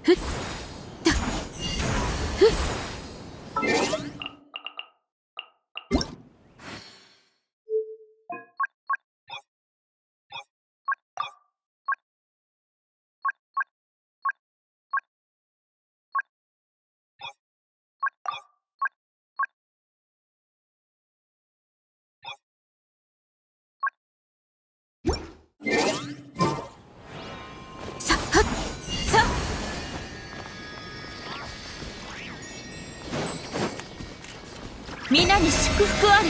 ふっとふっ。さはっさ。皆に祝福あれ。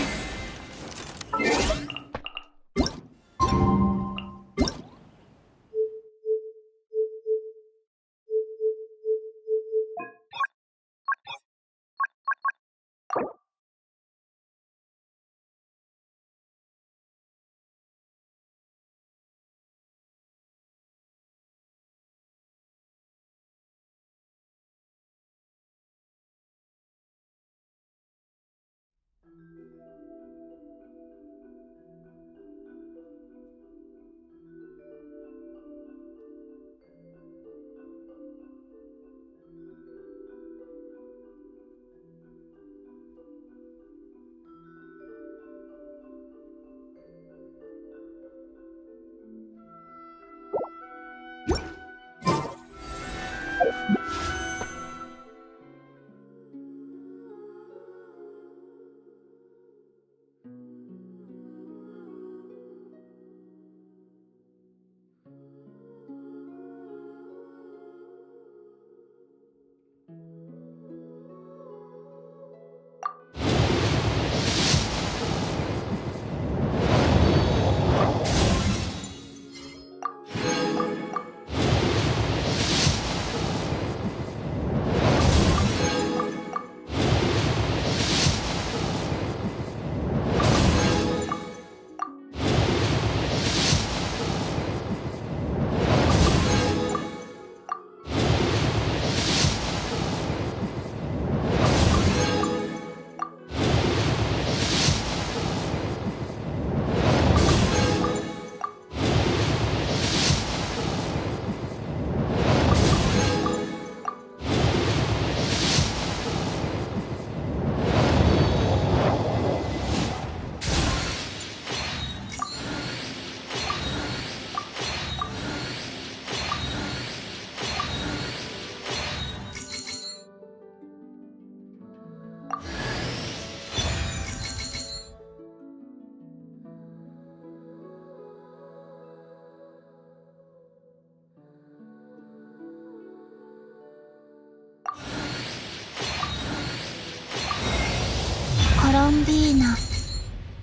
コロンビーナ、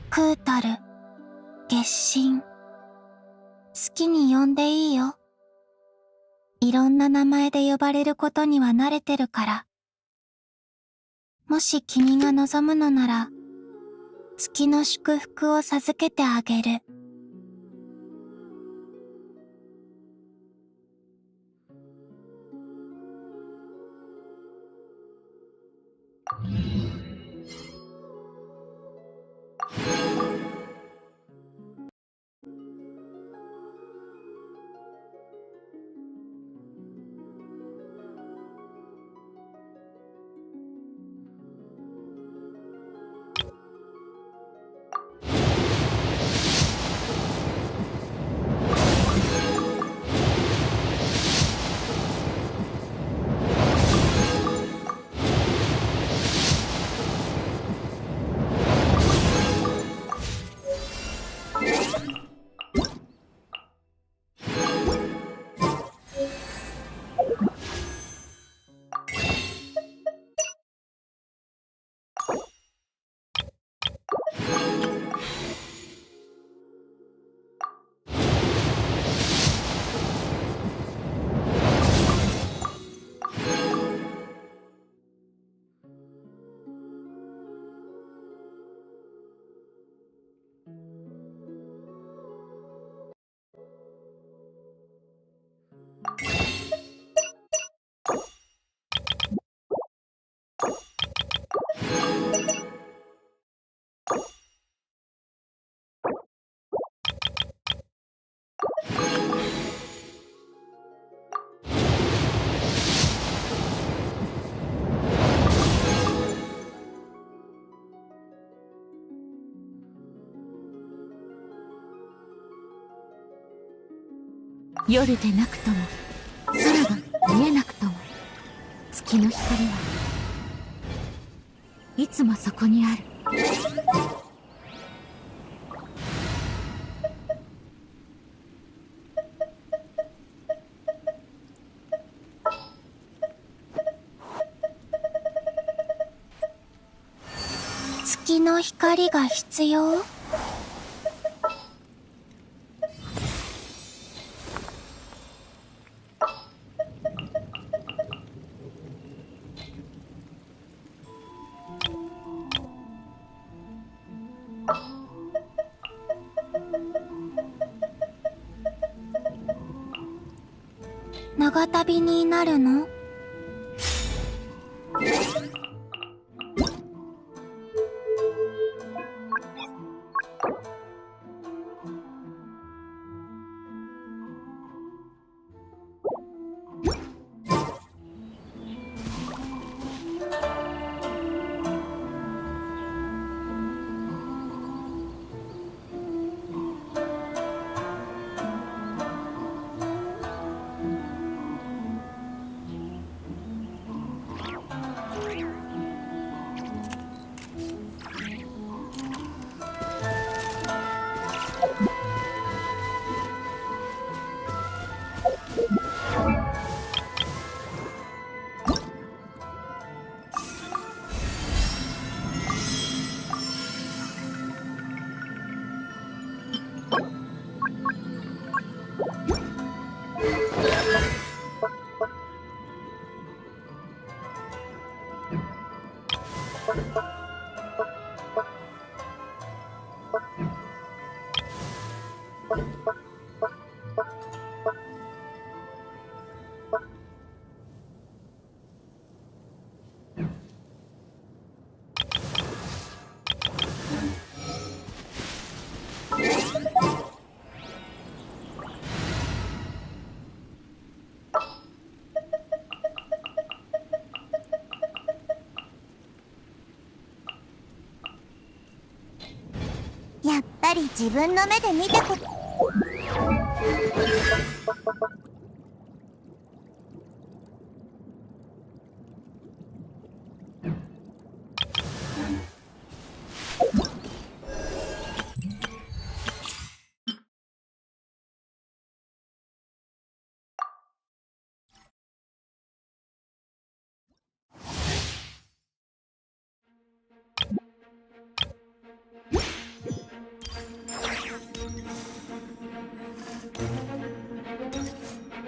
クータル、月神。好きに呼んでいいよ。いろんな名前で呼ばれることには慣れてるから。もし君が望むのなら、月の祝福を授けてあげる。夜でなくとも空が見えなくとも、月の光はいつもそこにある。月の光が必要？長旅になるの？やっぱり自分の目で見たこと。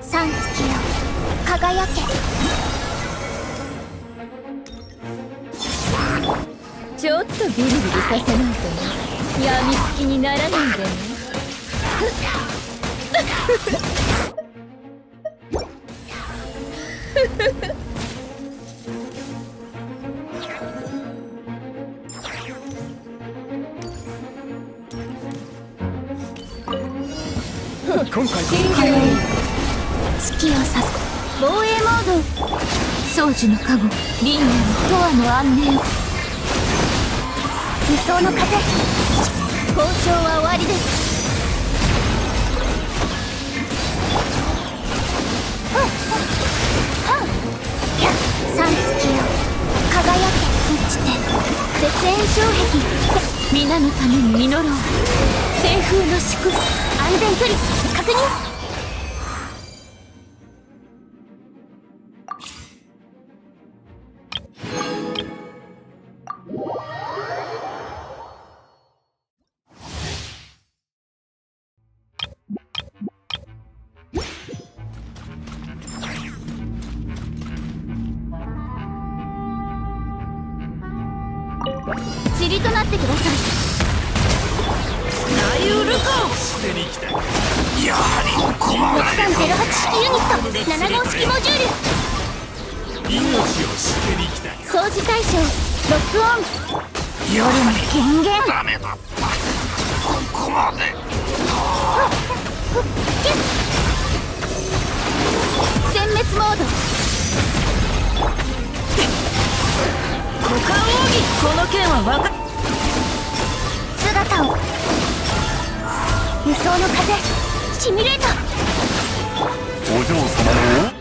三月よ、輝け。ちょっとビリビリさせないとね。やみつきにならないでね。今回月を指す防衛モード。宗樹の加護、輪廻の永遠の安寧を。理想の風。交渉は終わりです。三月よ、輝け。落ちて絶縁障壁。皆のために祈ろう。西風の祝福。安全距離確認。塵となってください。ナイウルコ捨てに来た。やはり困る。6308式ユニット7号式モジュール。命を捨てに来た。掃除対象ロックオン。夜の権限。ダメだった。ここまで。殲滅モード。股間奥義。この件は分かっ。姿を。輸送の風シミュレート。お嬢様の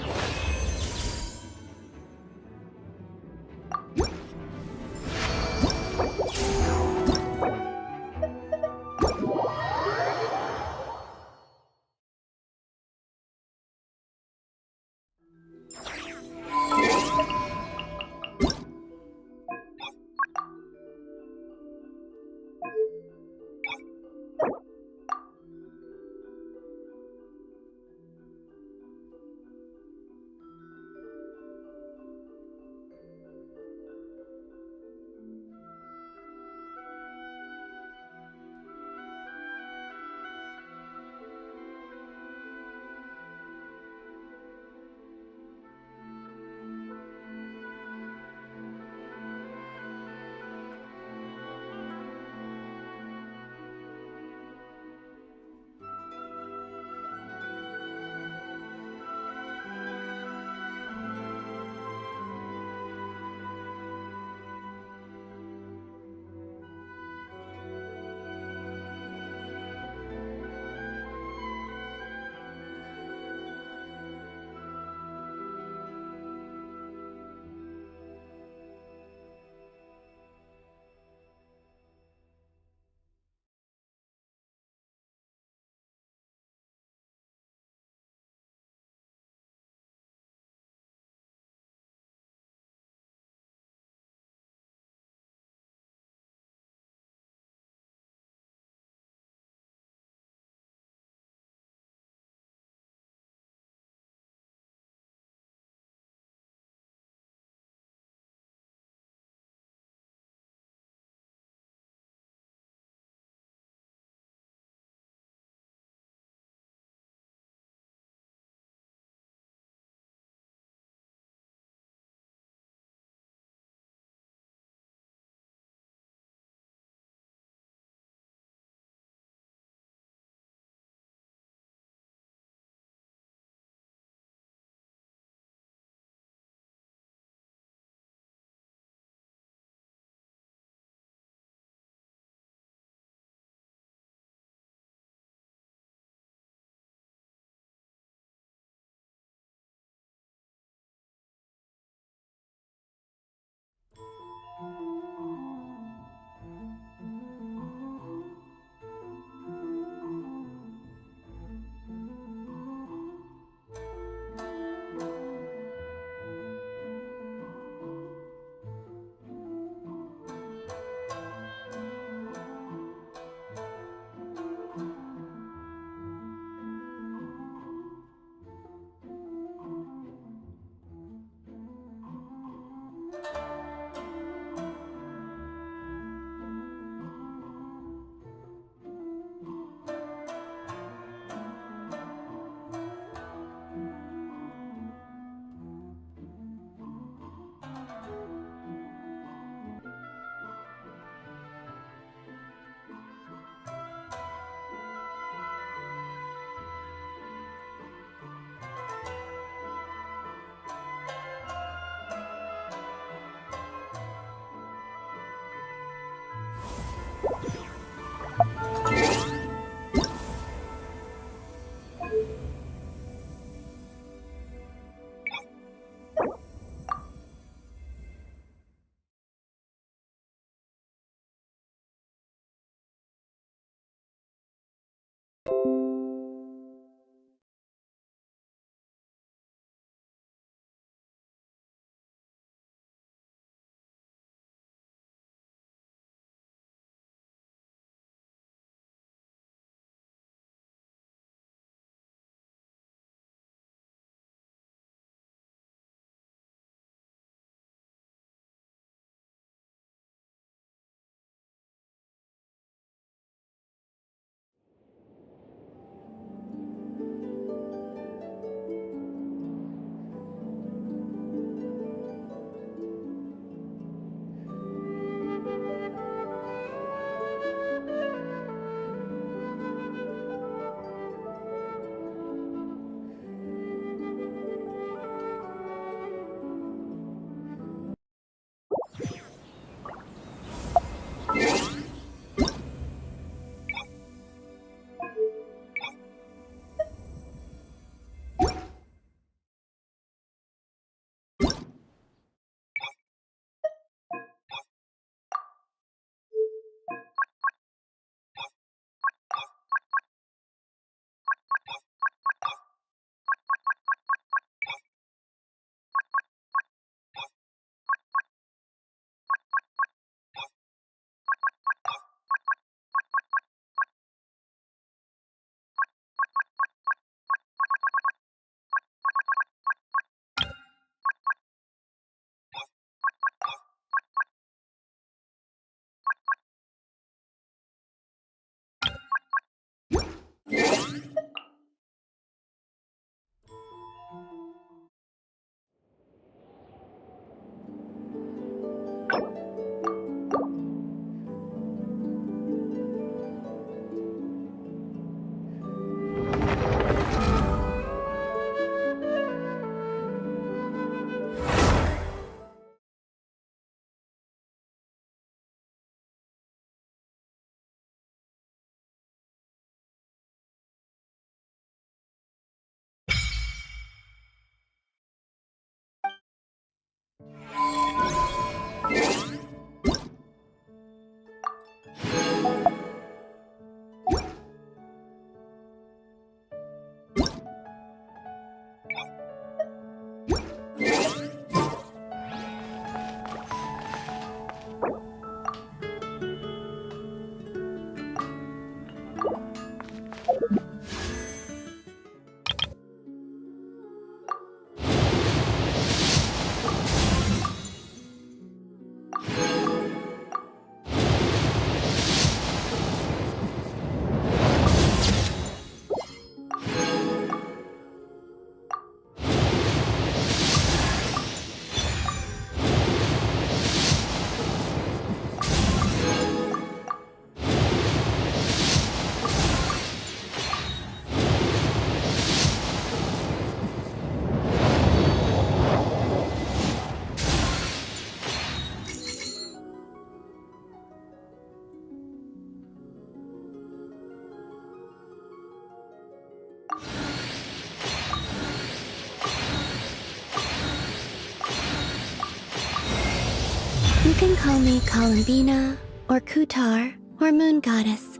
You can call me Columbina, or Kutar, or Moon Goddess.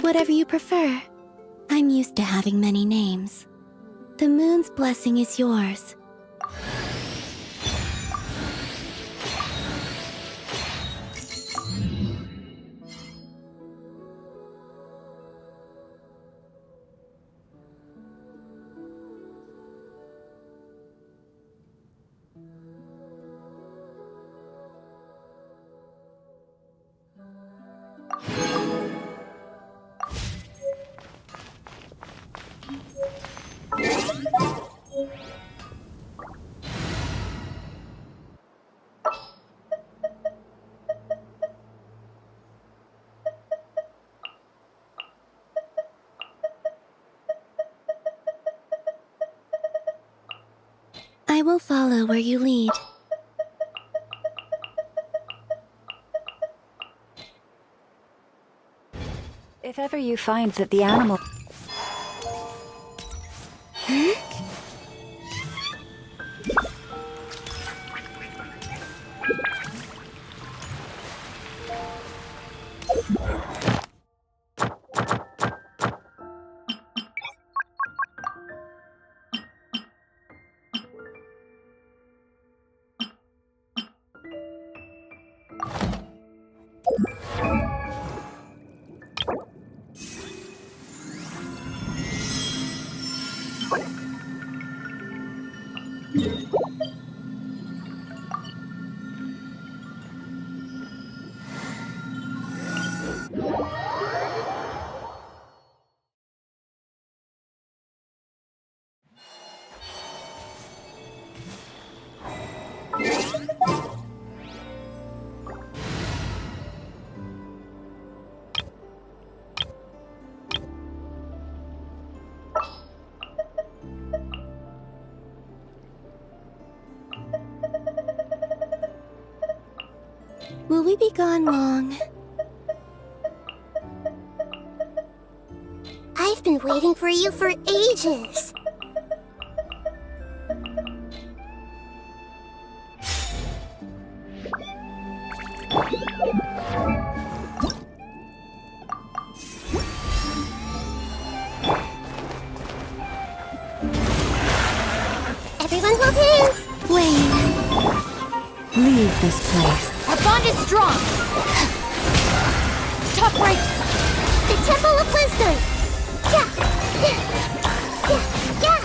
Whatever you prefer. I'm used to having many names. The moon's blessing is yours. I will follow where you lead. If ever you find that the animal... Will we be gone long? I've been waiting for you for ages. Everyone hold hands! Wait. Leave this place. Our bond is strong! Stop right! The Temple of Wisdom! Yeah! Yeah! Yeah! Yeah!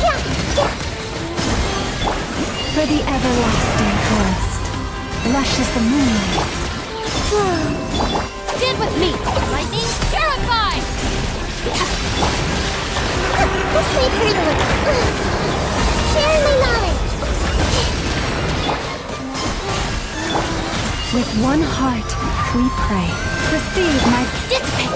Yeah! For the everlasting forest, lush as the moonlight. Stand with me! Lightning, terrified! Let's make her do it! Share my knowledge! With one heart, we pray. Receive my... Dissipate!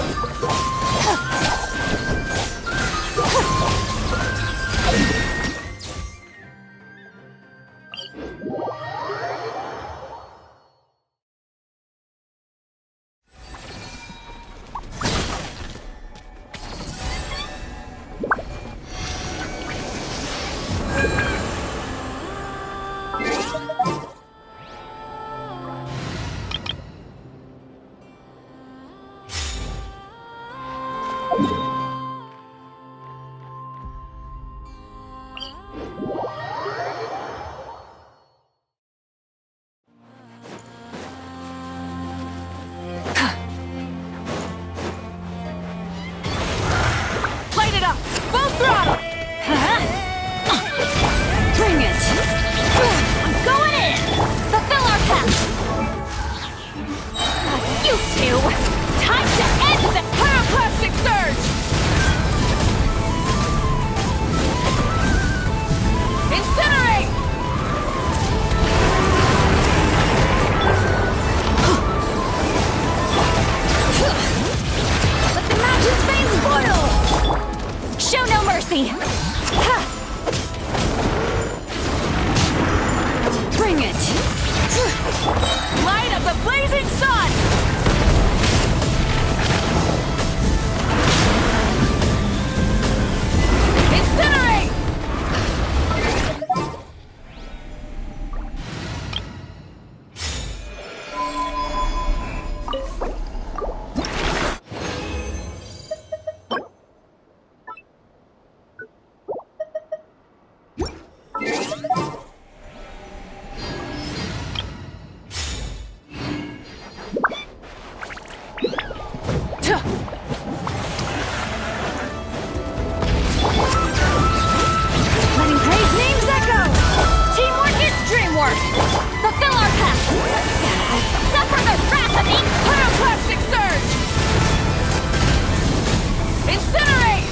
two! Time to end the pyroclastic surge! Incinerate! Let the mountain's veins boil! Show no mercy! Ha! Bring it! Light of the blazing sun! Incinerate! Letting praise names echo! Teamwork is dreamwork! Fulfill our pact! Suffer the wrath of the pyroclastic surge! Incinerate!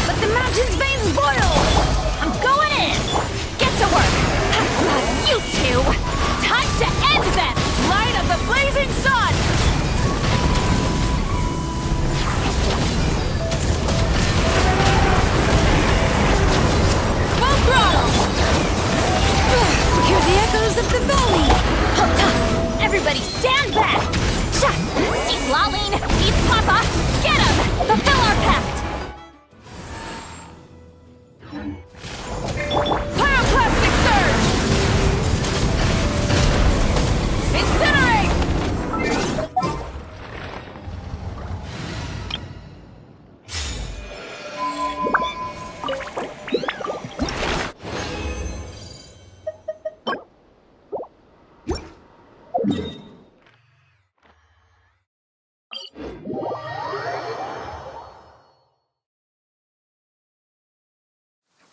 Let the mountain's veins boil! I'm going in! Get to work! You two! Time to end them! Light of the blazing sun! Full throttle! Hear the echoes of the valley! Everybody stand back! See Lolene! Eat Papa! Get him! Fulfill our pact! Pyroclastic surge! Incinerate!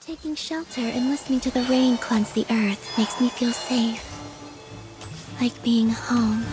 Taking shelter and listening to the rain cleanse the earth makes me feel safe. Like being home.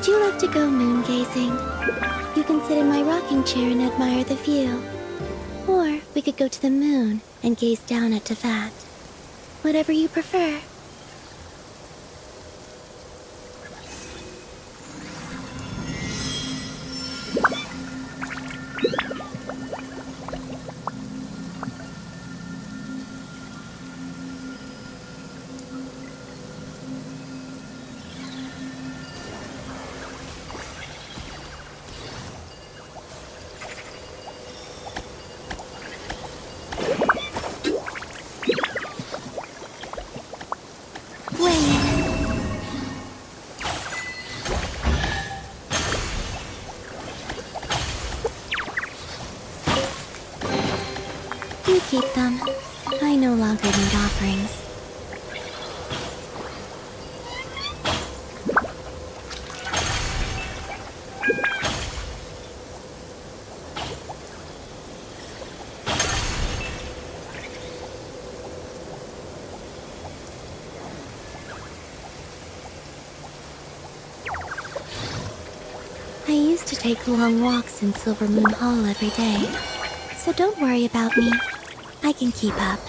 Would you love to go moon gazing? You can sit in my rocking chair and admire the view. Or we could go to the moon and gaze down at Tefat. Whatever you prefer. You keep them. I no longer need offerings. I used to take long walks in Silver Moon Hall every day, so don't worry about me. I can keep up.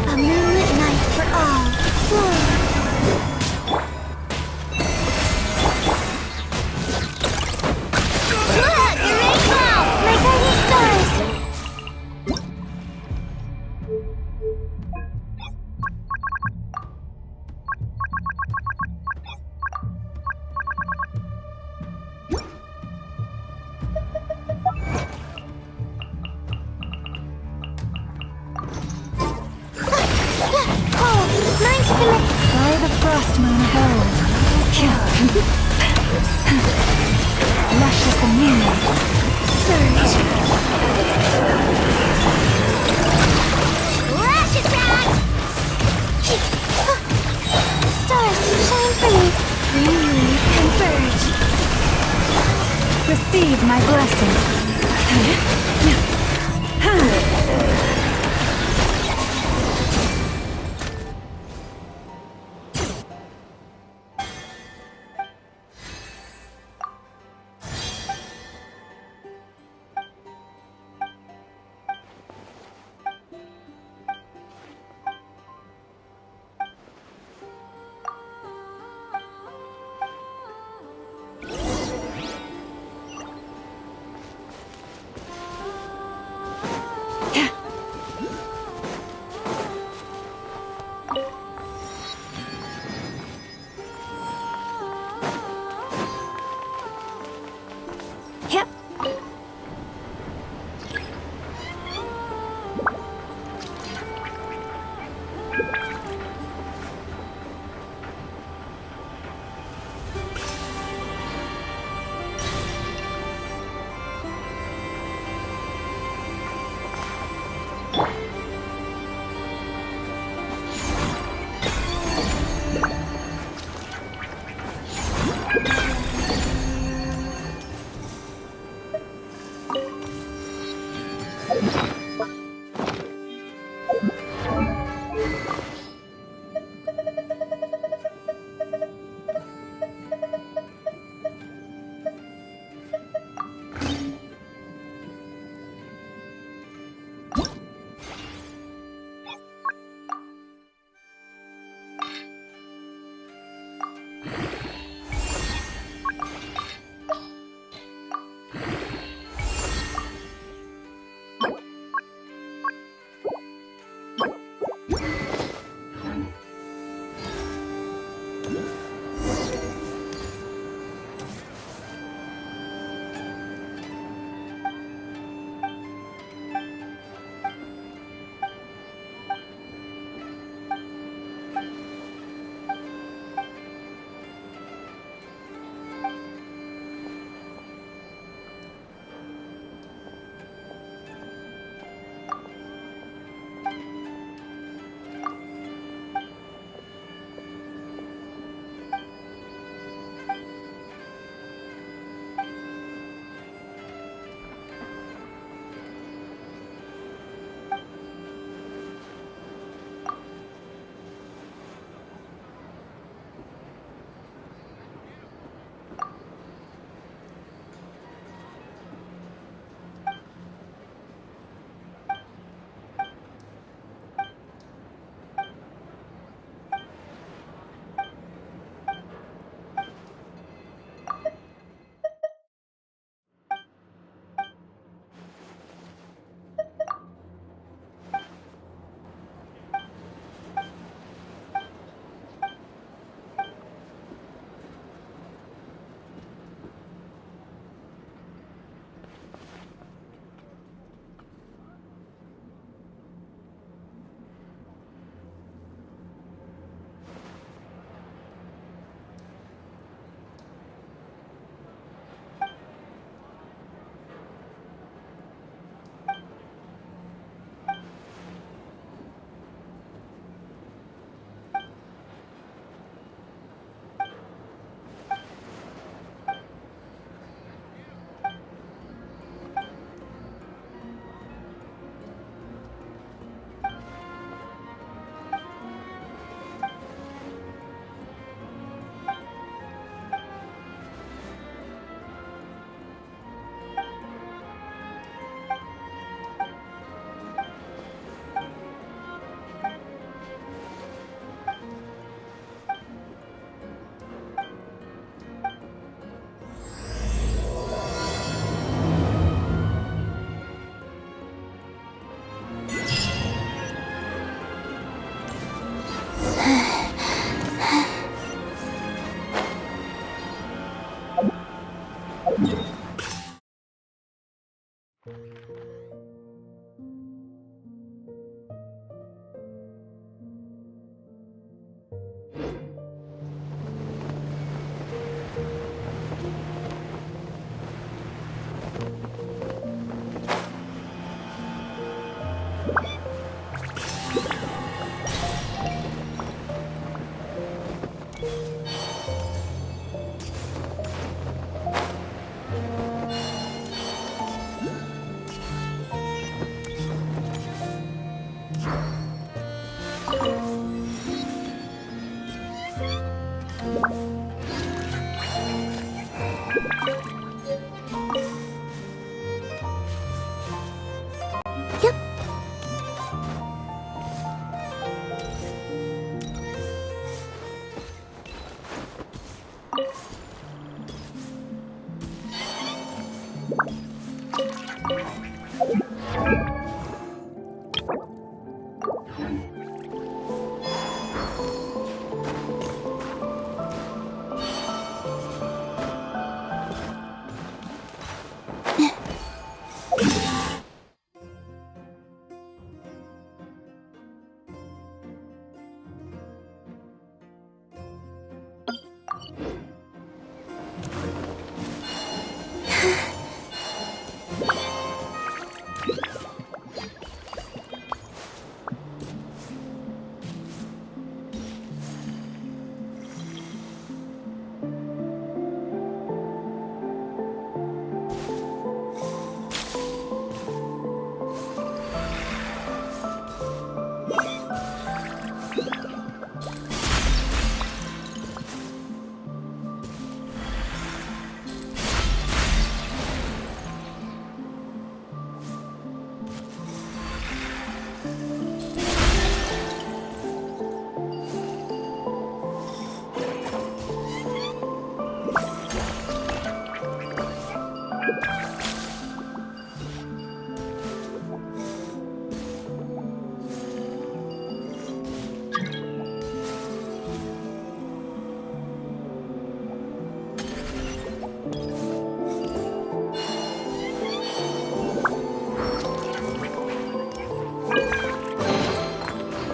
A moonlit night for all. Flow. Look! You're ready now! My guiding stars! Cold! Mine's gonna... By the frost moon of old. Lush as the moon. Surge! Lash attack! Stars, shine for me! Green moons converge! Receive my blessing. Yep.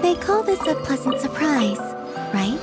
They call this a pleasant surprise, right?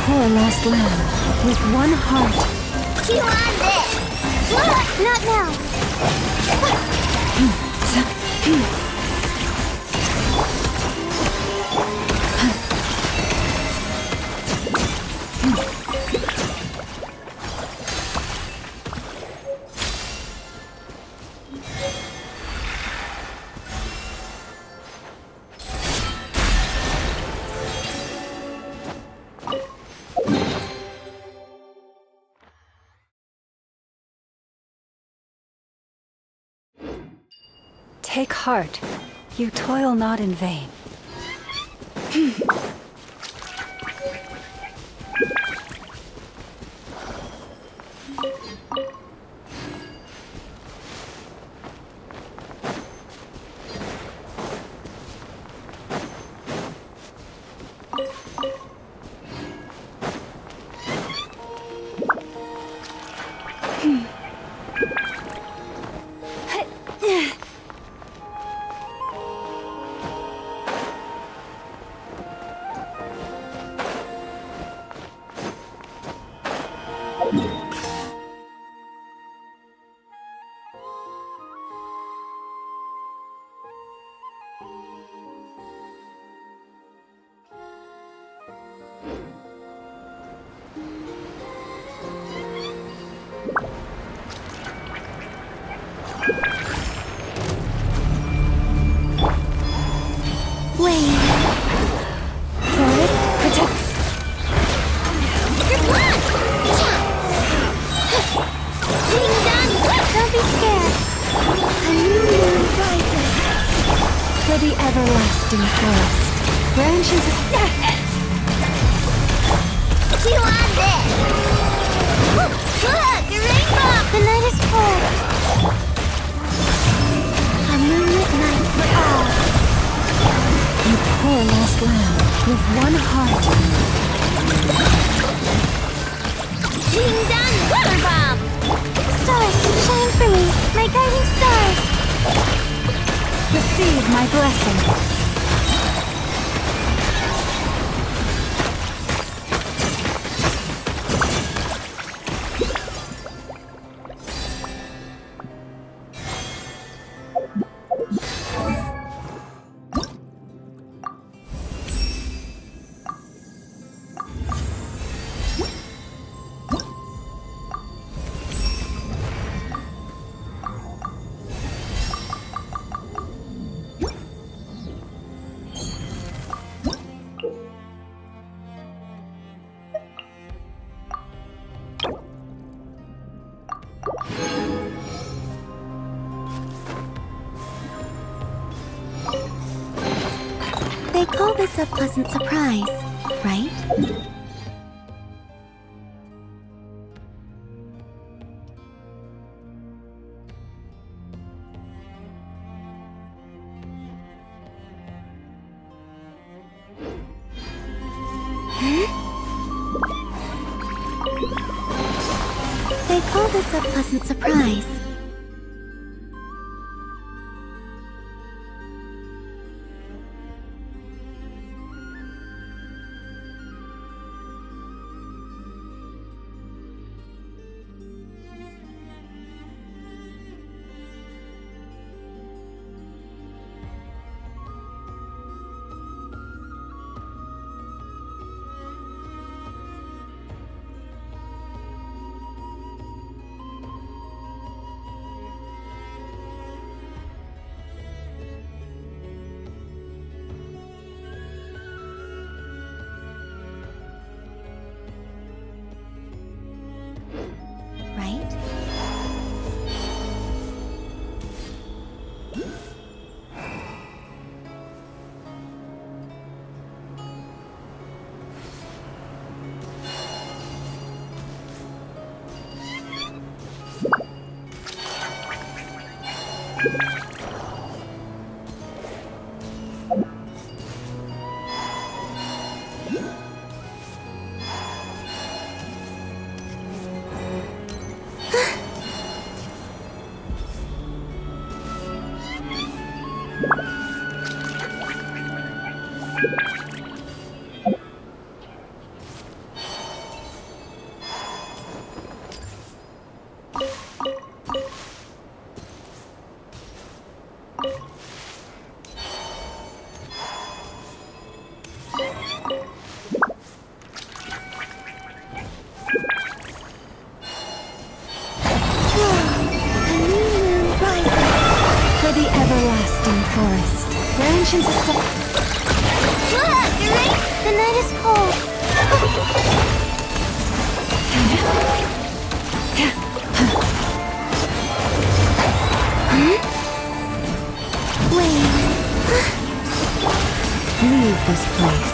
poor lost lamb with one heart. You want this? Not now. Take heart. You toil not in vain. For the everlasting forest, branches You want this? Look, a rainbow! The night is cold. A moonlit night for all. you poor lost lamb with one heart. Ding dong, water bomb! Stars, shine for me, my guiding stars. Receive my blessing. They call this a pleasant surprise, right? They call this a pleasant surprise. Right? connection system. Look, you ready? The night is cold. Leave this place.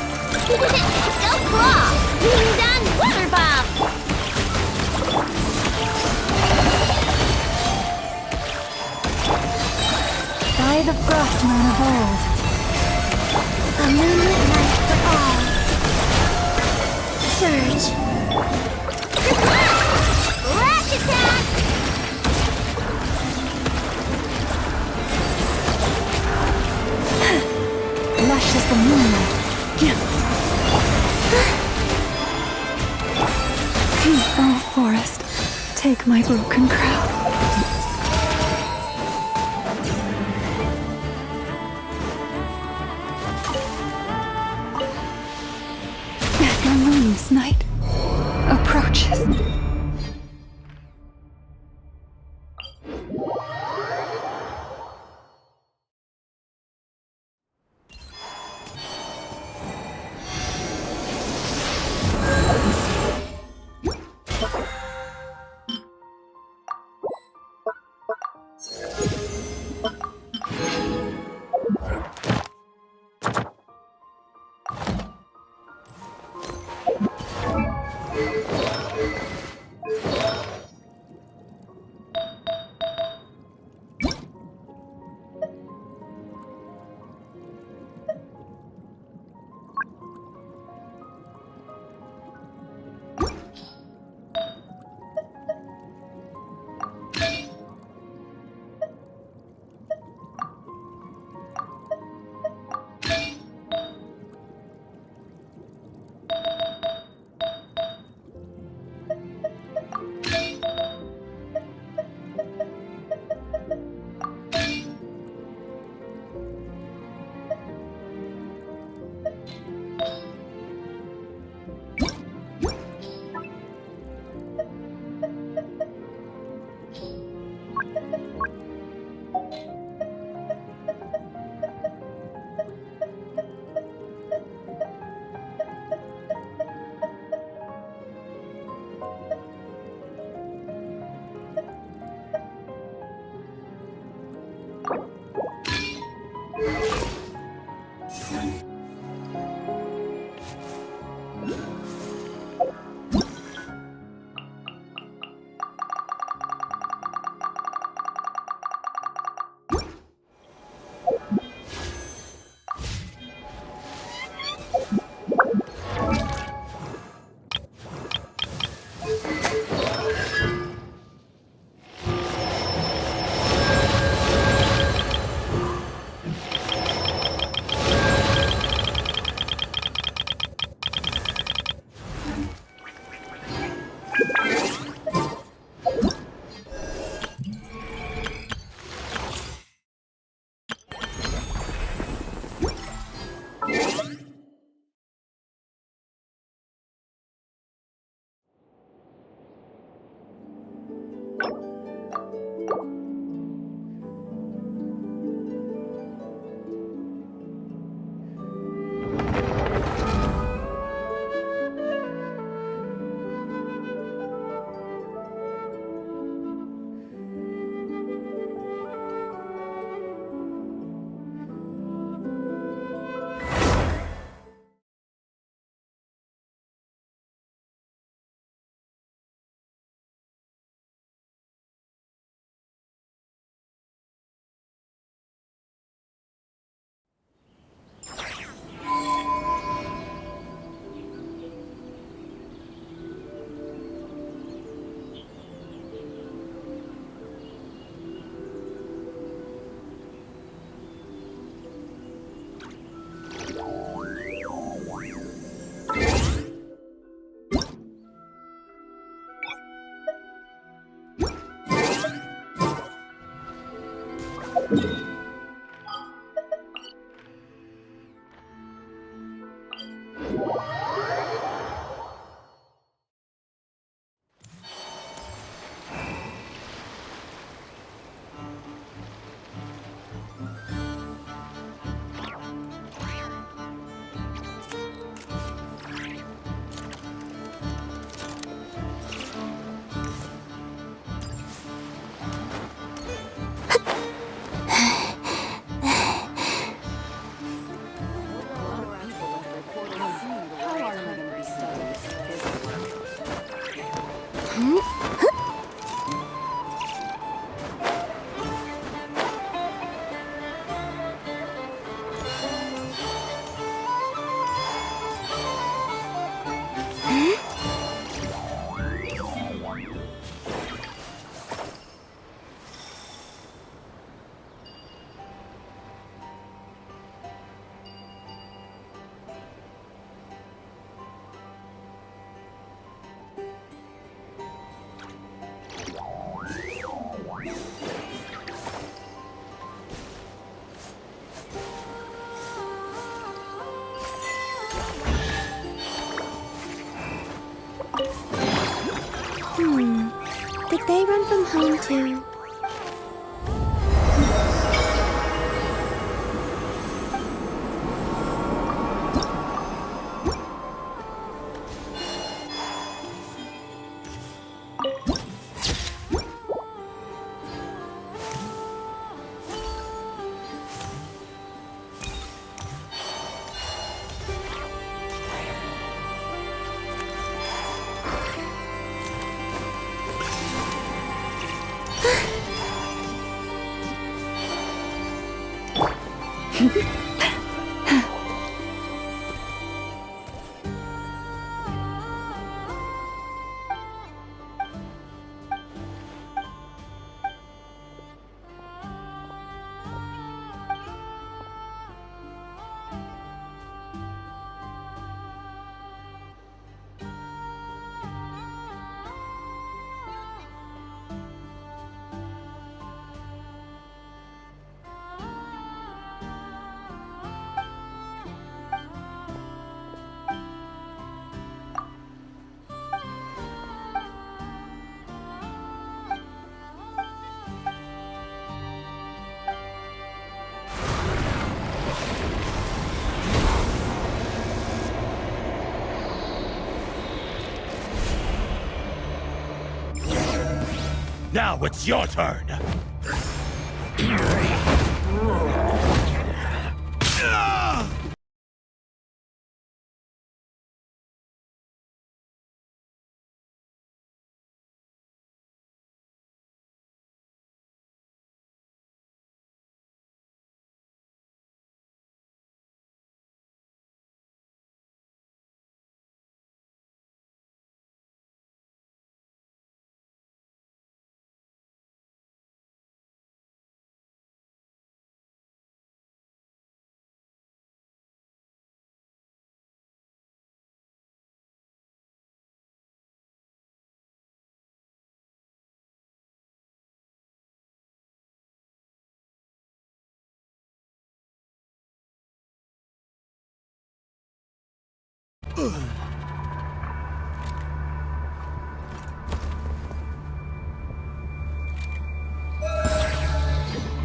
Go claw! Being done, water bomb! By the Frostman of old. A moonlit night for all. Surge. Lash attack! Lush as the moonlight. Oh, forest, take my broken crown. The moon's night approaches. Did they run from home too? Now it's your turn!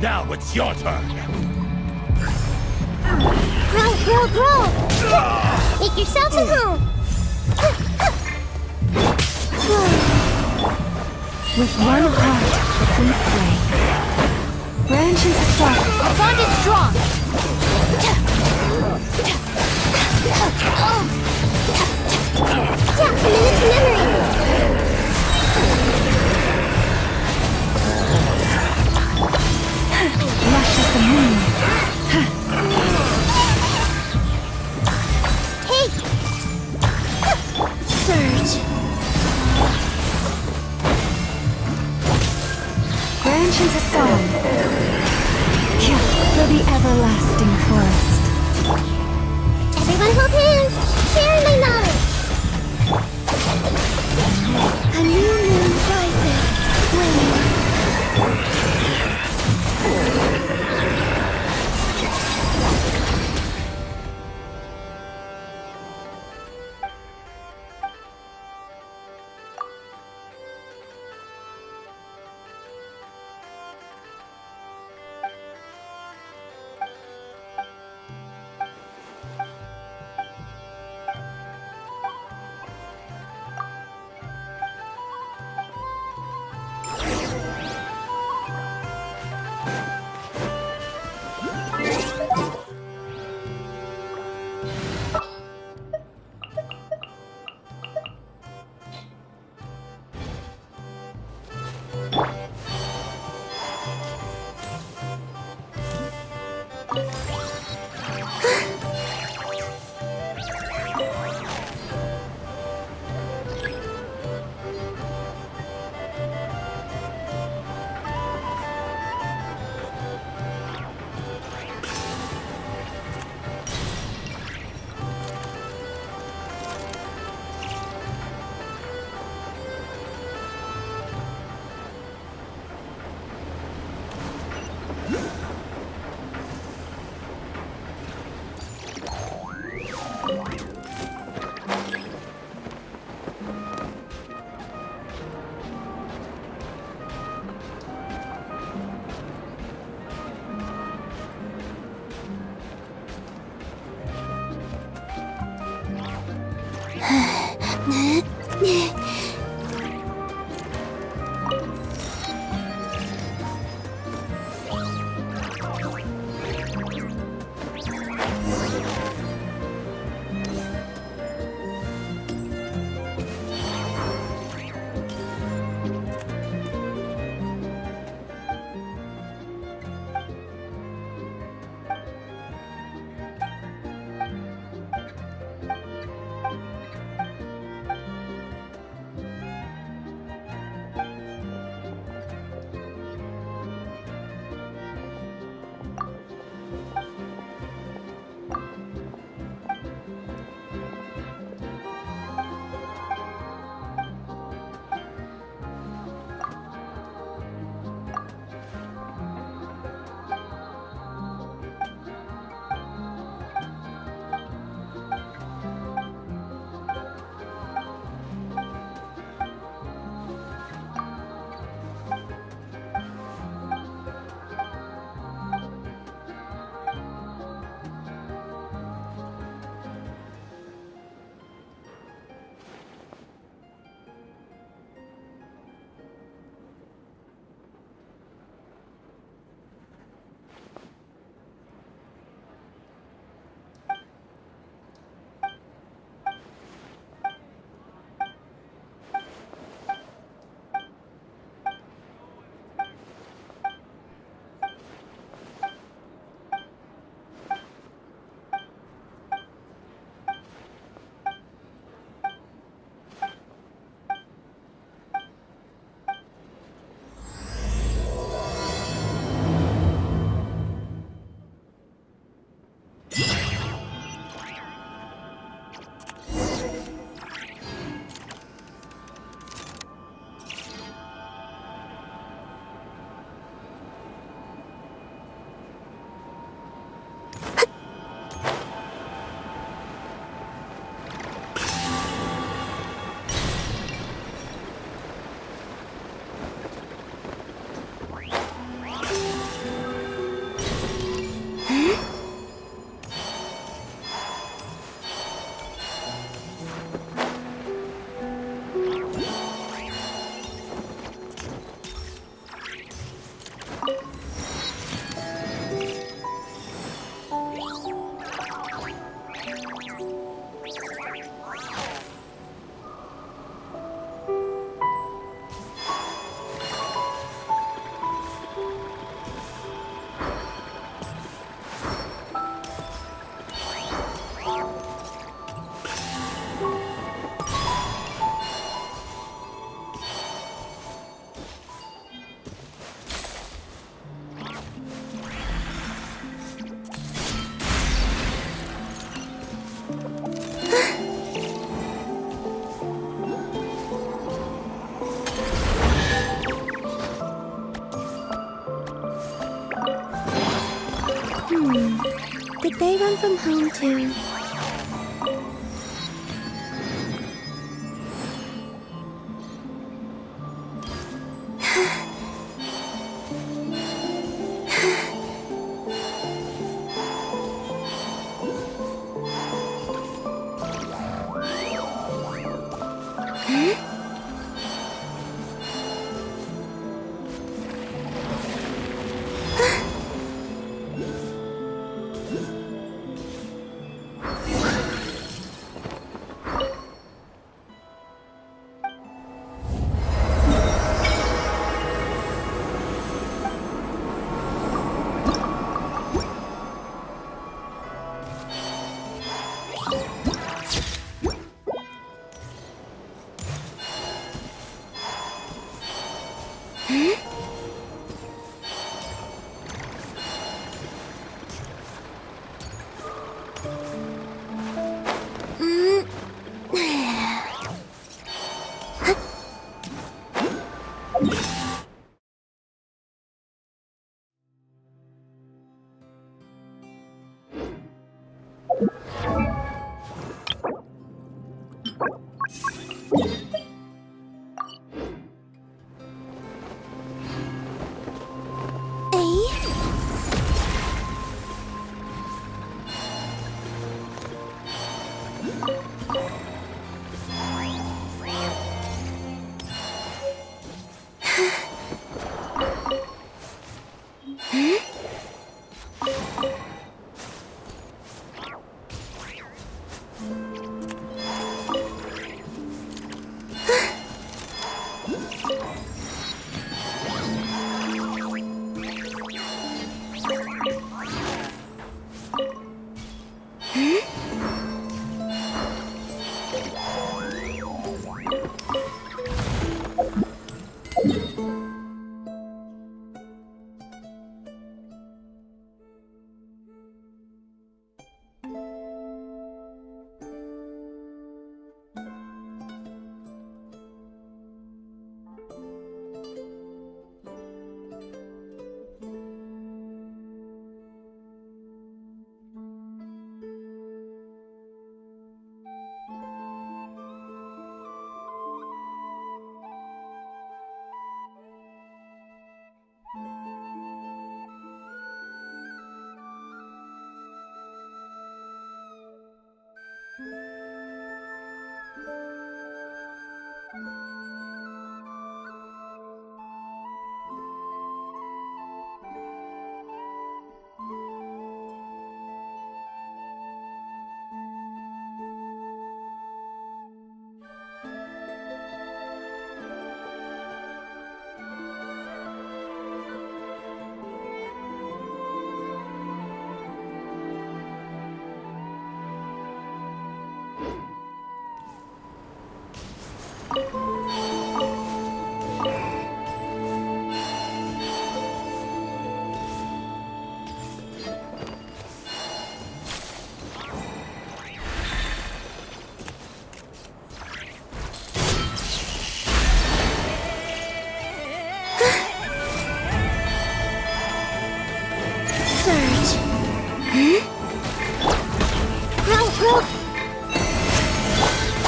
Now it's your turn! Grow, grow, grow! Make yourselves at home! With one heart, we play. Branches soft. Our bond is strong! Tap the minute's memory! Lush as the moon. Hey! Surge. Branches a song. For the everlasting forest. Everyone hold hands! Share my knowledge! A new moon rises. Waiting. Did they run from home too?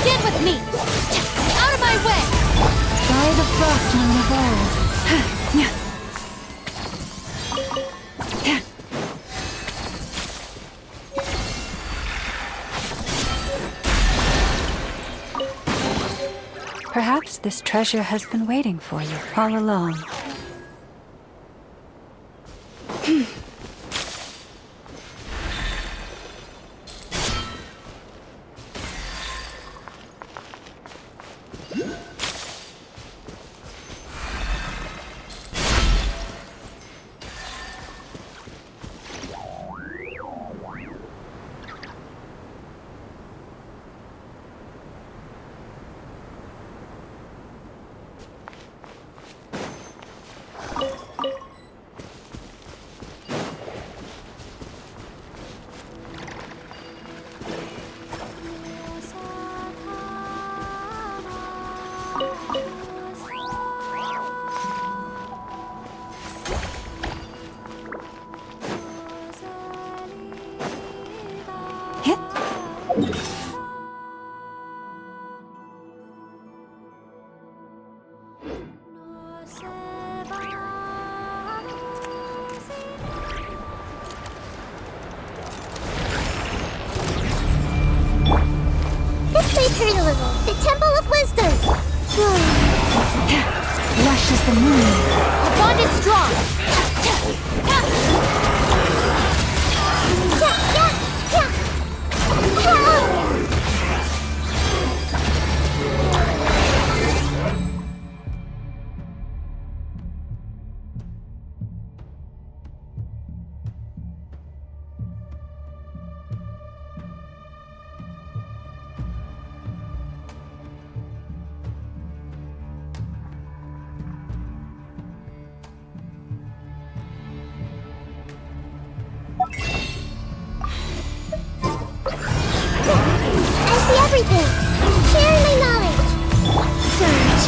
Get with me! Out of my way! By the frost moon of old. Perhaps this treasure has been waiting for you all along. Turn a little. The Temple of Wisdom. Lush as the moon. The bond is strong! Everything! Sharing my knowledge! Surge.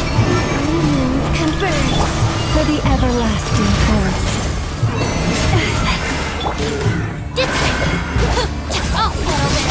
Moons converge. For the everlasting forest. This way! I'll settle this!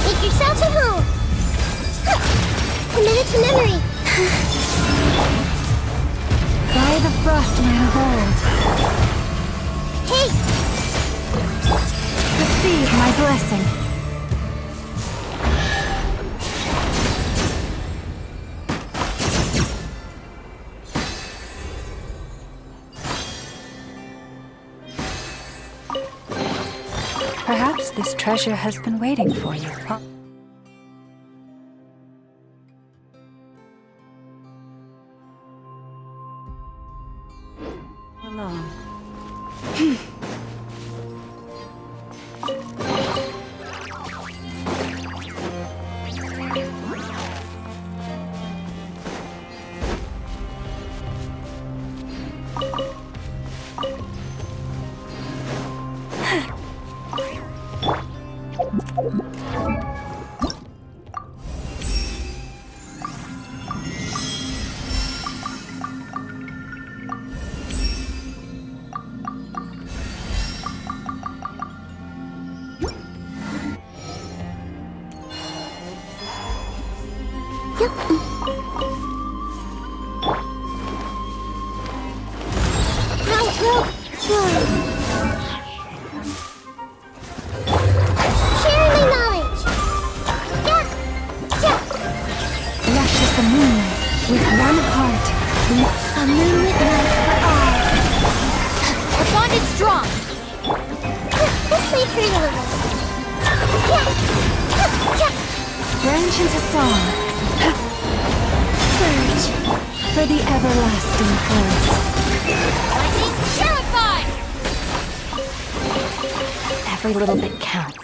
Make yourselves at this treasure has been waiting for you. Along. A moonlit night for all. The bond is strong. This may hurt a little. Branch into song. Surge. For the everlasting forest. Lightning purified. Every little bit counts.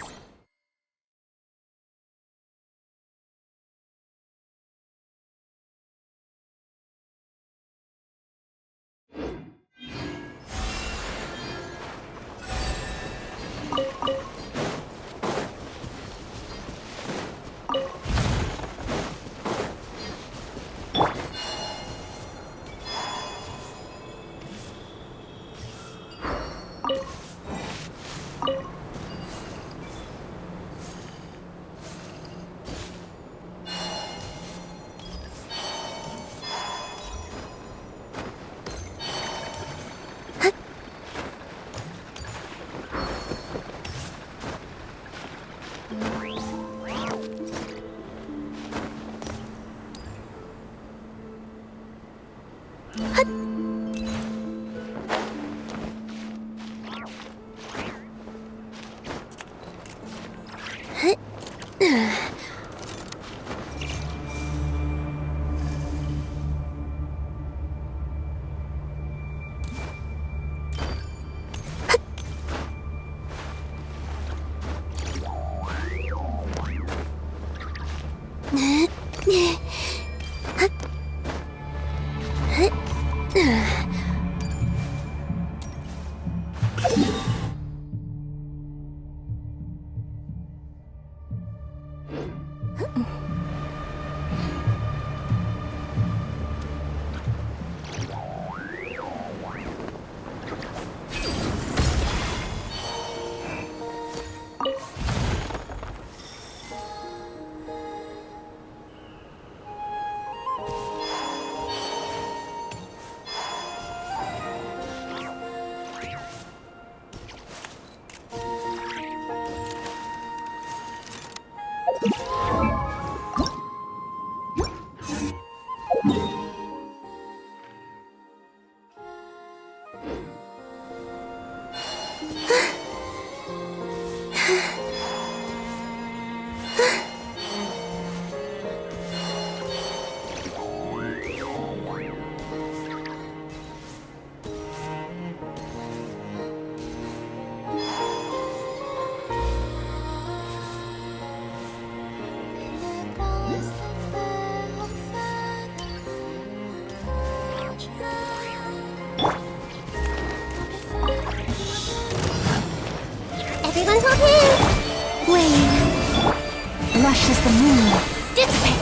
Everyone hold hands. Wave. Lush as the moon. Dissipate.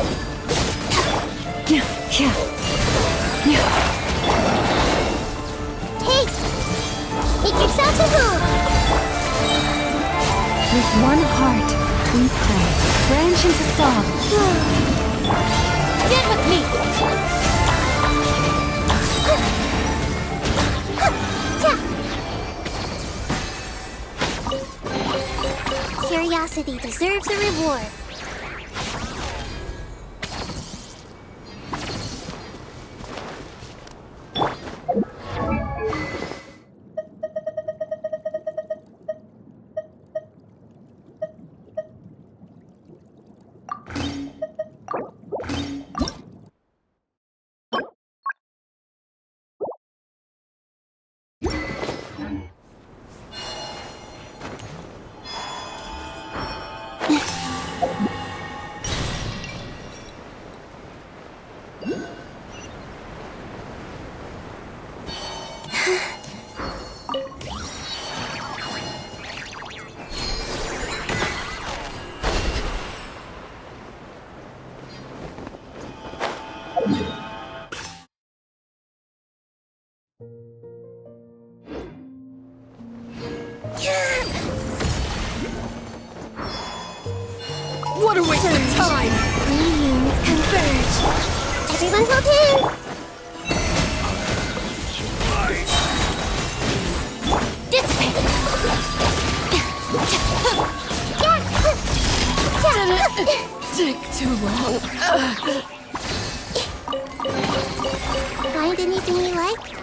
Yeah. Hey, make yourselves at home. With one heart, we play. Branch into song. Stand with me. Curiosity deserves a reward. take too long. Find anything you like?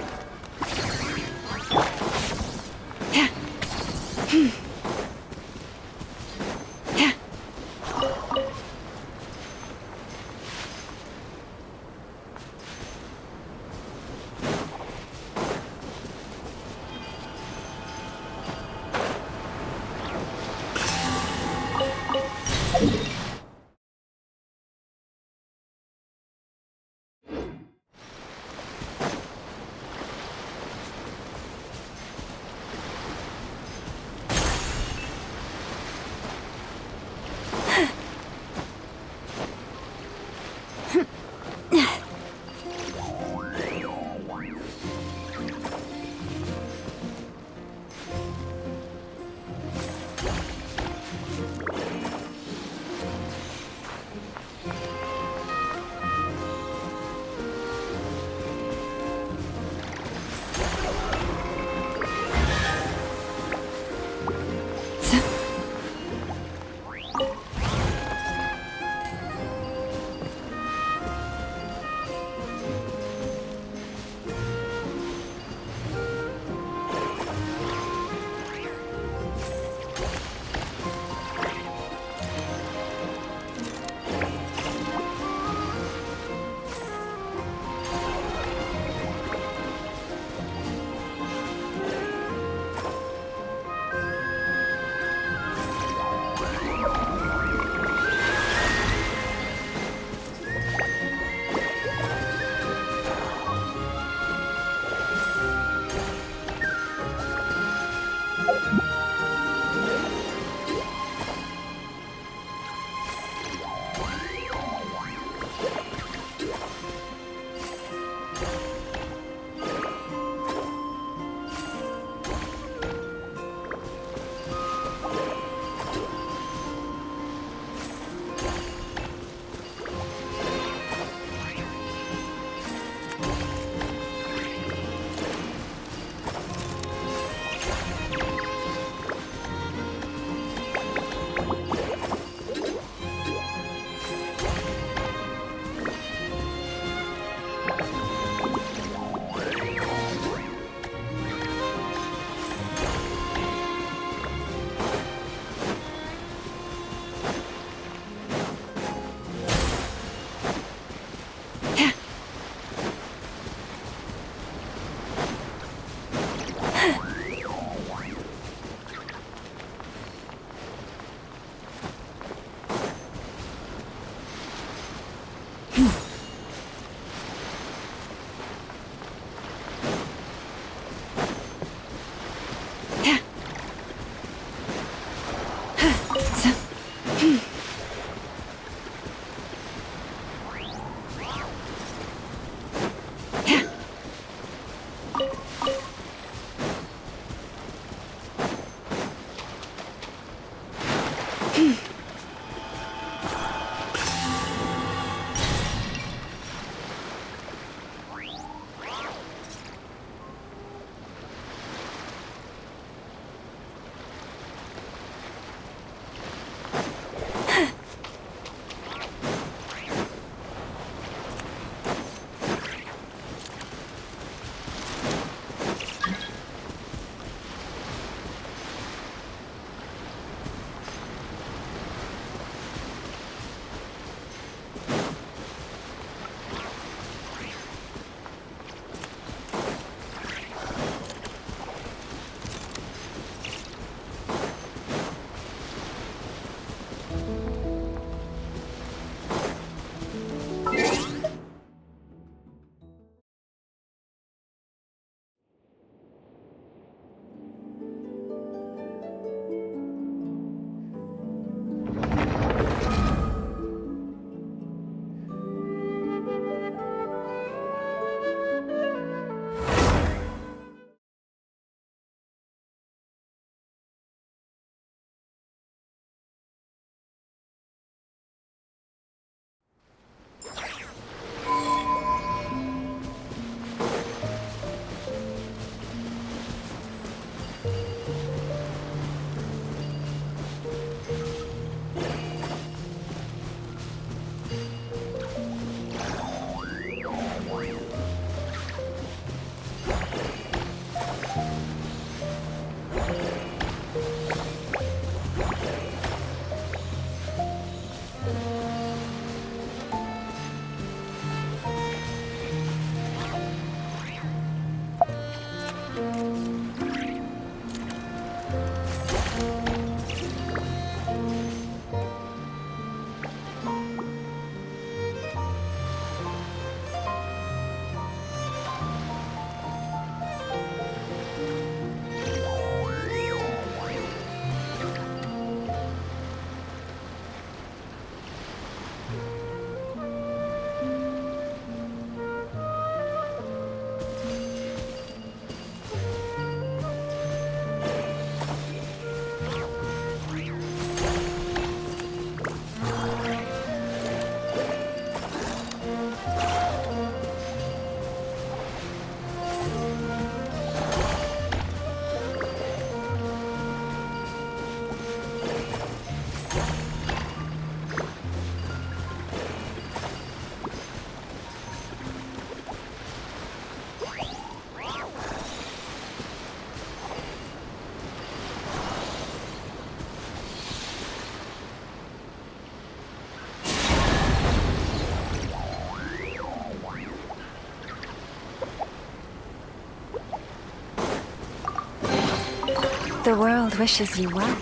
The world wishes you well.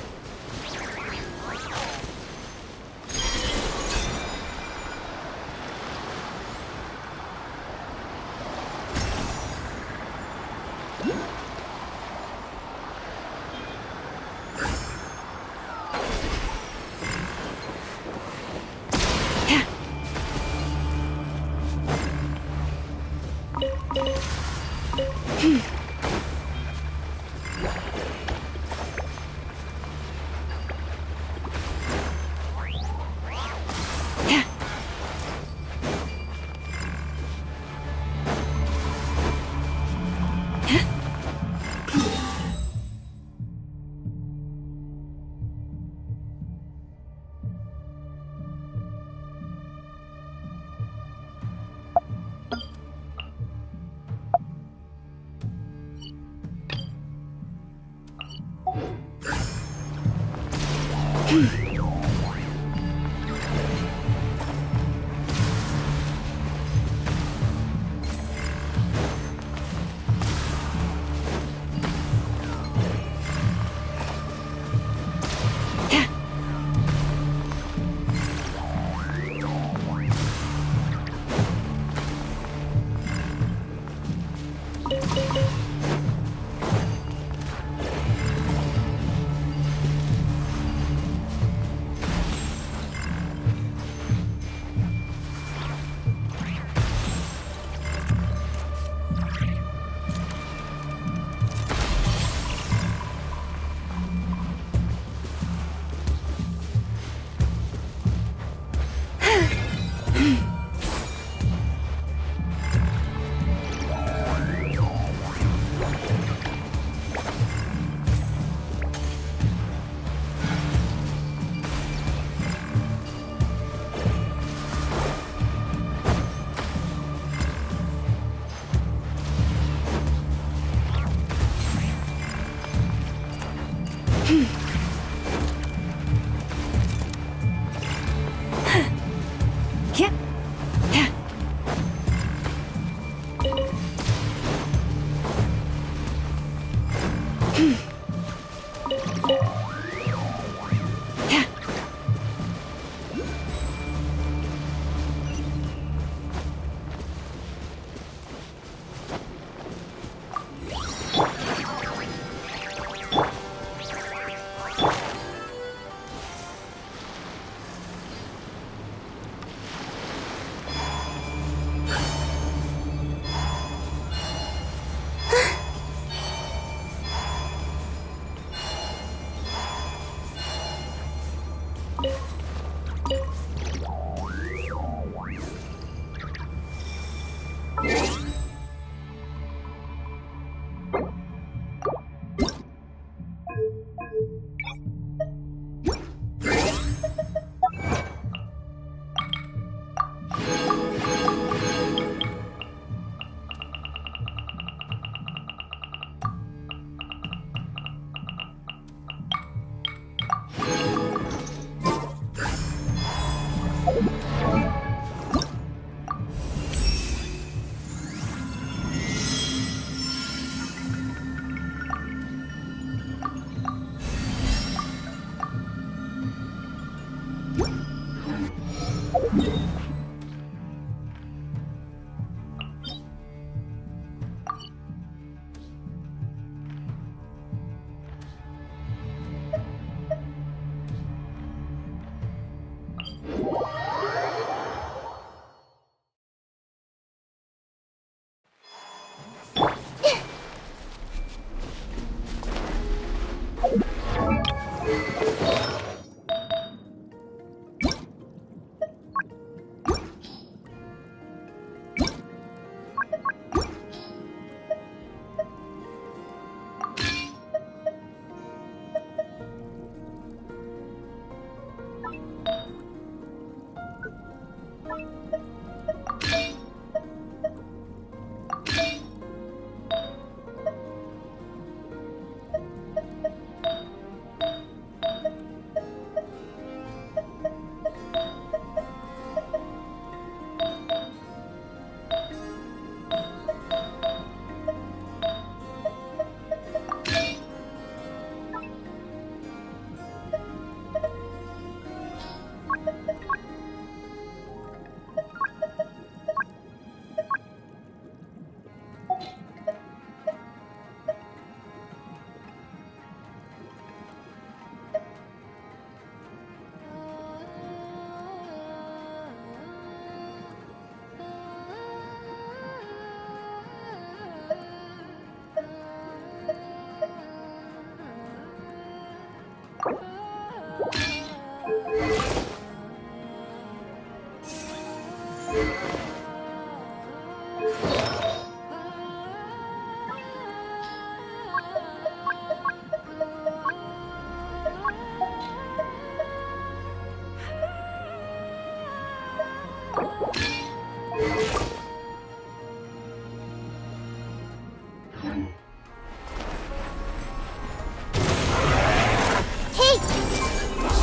Hey!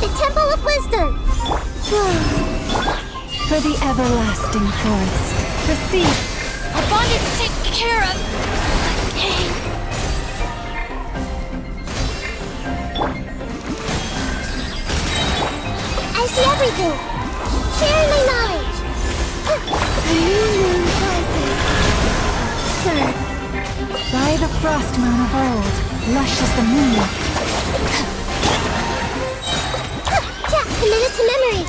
The Temple of Wisdom! For the everlasting forest. Proceed. Our bond is taken care of. I see everything! Sharing my knowledge! A new moon rises. Sir, By the frost moon of old, lush as the moon. Committed to memory!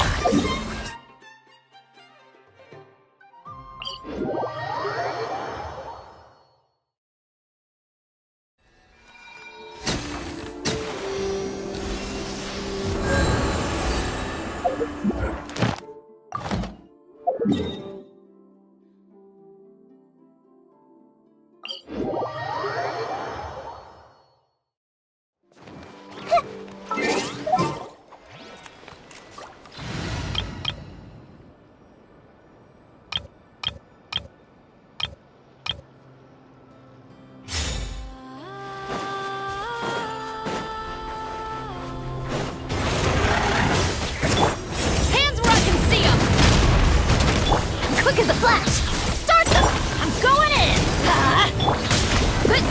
Hands where I can see them. Quick as a flash! Start them. I'm going in. Good.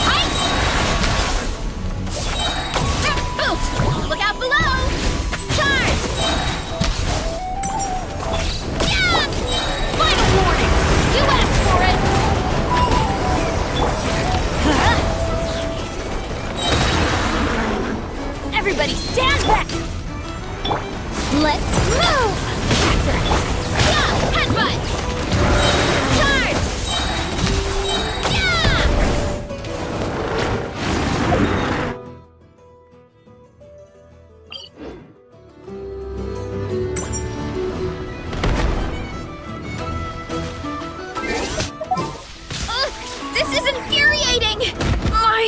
Height. Oof. Look out below. Charge. Yeah. Final warning. You asked for it. Everybody stand back. Let's move! Yeah. Headbutt. Charge. Yeah. Ugh, this is infuriating. My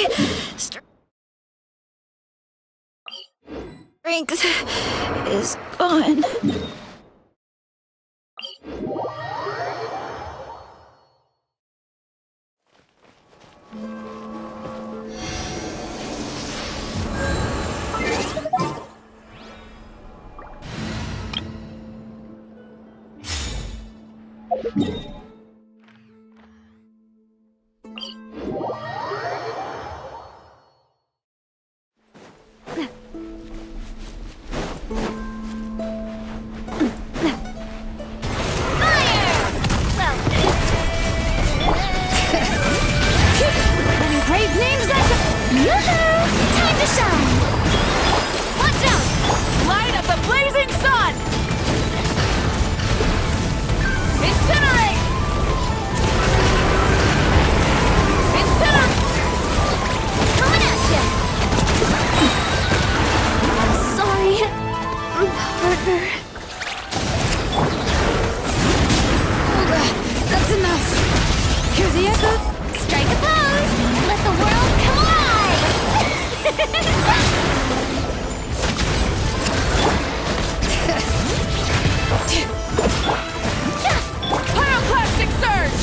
strength is gone. Brave names that Yoo-hoo! Time to shine! Watch out! Light of the blazing sun! Incinerate! Incinerate! Coming at ya! I'm sorry, partner. That's enough! Here's the echo! Strike a pose! Let the world come alive! Pyroclastic surge!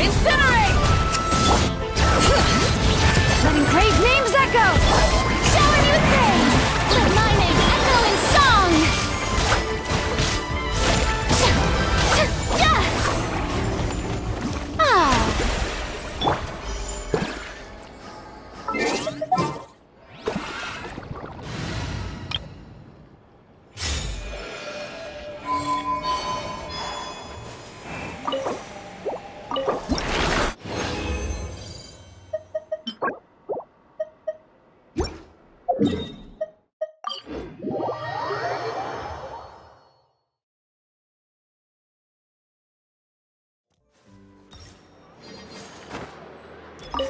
Incinerate! Letting grave names echo! Shower me with praise! Let my name echo in song! Ah!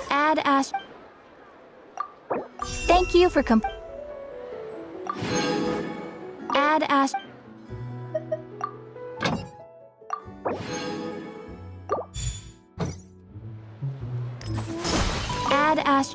Add Ash. Thank you for Add Ash. Add Ash.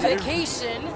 Vacation?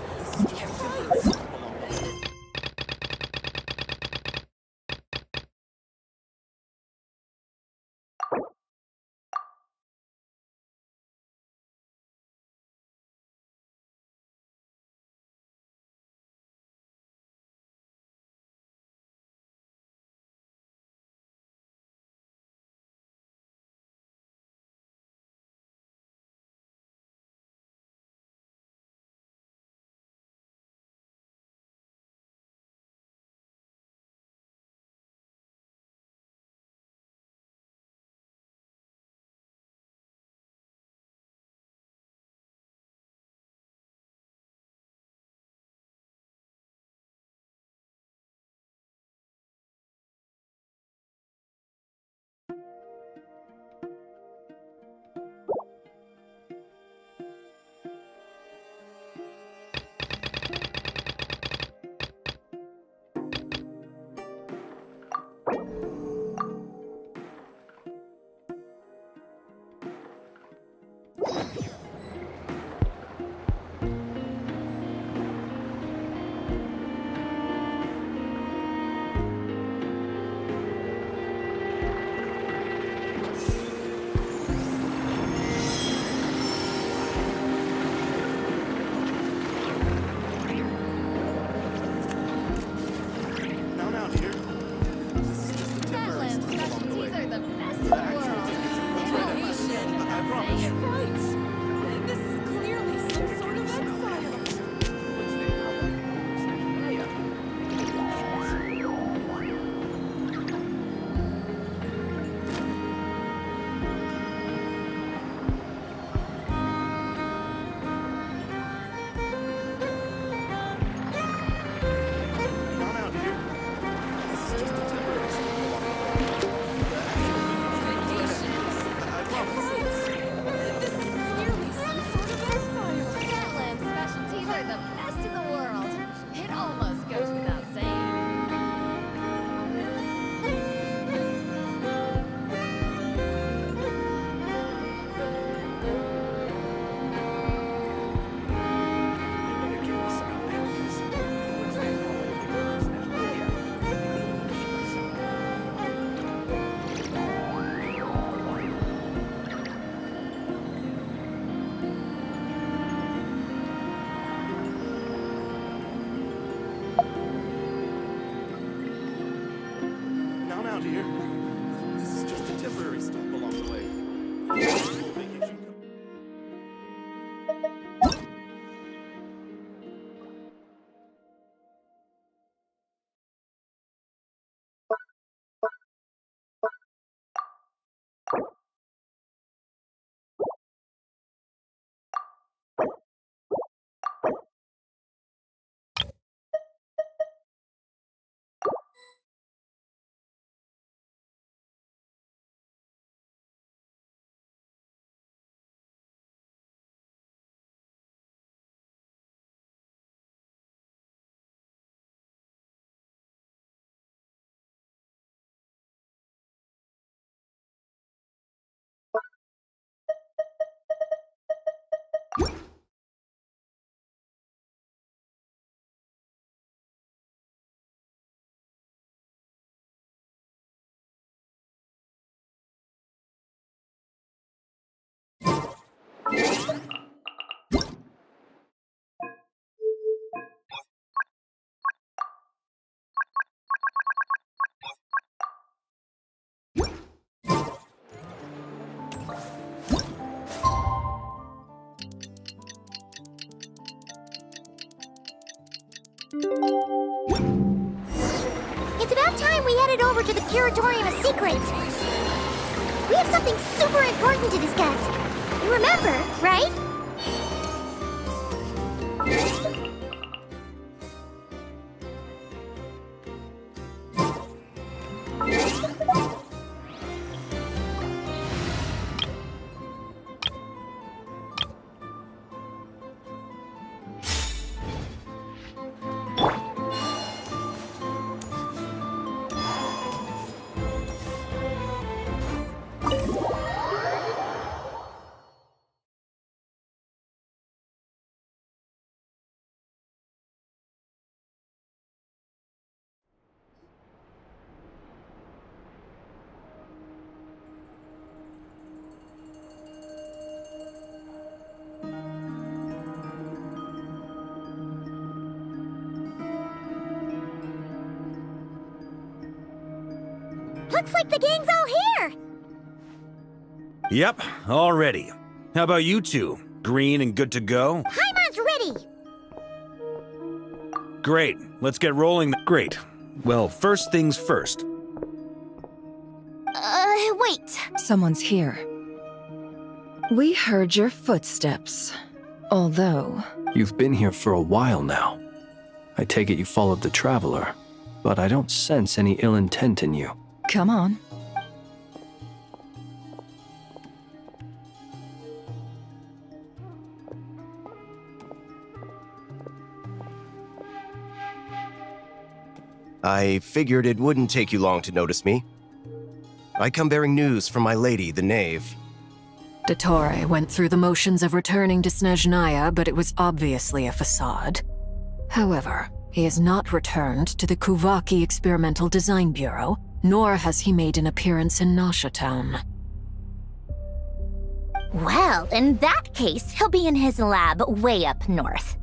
It's about time we headed over to the Curatorium of Secrets. We have something super important to discuss. You remember, right? Looks like the gang's all here! Yep, all ready. How about you two? Green and good to go? Paimon's ready! Great, let's get rolling. Great. Well, first things first. Wait. Someone's here. We heard your footsteps. Although... You've been here for a while now. I take it you followed the Traveler, but I don't sense any ill intent in you. Come on. I figured it wouldn't take you long to notice me. I come bearing news from my lady, the Knave. Dottore went through the motions of returning to Snezhnaya, but it was obviously a facade. However, he has not returned to the Kuvaki Experimental Design Bureau, nor has he made an appearance in Nasha Town. Well, in that case, he'll be in his lab way up north.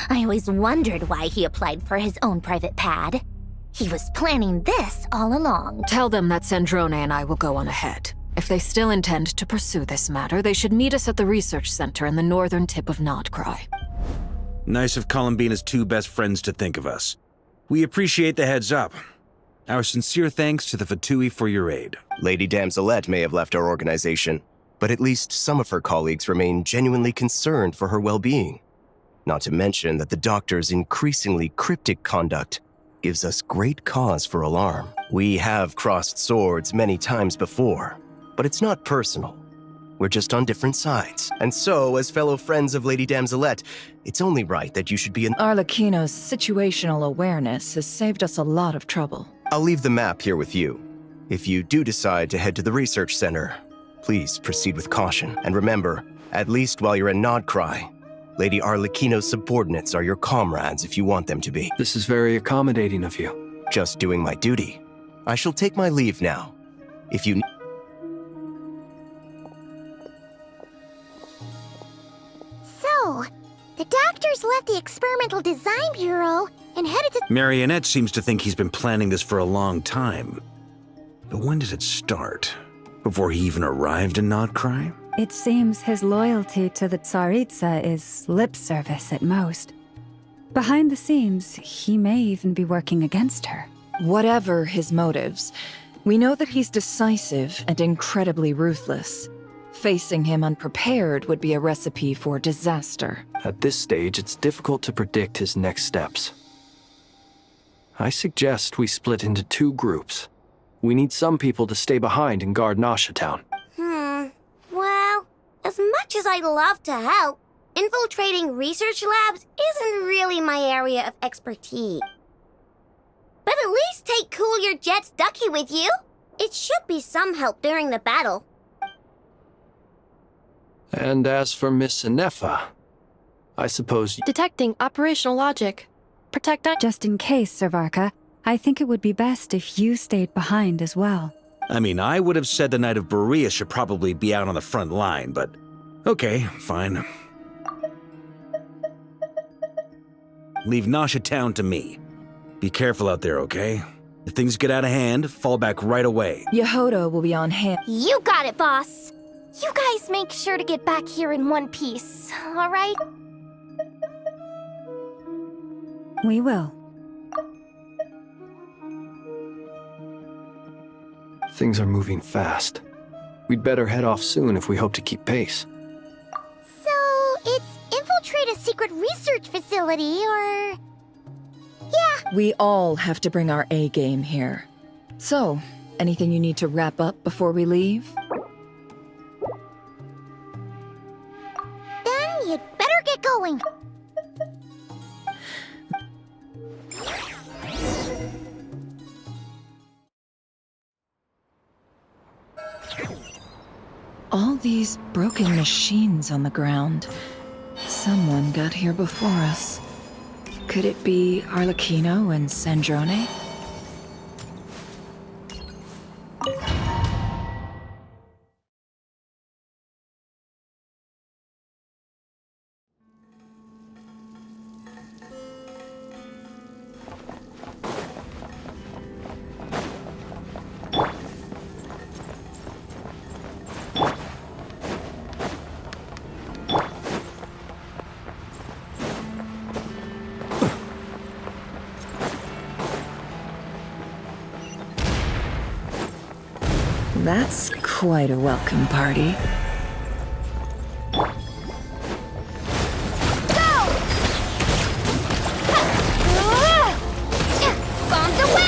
I always wondered why he applied for his own private pad. He was planning this all along. Tell them that Sandrone and I will go on ahead. If they still intend to pursue this matter, they should meet us at the research center in the northern tip of Nodcry. Nice of Columbina's two best friends to think of us. We appreciate the heads up. Our sincere thanks to the Fatui for your aid. Lady Damselette may have left our organization, but at least some of her colleagues remain genuinely concerned for her well-being. Not to mention that the doctor's increasingly cryptic conduct gives us great cause for alarm. We have crossed swords many times before, but it's not personal. We're just on different sides. And so, as fellow friends of Lady Damselette, it's only right that you should be in— Arlecchino's situational awareness has saved us a lot of trouble. I'll leave the map here with you. If you do decide to head to the research center, please proceed with caution. And remember, at least while you're in Nodcry, Lady Arlecchino's subordinates are your comrades if you want them to be. This is very accommodating of you. Just doing my duty. I shall take my leave now. If you— So, the doctors left the Experimental Design Bureau and headed to— Marionette seems to think he's been planning this for a long time. But when did it start? Before he even arrived in Nodcry? It seems his loyalty to the Tsaritsa is lip service at most. Behind the scenes, he may even be working against her. Whatever his motives, we know that he's decisive and incredibly ruthless. Facing him unprepared would be a recipe for disaster. At this stage, it's difficult to predict his next steps. I suggest we split into two groups. We need some people to stay behind and guard Nasha Town. Well, as much as I'd love to help, infiltrating research labs isn't really my area of expertise. But at least take Cool Your Jet's Ducky with you. It should be some help during the battle. And as for Miss Inefa, I suppose— Detecting operational logic. Protect— Just in case, Servarka, I think it would be best if you stayed behind as well. I mean, I would have said the Knight of Berea should probably be out on the front line, but okay, fine. Leave Nasha Town to me. Be careful out there, okay? If things get out of hand, fall back right away. Yehoda will be on hand. You got it, boss. You guys make sure to get back here in one piece, all right? We will. Things are moving fast. We'd better head off soon if we hope to keep pace. So, it's infiltrate a secret research facility, or... Yeah. We all have to bring our A game here. So, anything you need to wrap up before we leave? Then you'd better get going. All these broken machines on the ground. Someone got here before us. Could it be Arlecchino and Sandrone? That's quite a welcome party. Bombs away!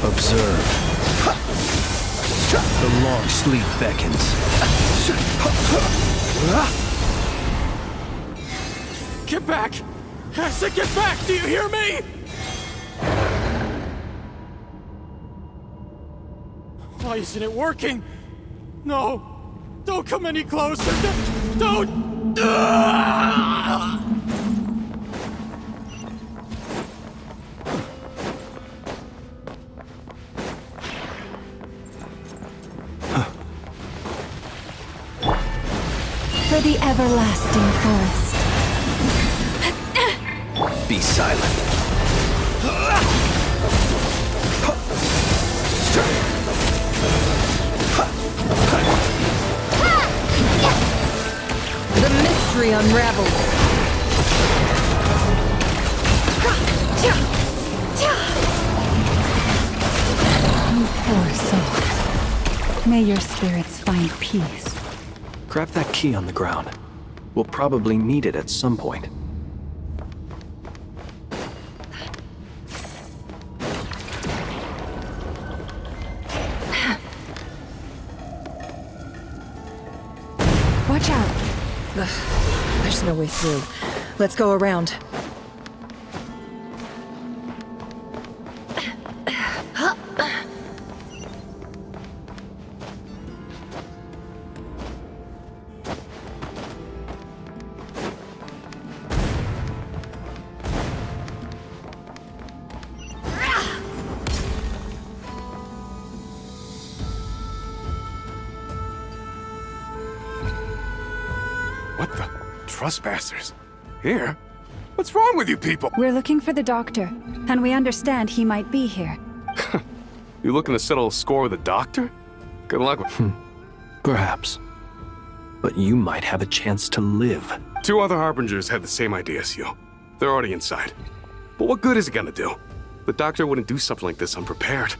Observe. The long sleep beckons. Get back! I said get back! Do you hear me? Why isn't it working? No! Don't come any closer! Don't! For the everlasting forest. Be silent. The mystery unravels. You poor soul. May your spirits find peace. Grab that key on the ground. We'll probably need it at some point. Watch out. Ugh, there's no way through. Let's go around. What the? Trespassers? Here? What's wrong with you people? We're looking for the doctor, and we understand he might be here. You looking to settle a score with the doctor? Good luck with... Perhaps. But you might have a chance to live. 2 other Harbingers had the same idea as you. They're already inside. But what good is it gonna do? The doctor wouldn't do something like this unprepared.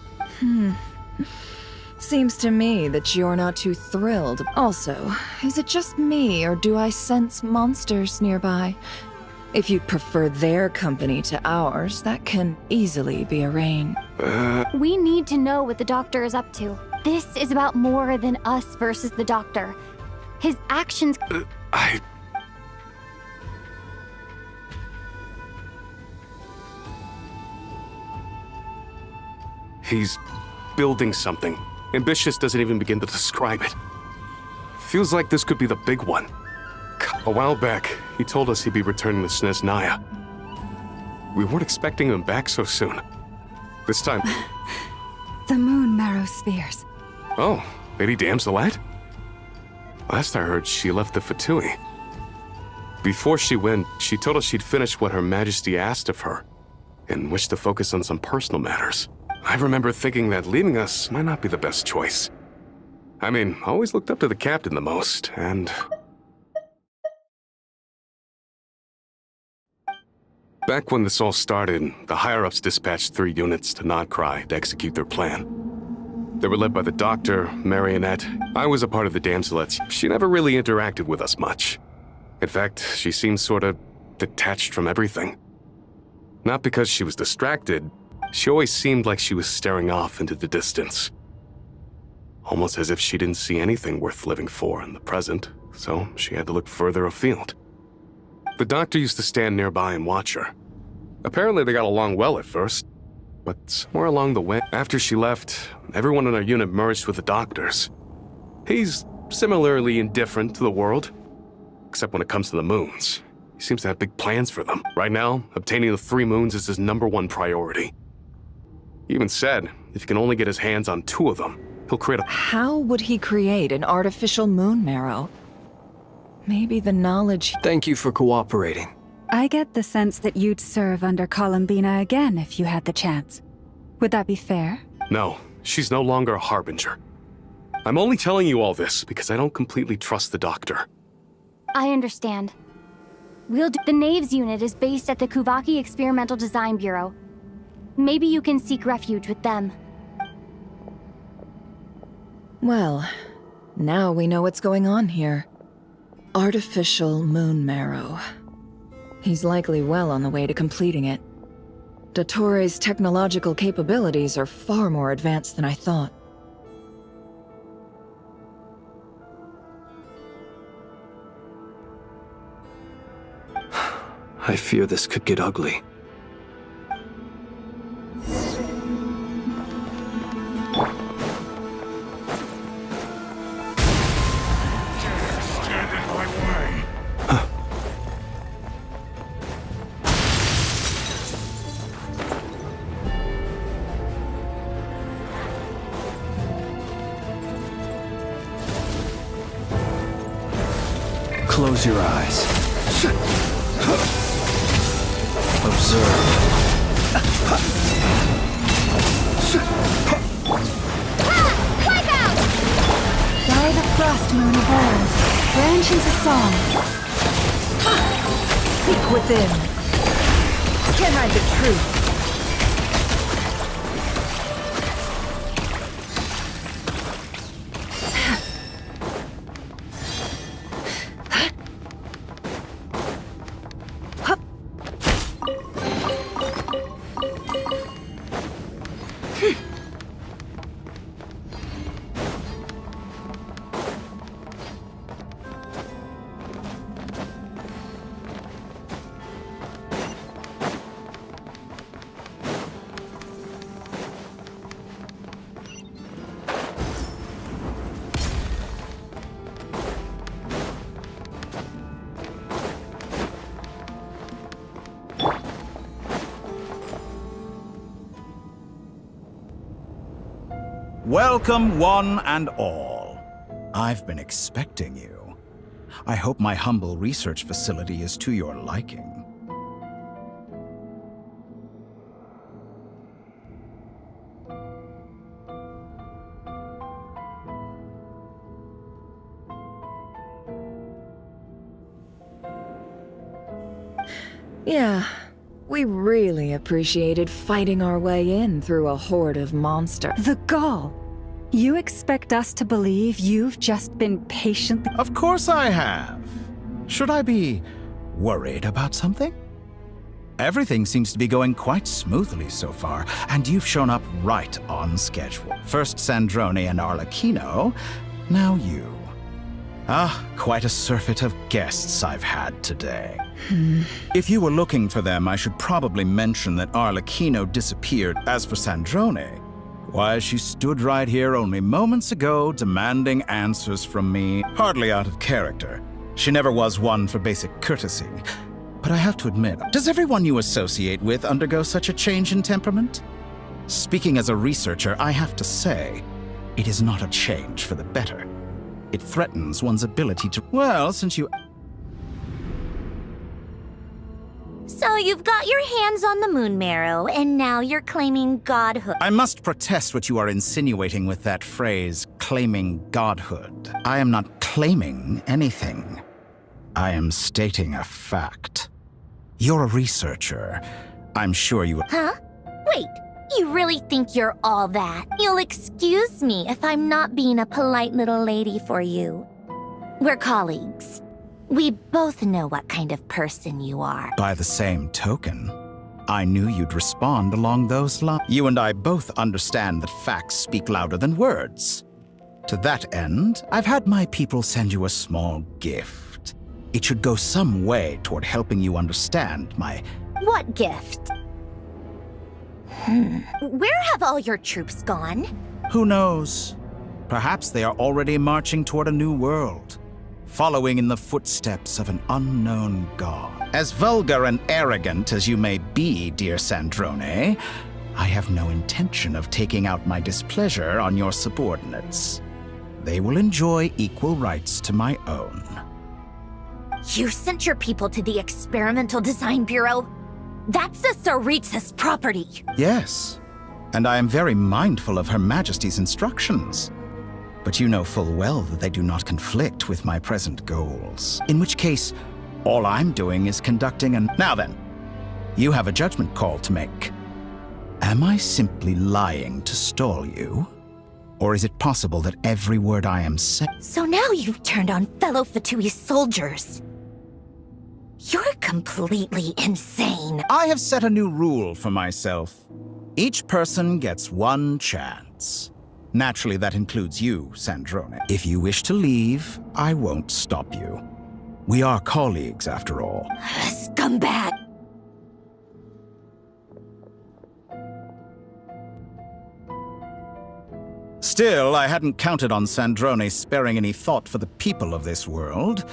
Seems to me that you're not too thrilled. Also, is it just me, or do I sense monsters nearby? If you'd prefer their company to ours, that can easily be arranged. We need to know what the Doctor is up to. This is about more than us versus the Doctor. His actions... He's building something. Ambitious doesn't even begin to describe it. Feels like this could be the big one. A while back, he told us he'd be returning to Snezhnaya. We weren't expecting him back so soon. This time... The moon marrow spheres. Oh, Lady Damselette? Last I heard, she left the Fatui. Before she went, she told us she'd finished what Her Majesty asked of her, and wished to focus on some personal matters. I remember thinking that leaving us might not be the best choice. I mean, I always looked up to the captain the most, and... Back when this all started, the higher-ups dispatched 3 units to Nodcry to execute their plan. They were led by the Doctor, Marionette. I was a part of the Damselettes. She never really interacted with us much. In fact, she seemed sort of detached from everything. Not because she was distracted, she always seemed like she was staring off into the distance. Almost as if she didn't see anything worth living for in the present, so she had to look further afield. The Doctor used to stand nearby and watch her. Apparently they got along well at first, but somewhere along the way, after she left, everyone in our unit merged with the Doctor's. He's similarly indifferent to the world, except when it comes to the moons. He seems to have big plans for them. Right now, obtaining the 3 moons is his #1 priority. He even said, if he can only get his hands on 2 of them, he'll create a... How would he create an artificial moon marrow? Maybe the knowledge... Thank you for cooperating. I get the sense that you'd serve under Columbina again if you had the chance. Would that be fair? No, she's no longer a harbinger. I'm only telling you all this because I don't completely trust the Doctor. I understand. The Knaves unit is based at the Kuvaki Experimental Design Bureau. Maybe you can seek refuge with them. Well, now we know what's going on here. Artificial moon marrow. He's likely well on the way to completing it. Dottore's technological capabilities are far more advanced than I thought. I fear this could get ugly. Close your eyes. Observe. By the frost moon of old, branch into song. Seek within. Can't hide the truth. Welcome, one and all. I've been expecting you. I hope my humble research facility is to your liking. Yeah, we really appreciated fighting our way in through a horde of monsters. The gall! You expect us to believe you've just been patiently— Of course I have. Should I be worried about something? Everything seems to be going quite smoothly so far, and you've shown up right on schedule. First Sandrone and Arlecchino, now you. Quite a surfeit of guests I've had today. If you were looking for them, I should probably mention that Arlecchino disappeared. As for Sandrone, why, she stood right here only moments ago demanding answers from me, hardly out of character. She never was one for basic courtesy. But I have to admit, does everyone you associate with undergo such a change in temperament? Speaking as a researcher, I have to say, it is not a change for the better. It threatens one's ability to— Well, since you— So you've got your hands on the moon marrow, and now you're claiming godhood. I must protest what you are insinuating with that phrase, claiming godhood. I am not claiming anything. I am stating a fact. You're a researcher. I'm sure you— Huh? Wait, you really think you're all that? You'll excuse me if I'm not being a polite little lady for you. We're colleagues. We both know what kind of person you are. By the same token, I knew you'd respond along those lines. You and I both understand that facts speak louder than words. To that end, I've had my people send you a small gift. It should go some way toward helping you understand my— What gift? Where have all your troops gone? Who knows? Perhaps they are already marching toward a new world, following in the footsteps of an unknown god. As vulgar and arrogant as you may be, dear Sandrone, I have no intention of taking out my displeasure on your subordinates. They will enjoy equal rights to my own. You sent your people to the Experimental Design Bureau? That's the Tsaritsa's property. Yes, and I am very mindful of Her Majesty's instructions. But you know full well that they do not conflict with my present goals. In which case, all I'm doing is conducting an— Now then, you have a judgment call to make. Am I simply lying to stall you? Or is it possible that every word I am saying— So now you've turned on fellow Fatui soldiers. You're completely insane. I have set a new rule for myself. Each person gets one chance. Naturally, that includes you, Sandrone. If you wish to leave, I won't stop you. We are colleagues, after all. Scumbag! Still, I hadn't counted on Sandrone sparing any thought for the people of this world.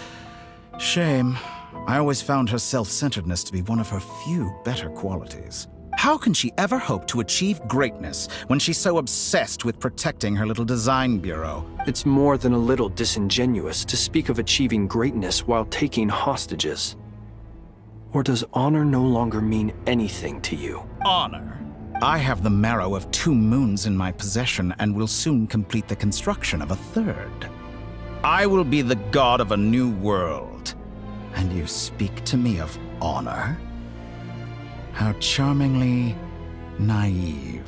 Shame. I always found her self-centeredness to be one of her few better qualities. How can she ever hope to achieve greatness when she's so obsessed with protecting her little design bureau? It's more than a little disingenuous to speak of achieving greatness while taking hostages. Or does honor no longer mean anything to you? Honor? I have the marrow of 2 moons in my possession and will soon complete the construction of a 3rd. I will be the god of a new world. And you speak to me of honor? How charmingly naive.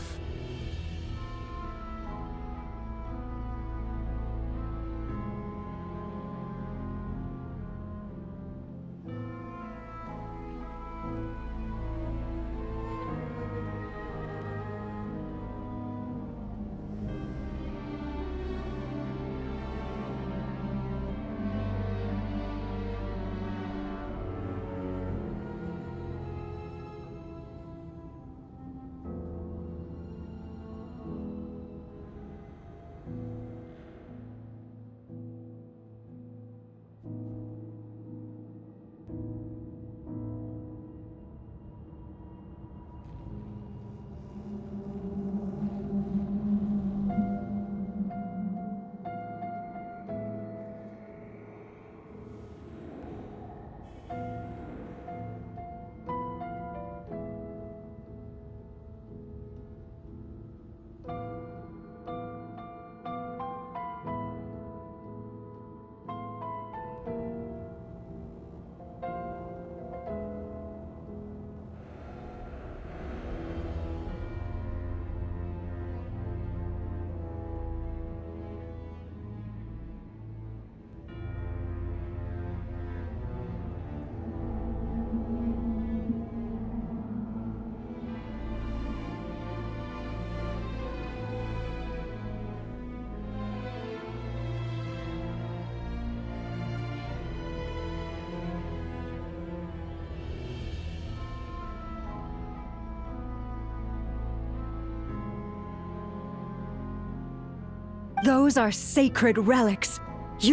Those are sacred relics.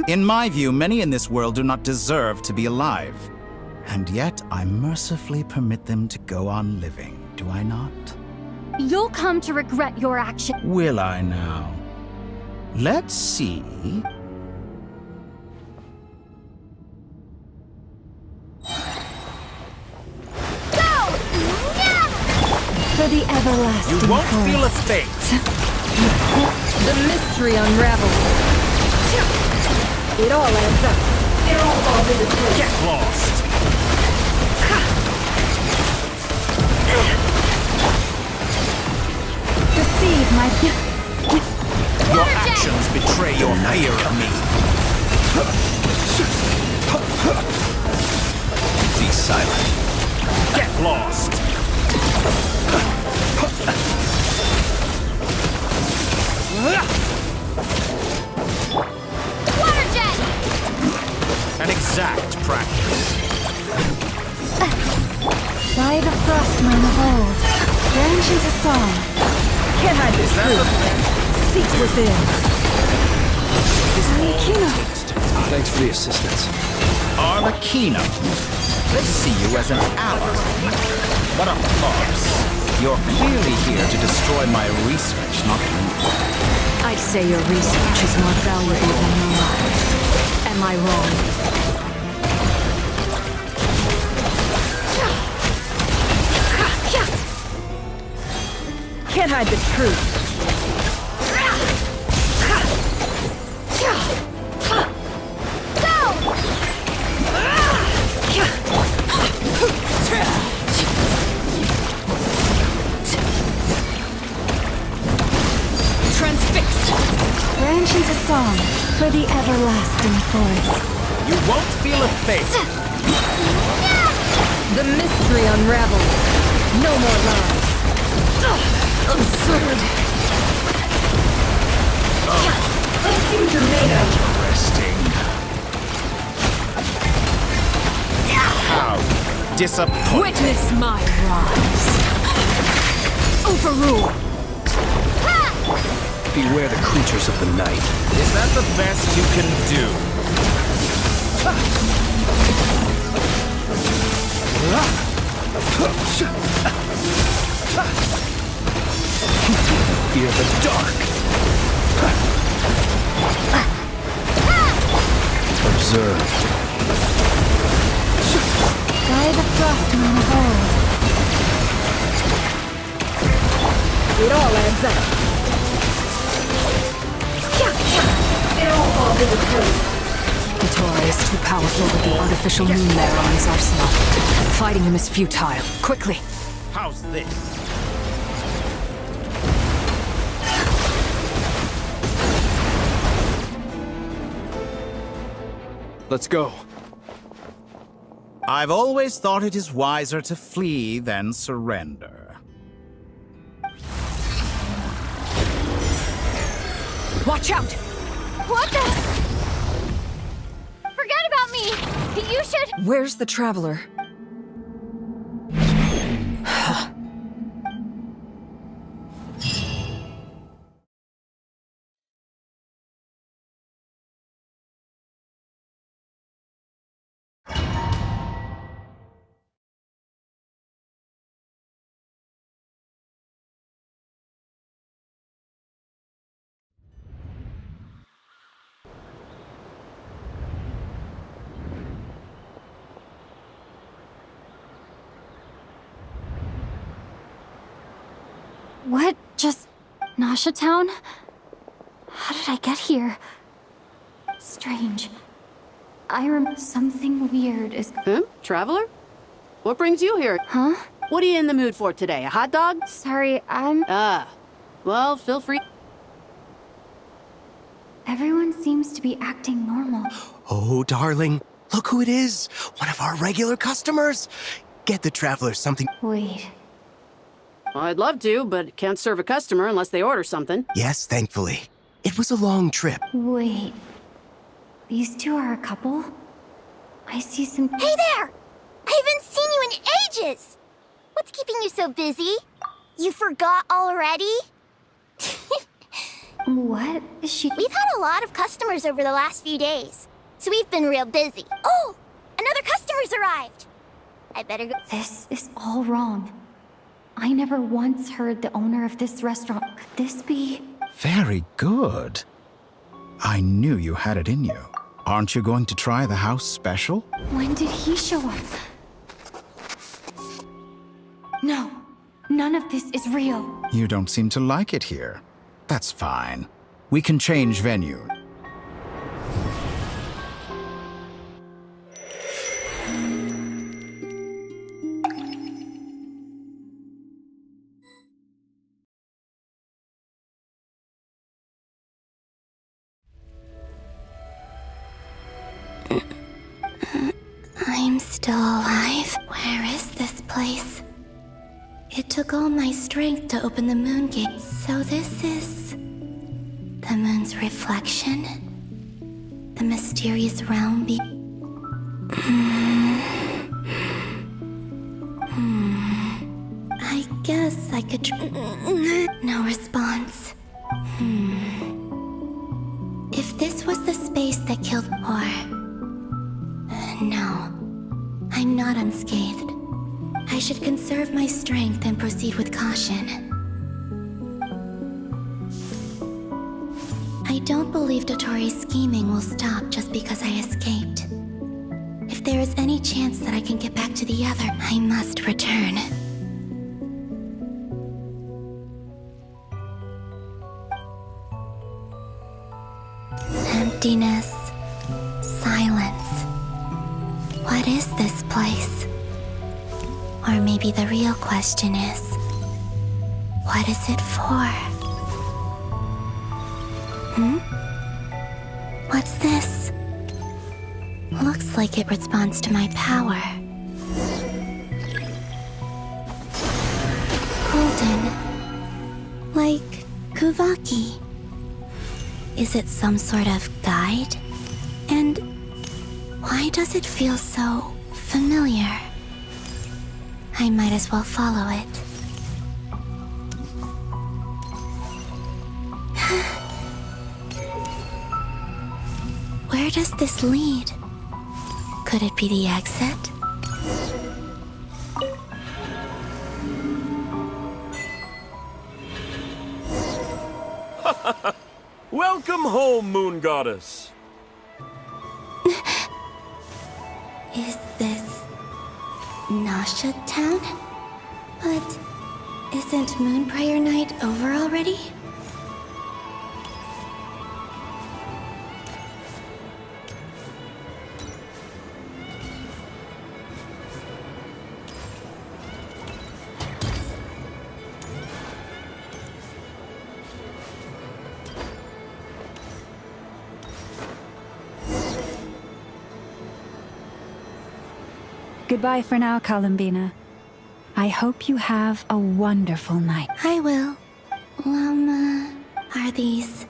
In my view, many in this world do not deserve to be alive. And yet, I mercifully permit them to go on living, do I not? You'll come to regret your action. Will I now? Let's see. For the everlasting You won't forest. feel a fate. The mystery unravels. It all adds up. It all falls into place. Get lost. Deceive my Your actions betray your fear of me. Be silent. Get lost. Water jet! An exact practice. By the frostman of old, branch into song. Can't hide this truth. Seek within. Arlecchino. Thanks for the assistance. Arlecchino. They see you as an ally. What a farce. You're clearly here to destroy my research, not me. I'd say your research is more valuable than your life. Am I wrong? Can't hide the truth. Transfixed! Branch into song for the everlasting forest. You won't feel a fate. The mystery unravels. No more lies. Absurd! Interesting. How disappointing. Witness my rise! Overrule! Beware the creatures of the night. Is that the best you can do? Fear the dark. Observe. By the frostman of old. It all adds up. It all falls into place. Tori is too powerful with the artificial moon there on his arsenal. Fighting him is futile. Quickly! How's this? Let's go. I've always thought it is wiser to flee than surrender. Watch out! What the? Forget about me! You should... Where's the traveler? What? Just... Nasha Town? How did I get here? Strange. I remember something weird is... Traveler? What brings you here? Huh? What are you in the mood for today? A hot dog? Sorry, I'm... Well, feel free. Everyone seems to be acting normal. Oh, darling, look who it is. One of our regular customers. Get the traveler something. Wait. Well, I'd love to, but can't serve a customer unless they order something. Yes, thankfully. It was a long trip. Wait. These two are a couple? I see some... Hey there! I haven't seen you in ages! What's keeping you so busy? You forgot already? What is she? We've had a lot of customers over the last few days, so we've been real busy. Oh, another customer's arrived. I better go. This is all wrong. I never once heard the owner of this restaurant. Could this be? Very good. I knew you had it in you. Aren't you going to try the house special? When did he show up? No, none of this is real. You don't seem to like it here. That's fine. We can change venue. I'm still alive. Where is this place? It took all my strength to open the moon gate. So this is the moon's reflection? The mysterious realm I guess I could no response. If this was the space that killed Por... no. I'm not unscathed. I should conserve my strength and proceed with caution. I don't believe Dotori's scheming will stop just because I escaped. If there is any chance that I can get back to the other, I must return. Emptiness. Silence. What is this place? Or maybe the real question is, what is it for? What's this? Looks like it responds to my power. Golden. Like Kuvaki. Is it some sort of guide? And why does it feel so familiar? I might as well follow it. Where does this lead? Could it be the exit? Welcome home, Moon Goddess. Is this Nasha Town? But isn't Moon Prayer Night over already? Goodbye for now, Columbina. I hope you have a wonderful night. I will. Are these...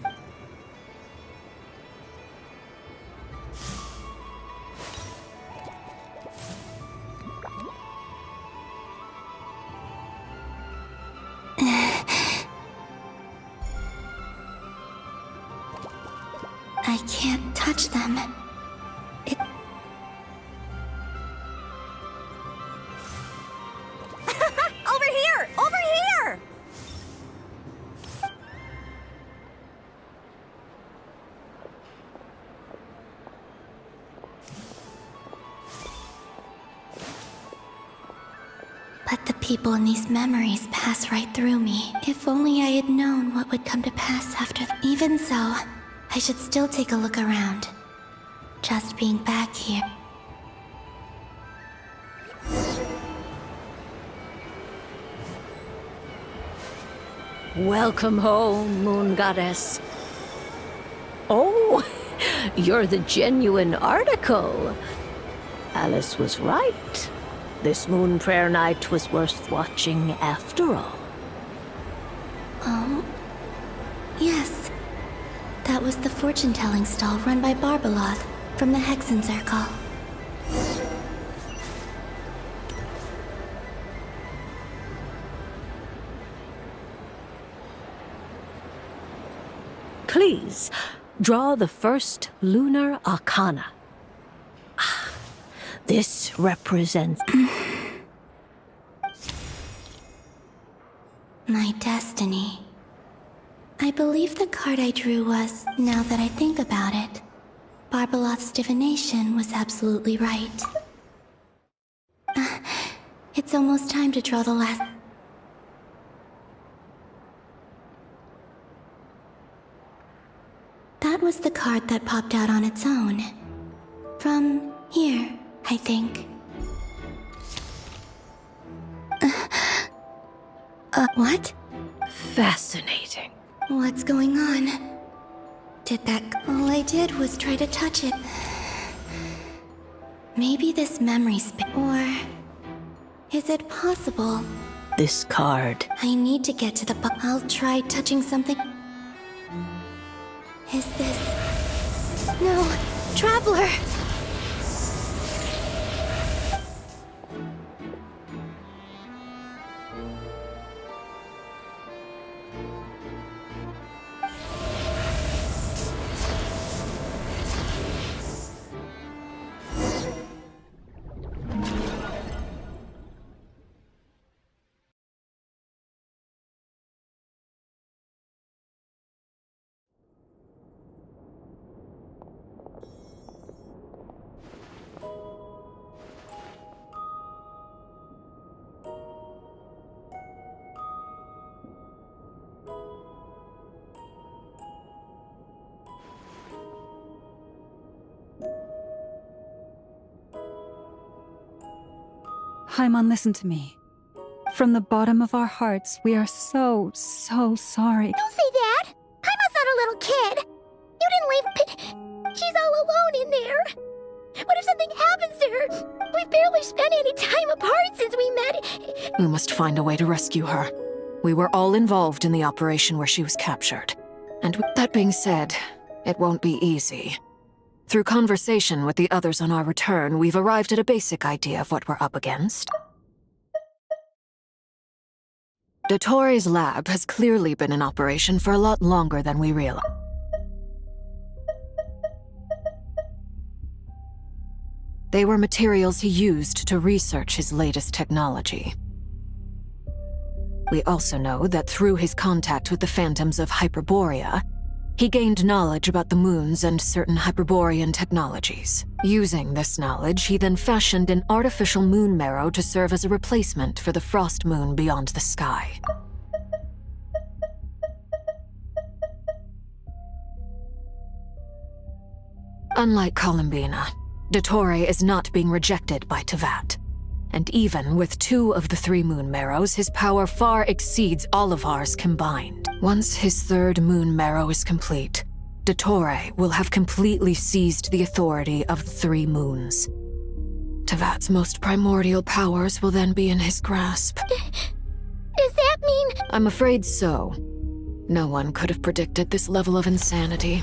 I can't touch them. Over here! Over here! But the people in these memories pass right through me. If only I had known what would come to pass after Even so, I should still take a look around. Just being back here. Welcome home, Moon Goddess. Oh, you're the genuine article. Alice was right. This Moon Prayer Night was worth watching after all. Oh, yes. That was the fortune-telling stall run by Barbeloth from the Hexen Circle. Please, draw the first lunar arcana. This represents... My destiny. I believe the card I drew was, now that I think about it, Barbalot's divination was absolutely right. It's almost time to draw the last... That was the card that popped out on its own. From here, I think. What? Fascinating. What's going on? Did that... All I did was try to touch it. Maybe this memory or... Is it possible? This card. I need to get to the I'll try touching something. Is this... No! Traveler! Haimon, listen to me. From the bottom of our hearts, we are so sorry. Don't say that! Haima's not a little kid! You didn't leave... She's all alone in there! What if something happens to her? We've barely spent any time apart since we met... We must find a way to rescue her. We were all involved in the operation where she was captured. And with that being said, it won't be easy. Through conversation with the others on our return, we've arrived at a basic idea of what we're up against. Dottore's lab has clearly been in operation for a lot longer than we realize. They were materials he used to research his latest technology. We also know that through his contact with the phantoms of Hyperborea, he gained knowledge about the moons and certain Hyperborean technologies. Using this knowledge, he then fashioned an artificial moon marrow to serve as a replacement for the frost moon beyond the sky. Unlike Columbina, Dottore is not being rejected by Teyvat. And even with 2 of the 3 moon marrows, his power far exceeds all of ours combined. Once his 3rd moon marrow is complete, Dottore will have completely seized the authority of the 3 moons. Teyvat's most primordial powers will then be in his grasp. Does that mean... I'm afraid so. No one could have predicted this level of insanity.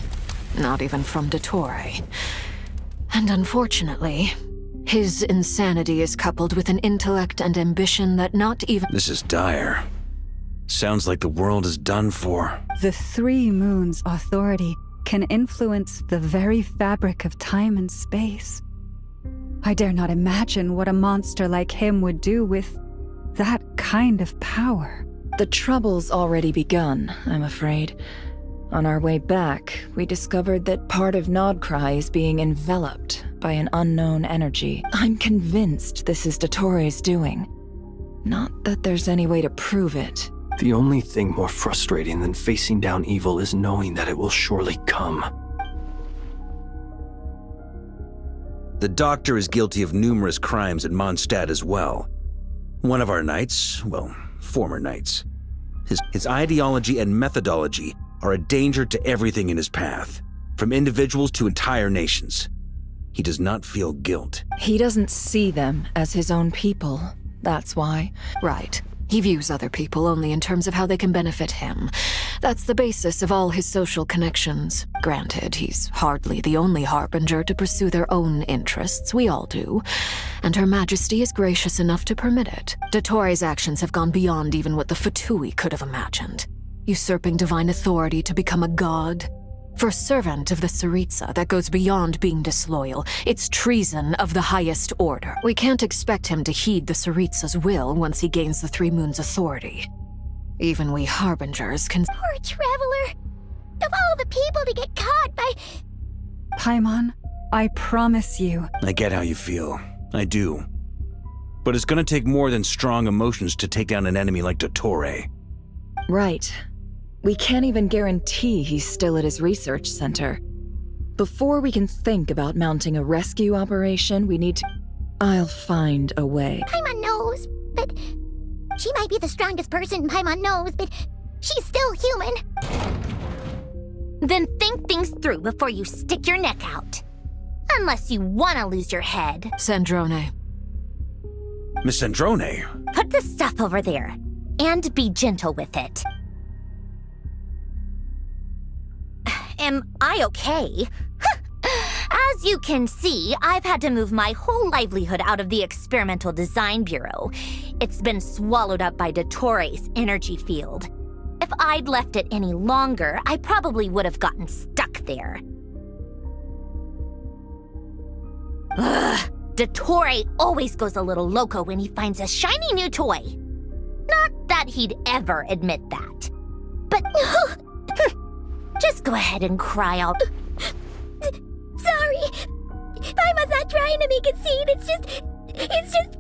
Not even from Dottore. And unfortunately, his insanity is coupled with an intellect and ambition that not even— This is dire. Sounds like the world is done for. The 3 moons' authority can influence the very fabric of time and space. I dare not imagine what a monster like him would do with that kind of power. The trouble's already begun, I'm afraid. On our way back, we discovered that part of Nodcry is being enveloped by an unknown energy. I'm convinced this is Dottore's doing. Not that there's any way to prove it. The only thing more frustrating than facing down evil is knowing that it will surely come. The Doctor is guilty of numerous crimes in Mondstadt as well. One of our knights, well, former knights. His ideology and methodology are a danger to everything in his path, from individuals to entire nations. He does not feel guilt. He doesn't see them as his own people, that's why. Right. He views other people only in terms of how they can benefit him. That's the basis of all his social connections. Granted, he's hardly the only harbinger to pursue their own interests. We all do. And Her Majesty is gracious enough to permit it. Dottore's actions have gone beyond even what the Fatui could have imagined. Usurping divine authority to become a god, For a servant of the Tsaritsa, that goes beyond being disloyal. It's treason of the highest order. We can't expect him to heed the Tsaritsa's will once he gains the Three Moons' authority. Even we Harbingers can— Poor Traveler! Of all the people to get caught by— Paimon, I promise you. I get how you feel. I do. But it's gonna take more than strong emotions to take down an enemy like Dottore. Right. We can't even guarantee he's still at his research center. Before we can think about mounting a rescue operation, we need to— I'll find a way. Paimon knows, but she might be the strongest person Paimon knows, but she's still human. Then think things through before you stick your neck out. Unless you want to lose your head. Sandrone. Miss Sandrone? Put the stuff over there, and be gentle with it. Am I okay? As you can see, I've had to move my whole livelihood out of the Experimental Design Bureau. It's been swallowed up by Dottore's energy field. If I'd left it any longer, I probably would have gotten stuck there. Ugh, Dottore always goes a little loco when he finds a shiny new toy. Not that he'd ever admit that. But just go ahead and cry out. Sorry! Paimon's not trying to make it seem, it's just...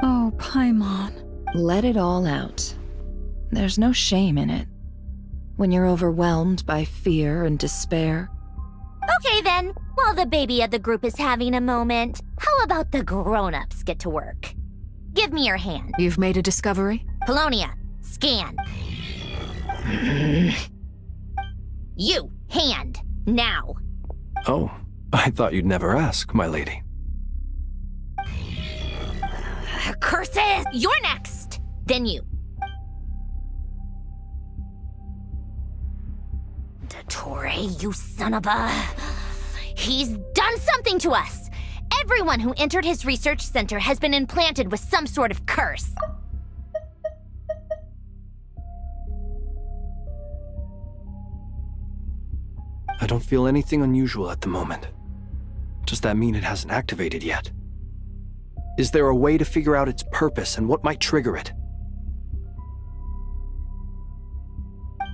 Oh, Paimon. Let it all out. There's no shame in it. When you're overwhelmed by fear and despair. Okay then, while the baby of the group is having a moment, how about the grown-ups get to work? Give me your hand. You've made a discovery? Polonia, scan. You, hand, now. Oh, I thought you'd never ask, my lady. Curses! You're next! Then you. Dottore, you son of a... He's done something to us! Everyone who entered his research center has been implanted with some sort of curse. I don't feel anything unusual at the moment. Does that mean it hasn't activated yet? Is there a way to figure out its purpose and what might trigger it?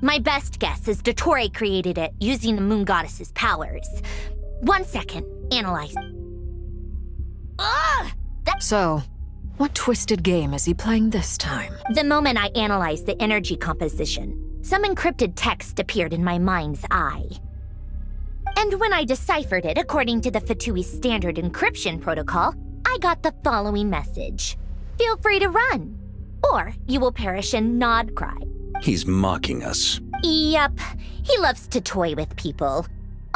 My best guess is Dottore created it using the Moon Goddess's powers. 1 second, analyze. Ugh! So, what twisted game is he playing this time? The moment I analyzed the energy composition, some encrypted text appeared in my mind's eye. And when I deciphered it according to the Fatui standard encryption protocol, I got the following message. Feel free to run, or you will perish in nod cry. He's mocking us. Yep, he loves to toy with people.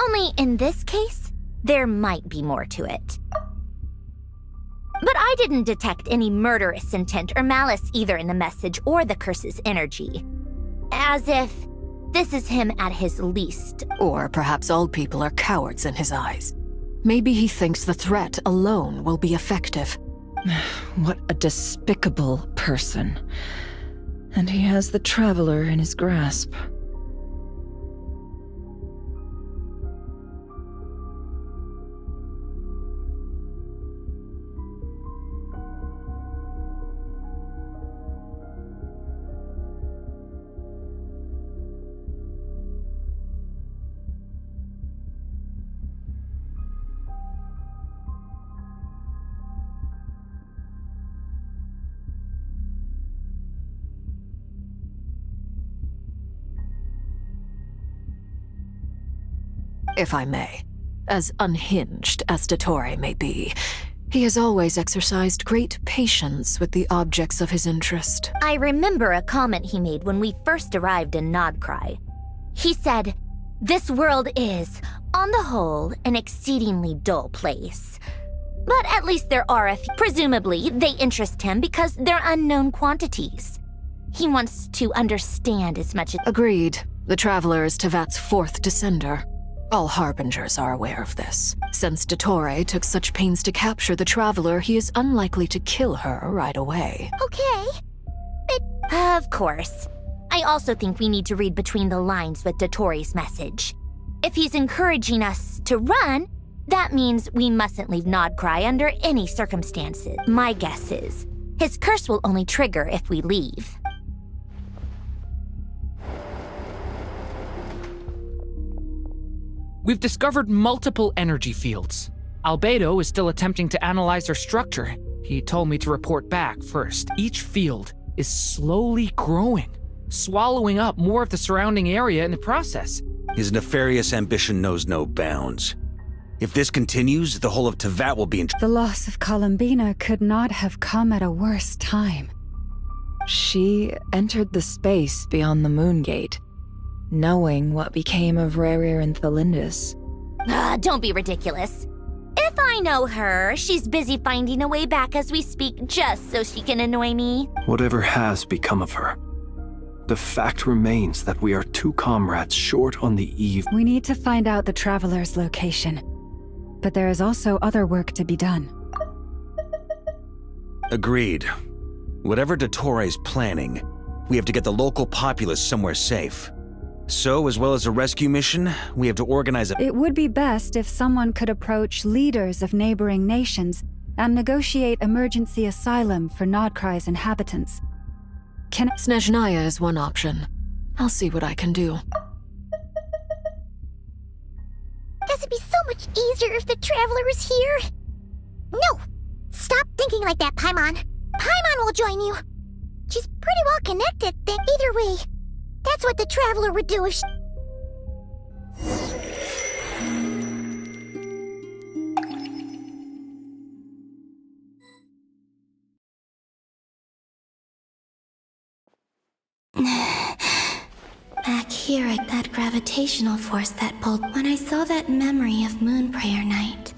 Only in this case, there might be more to it. But I didn't detect any murderous intent or malice either in the message or the curse's energy. As if this is him at his least. Or perhaps all people are cowards in his eyes. Maybe he thinks the threat alone will be effective. What a despicable person. And he has the Traveler in his grasp. If I may. As unhinged as Dottore may be, he has always exercised great patience with the objects of his interest. I remember a comment he made when we first arrived in Nodcry. He said, "This world is, on the whole, an exceedingly dull place. But at least there are a few. Presumably, they interest him because they're unknown quantities. He wants to understand as much as— Agreed. The Traveler is Tevat's fourth descender. All Harbingers are aware of this. Since Dottore took such pains to capture the Traveler, he is unlikely to kill her right away. Okay, but of course. I also think we need to read between the lines with Dottore's message. If he's encouraging us to run, that means we mustn't leave Nodcry under any circumstances. My guess is, his curse will only trigger if we leave. We've discovered multiple energy fields. Albedo is still attempting to analyze their structure. He told me to report back first. Each field is slowly growing, swallowing up more of the surrounding area in the process. His nefarious ambition knows no bounds. If this continues, the whole of Teyvat will be in The loss of Columbina could not have come at a worse time. She entered the space beyond the Moon Gate, knowing what became of Rerir and Thelindis. Don't be ridiculous. If I know her, she's busy finding a way back as we speak just so she can annoy me. Whatever has become of her, the fact remains that we are two comrades short on the eve. We need to find out the Traveler's location. But there is also other work to be done. Agreed. Whatever Dottore planning, we have to get the local populace somewhere safe. So, as well as a rescue mission, we have to organize a— It would be best if someone could approach leaders of neighboring nations and negotiate emergency asylum for Nodcry's inhabitants. Snezhnaya is one option. I'll see what I can do. Guess it'd be so much easier if the Traveler was here. No! Stop thinking like that, Paimon. Paimon will join you. She's pretty well connected, then either way. That's what the Traveler would do if she— Back here at that gravitational force that pulled when I saw that memory of Moon Prayer Night.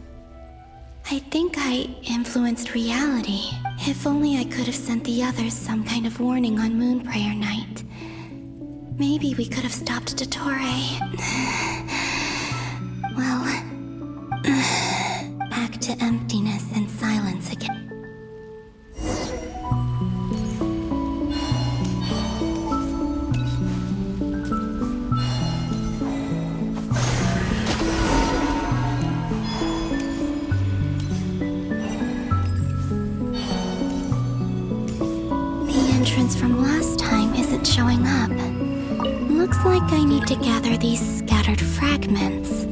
I think I influenced reality. If only I could have sent the others some kind of warning on Moon Prayer Night. Maybe we could have stopped Dottore. Well, back to emptiness and silence again. The entrance from last time isn't showing up. Looks like I need to gather these scattered fragments.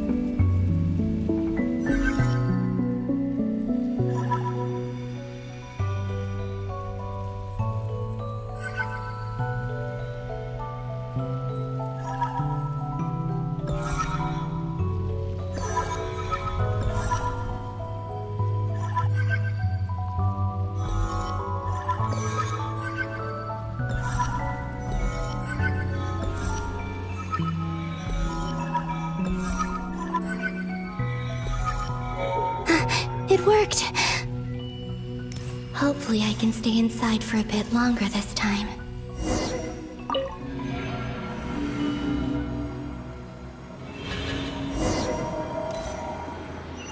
It worked! Hopefully I can stay inside for a bit longer this time.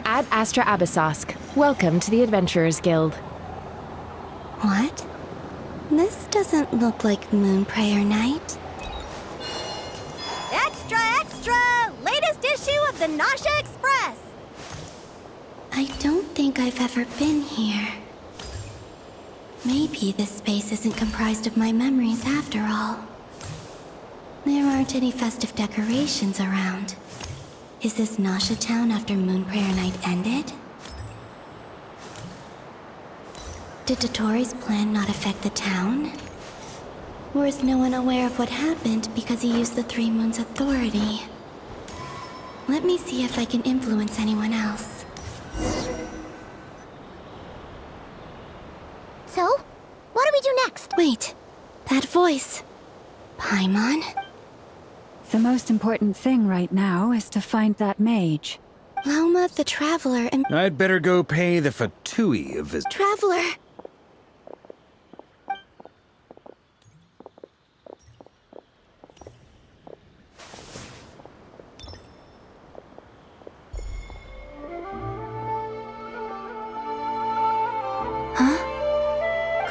Ad Astra Abyssosque. Welcome to the Adventurers Guild. What? This doesn't look like Moon Prayer Night. Extra, extra! Latest issue of the Nasha Express! I don't think I've ever been here. Maybe this space isn't comprised of my memories after all. There aren't any festive decorations around. Is this Nasha Town after Moon Prayer Night ended? Did Dottore's plan not affect the town? Or is no one aware of what happened because he used the Three Moons' authority? Let me see if I can influence anyone else. So, what do we do next? Wait, that voice. Paimon? The most important thing right now is to find that mage. Lauma the Traveler and— I'd better go pay the Fatui a visit. Traveler!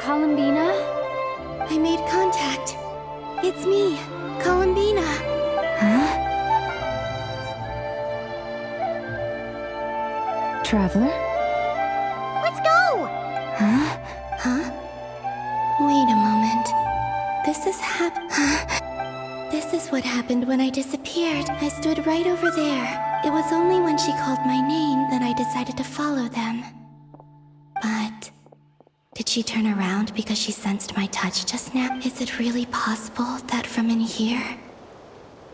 Columbina? I made contact. It's me, Columbina. Huh? traveler. Let's go! Huh? Wait a moment. This is what happened when I disappeared. I stood right over there. It was only when she called my name that I decided to follow them. But did she turn around because she sensed my touch just now? Is it really possible that from in here,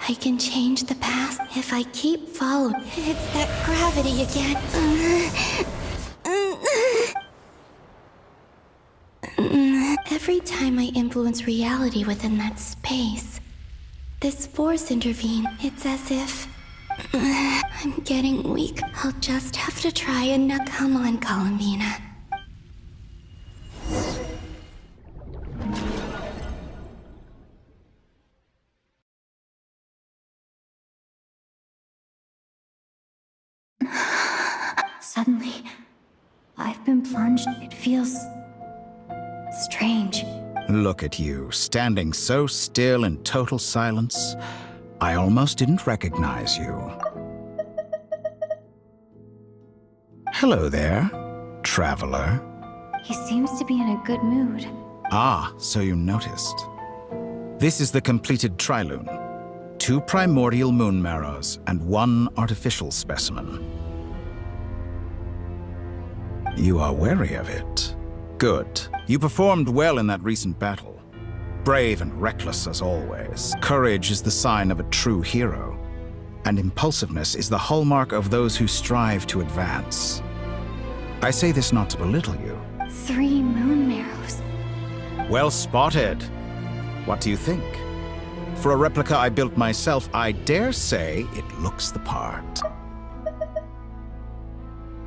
I can change the past if I keep following? It's that gravity again. Every time I influence reality within that space, this force intervenes. It's as if I'm getting weak. I'll just have to try and come on, Columbina. Suddenly, I've been plunged. It feels strange. Look at you, standing so still in total silence. I almost didn't recognize you. Hello there, traveler. He seems to be in a good mood. Ah, so you noticed. This is the completed trilune. 2 primordial moon marrows and 1 artificial specimen. You are wary of it. Good. You performed well in that recent battle. Brave and reckless as always. Courage is the sign of a true hero. And impulsiveness is the hallmark of those who strive to advance. I say this not to belittle you. 3 moon marrows. Well spotted. What do you think? For a replica I built myself, I dare say it looks the part.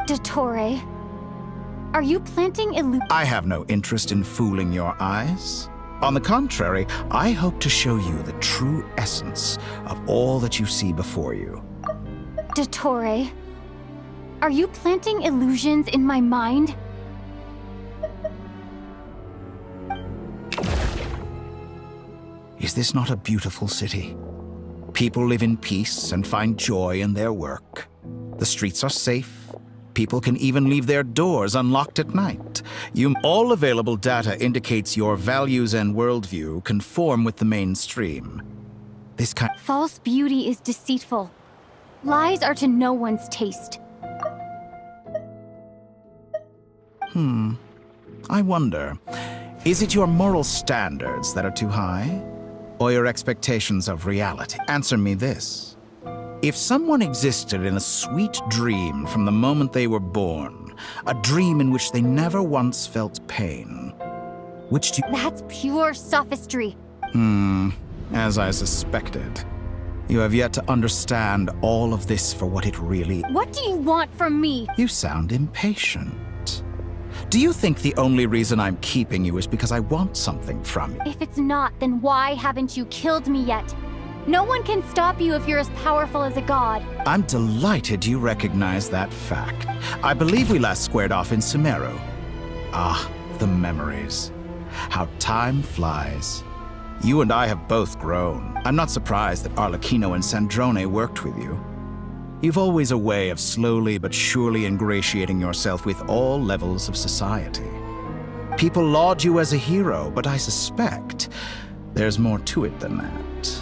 Dottore, are you planting I have no interest in fooling your eyes. On the contrary, I hope to show you the true essence of all that you see before you. Dottore, are you planting illusions in my mind? Is this not a beautiful city? People live in peace and find joy in their work. The streets are safe. People can even leave their doors unlocked at night. All available data indicates your values and worldview conform with the mainstream. This kind False beauty is deceitful. Lies are to no one's taste. I wonder, is it your moral standards that are too high? Or your expectations of reality? Answer me this. If someone existed in a sweet dream from the moment they were born, a dream in which they never once felt pain, which do you... That's pure sophistry. As I suspected. You have yet to understand all of this for what it really... What do you want from me? You sound impatient. Do you think the only reason I'm keeping you is because I want something from you? If it's not, then why haven't you killed me yet? No one can stop you if you're as powerful as a god. I'm delighted you recognize that fact. I believe we last squared off in Sumeru. Ah, the memories. How time flies. You and I have both grown. I'm not surprised that Arlecchino and Sandrone worked with you. You've always a way of slowly but surely ingratiating yourself with all levels of society. People laud you as a hero, but I suspect there's more to it than that.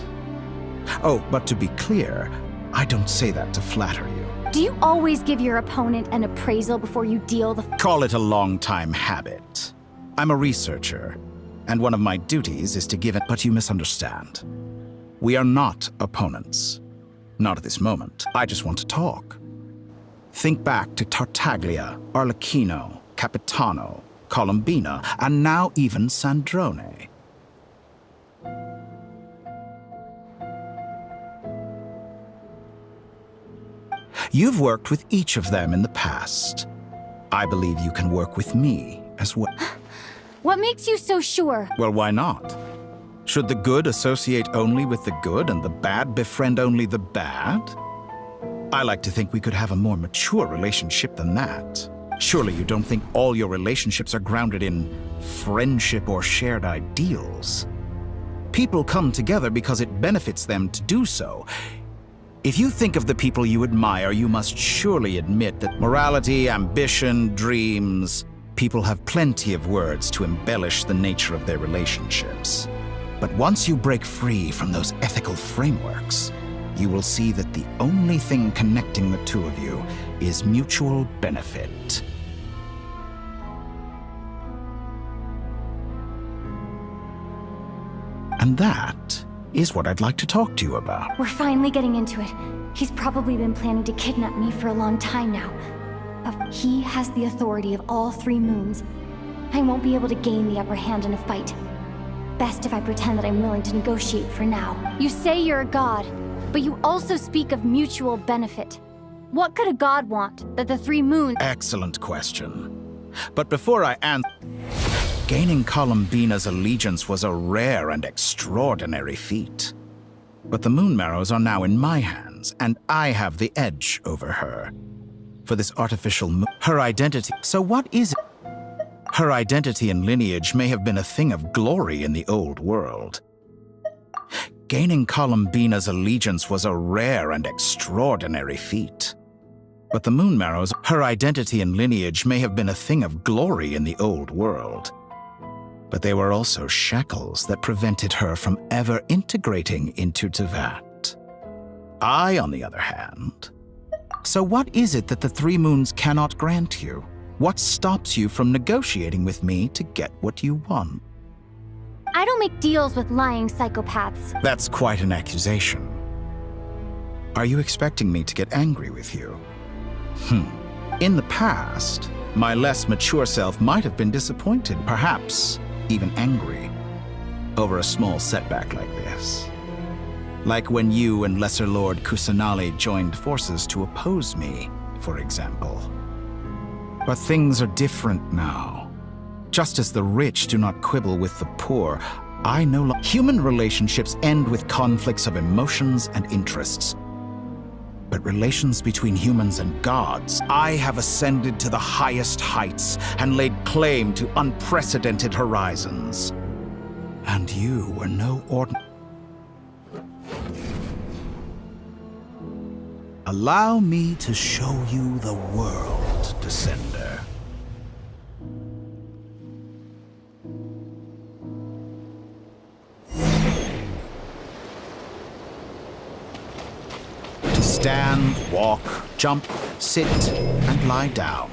Oh, but to be clear, I don't say that to flatter you. Do you always give your opponent an appraisal before you deal the... Call it a long-time habit. I'm a researcher, and one of my duties is to give it, but you misunderstand. We are not opponents. Not at this moment. I just want to talk. Think back to Tartaglia, Arlecchino, Capitano, Columbina, and now even Sandrone. You've worked with each of them in the past. I believe you can work with me as well. What makes you so sure? Well, why not? Should the good associate only with the good and the bad befriend only the bad? I like to think we could have a more mature relationship than that. Surely you don't think all your relationships are grounded in friendship or shared ideals. People come together because it benefits them to do so. If you think of the people you admire, you must surely admit that morality, ambition, dreams, people have plenty of words to embellish the nature of their relationships. But once you break free from those ethical frameworks, you will see that the only thing connecting the two of you is mutual benefit. And that is what I'd like to talk to you about. We're finally getting into it. He's probably been planning to kidnap me for a long time now. But he has the authority of all 3 moons. I won't be able to gain the upper hand in a fight. Best if I pretend that I'm willing to negotiate for now. You say you're a god, but you also speak of mutual benefit. What could a god want that the 3 moons— Excellent question. But before I answer, gaining Columbina's allegiance was a rare and extraordinary feat. But the Moon Marrows are now in my hands, and I have the edge over her. For this artificial her identity. So what is it? Her identity and lineage may have been a thing of glory in the old world. Gaining Columbina's allegiance was a rare and extraordinary feat. But the Moon Marrows, her identity and lineage may have been a thing of glory in the old world. But they were also shackles that prevented her from ever integrating into Tevat. I, on the other hand. So what is it that the 3 moons cannot grant you? What stops you from negotiating with me to get what you want? I don't make deals with lying psychopaths. That's quite an accusation. Are you expecting me to get angry with you? In the past, my less mature self might have been disappointed, perhaps even angry, over a small setback like this. Like when you and Lesser Lord Kusanali joined forces to oppose me, for example. But things are different now. Just as the rich do not quibble with the poor, I no longer— Human relationships end with conflicts of emotions and interests. But relations between humans and gods, I have ascended to the highest heights and laid claim to unprecedented horizons. And you were no ordinary. Allow me to show you the world, Descender. To stand, walk, jump, sit, and lie down.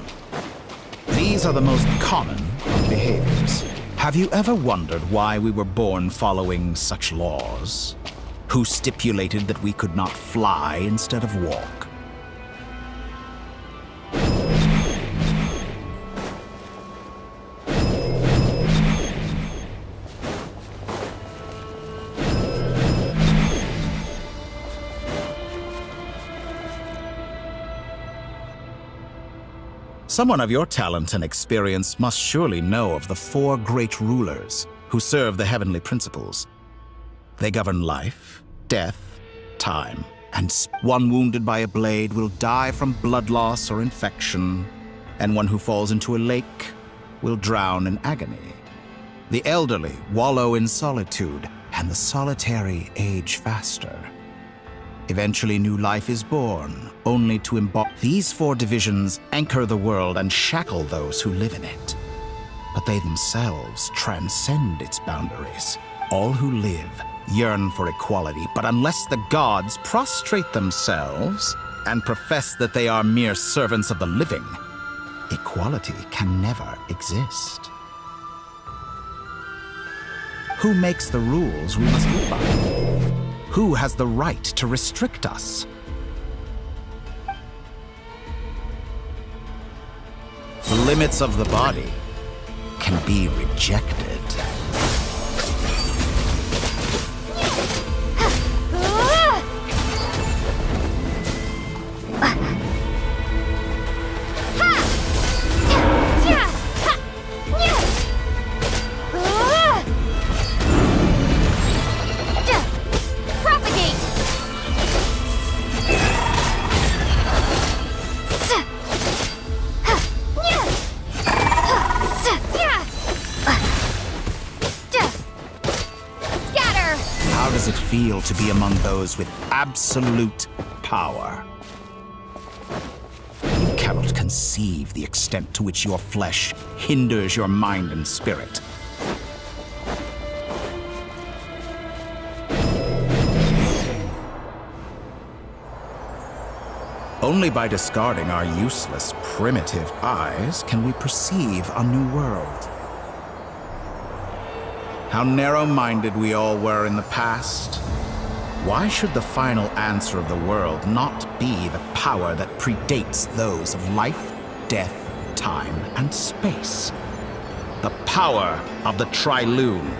These are the most common of behaviors. Have you ever wondered why we were born following such laws? Who stipulated that we could not fly instead of walk? Someone of your talent and experience must surely know of the 4 great rulers who serve the heavenly principles. They govern life, death, time, and one wounded by a blade will die from blood loss or infection, and one who falls into a lake will drown in agony. The elderly wallow in solitude, and the solitary age faster. Eventually new life is born, only to embark. These 4 divisions anchor the world and shackle those who live in it. But they themselves transcend its boundaries. All who live yearn for equality, but unless the gods prostrate themselves and profess that they are mere servants of the living, equality can never exist. Who makes the rules we must live by? Who has the right to restrict us? The limits of the body can be rejected. How does it feel to be among those with absolute power. You cannot conceive the extent to which your flesh hinders your mind and spirit. Only by discarding our useless, primitive eyes can we perceive a new world. How narrow-minded we all were in the past. Why should the final answer of the world not be the power that predates those of life, death, time, and space? The power of the Trilune.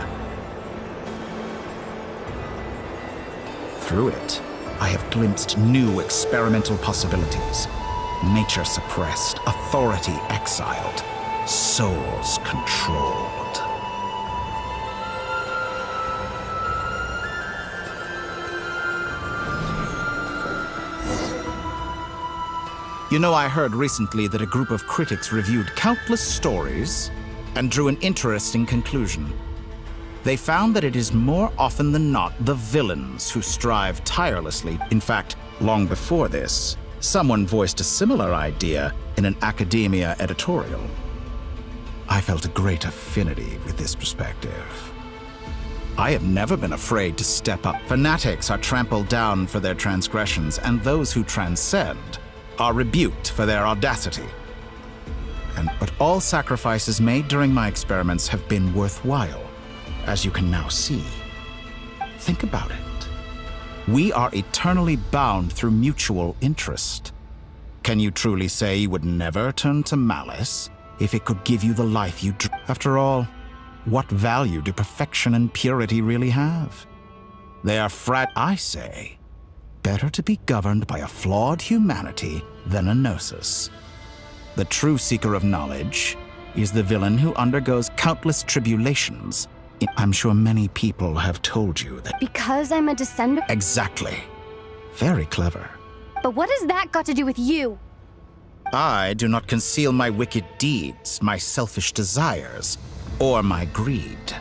Through it, I have glimpsed new experimental possibilities. Nature suppressed, authority exiled, souls controlled. You know, I heard recently that a group of critics reviewed countless stories and drew an interesting conclusion. They found that it is more often than not the villains who strive tirelessly. In fact, long before this, someone voiced a similar idea in an academia editorial. I felt a great affinity with this perspective. I have never been afraid to step up. Fanatics are trampled down for their transgressions, and those who transcend are rebuked for their audacity. But all sacrifices made during my experiments have been worthwhile, as you can now see. Think about it. We are eternally bound through mutual interest. Can you truly say you would never turn to malice if it could give you the life you dream? After all, what value do perfection and purity really have? They are I say, better to be governed by a flawed humanity than a gnosis. The true seeker of knowledge is the villain who undergoes countless tribulations. I'm sure many people have told you that. Because I'm a descendant? Exactly. Very clever. But what has that got to do with you? I do not conceal my wicked deeds, my selfish desires, or my greed.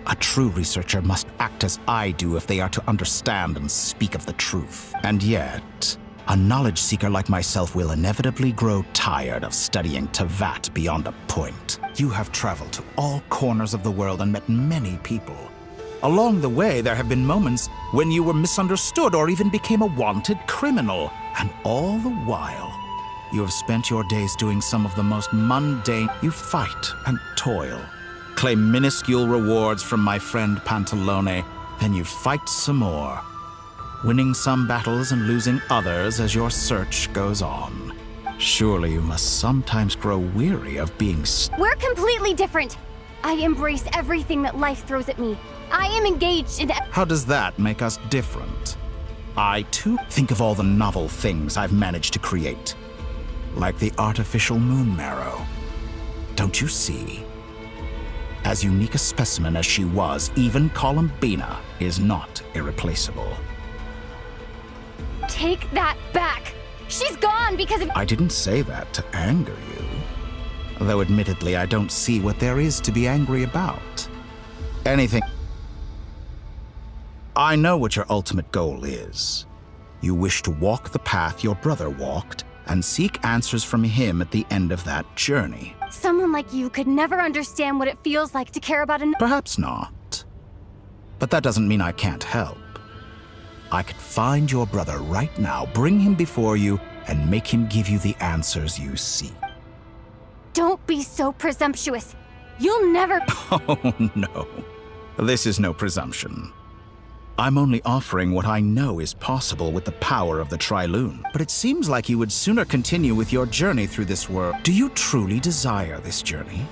A true researcher must act as I do if they are to understand and speak of the truth. And yet, a knowledge seeker like myself will inevitably grow tired of studying Tevat beyond a point. You have traveled to all corners of the world and met many people. Along the way, there have been moments when you were misunderstood or even became a wanted criminal. And all the while, you have spent your days doing some of the most mundane. You fight and toil, claim minuscule rewards from my friend Pantalone, then you fight some more, winning some battles and losing others as your search goes on. Surely you must sometimes grow weary of being We're completely different. I embrace everything that life throws at me. I am engaged in... How does that make us different? I, too, think of all the novel things I've managed to create. Like the artificial moon marrow. Don't you see? As unique a specimen as she was, even Columbina is not irreplaceable. Take that back! She's gone because of... I didn't say that to anger you. Though admittedly, I don't see what there is to be angry about. Anything... I know what your ultimate goal is. You wish to walk the path your brother walked and seek answers from him at the end of that journey. Someone like you could never understand what it feels like to care about Perhaps not. But that doesn't mean I can't help. I could find your brother right now, bring him before you, and make him give you the answers you seek. Don't be so presumptuous. You'll never... Oh, no. This is no presumption. I'm only offering what I know is possible with the power of the Trilune. But it seems like you would sooner continue with your journey through this world. Do you truly desire this journey?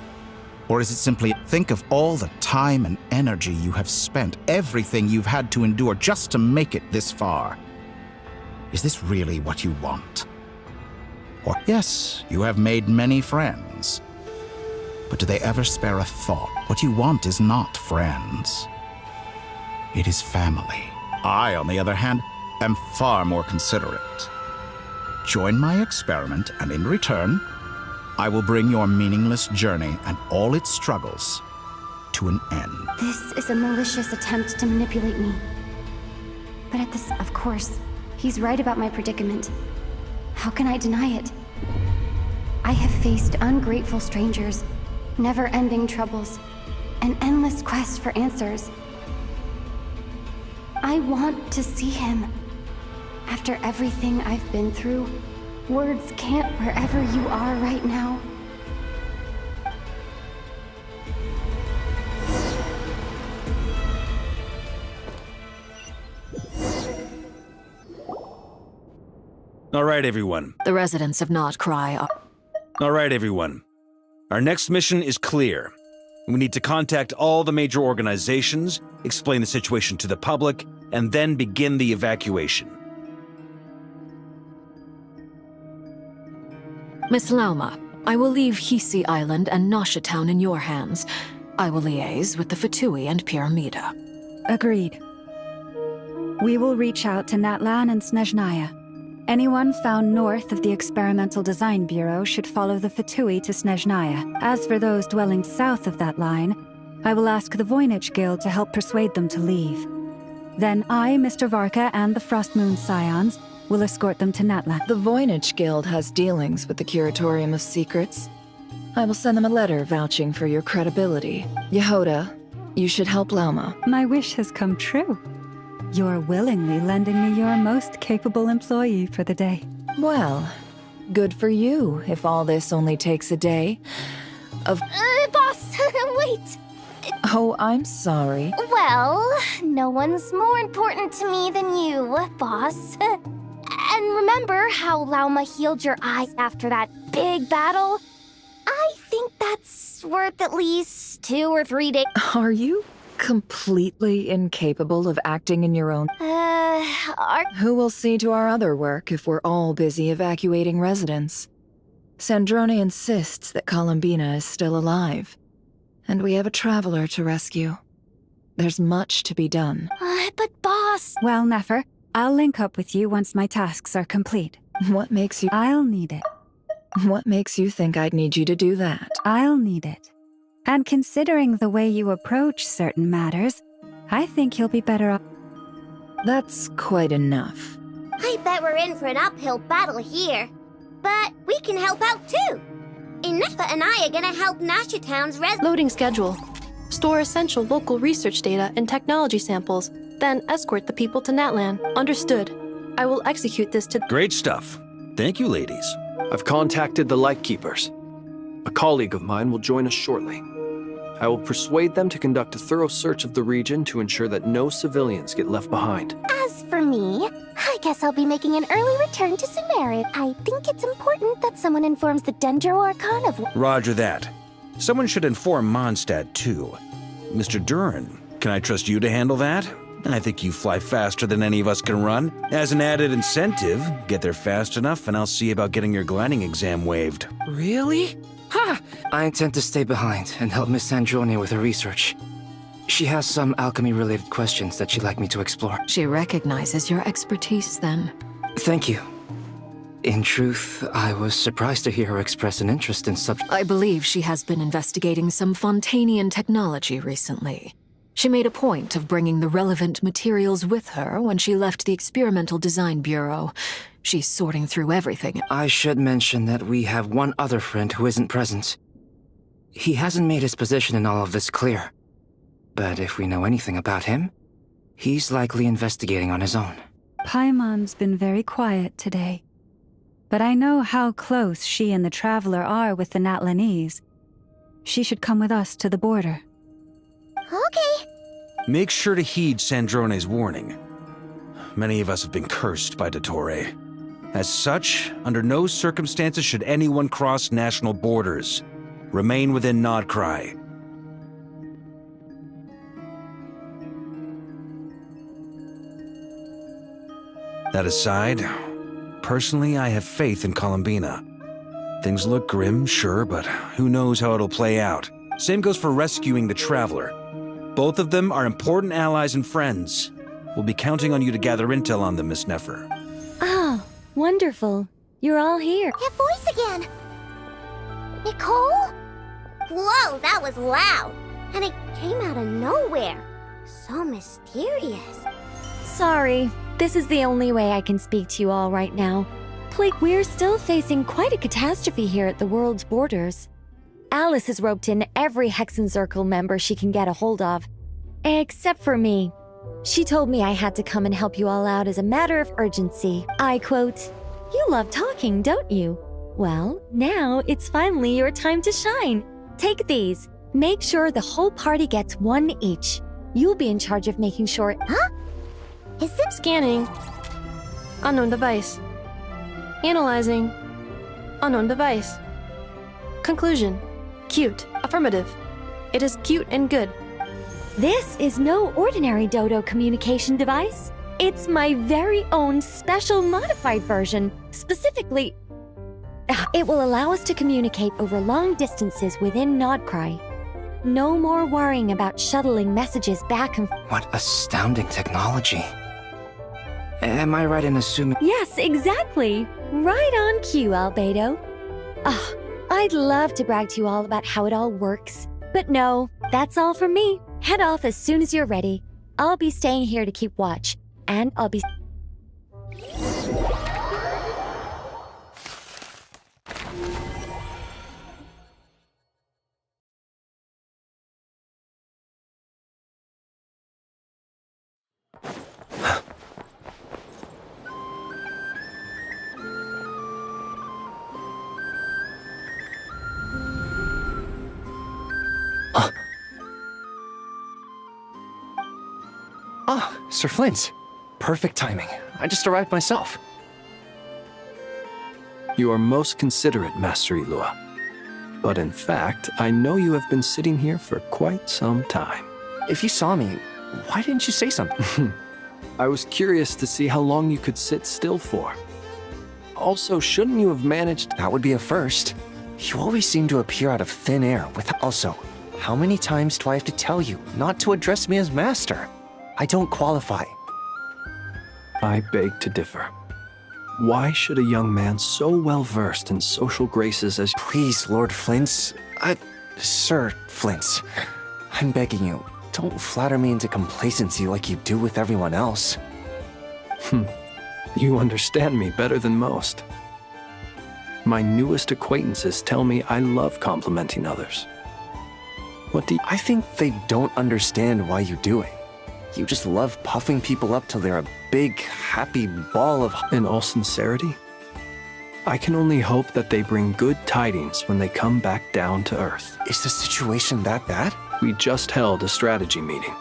Or is it simply, think of all the time and energy you have spent, everything you've had to endure just to make it this far? Is this really what you want? Or, yes, you have made many friends. But do they ever spare a thought? What you want is not friends. It is family. I, on the other hand, am far more considerate. Join my experiment, and in return, I will bring your meaningless journey and all its struggles to an end. This is a malicious attempt to manipulate me. But of course, He's right about my predicament. How can I deny it? I have faced ungrateful strangers, never-ending troubles, an endless quest for answers. I want to see him. After everything I've been through, words can't wherever you are right now. All right, everyone. The residents of Nodcry are... All right, everyone. Our next mission is clear. We need to contact all the major organizations, explain the situation to the public, and then begin the evacuation. Miss Lauma, I will leave Hisi Island and Nasha Town in your hands. I will liaise with the Fatui and Pyramida. Agreed. We will reach out to Natlan and Snezhnaya. Anyone found north of the Experimental Design Bureau should follow the Fatui to Snezhnaya. As for those dwelling south of that line, I will ask the Voynich Guild to help persuade them to leave. Then I, Mr. Varka, and the Frostmoon Scions will escort them to Natlan. The Voynich Guild has dealings with the Curatorium of Secrets. I will send them a letter vouching for your credibility. Yehoda, you should help Lauma. My wish has come true. You're willingly lending me your most capable employee for the day. Well, good for you if all this only takes a day of... Boss, wait! Oh, I'm sorry. Well, no one's more important to me than you, boss. And remember how Lauma healed your eyes after that big battle? I think that's worth at least 2 or 3 days. Are you completely incapable of acting in your own... Who will see to our other work if we're all busy evacuating residents? Sandrone insists that Columbina is still alive, and we have a traveler to rescue. There's much to be done. But boss... Well, Nefer, I'll link up with you once my tasks are complete. What makes you... I'll need it. What makes you think I'd need you to do that? I'll need it. And considering the way you approach certain matters, I think you'll be better off. That's quite enough. I bet we're in for an uphill battle here. But we can help out too. Inefa and I are gonna help Nasha Town's Loading schedule. Store essential local research data and technology samples, then escort the people to Natlan. Understood. I will execute this to... Great stuff. Thank you, ladies. I've contacted the Lightkeepers. A colleague of mine will join us shortly. I will persuade them to conduct a thorough search of the region to ensure that no civilians get left behind. As for me, I guess I'll be making an early return to Sumeru. I think it's important that someone informs the Dendro Archon of... Roger that. Someone should inform Mondstadt, too. Mr. Duran, can I trust you to handle that? I think you fly faster than any of us can run. As an added incentive, get there fast enough and I'll see about getting your gliding exam waived. Really? Ha! I intend to stay behind and help Miss Sandrone with her research. She has some alchemy-related questions that she'd like me to explore. She recognizes your expertise, then. Thank you. In truth, I was surprised to hear her express an interest in I believe she has been investigating some Fontanian technology recently. She made a point of bringing the relevant materials with her when she left the Experimental Design Bureau. She's sorting through everything. I should mention that we have one other friend who isn't present. He hasn't made his position in all of this clear. But if we know anything about him, he's likely investigating on his own. Paimon's been very quiet today. But I know how close she and the Traveler are with the Natlanese. She should come with us to the border. Okay. Make sure to heed Sandrone's warning. Many of us have been cursed by Dottore. As such, under no circumstances should anyone cross national borders. Remain within Nodcry. That aside, personally, I have faith in Columbina. Things look grim, sure, but who knows how it'll play out. Same goes for rescuing the Traveler. Both of them are important allies and friends. We'll be counting on you to gather intel on them, Miss Nefer. Oh, wonderful. You're all here. That voice again! Nicole? Whoa, that was loud! And it came out of nowhere. So mysterious. Sorry, This is the only way I can speak to you all right now. Please, we're still facing quite a catastrophe here at the world's borders. Alice has roped in every Hexen Circle member she can get a hold of. Except for me. She told me I had to come and help you all out as a matter of urgency. I quote, "You love talking, don't you? Well, now it's finally your time to shine. Take these. Make sure the whole party gets one each. You'll be in charge of making sure..." Huh? Is it Scanning. Unknown device. Analyzing. Unknown device. Conclusion. Cute. Affirmative. It is cute and good. This is no ordinary Dodo communication device. It's my very own special modified version. Specifically, it will allow us to communicate over long distances within Nodcry. No more worrying about shuttling messages back and forth. What astounding technology. Am I right in assuming... Yes, exactly. Right on cue, Albedo. I'd love to brag to you all about how it all works. But no, that's all from me. Head off as soon as you're ready. I'll be staying here to keep watch. And I'll be... Ah, Sir Flint. Perfect timing. I just arrived myself. You are most considerate, Master Ilua. But in fact, I know you have been sitting here for quite some time. If you saw me, why didn't you say something? I was curious to see how long you could sit still for. Also, shouldn't you have managed... That would be a first. You always seem to appear out of thin air with... Also, how many times do I have to tell you not to address me as Master? I don't qualify. I beg to differ. Why should a young man so well-versed in social graces as... Please, Lord Flint. Sir Flint. I'm begging you, don't flatter me into complacency like you do with everyone else. You understand me better than most. My newest acquaintances tell me I love complimenting others. What do you... I think they don't understand why you do it. You just love puffing people up till they're a big, happy ball of... In all sincerity, I can only hope that they bring good tidings when they come back down to Earth. Is the situation that bad? We just held a strategy meeting.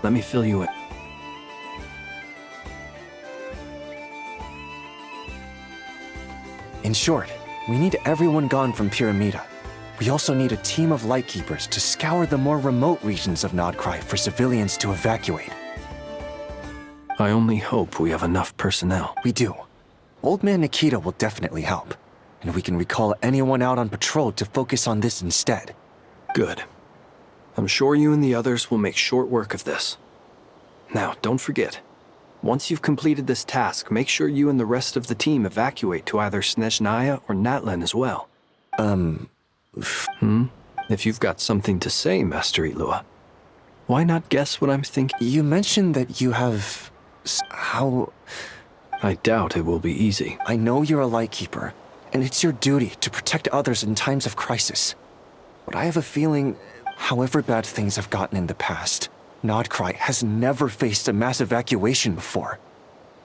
Let me fill you in. In short, we need everyone gone from Pyramida. We also need a team of Lightkeepers to scour the more remote regions of Nodcry for civilians to evacuate. I only hope we have enough personnel. We do. Old Man Nikita will definitely help, and we can recall anyone out on patrol to focus on this instead. Good. I'm sure you and the others will make short work of this. Now, don't forget, once you've completed this task, make sure you and the rest of the team evacuate to either Snezhnaya or Natlan as well. If you've got something to say, Master Ilua, why not guess what I'm thinking? You mentioned that you have... How... I doubt it will be easy. I know you're a Lightkeeper, and it's your duty to protect others in times of crisis. But I have a feeling, however bad things have gotten in the past, Nodcry has never faced a mass evacuation before.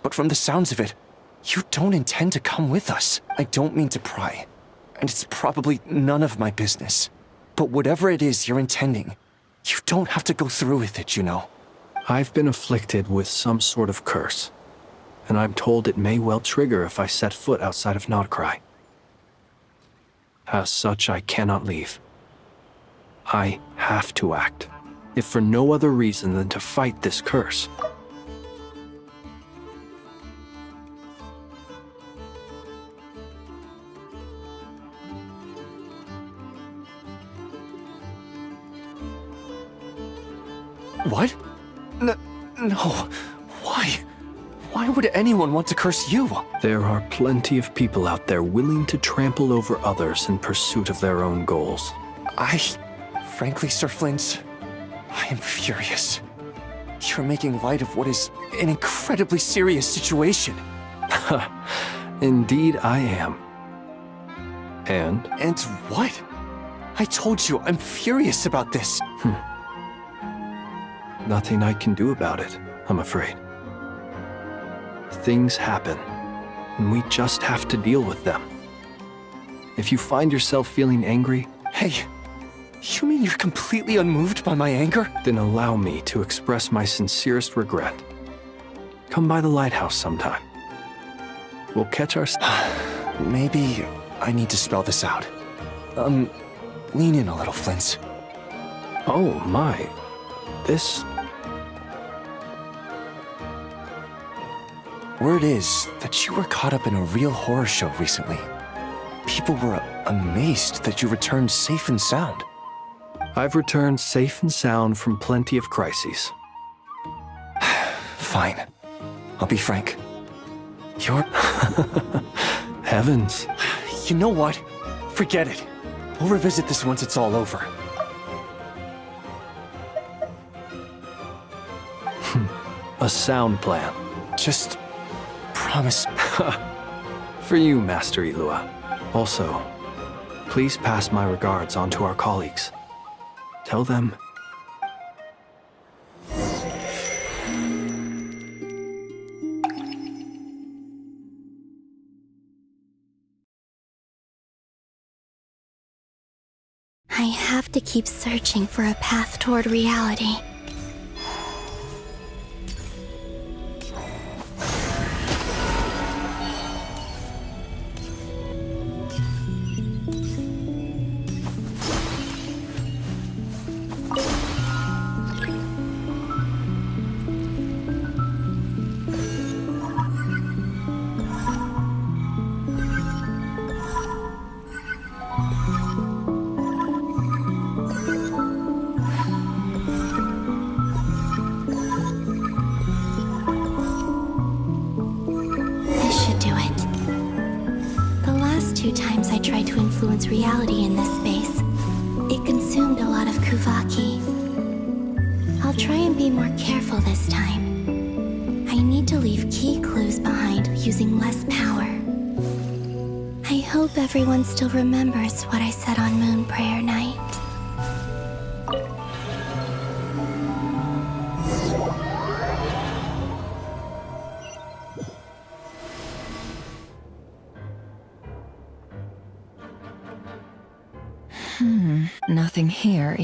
But from the sounds of it, you don't intend to come with us. I don't mean to pry, and it's probably none of my business. But whatever it is you're intending, you don't have to go through with it, you know. I've been afflicted with some sort of curse, and I'm told it may well trigger if I set foot outside of Nodcry. As such, I cannot leave. I have to act, if for no other reason than to fight this curse. What? No. Why? Why would anyone want to curse you? There are plenty of people out there willing to trample over others in pursuit of their own goals. Frankly, Sir Flint, I am furious. You're making light of what is an incredibly serious situation. Indeed I am. And? And what? I told you, I'm furious about this. Nothing I can do about it, I'm afraid. Things happen, and we just have to deal with them. If you find yourself feeling angry... Hey, you mean you're completely unmoved by my anger? Then allow me to express my sincerest regret. Come by the lighthouse sometime. We'll catch our... Maybe I need to spell this out. Lean in a little, Flint's. Oh my. This... Word is that you were caught up in a real horror show recently. People were amazed that you returned safe and sound. I've returned safe and sound from plenty of crises. Fine. I'll be frank. You're... Heavens. You know what? Forget it. We'll revisit this once it's all over. A sound plan. Just... promise. For you, Master Ilua. Also, please pass my regards on to our colleagues. Tell them... I have to keep searching for a path toward reality. Reality in this space. It consumed a lot of Kuvaki. I'll try and be more careful this time. I need to leave key clues behind using less power. I hope everyone still remembers what I said on Moon Prayer Night. Nothing here.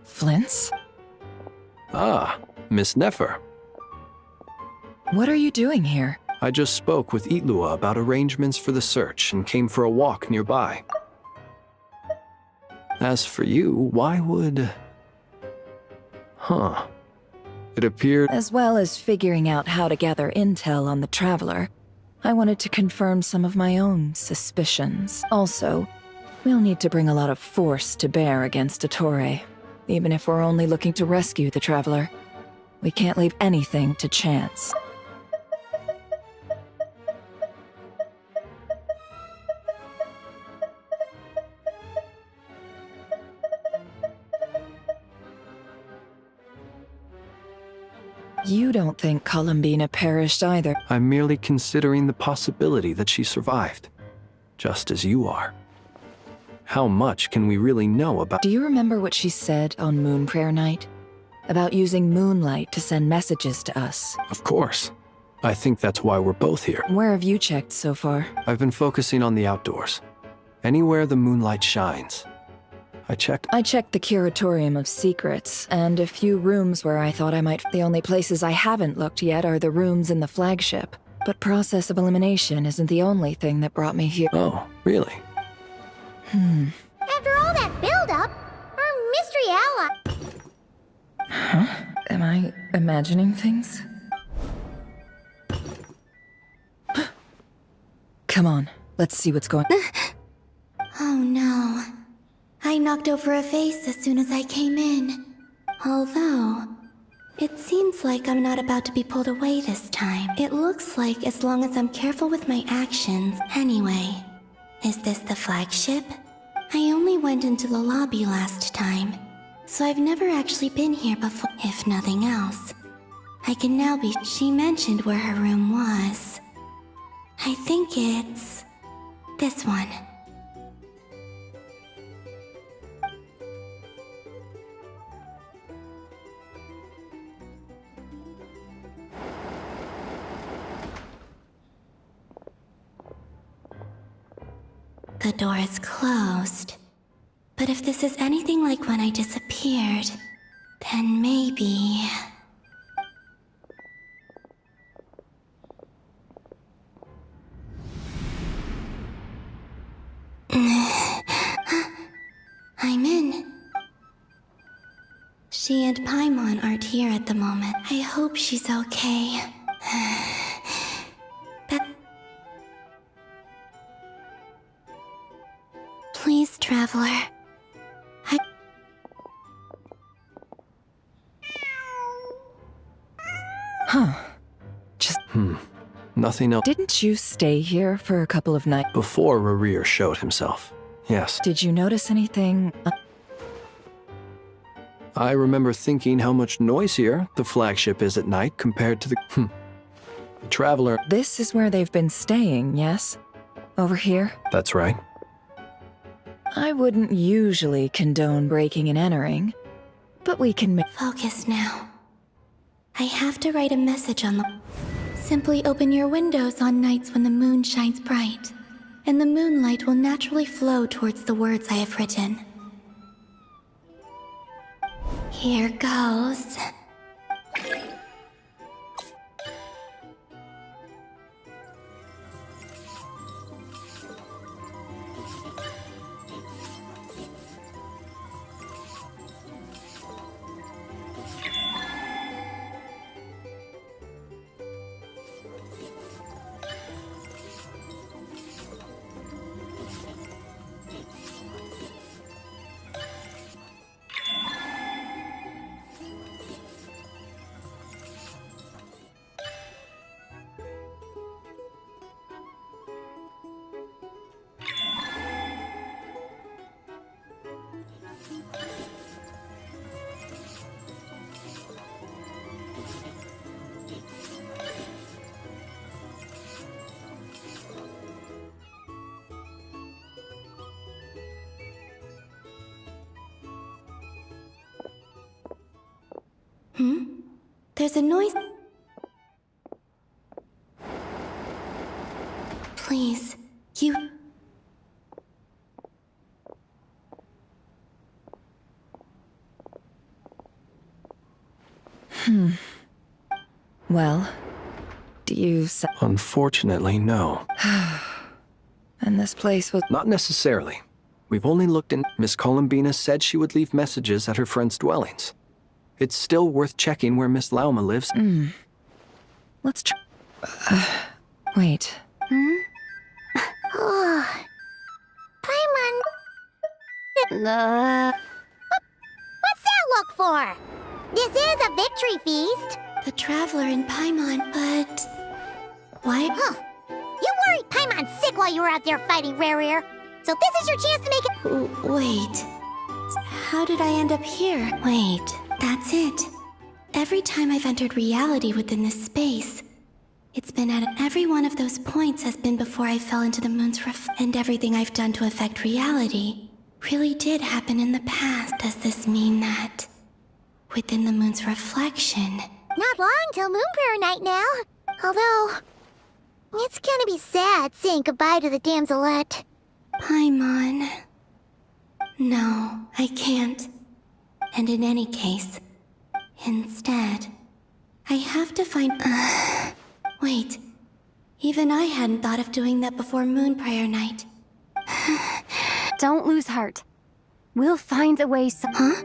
Flint's? Ah, Miss Nefer. What are you doing here? I just spoke with Ilua about arrangements for the search and came for a walk nearby. As for you, why would... It appeared... As well as figuring out how to gather intel on the Traveler, I wanted to confirm some of my own suspicions. Also, we'll need to bring a lot of force to bear against Dottore, even if we're only looking to rescue the Traveler. We can't leave anything to chance. You don't think Columbina perished either. I'm merely considering the possibility that she survived, just as you are. How much can we really know about... Do you remember what she said on Moon Prayer Night? About using moonlight to send messages to us? Of course. I think that's why we're both here. Where have you checked so far? I've been focusing on the outdoors. Anywhere the moonlight shines. I checked the Curatorium of Secrets, and a few rooms where I thought I might... The only places I haven't looked yet are the rooms in the flagship. But process of elimination isn't the only thing that brought me here. Oh, really? After all that build-up, our mystery ally... Huh? Am I imagining things? Come on, let's see what's going... Oh no. I knocked over a vase as soon as I came in. Although, it seems like I'm not about to be pulled away this time. It looks like as long as I'm careful with my actions. Anyway, is this the flagship? I only went into the lobby last time, so I've never actually been here before. If nothing else, I can now be. She mentioned where her room was. I think it's this one. The door is closed. But if this is anything like when I disappeared, then maybe... I'm in. She and Paimon aren't here at the moment. I hope she's okay. Please, Traveler. Huh. Just... Nothing else. Didn't you stay here for a couple of nights? Before Rarir showed himself. Yes. Did you notice anything? I remember thinking how much noisier the flagship is at night compared to the... The Traveler... This is where they've been staying, yes? Over here? That's right. I wouldn't usually condone breaking and entering, but we can Focus now. I have to write a message on the... Simply open your windows on nights when the moon shines bright, and the moonlight will naturally flow towards the words I have written. Here goes. There's a noise. Please, you... Well, do you... Unfortunately, no. And this place was... Not necessarily. We've only looked in... Miss Columbina said she would leave messages at her friends' dwellings. It's still worth checking where Miss Lauma lives. Let's try... wait. Paimon... What's that look for? This is a victory feast. The Traveler and Paimon, but... Why? Huh. You worried Paimon's sick while you were out there fighting Rarir. So this is your chance to make it... Wait. How did I end up here? Wait, that's it. Every time I've entered reality within this space, it's been at every one of those points has been before I fell into the moon's and everything I've done to affect reality really did happen in the past. Does this mean that within the moon's reflection... Not long till Moon Prayer Night now. Although, it's gonna be sad saying goodbye to the damselette. Paimon... No, I can't. And in any case, instead, I have to find... Wait, even I hadn't thought of doing that before Moon Prayer Night. Don't lose heart. We'll find a way Huh?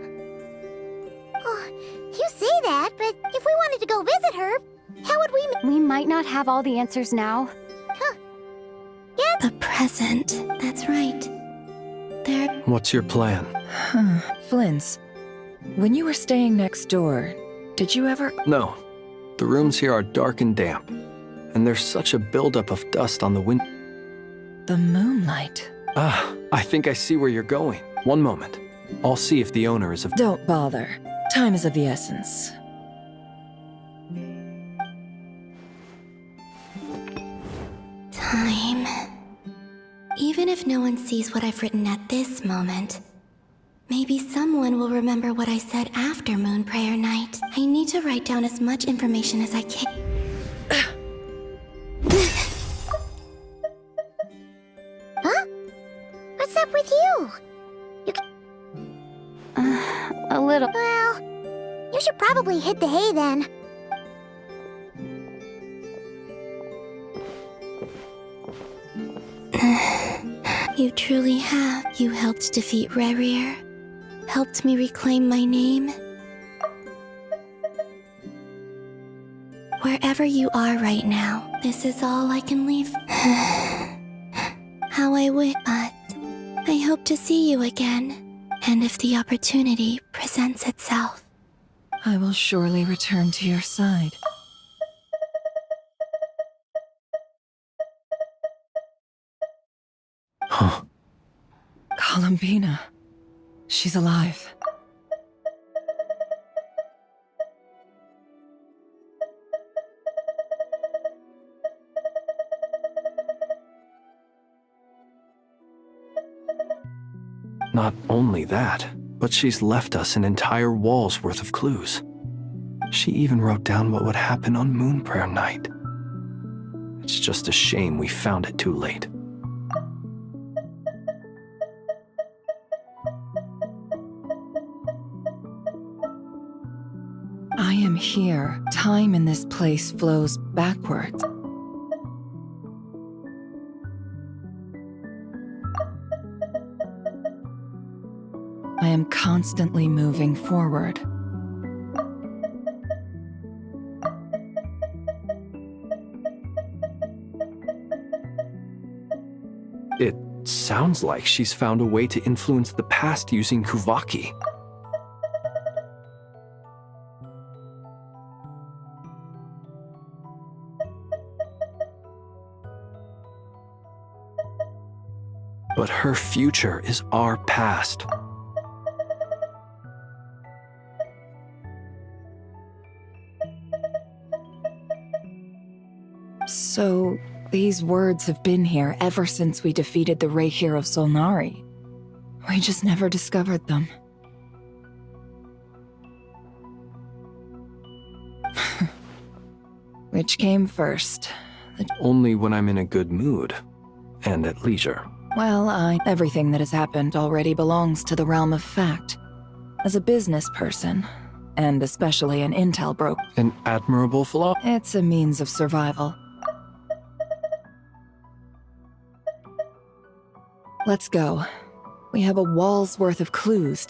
Oh, you say that, but if we wanted to go visit her, how would we... We might not have all the answers now. Huh. Yeah. The present, that's right. There... What's your plan? Flynn's, when you were staying next door, did you ever... No. The rooms here are dark and damp, and there's such a buildup of dust on the window. The moonlight. I think I see where you're going. One moment. I'll see if the owner is Don't bother. Time is of the essence. Time. Even if no one sees what I've written at this moment, maybe someone will remember what I said after Moon Prayer Night. I need to write down as much information as I can. Huh? What's up with you? A little. Well, you should probably hit the hay then. You truly have. You helped defeat Rerir, helped me reclaim my name. Wherever you are right now, this is all I can leave. How I wish, but I hope to see you again, and if the opportunity presents itself. I will surely return to your side. Huh. Columbina. She's alive. Not only that, but she's left us an entire wall's worth of clues. She even wrote down what would happen on Moon Prayer Night. It's just a shame we found it too late. I am here. Time in this place flows backwards. I am constantly moving forward. It sounds like she's found a way to influence the past using Kuvaki. But her future is our past. So, these words have been here ever since we defeated the Reikir of Solnari. We just never discovered them. Which came first? Only when I'm in a good mood and at leisure. Well, everything that has happened already belongs to the realm of fact. As a business person, and especially an intel broker. An admirable flaw? It's a means of survival. Let's go. We have a wall's worth of clues.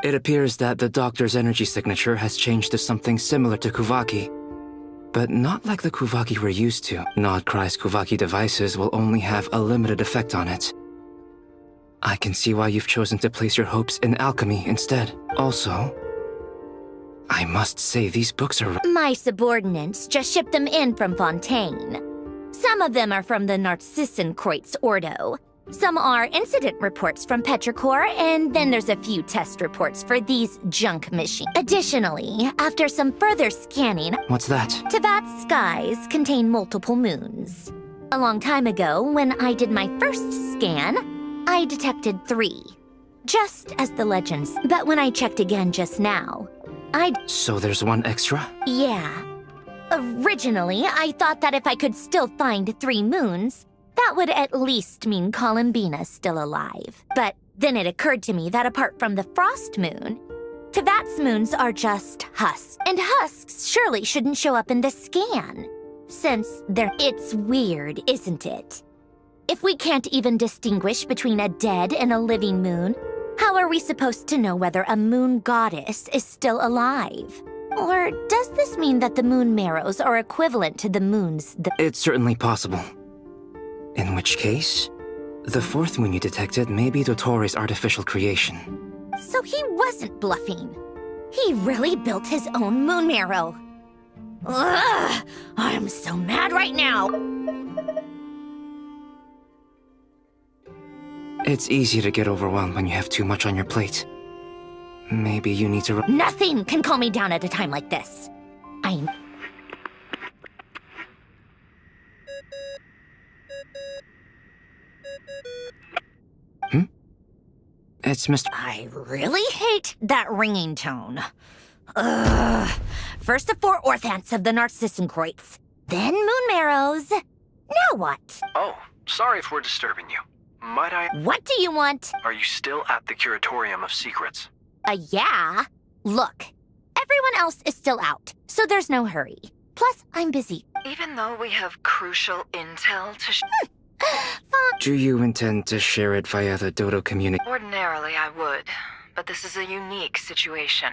It appears that the doctor's energy signature has changed to something similar to Kuvaki. But not like the Kuvaki we're used to. Nodcry's Kuvaki devices will only have a limited effect on it. I can see why you've chosen to place your hopes in alchemy instead. Also, I must say these books are... My subordinates just shipped them in from Fontaine. Some of them are from the Narcissenkreuz Ordo. Some are incident reports from Petrichor, and then there's a few test reports for these junk machines. Additionally, after some further scanning... What's that? Tevat's skies contain multiple moons. A long time ago, when I did my first scan, I detected 3. Just as the legends. But when I checked again just now, So there's one extra? Yeah. Originally, I thought that if I could still find 3 moons, that would at least mean Columbina's still alive. But then it occurred to me that apart from the Frost Moon, Tevat's moons are just husks. And husks surely shouldn't show up in the scan, since it's weird, isn't it? If we can't even distinguish between a dead and a living moon, how are we supposed to know whether a moon goddess is still alive? Or does this mean that the moon marrows are equivalent to the moons? It's certainly possible. In which case, The fourth moon you detected may be Dottore artificial creation. So he wasn't bluffing. He really built his own moon marrow. Ugh! I'm so mad right now! It's easy to get overwhelmed when you have too much on your plate. Maybe you need to... Nothing can calm me down at a time like this. It's Mr. I really hate that ringing tone. Ugh. First the 4 orthants of the Narcissenkreuz, then moon marrows. Now what? Oh, sorry if we're disturbing you. Might I... What do you want? Are you still at the Curatorium of Secrets? Yeah. Look, everyone else is still out, so there's no hurry. Plus, I'm busy. Even though we have crucial intel to Do you intend to share it via the Dodo community? Ordinarily, I would, but this is a unique situation.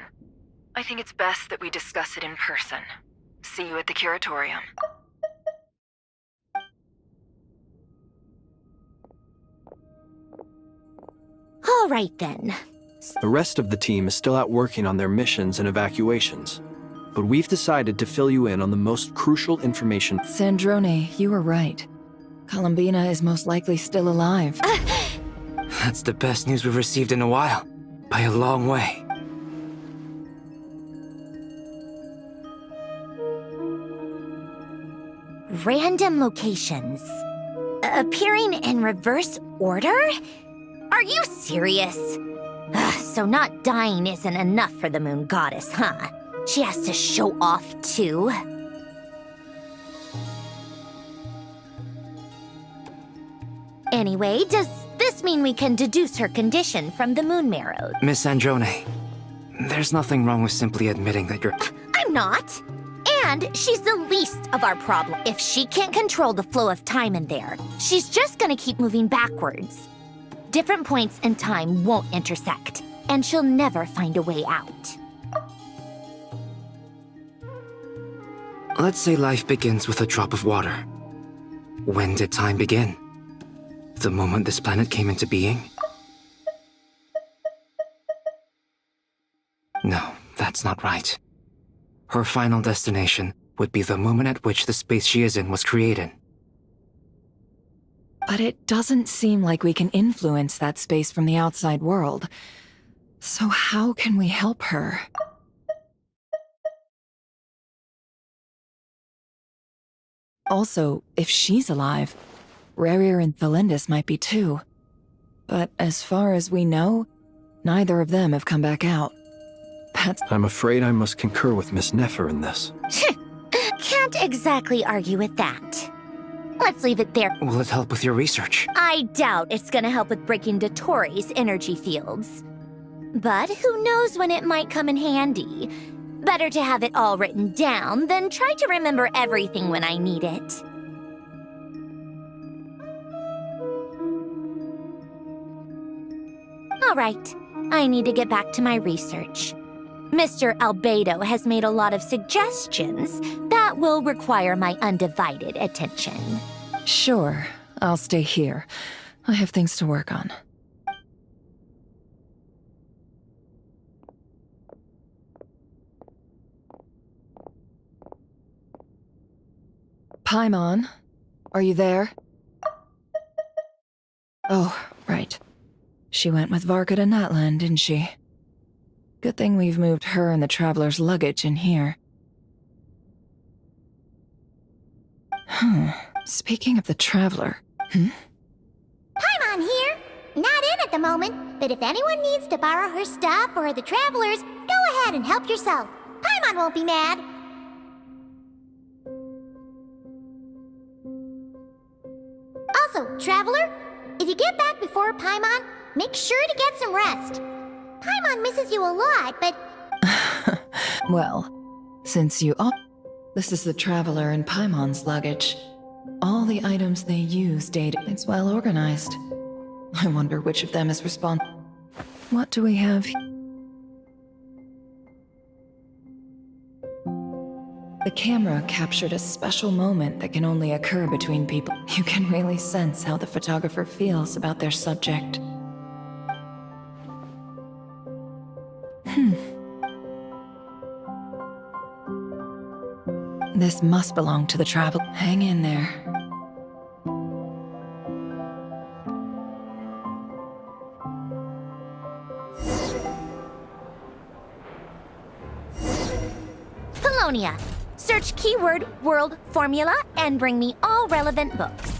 I think it's best that we discuss it in person. See you at the Curatorium. All right, then. The rest of the team is still out working on their missions and evacuations, but we've decided to fill you in on the most crucial information. Sandrone, you were right. Columbina is most likely still alive. That's the best news we've received in a while. By a long way. Random locations. Appearing in reverse order? Are you serious? So not dying isn't enough for the moon goddess, huh? She has to show off too. Anyway, does this mean we can deduce her condition from the moon marrow? Miss Sandrone, there's nothing wrong with simply admitting that you're... I'm not! And she's the least of our problem. If she can't control the flow of time in there, she's just gonna keep moving backwards. Different points in time won't intersect, and she'll never find a way out. Let's say life begins with a drop of water. When did time begin? The moment this planet came into being? No, that's not right. Her final destination would be the moment at which the space she is in was created. But it doesn't seem like we can influence that space from the outside world. So how can we help her? Also, if she's alive, Rarier and Thalindus might be too. But as far as we know, neither of them have come back out. I'm afraid I must concur with Miss Nefer in this. Can't exactly argue with that. Let's leave it there. Will it help with your research? I doubt it's gonna help with breaking Dottori's energy fields. But who knows when it might come in handy. Better to have it all written down than try to remember everything when I need it. All right, I need to get back to my research. Mr. Albedo has made a lot of suggestions that will require my undivided attention. Sure, I'll stay here. I have things to work on. Paimon, are you there? Oh, right. She went with Varka to Natlan, didn't she? Good thing we've moved her and the Traveler's luggage in here. Speaking of the Traveler, Paimon here. Not in at the moment, but if anyone needs to borrow her stuff or the Traveler's, go ahead and help yourself. Paimon won't be mad. Also, Traveler, if you get back before Paimon, make sure to get some rest. Paimon misses you a lot, but... well, since you all... This is the Traveler and Paimon's luggage. All the items they use date. It's well organized. I wonder which of them is responsible. What do we have? The camera captured a special moment that can only occur between people. You can really sense how the photographer feels about their subject. This must belong to the travel. Hang in there. Colonia. Search keyword world formula and bring me all relevant books.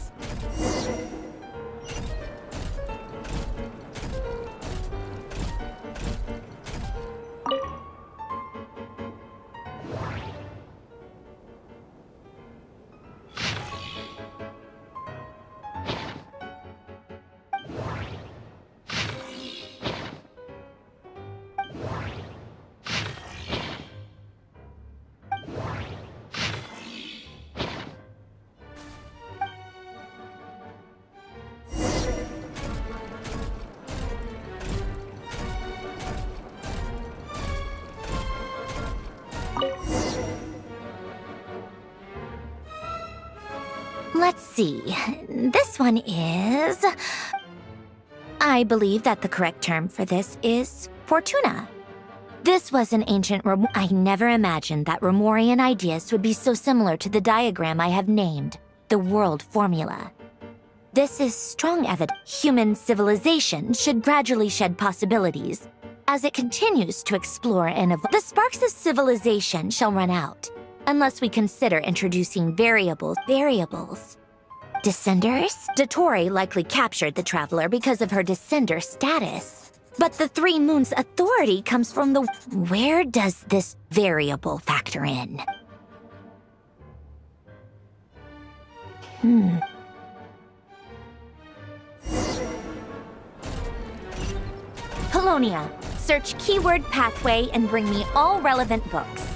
Let's see. This one is... I believe that the correct term for this is Fortuna. This was an ancient I never imagined that Remorian ideas would be so similar to the diagram I have named, the world formula. This is strong evidence human civilization should gradually shed possibilities as it continues to explore and evolve. The sparks of civilization shall run out, unless we consider introducing variables. Descenders? Dottore likely captured the traveler because of her descender status. But the Three Moons' authority comes from the... Where does this variable factor in? Colonia. Search keyword pathway and bring me all relevant books.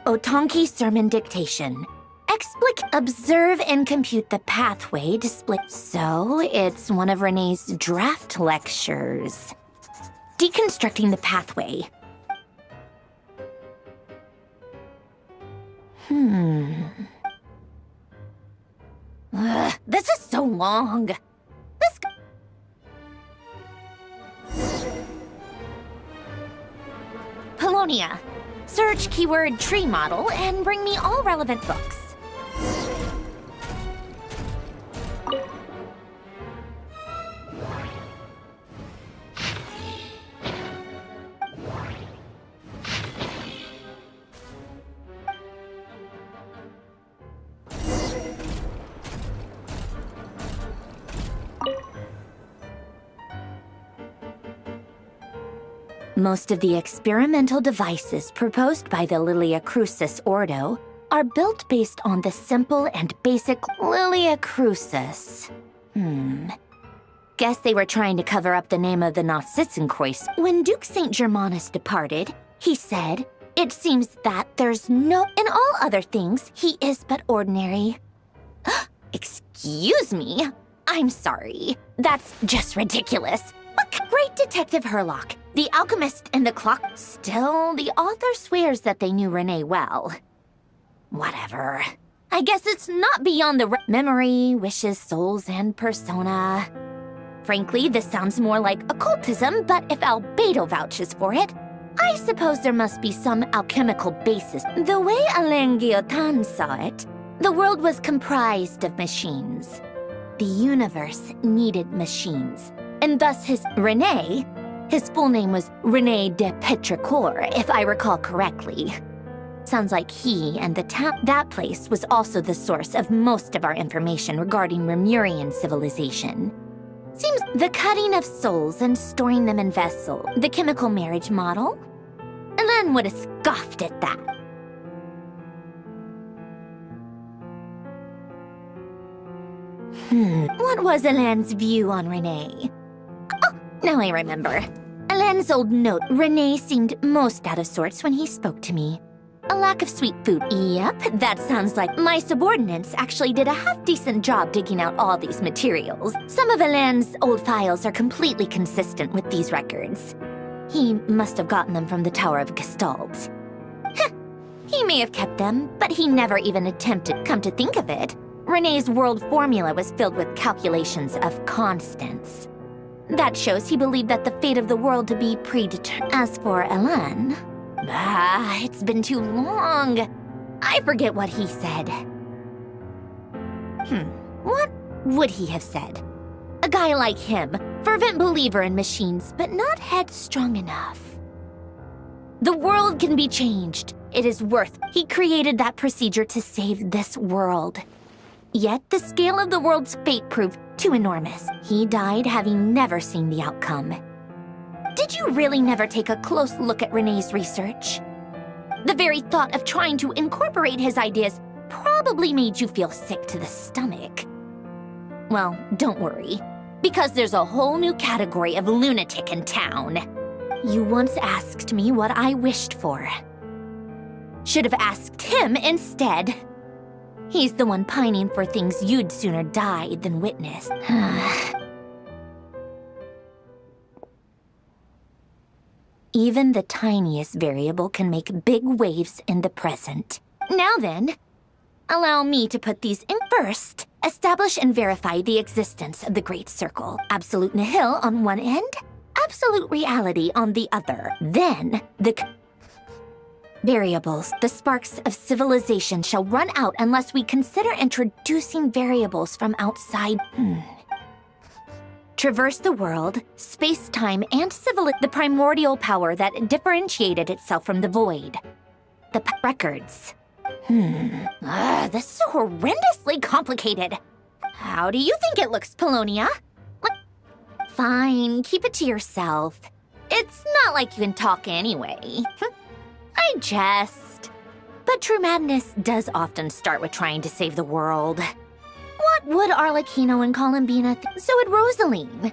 Otonki Sermon Dictation. Observe and compute the pathway display. So, it's one of Renee's draft lectures. Deconstructing the pathway. This is so long. Polonia. Search keyword tree model and bring me all relevant books. Most of the experimental devices proposed by the Lilia Crucis Ordo are built based on the simple and basic Lilia Crucis. Guess they were trying to cover up the name of the Narsissenkreuz. When Duke St. Germanus departed, he said, "It seems that there's no... In all other things, he is but ordinary." Excuse me? I'm sorry. That's just ridiculous. But great Detective Herlock, the alchemist and the clock... Still, the author swears that they knew Renee well. Whatever. I guess it's not beyond the memory, wishes, souls, and persona. Frankly, this sounds more like occultism, but if Albedo vouches for it, I suppose there must be some alchemical basis. The way Alain Guillotin saw it, the world was comprised of machines. The universe needed machines. And thus his full name was René de Petrichor, if I recall correctly. Sounds like he and that place was also the source of most of our information regarding Remurian civilization. Seems the cutting of souls and storing them in vessels, the chemical marriage model. Alain would have scoffed at that. What was Alain's view on Renee? Oh, now I remember. Alain's old note. Renee seemed most out of sorts when he spoke to me. A lack of sweet food. Yep, that sounds like my subordinates actually did a half-decent job digging out all these materials. Some of Alain's old files are completely consistent with these records. He must have gotten them from the Tower of Gestalt. Heh, he may have kept them, but he never even attempted. Come to think of it, Renee's world formula was filled with calculations of constants. That shows he believed that the fate of the world to be predetermined. As for Alain, it's been too long. I forget what he said. What would he have said? A guy like him, fervent believer in machines, but not headstrong enough. The world can be changed. It is worth. He created that procedure to save this world. Yet the scale of the world's fate proved too enormous. He died having never seen the outcome. Did you really never take a close look at Renee's research? The very thought of trying to incorporate his ideas probably made you feel sick to the stomach. Well, don't worry, because there's a whole new category of lunatic in town. You once asked me what I wished for. Should have asked him instead. He's the one pining for things you'd sooner die than witness. Even the tiniest variable can make big waves in the present. Now then, allow me to put these in first. Establish and verify the existence of the Great Circle. Absolute nihil on one end, absolute reality on the other. Then, the variables, the sparks of civilization shall run out unless we consider introducing variables from outside. Traverse the world, space-time, and the primordial power that differentiated itself from the void. The records. This is horrendously complicated. How do you think it looks, Polonia? Fine, keep it to yourself. It's not like you can talk anyway. I jest. But true madness does often start with trying to save the world. What would Arlecchino and Columbina so would Rosaline.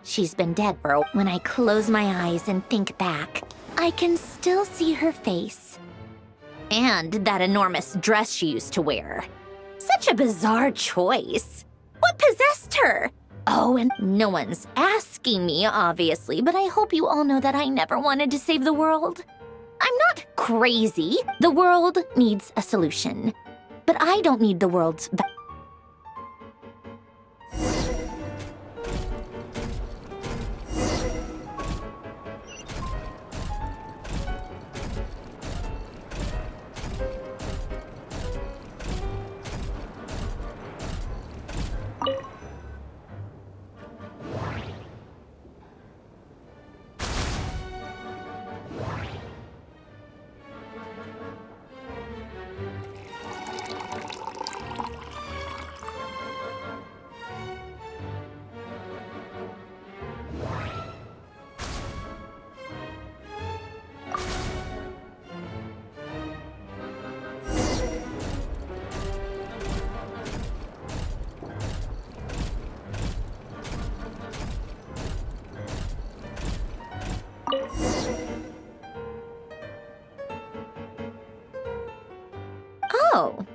She's been dead for a. When I close my eyes and think back, I can still see her face. And that enormous dress she used to wear. Such a bizarre choice. What possessed her? Oh, and no one's asking me, obviously, but I hope you all know that I never wanted to save the world. I'm not crazy. The world needs a solution. But I don't need the world's Oh,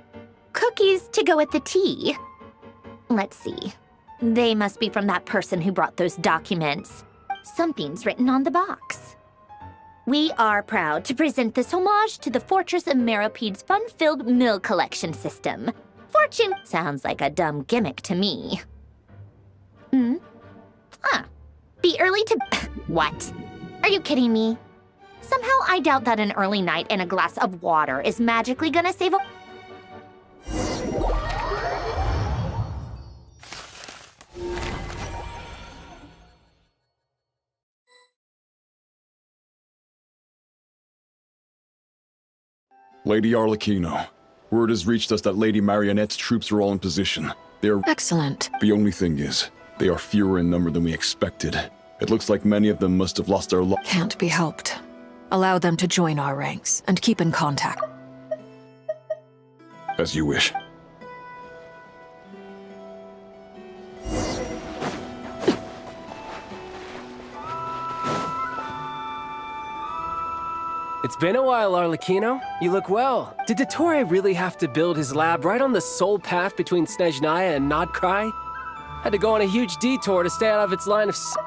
cookies to go with the tea. Let's see. They must be from that person who brought those documents. Something's written on the box. We are proud to present this homage to the Fortress of Meropede's fun-filled mill collection system. Fortune sounds like a dumb gimmick to me. Be early to... What? Are you kidding me? Somehow I doubt that an early night and a glass of water is magically gonna save a... Lady Arlecchino, word has reached us that Lady Marionette's troops are all in position. They're... Excellent. The only thing is, they are fewer in number than we expected. It looks like many of them must have lost their lives. Can't be helped. Allow them to join our ranks and keep in contact. As you wish. It's been a while, Arlecchino. You look well. Did Dottore really have to build his lab right on the sole path between Snezhnaya and Nodcry? Had to go on a huge detour to stay out of its line of sight.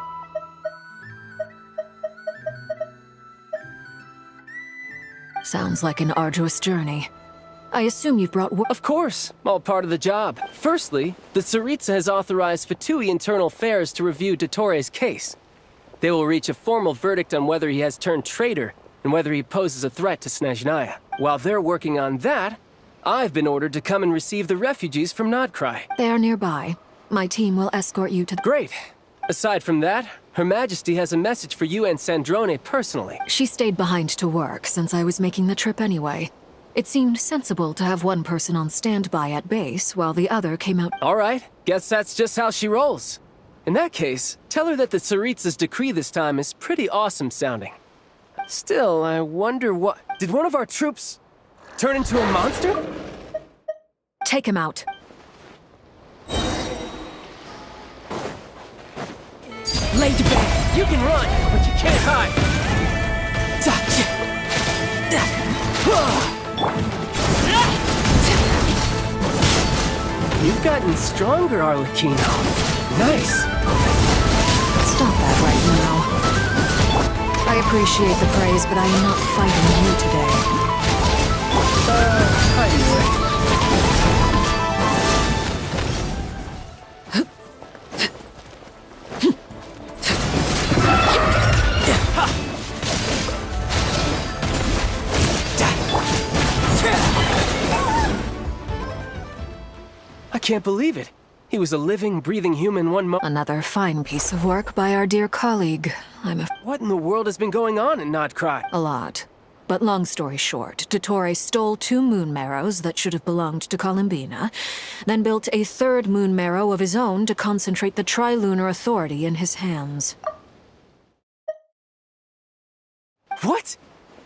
Sounds like an arduous journey. I assume you've brought Of course, all part of the job. Firstly, the Tsaritsa has authorized Fatui Internal Affairs to review Dottore's case. They will reach a formal verdict on whether he has turned traitor and whether he poses a threat to Snezhnaya. While they're working on that, I've been ordered to come and receive the refugees from Nodcry. They are nearby. My team will escort you to Great. Aside from that, Her Majesty has a message for you and Sandrone personally. She stayed behind to work since I was making the trip anyway. It seemed sensible to have one person on standby at base while the other came out. All right, guess that's just how she rolls. In that case, tell her that the Tsaritsa's decree this time is pretty awesome sounding. Still, I wonder what... Did one of our troops turn into a monster? Take him out. Lay to bed. You can run, but you can't hide. You've gotten stronger, Arlecchino. Nice. Stop that right now. I appreciate the praise, but I am not fighting you today. I knew it. I can't believe it. He was a living, breathing human one Another fine piece of work by our dear colleague. What in the world has been going on in Nodcry? A lot. But long story short, Dottore stole 2 moon marrows that should have belonged to Columbina, then built a 3rd moon marrow of his own to concentrate the Trilunar Authority in his hands. What?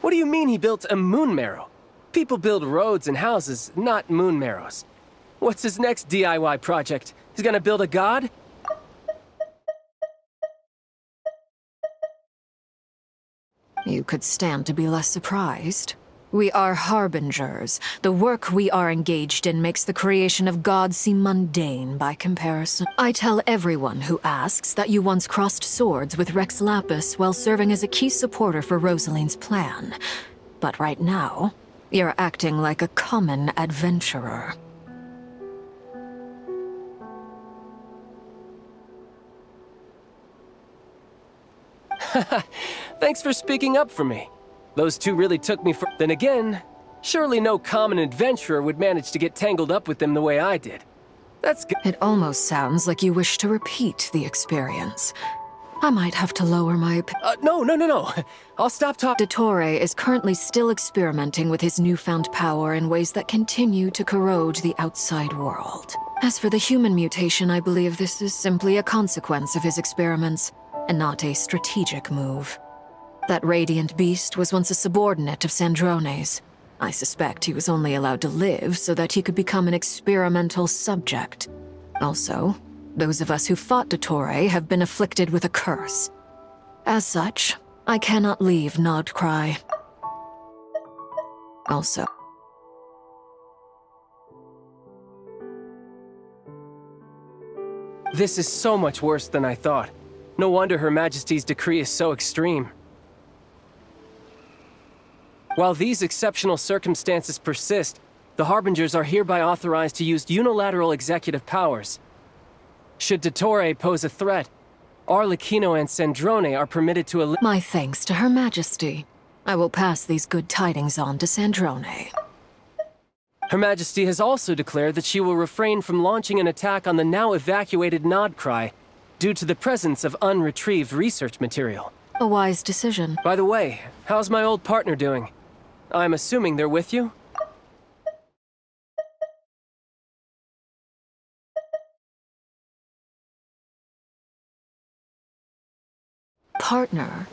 What do you mean he built a moon marrow? People build roads and houses, not moon marrows. What's his next DIY project? He's gonna build a god? You could stand to be less surprised. We are harbingers. The work we are engaged in makes the creation of gods seem mundane by comparison. I tell everyone who asks that you once crossed swords with Rex Lapis while serving as a key supporter for Rosaline's plan. But right now, you're acting like a common adventurer. Thanks for speaking up for me. Those 2 really took me for... Then again, surely no common adventurer would manage to get tangled up with them the way I did. That's good. It almost sounds like you wish to repeat the experience. I might have to lower my... No. I'll stop talking. Dottore is currently still experimenting with his newfound power in ways that continue to corrode the outside world. As for the human mutation, I believe this is simply a consequence of his experiments, and not a strategic move. That radiant beast was once a subordinate of Sandrone's. I suspect he was only allowed to live so that he could become an experimental subject. Also, those of us who fought Dottore have been afflicted with a curse. As such, I cannot leave Nodcry. Also, this is so much worse than I thought. No wonder Her Majesty's decree is so extreme. While these exceptional circumstances persist, the Harbingers are hereby authorized to use unilateral executive powers. Should Dottore pose a threat, Arlecchino and Sandrone are permitted to My thanks to Her Majesty. I will pass these good tidings on to Sandrone. Her Majesty has also declared that she will refrain from launching an attack on the now evacuated Nodcry due to the presence of unretrieved research material. A wise decision. By the way, how's my old partner doing? I'm assuming they're with you? Partner?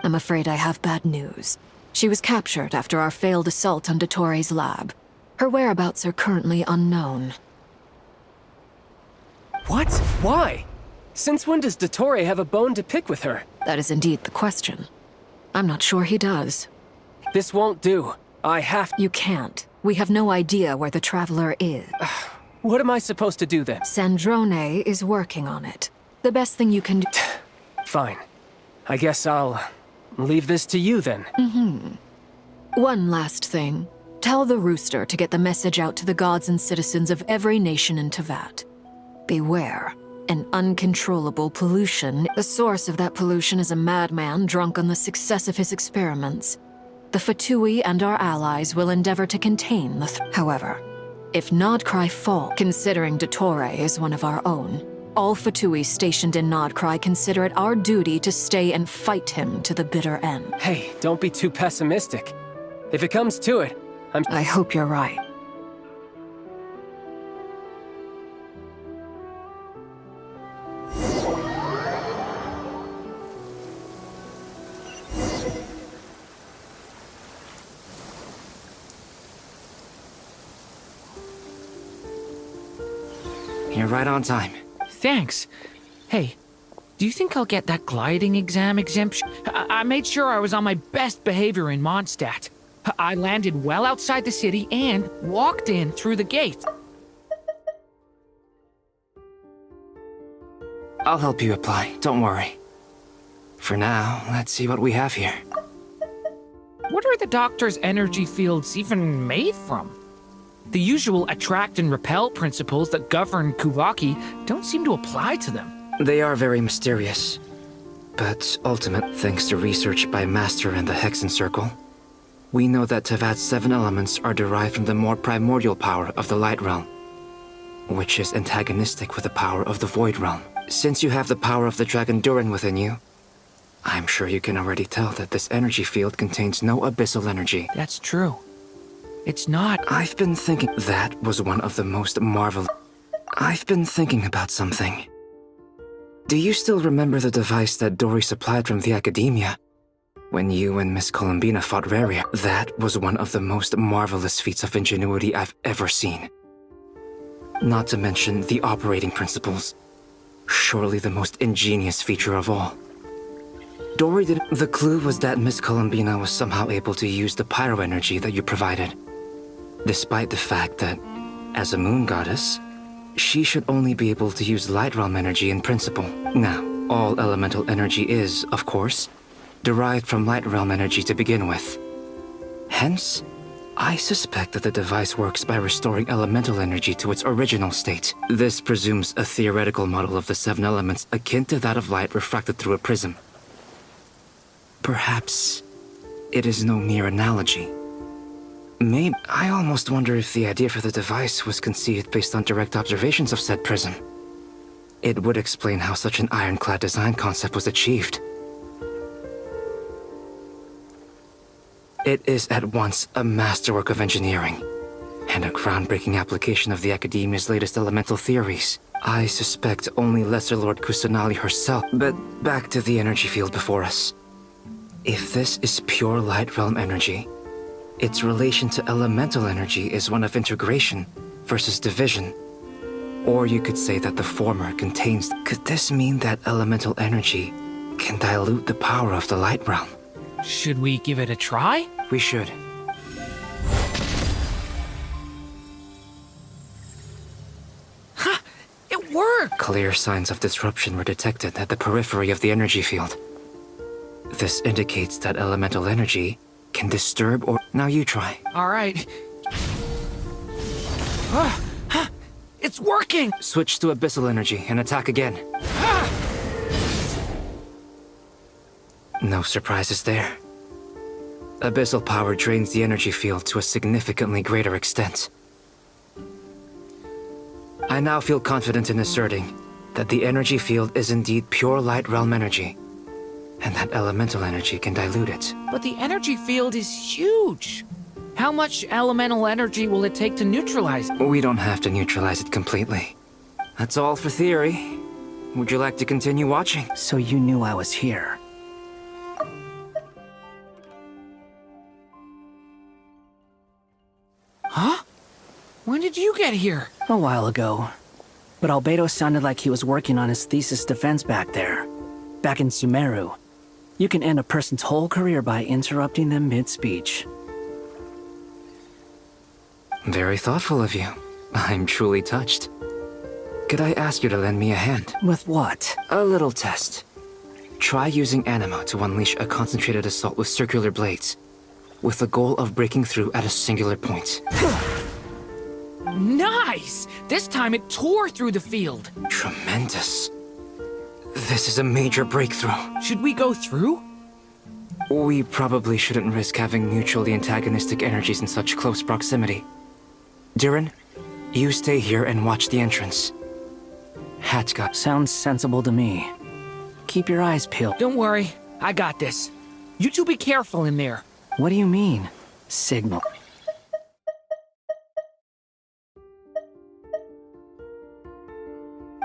I'm afraid I have bad news. She was captured after our failed assault on Dottore's lab. Her whereabouts are currently unknown. What? Why? Since when does Dottore have a bone to pick with her? That is indeed the question. I'm not sure he does. This won't do. I have to. You can't. We have no idea where the Traveler is. What am I supposed to do then? Sandrone is working on it. The best thing you can do. Fine. I guess I'll leave this to you then. One last thing. Tell the Rooster to get the message out to the gods and citizens of every nation in Teyvat. Beware. An uncontrollable pollution. The source of that pollution is a madman drunk on the success of his experiments. The Fatui and our allies will endeavor to contain the However, if Nodcry fall, considering Dottore is one of our own, all Fatui stationed in Nodcry consider it our duty to stay and fight him to the bitter end. Hey, don't be too pessimistic. If it comes to it, I hope you're right. You're right on time. Thanks. Hey, do you think I'll get that gliding exam exemption? I made sure I was on my best behavior in Mondstadt. I landed well outside the city and walked in through the gate. I'll help you apply, don't worry. For now, let's see what we have here. What are the doctor's energy fields even made from? The usual attract and repel principles that govern Kuvaki don't seem to apply to them. They are very mysterious. But ultimate, thanks to research by Master and the Hexen Circle, we know that Teyvat's 7 elements are derived from the more primordial power of the Light Realm, which is antagonistic with the power of the Void Realm. Since you have the power of the Dragon Durin within you, I'm sure you can already tell that this energy field contains no abyssal energy. That's true. It's not. I've been thinking that was one of the most marvelous. I've been thinking about something. Do you still remember the device that Dory supplied from the Academia? When you and Miss Columbina fought Raria, that was one of the most marvelous feats of ingenuity I've ever seen. Not to mention the operating principles. Surely the most ingenious feature of all. Dory did. The clue was that Miss Columbina was somehow able to use the pyro energy that you provided. Despite the fact that, as a moon goddess, she should only be able to use Light Realm energy in principle. Now, all elemental energy is, of course, derived from Light Realm energy to begin with. Hence, I suspect that the device works by restoring elemental energy to its original state. This presumes a theoretical model of the 7 elements akin to that of light refracted through a prism. Perhaps it is no mere analogy. Maybe I almost wonder if the idea for the device was conceived based on direct observations of said prism. It would explain how such an ironclad design concept was achieved. It is at once a masterwork of engineering and a groundbreaking application of the Academia's latest elemental theories. I suspect only Lesser Lord Kusanali herself. But back to the energy field before us. If this is pure Light Realm energy, its relation to elemental energy is one of integration versus division. Or you could say that the former contains... Could this mean that elemental energy can dilute the power of the Light Realm? Should we give it a try? We should. Ha! It worked! Clear signs of disruption were detected at the periphery of the energy field. This indicates that elemental energy can disturb or... Now you try. All right. It's working! Switch to abyssal energy and attack again. No surprises there. Abyssal power drains the energy field to a significantly greater extent. I now feel confident in asserting that the energy field is indeed pure Light Realm energy, and that elemental energy can dilute it. But the energy field is huge. How much elemental energy will it take to neutralize it? We don't have to neutralize it completely. That's all for theory. Would you like to continue watching? So you knew I was here. Huh? When did you get here? A while ago. But Albedo sounded like he was working on his thesis defense back there. Back in Sumeru. You can end a person's whole career by interrupting them mid-speech. Very thoughtful of you. I'm truly touched. Could I ask you to lend me a hand? With what? A little test. Try using Anima to unleash a concentrated assault with circular blades, with the goal of breaking through at a singular point. Nice! This time it tore through the field. Tremendous. This is a major breakthrough. Should we go through? We probably shouldn't risk having mutually antagonistic energies in such close proximity. Durin, you stay here and watch the entrance. Hatchka. Sounds sensible to me. Keep your eyes peeled. Don't worry, I got this. You two be careful in there. What do you mean? Signal.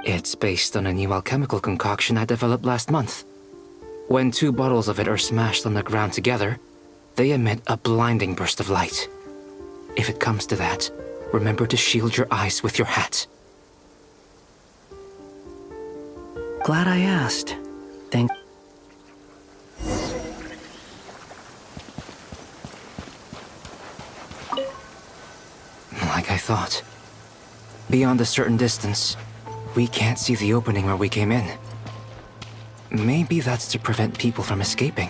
It's based on a new alchemical concoction I developed last month. When 2 bottles of it are smashed on the ground together, they emit a blinding burst of light. If it comes to that, remember to shield your eyes with your hat. Glad I asked. Thank... Like I thought. Beyond a certain distance, we can't see the opening where we came in. Maybe that's to prevent people from escaping.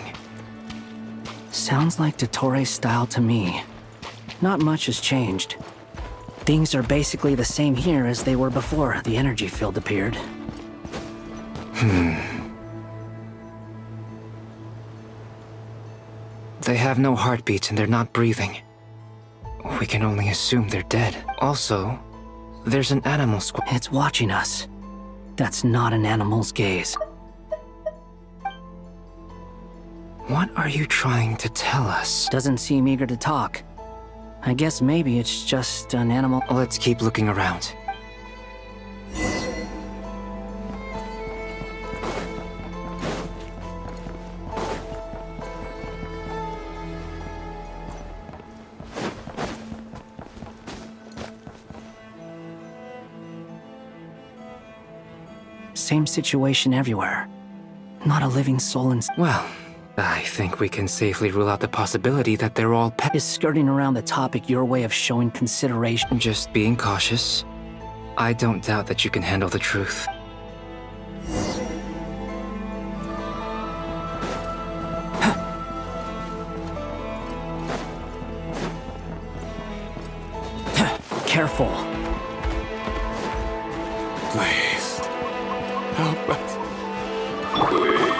Sounds like Dottore style to me. Not much has changed. Things are basically the same here as they were before the energy field appeared. They have no heartbeat and they're not breathing. We can only assume they're dead. Also, there's an animal squad. It's watching us. That's not an animal's gaze. What are you trying to tell us? Doesn't seem eager to talk. I guess maybe it's just an animal. Let's keep looking around. Same situation everywhere. Not a living soul in... Well, I think we can safely rule out the possibility that they're all Is skirting around the topic your way of showing consideration? Just being cautious. I don't doubt that you can handle the truth. Careful. Please. Help us. Please.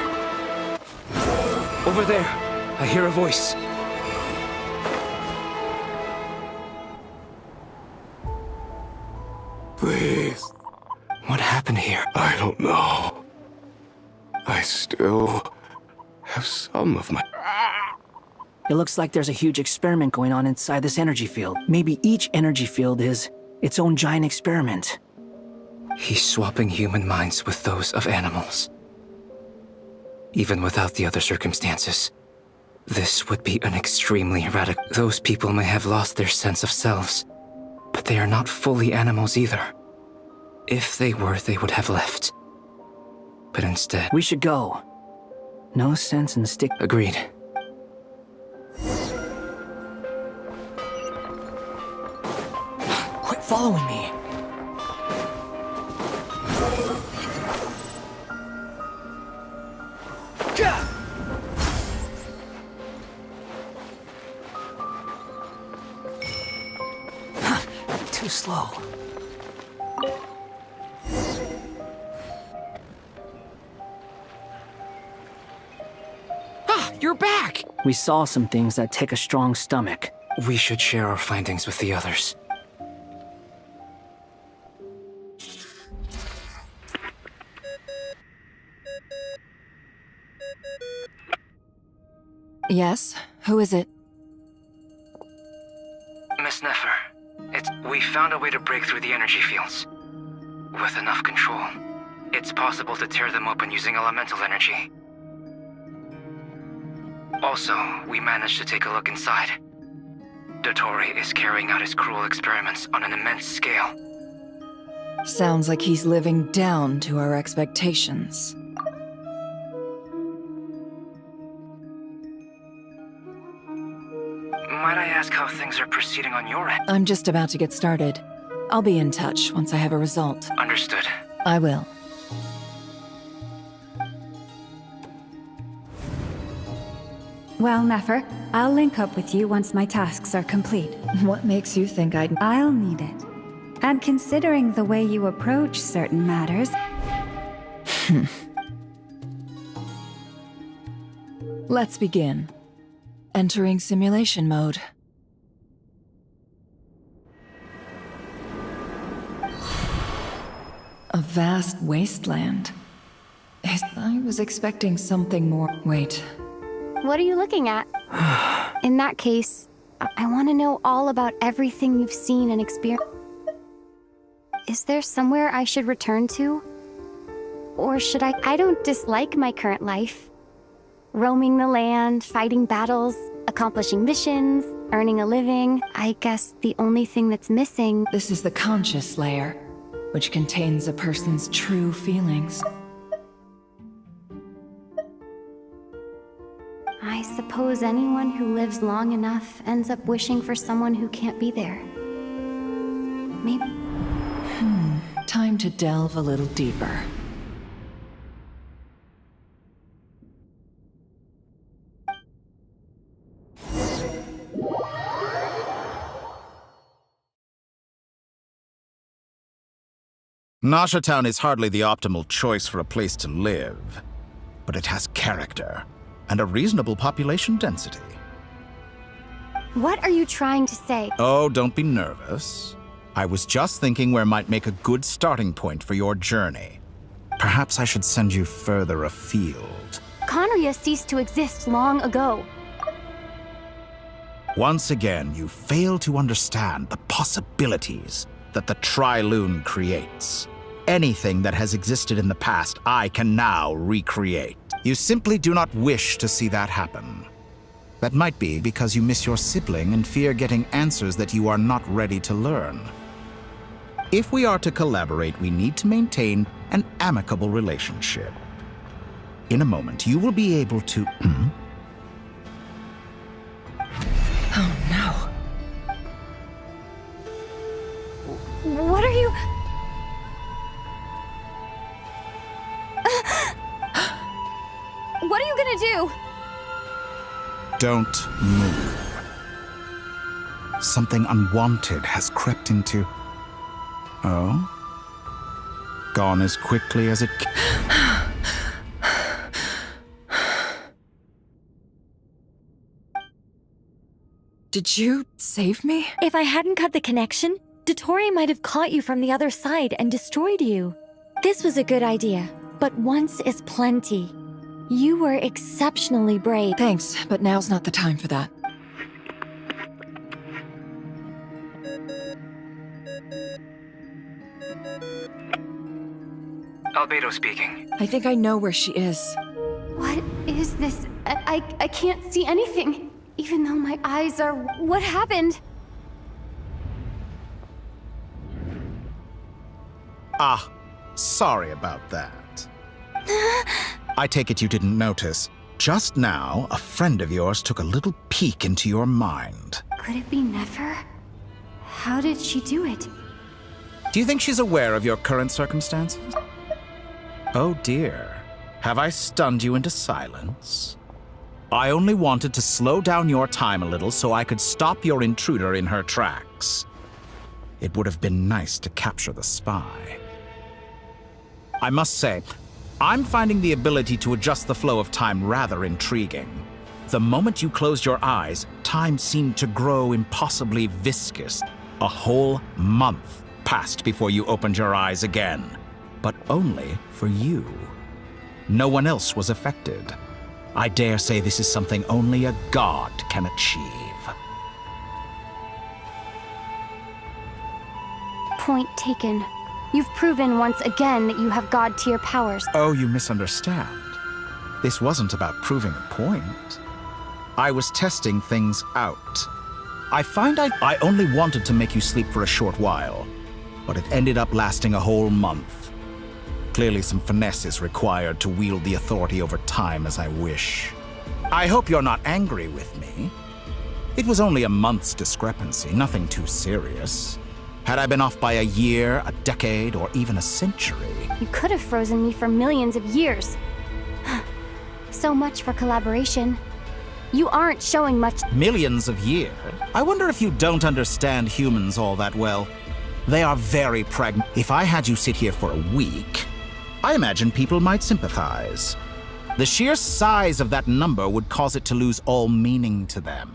Over there, I hear a voice. Please. What happened here? I don't know. I still have some of my... It looks like there's a huge experiment going on inside this energy field. Maybe each energy field is its own giant experiment. He's swapping human minds with those of animals. Even without the other circumstances, this would be an extremely radical... Those people may have lost their sense of selves, but they are not fully animals either. If they were, they would have left. But instead... We should go. No sense in stick... Agreed. Quit following me. Too slow. Ah, you're back! We saw some things that take a strong stomach. We should share our findings with the others. Yes? Who is it? Miss Nefer, we found a way to break through the energy fields. With enough control, it's possible to tear them open using elemental energy. Also, we managed to take a look inside. Dottore is carrying out his cruel experiments on an immense scale. Sounds like he's living down to our expectations. ask how things are proceeding on your end? I'm just about to get started. I'll be in touch once I have a result. Understood. I will. Well, Nefer, I'll link up with you once my tasks are complete. What makes you think I'll need it. And considering the way you approach certain matters... Let's begin. Entering simulation mode. A vast wasteland. I was expecting something more. Wait. What are you looking at? In that case, I want to know all about everything you've seen and experienced. Is there somewhere I should return to? Or should I don't dislike my current life. Roaming the land, fighting battles, accomplishing missions, earning a living. I guess the only thing that's missing... This is the conscious layer, which contains a person's true feelings. I suppose anyone who lives long enough ends up wishing for someone who can't be there. Maybe... Time to delve a little deeper. Nasha Town is hardly the optimal choice for a place to live, but it has character and a reasonable population density. What are you trying to say? Oh, don't be nervous. I was just thinking where might make a good starting point for your journey. Perhaps I should send you further afield. Conria ceased to exist long ago. Once again, you fail to understand the possibilities that the Tri-Lune creates. Anything that has existed in the past, I can now recreate. You simply do not wish to see that happen. That might be because you miss your sibling and fear getting answers that you are not ready to learn. If we are to collaborate, we need to maintain an amicable relationship. In a moment, you will be able to... Oh no. What are you... What are you gonna do? Don't move. Something unwanted has crept into... Oh? Gone as quickly as it... Did you save me? If I hadn't cut the connection, Dottore might have caught you from the other side and destroyed you. This was a good idea, but once is plenty. You were exceptionally brave. Thanks, but now's not the time for that. Albedo speaking. I think I know where she is. What is this? I can't see anything, even though my eyes are... What happened? Ah, sorry about that. I take it you didn't notice. Just now, a friend of yours took a little peek into your mind. Could it be Nefer? How did she do it? Do you think she's aware of your current circumstances? Oh dear. Have I stunned you into silence? I only wanted to slow down your time a little so I could stop your intruder in her tracks. It would have been nice to capture the spy. I must say, I'm finding the ability to adjust the flow of time rather intriguing. The moment you closed your eyes, time seemed to grow impossibly viscous. A whole month passed before you opened your eyes again, but only for you. No one else was affected. I dare say this is something only a god can achieve. Point taken. You've proven once again that you have god-tier powers. Oh, you misunderstand. This wasn't about proving a point. I was testing things out. I find I only wanted to make you sleep for a short while, but it ended up lasting a whole month. Clearly some finesse is required to wield the authority over time as I wish. I hope you're not angry with me. It was only a month's discrepancy, nothing too serious. Had I been off by a year, a decade, or even a century... You could have frozen me for millions of years. So much for collaboration. You aren't showing much. Millions of years? I wonder if you don't understand humans all that well. They are very pragmatic. If I had you sit here for a week, I imagine people might sympathize. The sheer size of that number would cause it to lose all meaning to them.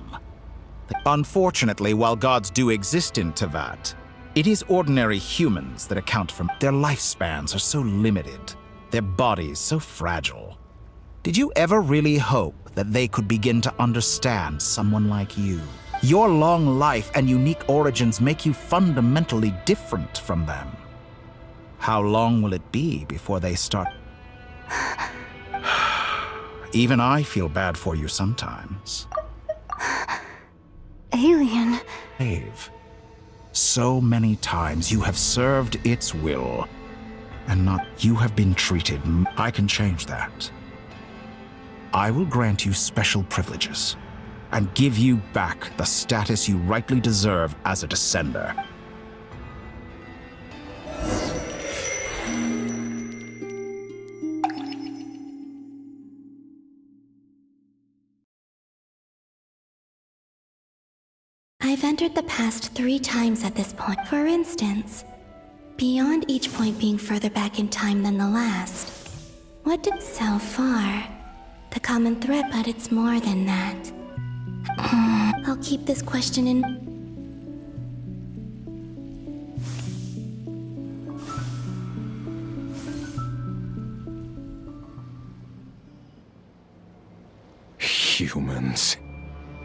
Unfortunately, while gods do exist in Tevat, it is ordinary humans that account for their lifespans are so limited, their bodies so fragile. Did you ever really hope that they could begin to understand someone like you? Your long life and unique origins make you fundamentally different from them. How long will it be before they start? Even I feel bad for you sometimes. Alien. Dave, so many times you have served its will, and not you have been treated. I can change that. I will grant you special privileges and give you back the status you rightly deserve as a descender. I've entered the past 3 times at this point. For instance, beyond each point being further back in time than the last. What did so far? The common thread, but it's more than that. I'll keep this question in. Humans,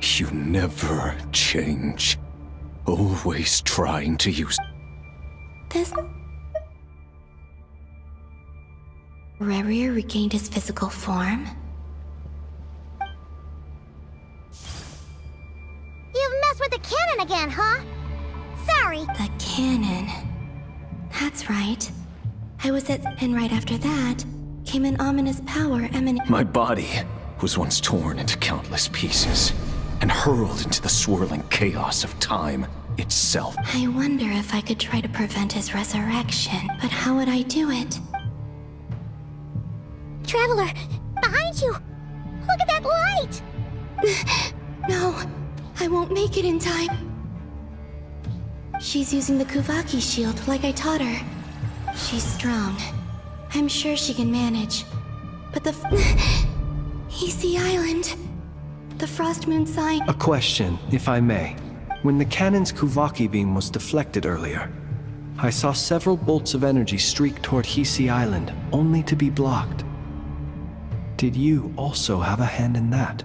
you never change. Always trying to use... This... Rerir regained his physical form? You've messed with the cannon again, huh? Sorry. The cannon. That's right. I was at... And right after that, came an ominous power emanating... My body was once torn into countless pieces and hurled into the swirling chaos of time itself. I wonder if I could try to prevent his resurrection, but how would I do it? Traveler, behind you! Look at that light! No, I won't make it in time. She's using the Kuvaki shield like I taught her. She's strong. I'm sure she can manage. But the... Easy Island. The Frost Moon sign... A question, if I may. When the cannon's Kuvaki beam was deflected earlier, I saw several bolts of energy streak toward Hisi Island, only to be blocked. Did you also have a hand in that?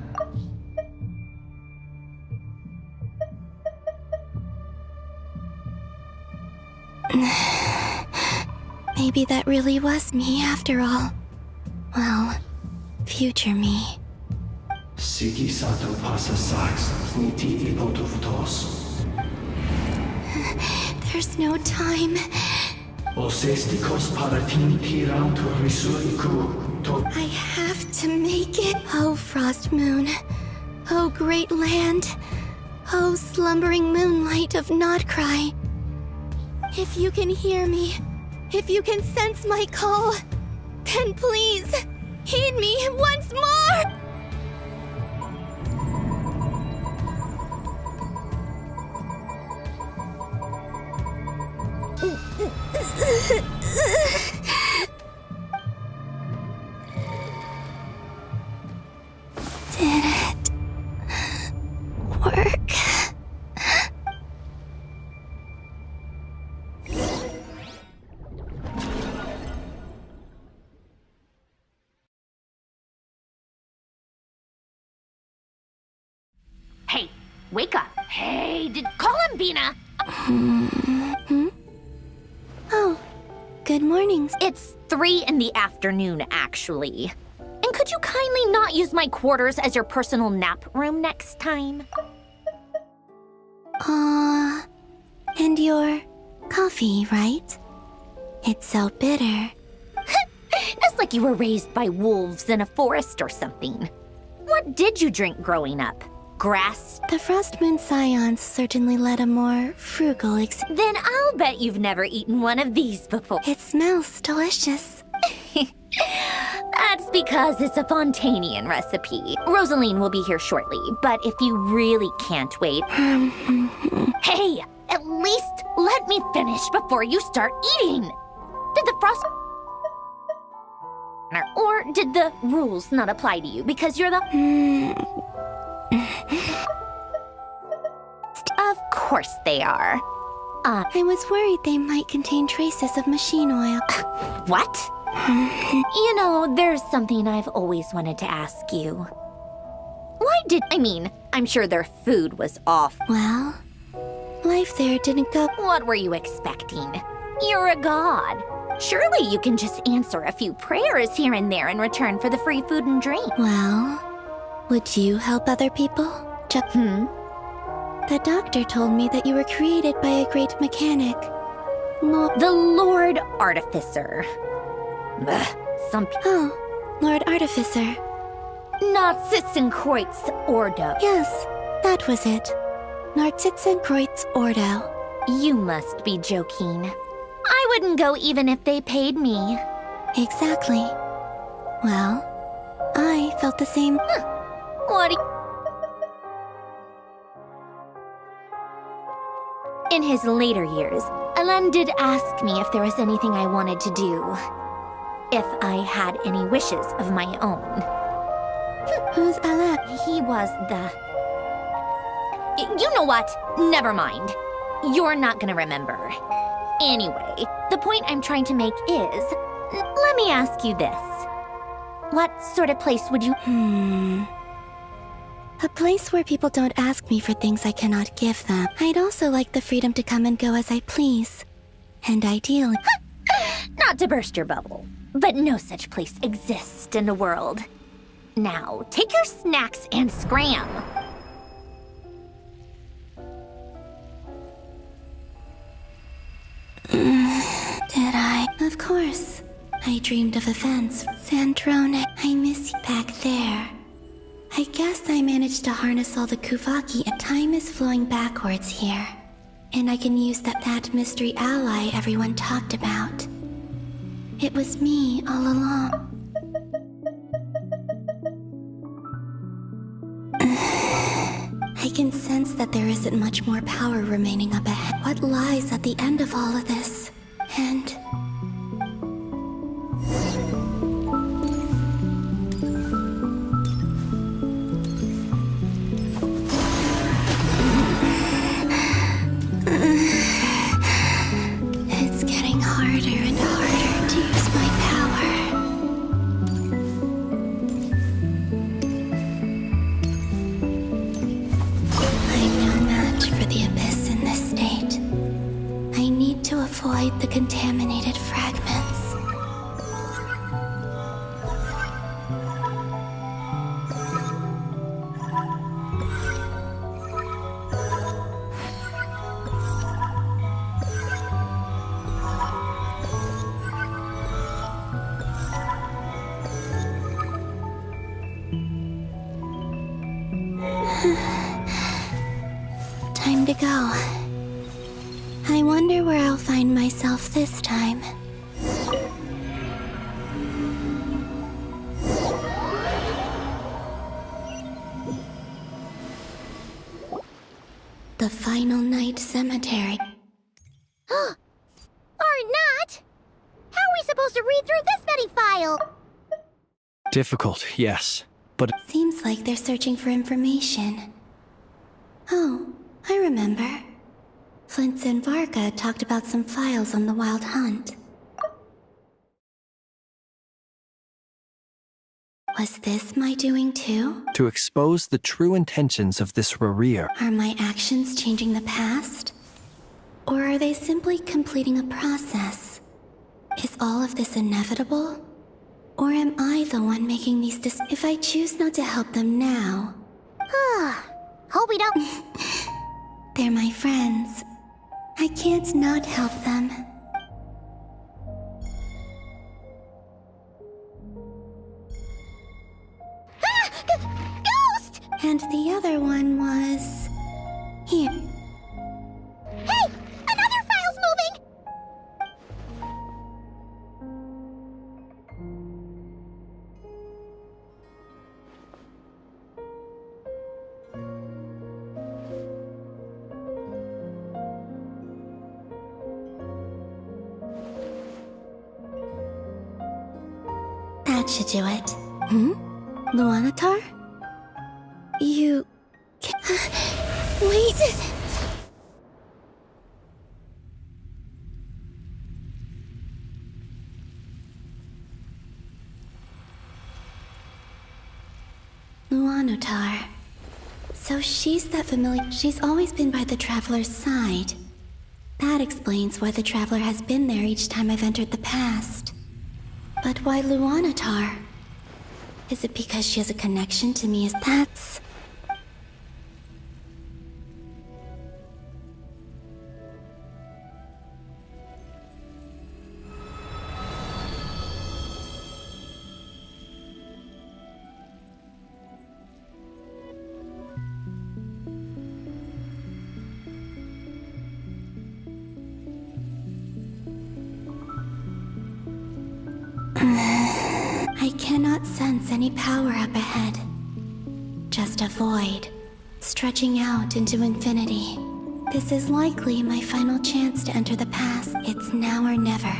Maybe that really was me after all. Well, future me. Siki Sato pasa sax, sniti ipotofutos. There's no time. Osestikos paratin tiram to risuiku to. I have to make it. Oh, Frost Moon. Oh, great land. Oh, slumbering moonlight of Nodcry. If you can hear me, if you can sense my call, then please, heed me once more! Did it work? Hey, wake up. Hey, did Columbina? Oh, good mornings. It's 3 in the afternoon, actually. And could you kindly not use my quarters as your personal nap room next time? And your coffee, right? It's so bitter. It's like you were raised by wolves in a forest or something. What did you drink growing up? grass? The Frost Moon Scions certainly led a more frugal Then I'll bet you've never eaten one of these before. It smells delicious. That's because it's a Fontanian recipe. Rosaline will be here shortly, but if you really can't wait... Hey, at least let me finish before you start eating! Did the frost... Or did the rules not apply to you because you're the... Of course they are. I was worried they might contain traces of machine oil. What? You know, there's something I've always wanted to ask you. I'm sure their food was off. Well, life there didn't go... What were you expecting? You're a god. Surely you can just answer a few prayers here and there in return for the free food and drink. Well, would you help other people? The doctor told me that you were created by a great mechanic. The Lord Artificer. Oh, Lord Artificer. Narzissen-Kreuz Ordo. Yes, that was it. Narzissen-Kreuz Ordo. You must be joking. I wouldn't go even if they paid me. Exactly. Well, I felt the same. What In his later years, Alain did ask me if there was anything I wanted to do. If I had any wishes of my own. Who's Alain? He was the... You know what? Never mind. You're not gonna remember. Anyway, the point I'm trying to make is... Let me ask you this. What sort of place would you... A place where people don't ask me for things I cannot give them. I'd also like the freedom to come and go as I please. And ideally... Not to burst your bubble, but no such place exists in the world. Now, take your snacks and scram. Did I? Of course. I dreamed of events. Sandrone, I miss you back there. I guess I managed to harness all the Kuvaki and time is flowing backwards here. And I can use that mystery ally everyone talked about. It was me all along. I can sense that there isn't much more power remaining up ahead. What lies at the end of all of this? And... It's getting harder and harder to use my power. I'm no match for the Abyss in this state. I need to avoid the contaminated fragments. Time to go. I wonder where I'll find myself this time. The Final Night Cemetery. Or not! How are we supposed to read through this many files? Difficult, yes, but... Seems like they're searching for information. Oh, I remember. Flintz and Varga talked about some files on the Wild Hunt. Was this my doing too? To expose the true intentions of this Rareer. Are my actions changing the past? Or are they simply completing a process? Is all of this inevitable? Or am I the one making these If I choose not to help them now... Hope we don't... They're my friends. I can't not help them. Ghost! And the other one was... here. Hey! Another file's moving! That should do it. Luanatar? You... Wait! Luanatar. So she's that familiar... She's always been by the Traveler's side. That explains why the Traveler has been there each time I've entered the past. But why Luanatar? Is it because she has a connection to me as that's... I cannot sense any power up ahead. Just a void, stretching out into infinity. This is likely my final chance to enter the past. It's now or never.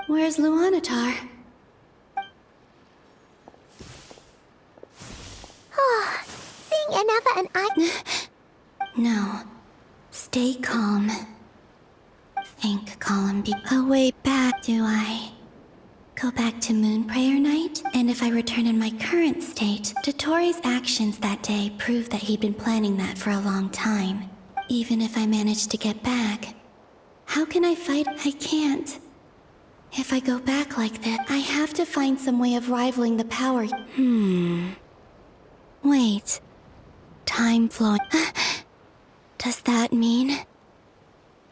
Where's Luanatar? Seeing Aneva and I... No. Stay calm. Think, Columbina. Oh, way back, do I? Go back to Moon Prayer Night? And if I return in my current state, Dottoro's actions that day prove that he'd been planning that for a long time. Even if I manage to get back, how can I fight? I can't. If I go back like that, I have to find some way of rivaling the power. Wait. Time flowing. Does that mean...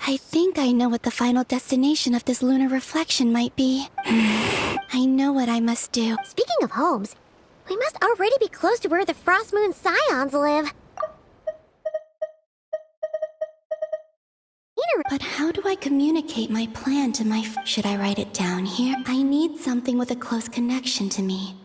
I think I know what the final destination of this lunar reflection might be. I know what I must do. Speaking of homes, we must already be close to where the Frost Moon Scions live. But how do I communicate my plan to my Should I write it down here? I need something with a close connection to me.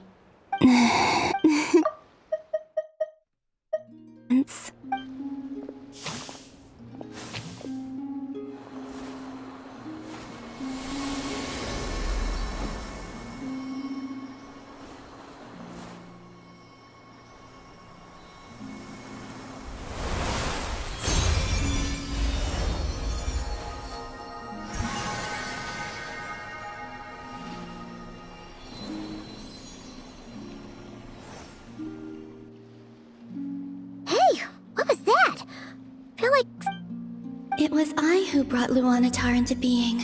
It was I who brought Luanatar into being.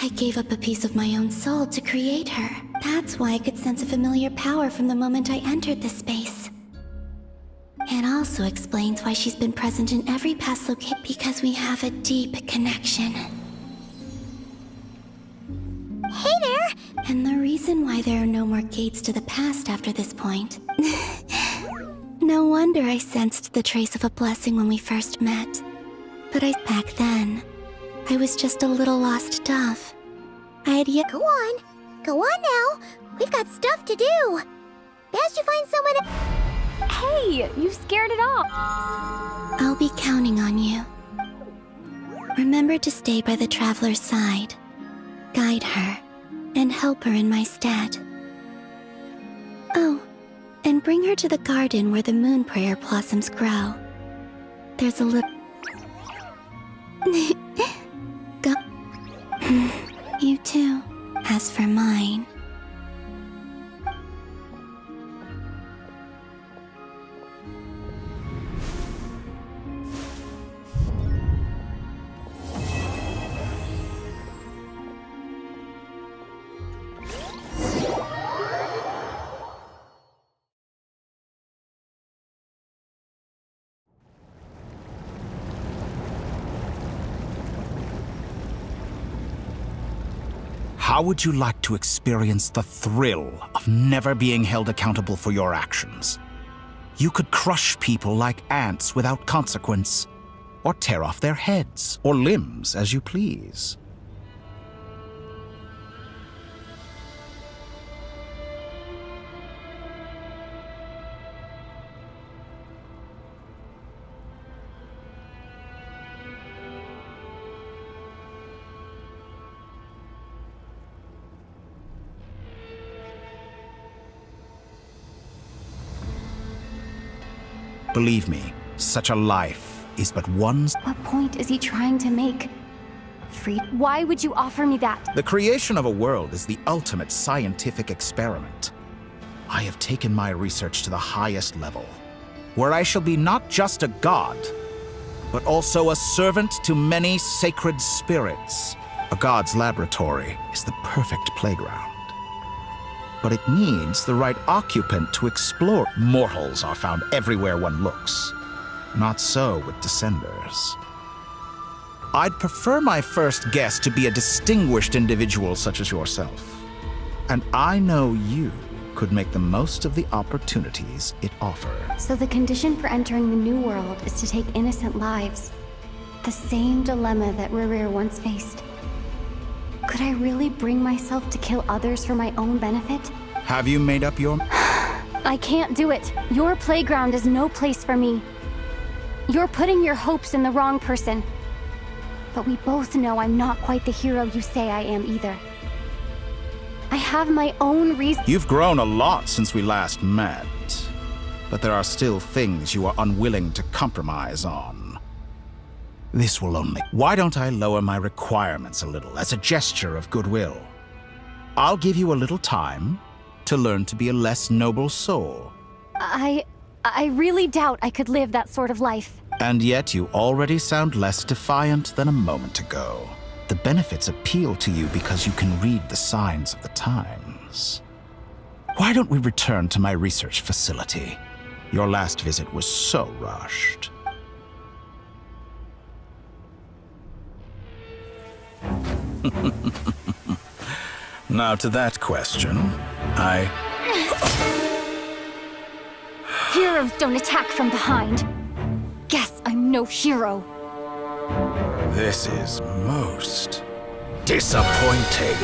I gave up a piece of my own soul to create her. That's why I could sense a familiar power from the moment I entered this space. It also explains why she's been present in every past location, because we have a deep connection. Hey there! And the reason why there are no more gates to the past after this point. No wonder I sensed the trace of a blessing when we first met. But back then, I was just a little lost dove. I had yet— Go on now. We've got stuff to do. Best you find someone to— Hey, you scared it off. I'll be counting on you. Remember to stay by the Traveler's side, guide her, and help her in my stead. Oh, and bring her to the garden where the moon prayer blossoms grow. There's a little... Go. You too. As for mine... How would you like to experience the thrill of never being held accountable for your actions? You could crush people like ants without consequence, or tear off their heads or limbs as you please. Believe me, such a life is but one. What point is he trying to make? Why would you offer me that? The creation of a world is the ultimate scientific experiment. I have taken my research to the highest level, where I shall be not just a god, but also a servant to many sacred spirits. A god's laboratory is the perfect playground. But it needs the right occupant to explore. Mortals are found everywhere one looks. Not so with Descenders. I'd prefer my first guest to be a distinguished individual such as yourself. And I know you could make the most of the opportunities it offers. So the condition for entering the New World is to take innocent lives. The same dilemma that Rerir once faced. Could I really bring myself to kill others for my own benefit? Have you made up your... I can't do it. Your playground is no place for me. You're putting your hopes in the wrong person. But we both know I'm not quite the hero you say I am either. I have my own reasons. You've grown a lot since we last met, but there are still things you are unwilling to compromise on. This will only... Why don't I lower my requirements a little as a gesture of goodwill? I'll give you a little time to learn to be a less noble soul. I really doubt I could live that sort of life. And yet you already sound less defiant than a moment ago. The benefits appeal to you because you can read the signs of the times. Why don't we return to my research facility? Your last visit was so rushed. Now to that question, Heroes don't attack from behind. Guess I'm no hero. This is most disappointing.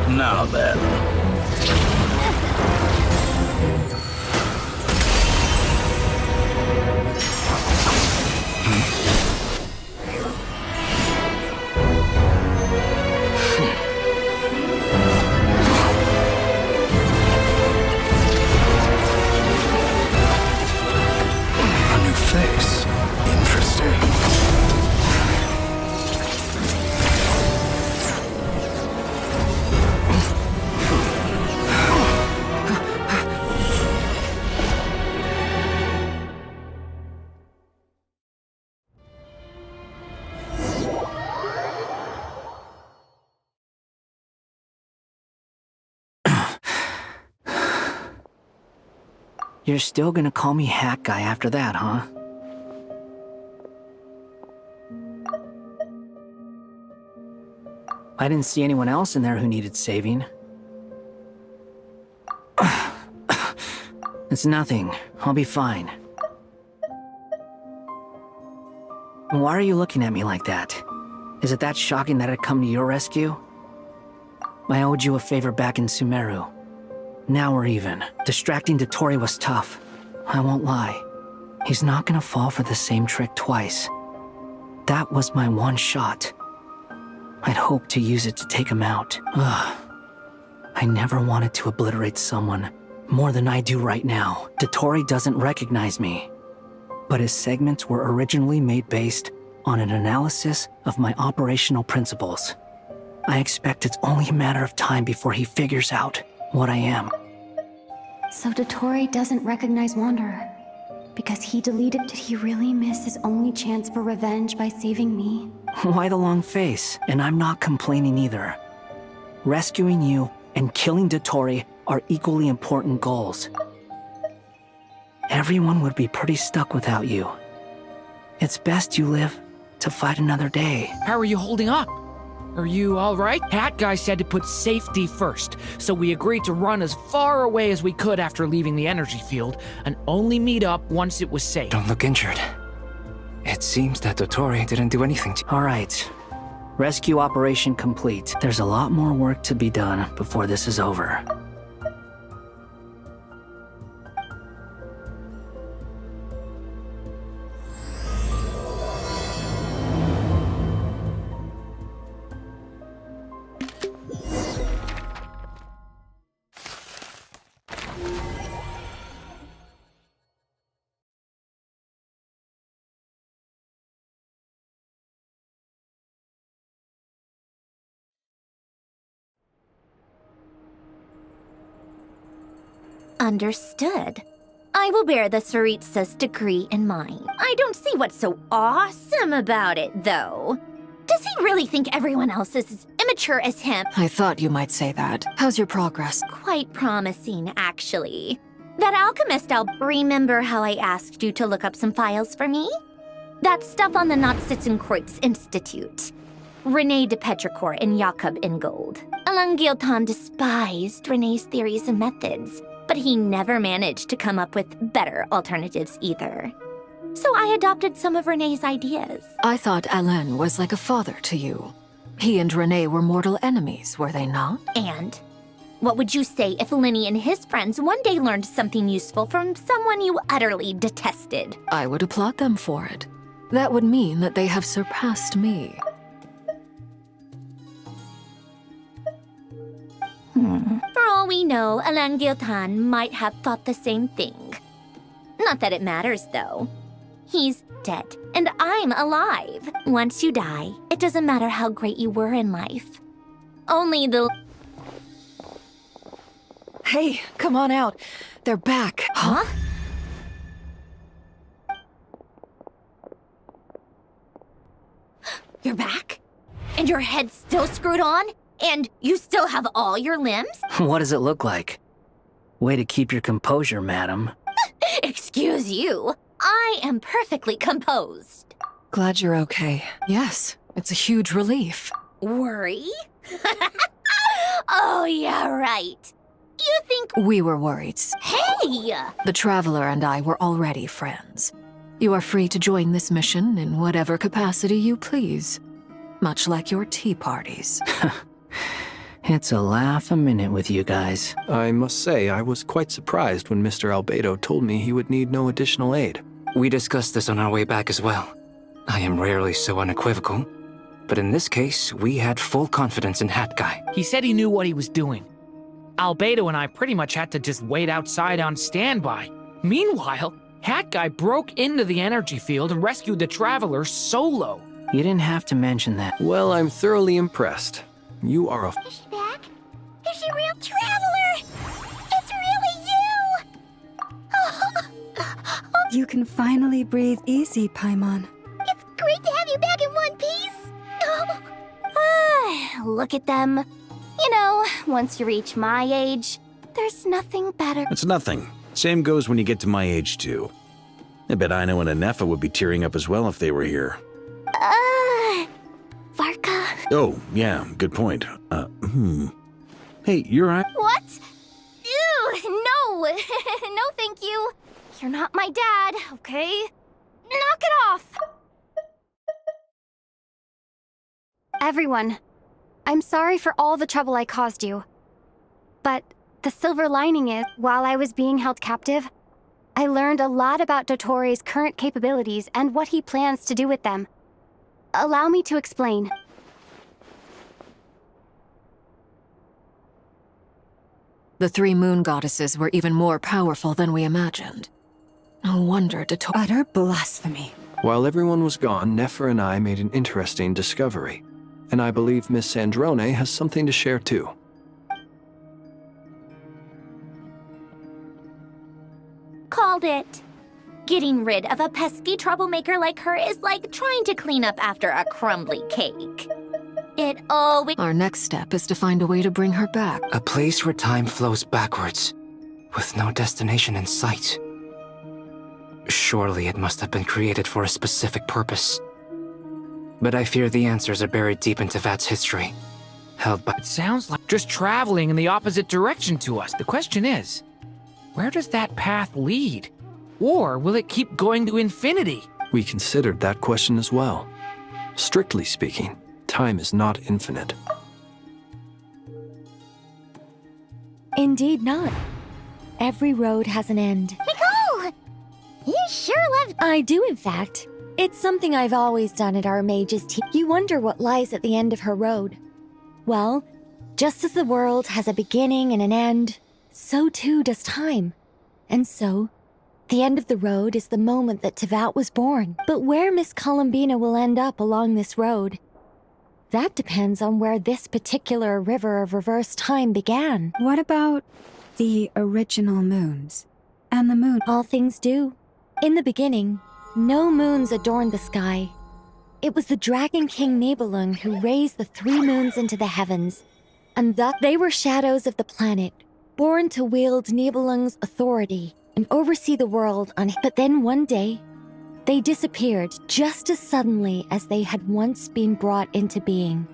Now then. A new face. Interesting. You're still gonna call me Hack Guy after that, huh? I didn't see anyone else in there who needed saving. It's nothing. I'll be fine. Why are you looking at me like that? Is it that shocking that I'd come to your rescue? I owed you a favor back in Sumeru. Now we're even. Distracting Dottore was tough. I won't lie. He's not gonna fall for the same trick twice. That was my one shot. I'd hoped to use it to take him out. Ugh. I never wanted to obliterate someone more than I do right now. Dottore doesn't recognize me, but his segments were originally made based on an analysis of my operational principles. I expect it's only a matter of time before he figures out what I am. So Dottore doesn't recognize Wanderer. Because he deleted, did he really miss his only chance for revenge by saving me? Why the long face? And I'm not complaining either. Rescuing you and killing Dottore are equally important goals. Everyone would be pretty stuck without you. It's best you live to fight another day. How are you holding up? Are you alright? Hat Guy said to put safety first, so we agreed to run as far away as we could after leaving the energy field, and only meet up once it was safe. Don't look injured. It seems that Dottore didn't do anything to— Alright. Rescue operation complete. There's a lot more work to be done before this is over. Understood. I will bear the Tsaritsa's decree in mind. I don't see what's so awesome about it, though. Does he really think everyone else is as immature as him? I thought you might say that. How's your progress? Quite promising, actually. That alchemist, I'll remember how I asked you to look up some files for me? That stuff on the Nazi-Kreuz Institute. René de Petrichor and Jakob Ingold. Alain Guillotin despised René's theories and methods, but he never managed to come up with better alternatives either. So I adopted some of René's ideas. I thought Alain was like a father to you. He and René were mortal enemies, were they not? And what would you say if Lenny and his friends one day learned something useful from someone you utterly detested? I would applaud them for it. That would mean that they have surpassed me. For all we know, Alain Guillotin might have thought the same thing. Not that it matters, though. He's dead, and I'm alive. Once you die, it doesn't matter how great you were in life. Only the... Hey, come on out. They're back. Huh? You're back? And your head's still screwed on? And you still have all your limbs? What does it look like? Way to keep your composure, madam. Excuse you. I am perfectly composed. Glad you're okay. Yes, it's a huge relief. Worry? Oh, yeah, right. You think... We were worried. Hey! The Traveler and I were already friends. You are free to join this mission in whatever capacity you please. Much like your tea parties. It's a laugh a minute with you guys. I must say, I was quite surprised when Mr. Albedo told me he would need no additional aid. We discussed this on our way back as well. I am rarely so unequivocal, but in this case, we had full confidence in Hat Guy. He said he knew what he was doing. Albedo and I pretty much had to just wait outside on standby. Meanwhile, Hat Guy broke into the energy field and rescued the Traveler solo. You didn't have to mention that. Well, I'm thoroughly impressed. You are a... Is she back? Is she real Traveler? It's really you! You can finally breathe easy, Paimon. It's great to have you back in one piece! Look at them. You know, once you reach my age, there's nothing better. It's nothing. Same goes when you get to my age, too. I bet Ino and Anefa would be tearing up as well if they were here. Varka? Oh, yeah, good point. Hey, you're right. What? Ew, no! No, thank you. You're not my dad, okay? Knock it off! Everyone, I'm sorry for all the trouble I caused you. But the silver lining is, while I was being held captive, I learned a lot about Dottore's current capabilities and what he plans to do with them. Allow me to explain. The 3 moon goddesses were even more powerful than we imagined. No wonder Dottore— Utter blasphemy. While everyone was gone, Nefer and I made an interesting discovery. And I believe Miss Sandrone has something to share too. Called it. Getting rid of a pesky troublemaker like her is like trying to clean up after a crumbly cake. It always— Our next step is to find a way to bring her back. A place where time flows backwards, with no destination in sight. Surely it must have been created for a specific purpose. But I fear the answers are buried deep in Tevat's history, held by— It sounds like just traveling in the opposite direction to us. The question is, where does that path lead? Or will it keep going to infinity? We considered that question as well. Strictly speaking, time is not infinite. Indeed not. Every road has an end. Nicole! You sure love— I do, in fact. It's something I've always done at our mage's team. You wonder what lies at the end of her road. Well, just as the world has a beginning and an end, so too does time. And so, the end of the road is the moment that Tevat was born. But where Miss Columbina will end up along this road, that depends on where this particular river of reverse time began. What about the original moons? And the moon? All things do. In the beginning, no moons adorned the sky. It was the Dragon King Nibelung who raised the 3 moons into the heavens, and thus they were shadows of the planet, born to wield Nibelung's authority and oversee the world on— But then one day, they disappeared just as suddenly as they had once been brought into being.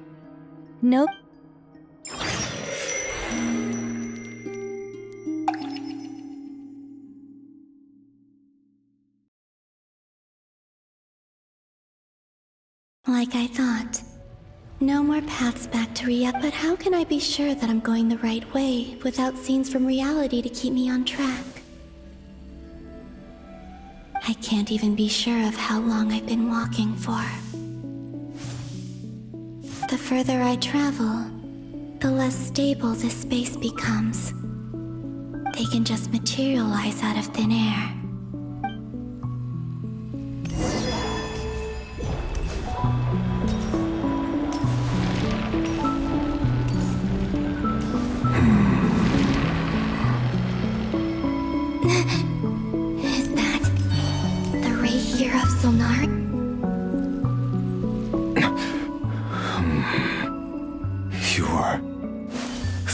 Nope. Like I thought. No more paths back to Ria, but how can I be sure that I'm going the right way without scenes from reality to keep me on track? I can't even be sure of how long I've been walking for. The further I travel, the less stable this space becomes. They can just materialize out of thin air. Is that the ray here of Sonar? You are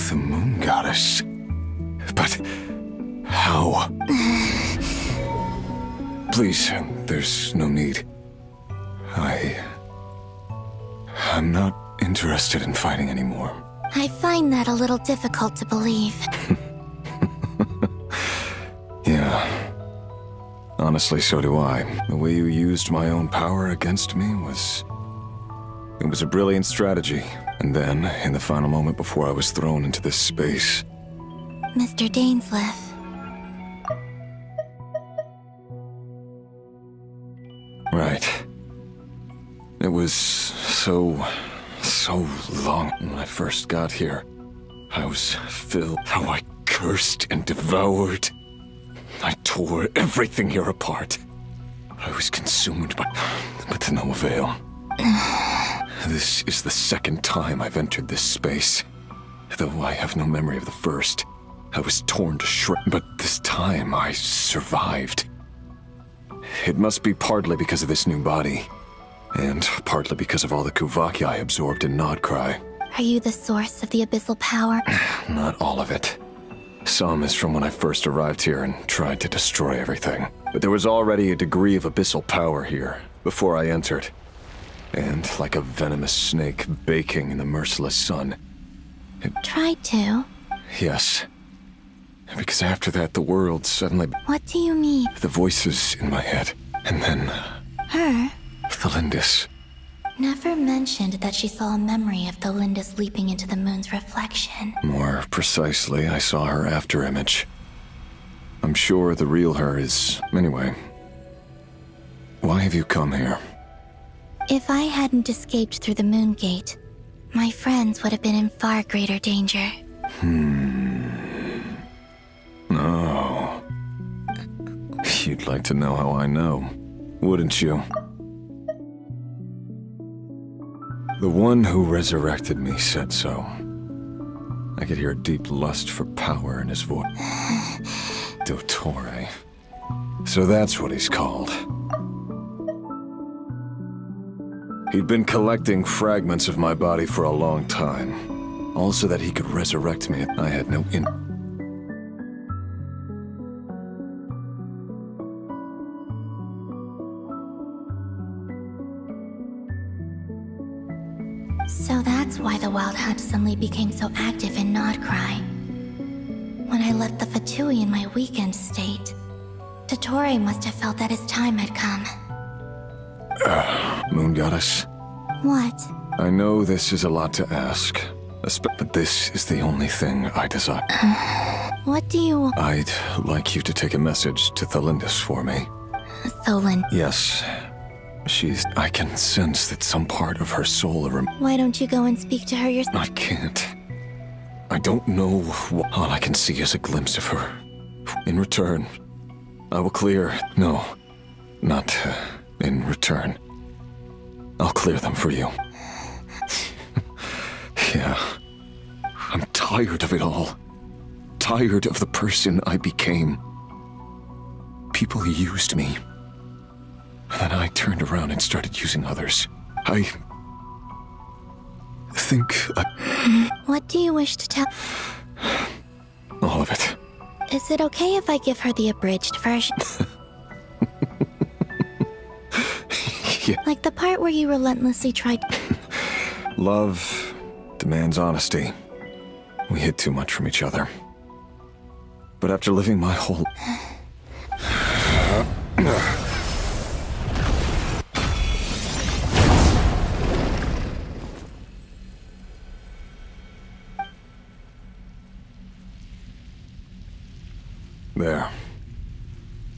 the moon goddess. But how? Please, there's no need. I'm not interested in fighting anymore. I find that a little difficult to believe. Yeah. Honestly, so do I. The way you used my own power against me was... It was a brilliant strategy. And then, in the final moment before I was thrown into this space... Mr. Dainsleif. Right. It was so long when I first got here. I was filled... How I cursed and devoured. I tore everything here apart. I was consumed by... but to no avail. This is the second time I've entered this space. Though I have no memory of the first. I was torn to shreds, but this time I survived. It must be partly because of this new body, and partly because of all the Kuvaki I absorbed in Nodcry. Are you the source of the abyssal power? Not all of it. Some is from when I first arrived here and tried to destroy everything. But there was already a degree of abyssal power here before I entered. And like a venomous snake baking in the merciless sun, it... Tried to? Yes. Because after that, the world suddenly... What do you mean? The voices in my head. And then... Her? Thelindis. Never mentioned that she saw a memory of Thelindis leaping into the moon's reflection. More precisely, I saw her after image. I'm sure the real her is... Anyway. Why have you come here? If I hadn't escaped through the moon gate, my friends would have been in far greater danger. You'd like to know how I know, wouldn't you? The one who resurrected me said so. I could hear a deep lust for power in his voice. Dottore. So that's what he's called. He'd been collecting fragments of my body for a long time, all so that he could resurrect me. I had no So that's why the Wild Hunt suddenly became so active in Nodcry. When I left the Fatui in my weakened state, Dottore must have felt that his time had come. Moon Goddess. What? I know this is a lot to ask, but this is the only thing I desire. What do you want? I'd like you to take a message to Thalindis for me. Tholin. Yes. I can sense that some part of her soul Why don't you go and speak to her yourself? I can't. I don't know all I can see is a glimpse of her. In return, I will clear... No, not in return. I'll clear them for you. Yeah. I'm tired of it all. Tired of the person I became. People used me. And then I turned around and started using others. I think What do you wish to tell? all of it. Is it okay if I give her the abridged version? Yeah. Like the part where you relentlessly tried... Love demands honesty. We hid too much from each other. But after living my whole... There.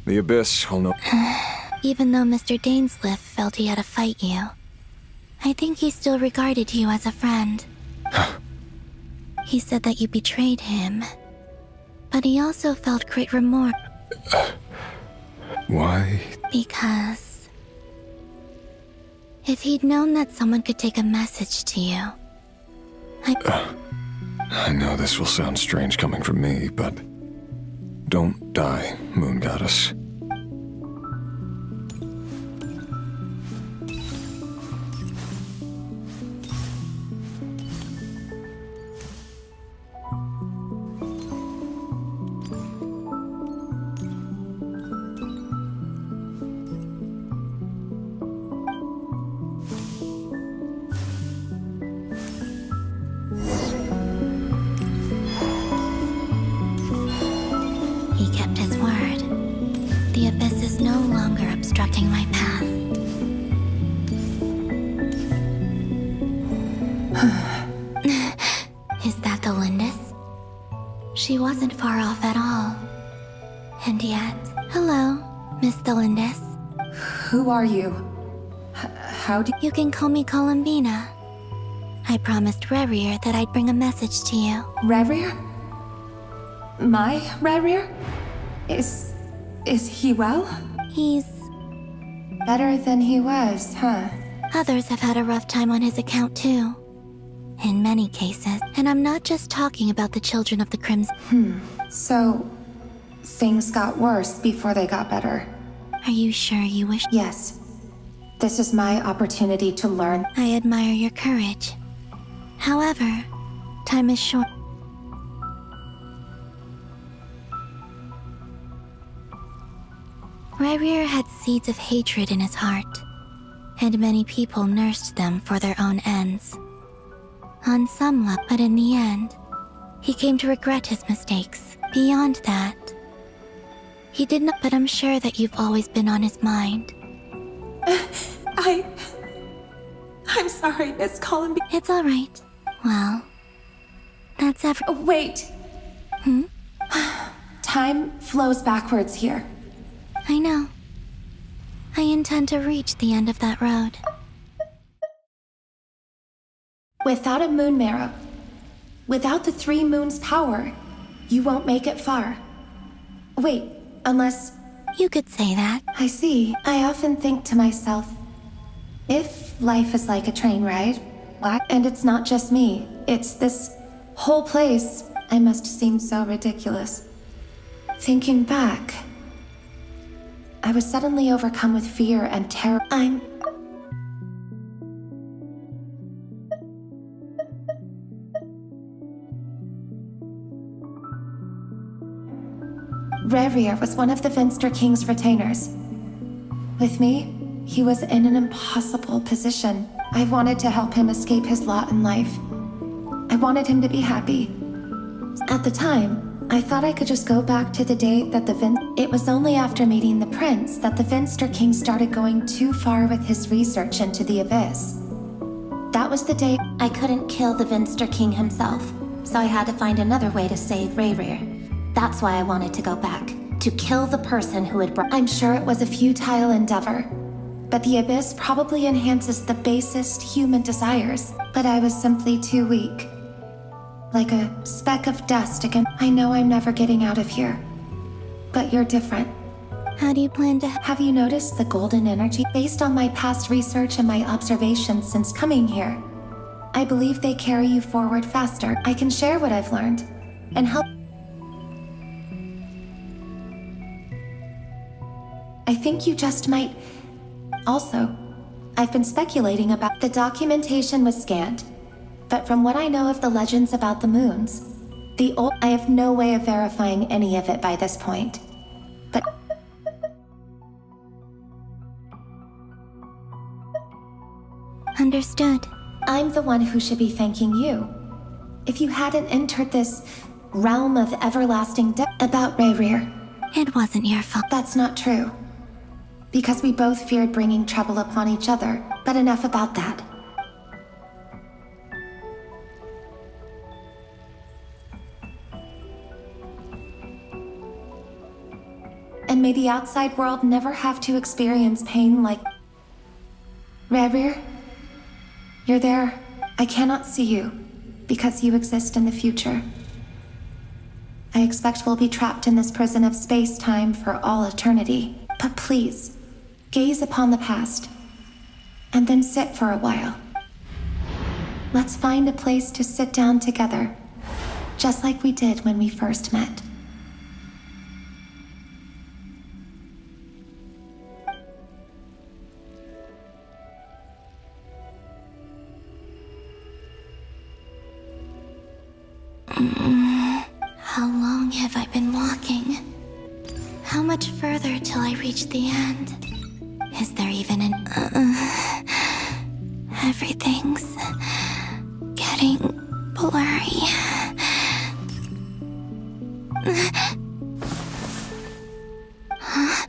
The Abyss will know... Even though Mr. Dainsliff felt he had to fight you, I think he still regarded you as a friend. He said that you betrayed him, but he also felt great remorse. Why? Because... if he'd known that someone could take a message to you, I know this will sound strange coming from me, but... Don't die, Moon Goddess. he kept his word. The Abyss is no longer obstructing my path. Is that the Lindis? She wasn't far off at all. And yet... Hello, Miss Thalindis. Who are you? How do you... can call me Columbina. I promised Rerir that I'd bring a message to you. Rerir? My Rerir? Is he well? He's... better than he was, huh? Others have had a rough time on his account too. In many cases. And I'm not just talking about the children of the Crimson. So, things got worse before they got better. Are you sure you wish? Yes. This is my opportunity to learn. I admire your courage. However, time is short. Rerir had seeds of hatred in his heart, and many people nursed them for their own ends. On some level, but in the end, he came to regret his mistakes. Beyond that, he did not, but I'm sure that you've always been on his mind. I'm sorry, Miss Columbina. It's all right. Well, that's Wait. Time flows backwards here. I know. I intend to reach the end of that road. Without a moon marrow, without the 3 moons' power, you won't make it far. Wait, unless... You could say that. I see. I often think to myself, if life is like a train ride, why? And it's not just me, it's this whole place. I must seem so ridiculous. Thinking back, I was suddenly overcome with fear and terror. Rerir was one of the Finster King's retainers. With me, he was in an impossible position. I wanted to help him escape his lot in life. I wanted him to be happy. At the time, I thought I could just go back to the day that It was only after meeting the prince that the Finster King started going too far with his research into the Abyss. That was the day I couldn't kill the Finster King himself, so I had to find another way to save Rerir. That's why I wanted to go back, to kill the person who had brought— I'm sure it was a futile endeavor, but the Abyss probably enhances the basest human desires. But I was simply too weak. Like a speck of dust again. I know I'm never getting out of here, but you're different. How do you plan to— Have you noticed the golden energy? Based on my past research and my observations since coming here, I believe they carry you forward faster. I can share what I've learned and help. I think you just might. Also, I've been speculating about— The documentation was scanned, but from what I know of the legends about the moons, I have no way of verifying any of it by this point. But understood. I'm the one who should be thanking you. If you hadn't entered this realm of everlasting death about Rerir. It wasn't your fault. That's not true. Because we both feared bringing trouble upon each other, but enough about that. And may the outside world never have to experience pain like— Rerir? You're there. I cannot see you, because you exist in the future. I expect we'll be trapped in this prison of space-time for all eternity. But please, gaze upon the past, and then sit for a while. Let's find a place to sit down together, just like we did when we first met. How long have I been walking? How much further till I reach the end? Is there even an— Everything's getting blurry. Huh?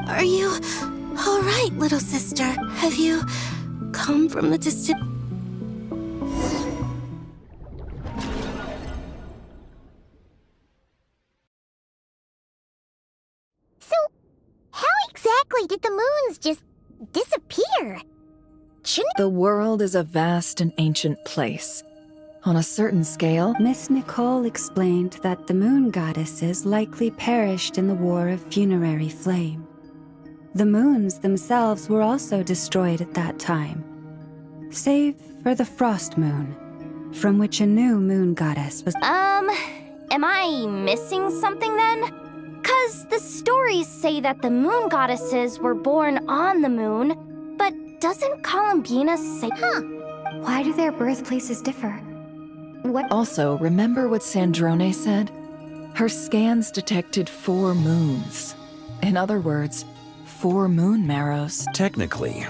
Are you all right, little sister? Have you come from the distant— Did the moons just disappear? Shouldn't— The world is a vast and ancient place. On a certain scale, Miss Nicole explained that the moon goddesses likely perished in the War of Funerary Flame. The moons themselves were also destroyed at that time, save for the Frost Moon, from which a new moon goddess was— Am I missing something then? 'Cause the stories say that the moon goddesses were born on the moon, but doesn't Columbina say— Why do their birthplaces differ? What— Also, remember what Sandrone said? Her scans detected 4 moons. In other words, 4 moon marrows. Technically,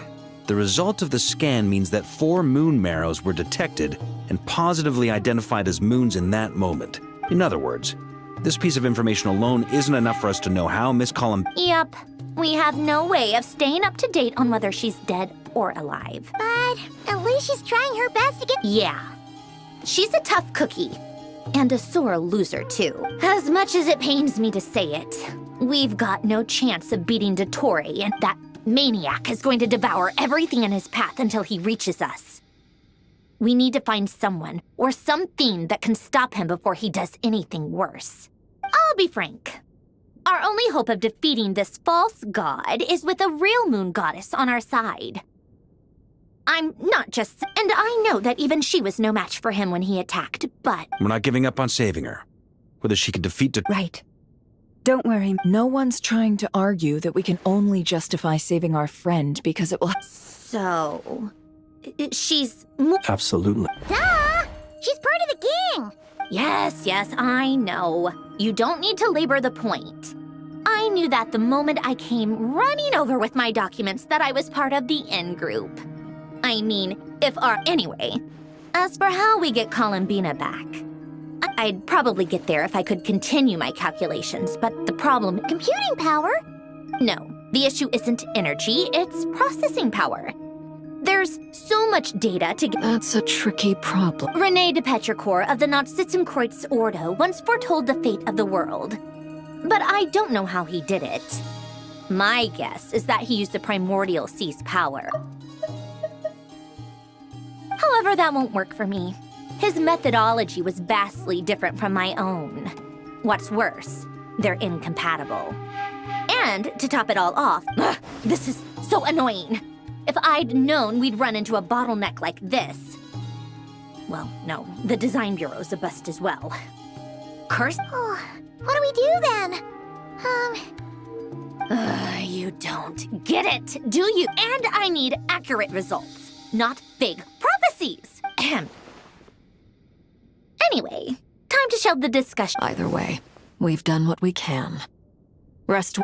the result of the scan means that 4 moon marrows were detected and positively identified as moons in that moment. In other words, this piece of information alone isn't enough for us to know how Miss Columbina— Yep. We have no way of staying up to date on whether she's dead or alive. But at least she's trying her best to get— Yeah. She's a tough cookie. And a sore loser, too. As much as it pains me to say it, we've got no chance of beating Dottore, and that maniac is going to devour everything in his path until he reaches us. We need to find someone or something that can stop him before he does anything worse. I'll be frank. Our only hope of defeating this false god is with a real moon goddess on our side. I'm not just... And I know that even she was no match for him when he attacked, but... We're not giving up on saving her. Whether she can defeat... Right. Don't worry. No one's trying to argue that we can only justify saving our friend because it will... So... she's... Absolutely. Duh! She's part of the gang! Yes, I know. You don't need to labor the point. I knew that the moment I came running over with my documents that I was part of the in-group. I mean, anyway. As for how we get Columbina back, I'd probably get there if I could continue my calculations, but the problem... Computing power? No, the issue isn't energy, it's processing power. There's so much data to get... That's a tricky problem. René de Petrichor of the Nazissenkreuz Ordo once foretold the fate of the world. But I don't know how he did it. My guess is that he used the primordial sea's power. However, that won't work for me. His methodology was vastly different from my own. What's worse, they're incompatible. And to top it all off, this is so annoying. If I'd known we'd run into a bottleneck like this... Well, no, the design bureau's a bust as well. Cursed? Oh, what do we do then? You don't get it, do you? And I need accurate results, not vague prophecies. Anyway, time to shelve the discussion. Either way, we've done what we can. Rest...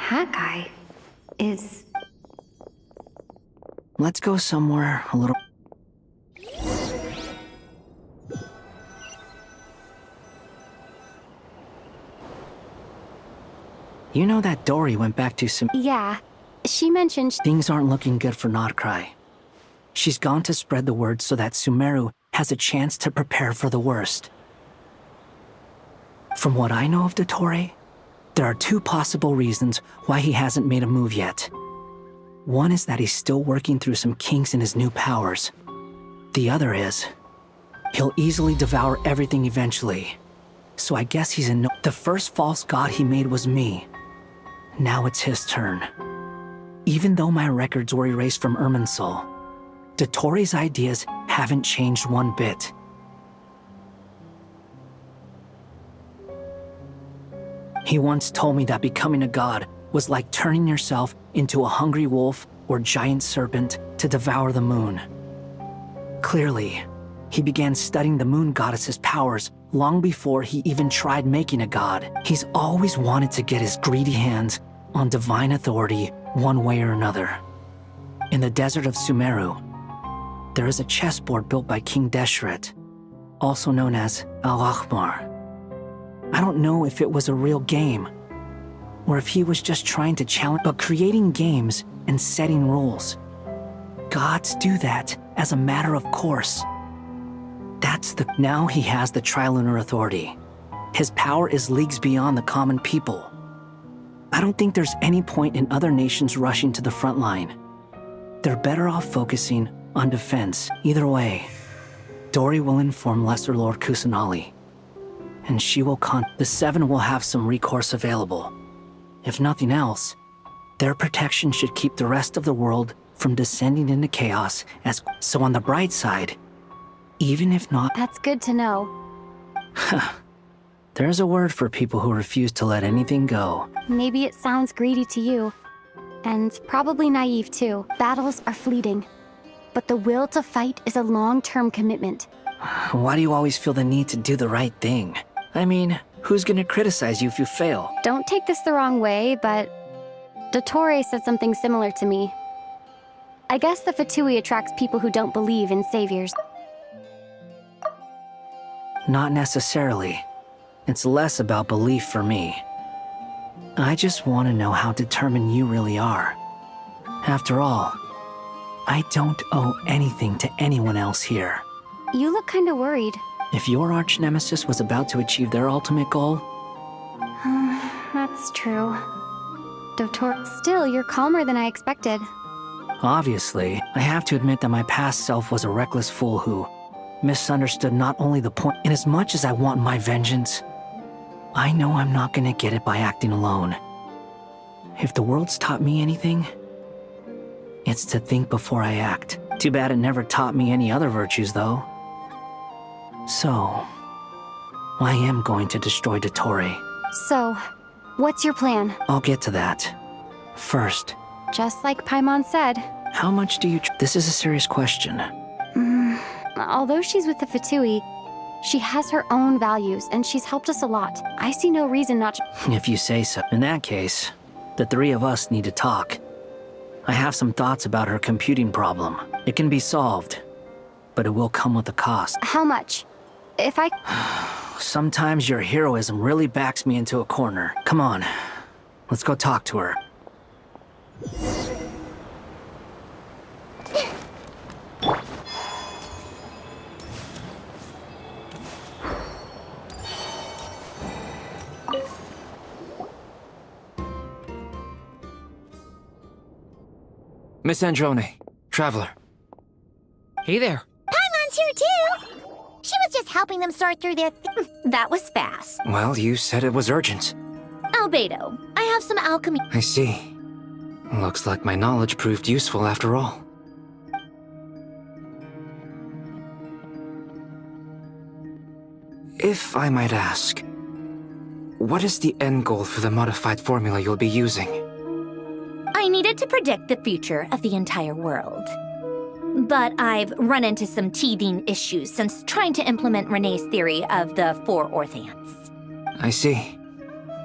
That guy is... Let's go somewhere a little... You know that Dory went back to some... Yeah, she mentioned... Things aren't looking good for Nodcry. She's gone to spread the word so that Sumeru has a chance to prepare for the worst. From what I know of Dottore, there are two possible reasons why he hasn't made a move yet. One is that he's still working through some kinks in his new powers. The other is, he'll easily devour everything eventually. So I guess he's in no... The first false god he made was me. Now it's his turn. Even though my records were erased from Irminsul, Dottore's ideas haven't changed one bit. He once told me that becoming a god was like turning yourself into a hungry wolf or giant serpent to devour the moon. Clearly, he began studying the moon goddess's powers long before he even tried making a god. He's always wanted to get his greedy hands on divine authority one way or another. In the desert of Sumeru, there is a chessboard built by King Deshret, also known as Al-Ahmar. I don't know if it was a real game, or if he was just trying to challenge, but creating games and setting rules. Gods do that as a matter of course. Now he has the Trilunar Authority. His power is leagues beyond the common people. I don't think there's any point in other nations rushing to the front line. They're better off focusing on defense. Either way, Dory will inform Lesser Lord Kusanali, and she will the Seven will have some recourse available. If nothing else, their protection should keep the rest of the world from descending into chaos so on the bright side, even if not... That's good to know. There's a word for people who refuse to let anything go. Maybe it sounds greedy to you, and probably naive too. Battles are fleeting, but the will to fight is a long-term commitment. Why do you always feel the need to do the right thing? I mean, who's gonna criticize you if you fail? Don't take this the wrong way, but Dottore said something similar to me. I guess the Fatui attracts people who don't believe in saviors. Not necessarily. It's less about belief for me. I just want to know how determined you really are. After all, I don't owe anything to anyone else here. You look kinda worried. If your arch-nemesis was about to achieve their ultimate goal... That's true. Dottore, still, you're calmer than I expected. Obviously, I have to admit that my past self was a reckless fool who misunderstood not only the point... Inasmuch as I want my vengeance, I know I'm not gonna get it by acting alone. If the world's taught me anything, it's to think before I act. Too bad it never taught me any other virtues, though. So, I am going to destroy Dottore. So, what's your plan? I'll get to that. First, Just like Paimon said. how much do you... This is a serious question. Although she's with the Fatui, she has her own values, and she's helped us a lot. I see no reason not to... If you say so. In that case, the three of us need to talk. I have some thoughts about her computing problem. It can be solved, but it will come with a cost. How much? If I... Sometimes your heroism really backs me into a corner. Come on, let's go talk to her. Miss Androne, Traveler. Hey there. Paimon's here too! She was just helping them sort through their... That was fast. Well, you said it was urgent. Albedo, I have some alchemy. I see. Looks like my knowledge proved useful after all. If I might ask, what is the end goal for the modified formula you'll be using? I needed to predict the future of the entire world. But I've run into some teething issues since trying to implement Renee's theory of the 4 orthants. I see.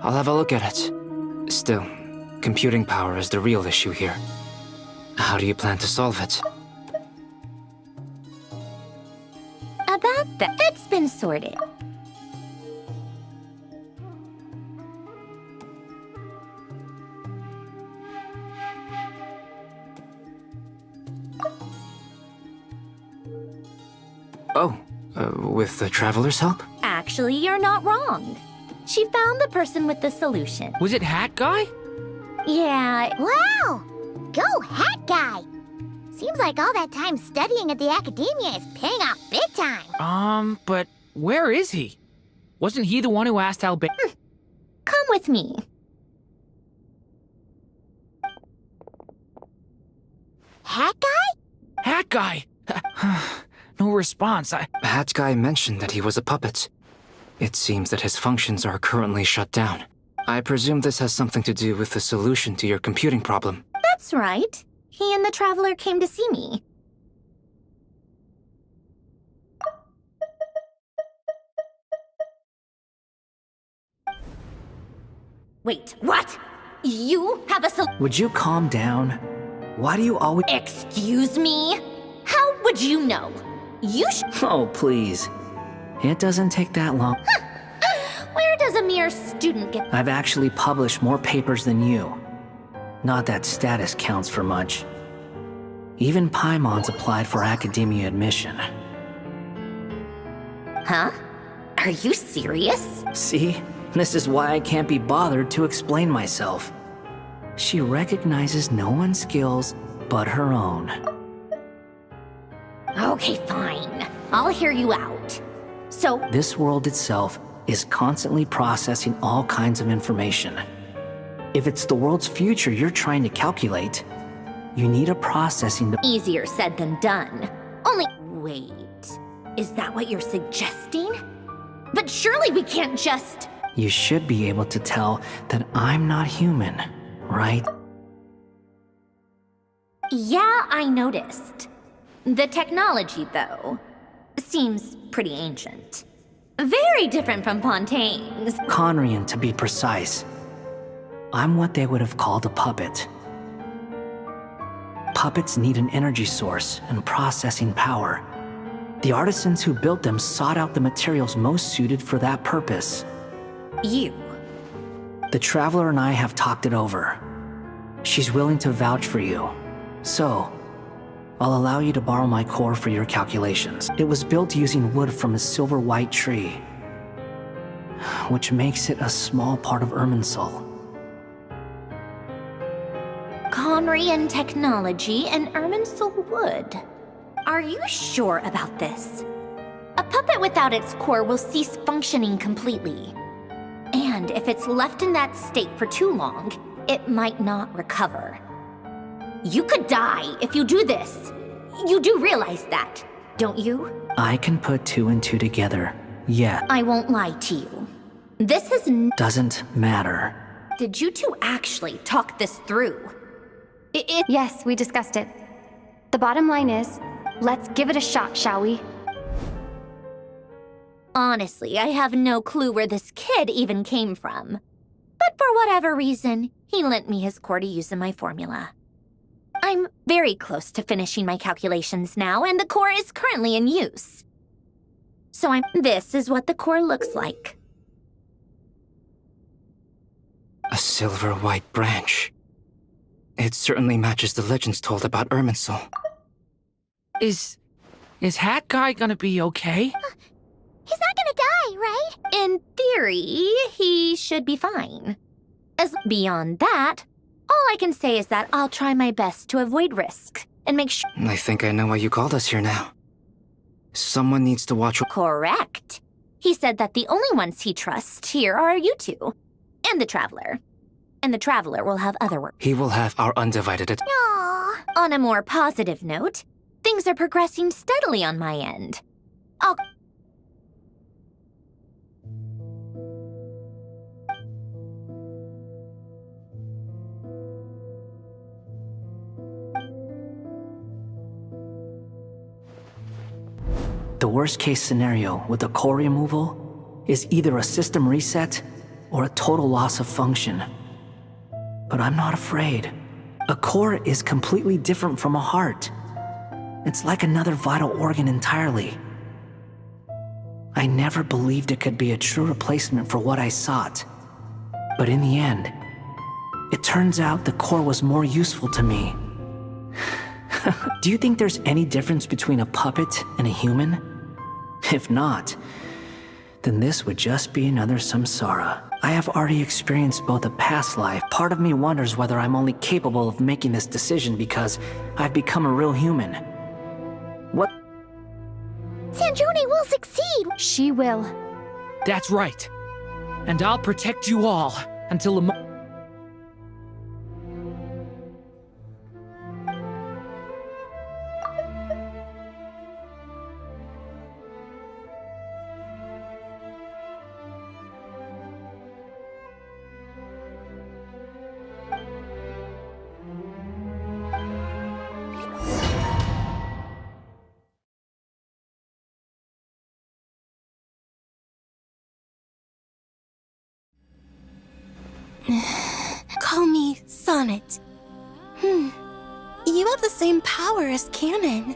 I'll have a look at it. Still, computing power is the real issue here. How do you plan to solve it? About that, it's been sorted. Oh, with the Traveler's help? Actually, you're not wrong. She found the person with the solution. Was it Hat Guy? Yeah. Wow! Go Hat Guy! Seems like all that time studying at the academia is paying off big time. But where is he? Wasn't he the one who asked Albedo? Come with me. Hat Guy? Hat Guy! No response. Hat Guy mentioned that he was a puppet. It seems that his functions are currently shut down. I presume this has something to do with the solution to your computing problem. That's right. He and the Traveler came to see me. Wait, what? You have a Would you calm down? Why do you always... Excuse me? How would you know? You Oh, please. It doesn't take that long. Where does a mere student get... I've actually published more papers than you. Not that status counts for much. Even Paimon's applied for academia admission. Huh? Are you serious? See? This is why I can't be bothered to explain myself. She recognizes no one's skills but her own. Okay, fine. I'll hear you out. So... This world itself is constantly processing all kinds of information. If it's the world's future you're trying to calculate, you need a processing... Easier said than done. Only... Wait... Is that what you're suggesting? But surely we can't just... You should be able to tell that I'm not human, right? Yeah, I noticed. The technology, though, seems pretty ancient. Very different from Fontaine's. Conrian, to be precise. I'm what they would have called a puppet. Puppets need an energy source and processing power. The artisans who built them sought out the materials most suited for that purpose. You. The Traveler and I have talked it over. She's willing to vouch for you. So, I'll allow you to borrow my core for your calculations. It was built using wood from a silver white tree, which makes it a small part of Irminsul. Conrian technology and Irminsul wood. Are you sure about this? A puppet without its core will cease functioning completely. And And if it's left in that state for too long, it might not recover. You could die if you do this. You do realize that, don't you? I can put two and two together. Yeah. I won't lie to you. This is Doesn't matter. Did you two actually talk this through? Yes, we discussed it. The bottom line is, let's give it a shot, shall we? Honestly, I have no clue where this kid even came from. But for whatever reason, he lent me his core to use in my formula. I'm very close to finishing my calculations now, and the core is currently in use. So this is what the core looks like. A silver white branch. It certainly matches the legends told about Irminsul. Is Hat Guy gonna be okay? He's not gonna die, right? In theory, he should be fine. Beyond that, all I can say is that I'll try my best to avoid risk and make sure— I think I know why you called us here now. Someone needs to watch— Correct. He said that the only ones he trusts here are you two, and the Traveler. And the Traveler will have other work. He will have our undivided Aww. On a more positive note, things are progressing steadily on my end. The worst case scenario with the core removal is either a system reset or a total loss of function. But I'm not afraid. A core is completely different from a heart. It's like another vital organ entirely. I never believed it could be a true replacement for what I sought. But in the end, it turns out the core was more useful to me. Do you think there's any difference between a puppet and a human? If not, then this would just be another samsara. I have already experienced both a past life. Part of me wonders whether I'm only capable of making this decision because I've become a real human. What? Sanjuni will succeed! She will. That's right. And I'll protect you all until a Call me Sonnet. You have the same power as Canon.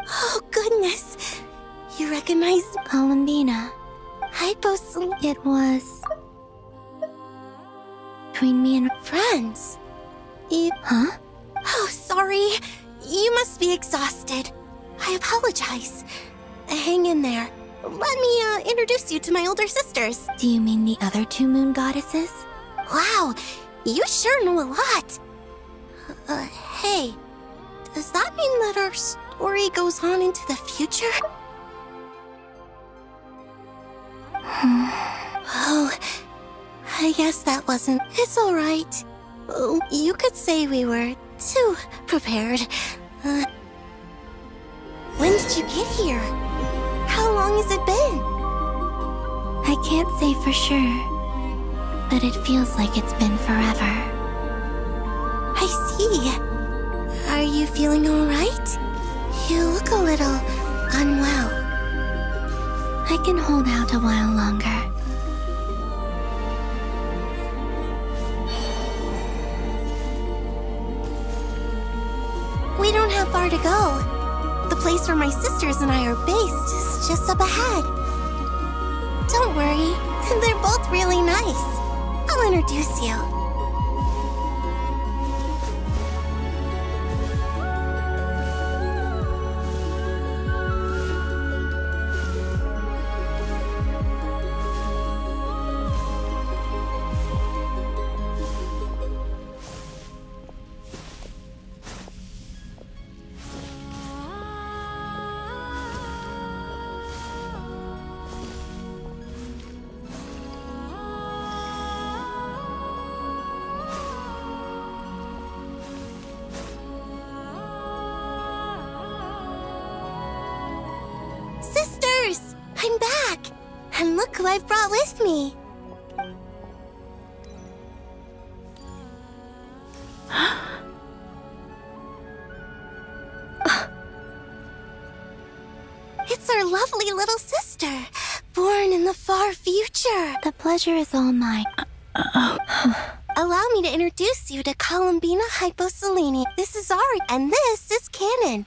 Oh, goodness. You recognize Columbina. It was between me and friends. Huh? Oh, sorry. You must be exhausted. I apologize. Hang in there. Let me introduce you to my older sisters. Do you mean the other two moon goddesses? Wow, you sure know a lot. Hey, does that mean that our story goes on into the future? Oh, I guess that wasn't... It's alright. Oh, you could say we were too prepared. When did you get here? How long has it been? I can't say for sure, but it feels like it's been forever. I see. Are you feeling alright? You look a little unwell. I can hold out a while longer. We don't have far to go. The place where my sisters and I are based is just up ahead. Don't worry, they're both really nice. I'll introduce you. I'm back! And look who I've brought with me! It's our lovely little sister, born in the far future. The pleasure is all mine. Allow me to introduce you to Columbina Hyposelene. This is Ari, and this is Canon.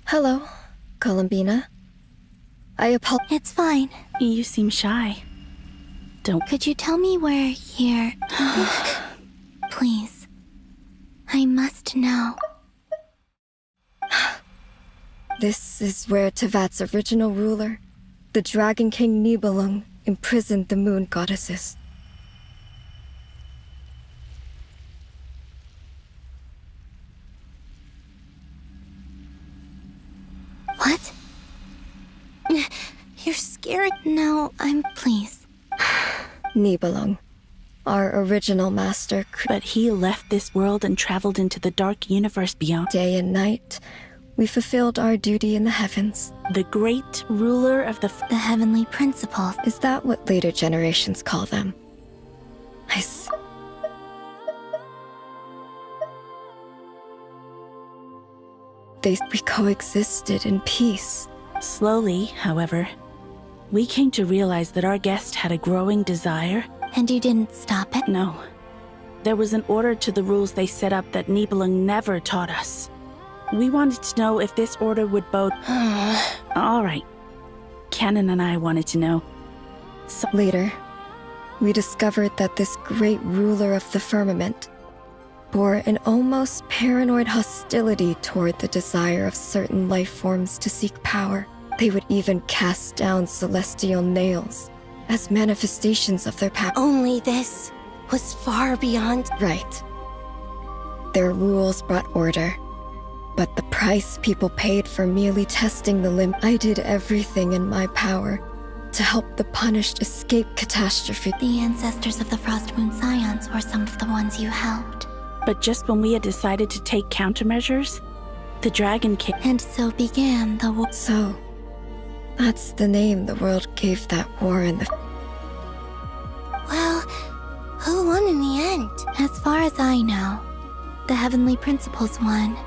Hello, Columbina. I apologize. It's fine. You seem shy. Could you tell me where here... Please. I must know. This is where Tevat's original ruler, the Dragon King Nibelung, imprisoned the moon goddesses. What? You're scared? No, please. Nibelung, our original master. But he left this world and traveled into the dark universe beyond. Day and night, we fulfilled our duty in the heavens. The great ruler of the heavenly principles. Is that what later generations call them? We coexisted in peace. Slowly, however, we came to realize that our guest had a growing desire. And you didn't stop it? No. There was an order to the rules they set up that Nibelung never taught us. We wanted to know if this order would bode... All right. Canon and I wanted to know. Later, we discovered that this great ruler of the firmament bore an almost paranoid hostility toward the desire of certain life forms to seek power. They would even cast down celestial nails as manifestations of their power. Only this was far beyond... Right. Their rules brought order, but the price people paid for merely testing the limit. I did everything in my power to help the punished escape catastrophe. The ancestors of the Frost Moon Scions were some of the ones you helped. But just when we had decided to take countermeasures, the Dragon King... And so began the war. So, that's the name the world gave that war in the... Well, who won in the end? As far as I know, the Heavenly Principles won.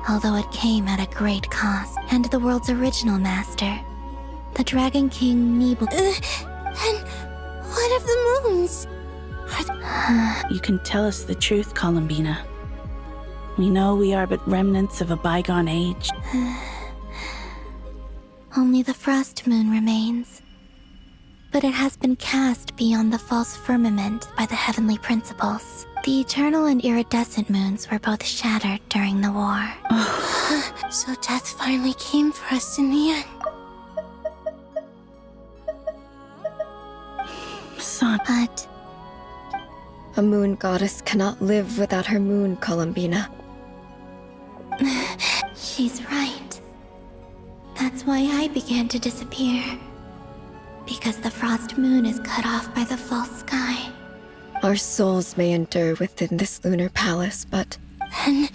Although it came at a great cost. And the world's original master, the Dragon King Nibelung... And what of the moons? You can tell us the truth, Columbina. We know we are but remnants of a bygone age. Only the Frost Moon remains. But it has been cast beyond the false firmament by the Heavenly Principles. The eternal and iridescent moons were both shattered during the war. So death finally came for us in the end. Son. But... A moon goddess cannot live without her moon, Columbina. She's right. That's why I began to disappear. Because the Frost Moon is cut off by the false sky. Our souls may endure within this lunar palace, but... Then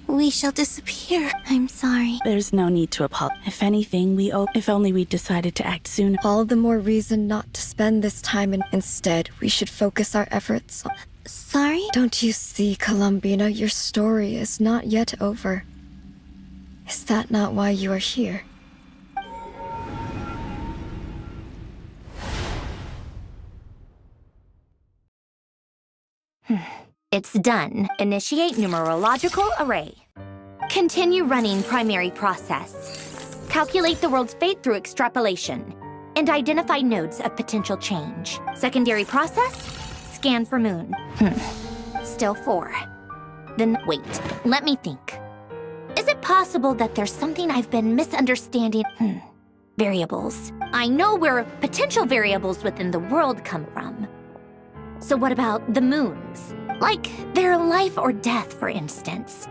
we shall disappear. I'm sorry. There's no need to apologize. If anything, if only we decided to act sooner. All the more reason not to spend this time instead, we should focus our efforts. Sorry? Don't you see, Columbina, your story is not yet over. Is that not why you are here? It's done. Initiate numerological array. Continue running primary process. Calculate the world's fate through extrapolation. And identify nodes of potential change. Secondary process? Scan for moon. Still 4. Then wait, let me think. Is it possible that there's something I've been misunderstanding? Variables. I know where potential variables within the world come from. So what about the moons? Like their life or death, for instance.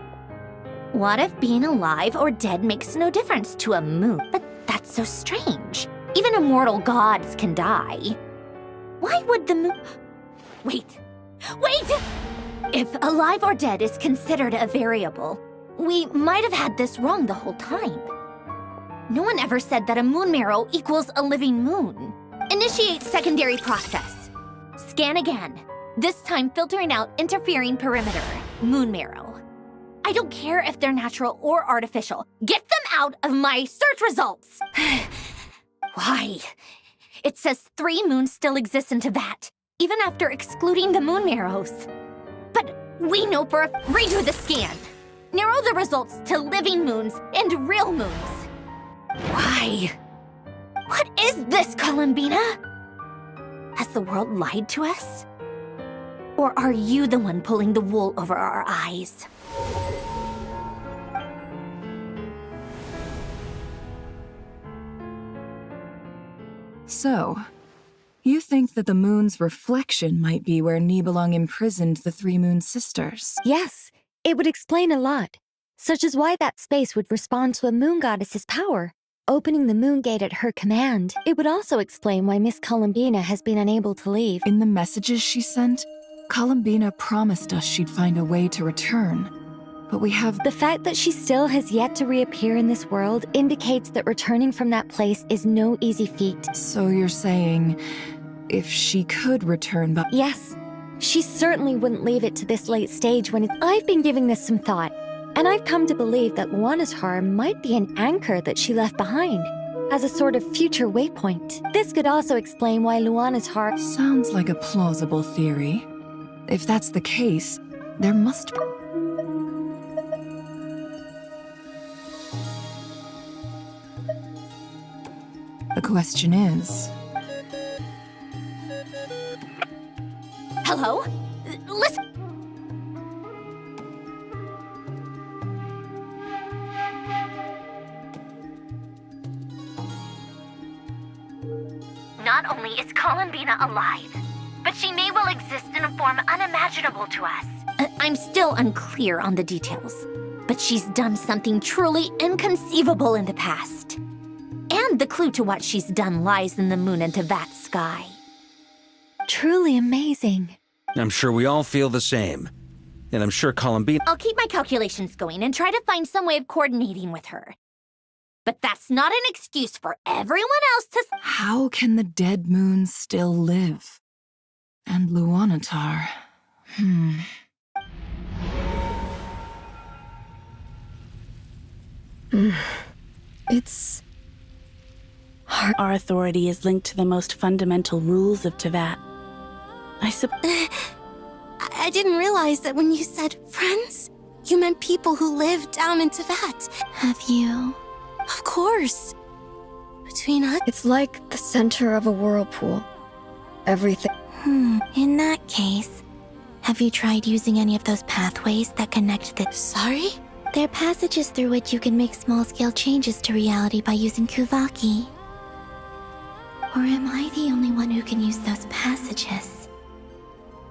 What if being alive or dead makes no difference to a moon? But that's so strange. Even immortal gods can die. Why would the moon... Wait! If alive or dead is considered a variable, we might have had this wrong the whole time. No one ever said that a moon marrow equals a living moon. Initiate secondary process. Scan again. This time filtering out interfering perimeter. Moon marrow. I don't care if they're natural or artificial. Get them out of my search results! Why? It says 3 moons still exist in Teyvat, even after excluding the moon marrows. But we know for a... Redo the scan. Narrow the results to living moons and real moons. Why? What is this, Columbina? Has the world lied to us? Or are you the one pulling the wool over our eyes? So, you think that the moon's reflection might be where Nibelung imprisoned the 3 moon sisters? Yes, it would explain a lot, such as why that space would respond to a moon goddess's power, opening the moon gate at her command. It would also explain why Miss Columbina has been unable to leave. In the messages she sent, Columbina promised us she'd find a way to return. But we have... The fact that she still has yet to reappear in this world indicates that returning from that place is no easy feat. So you're saying, if she could return, but... Yes. She certainly wouldn't leave it to this late stage when I've been giving this some thought, and I've come to believe that Luanatar might be an anchor that she left behind, as a sort of future waypoint. This could also explain why Luanatar... Sounds like a plausible theory. If that's the case, there must be... The question is... Hello? Listen... Not only is Columbina alive, but she may well exist in a form unimaginable to us. I'm still unclear on the details, but she's done something truly inconceivable in the past. And the clue to what she's done lies in the moon and Teyvat sky. Truly amazing. I'm sure we all feel the same. And I'm sure Columbina... I'll keep my calculations going and try to find some way of coordinating with her. But that's not an excuse for everyone else to... How can the dead moon still live? And Luanatar... It's... Our authority is linked to the most fundamental rules of Teyvat. I didn't realize that when you said friends, you meant people who live down in Teyvat. Have you? Of course. Between us... It's like the center of a whirlpool. Everything... In that case, have you tried using any of those pathways that connect the... Sorry? They're passages through which you can make small-scale changes to reality by using Kuvaki. Or am I the only one who can use those passages?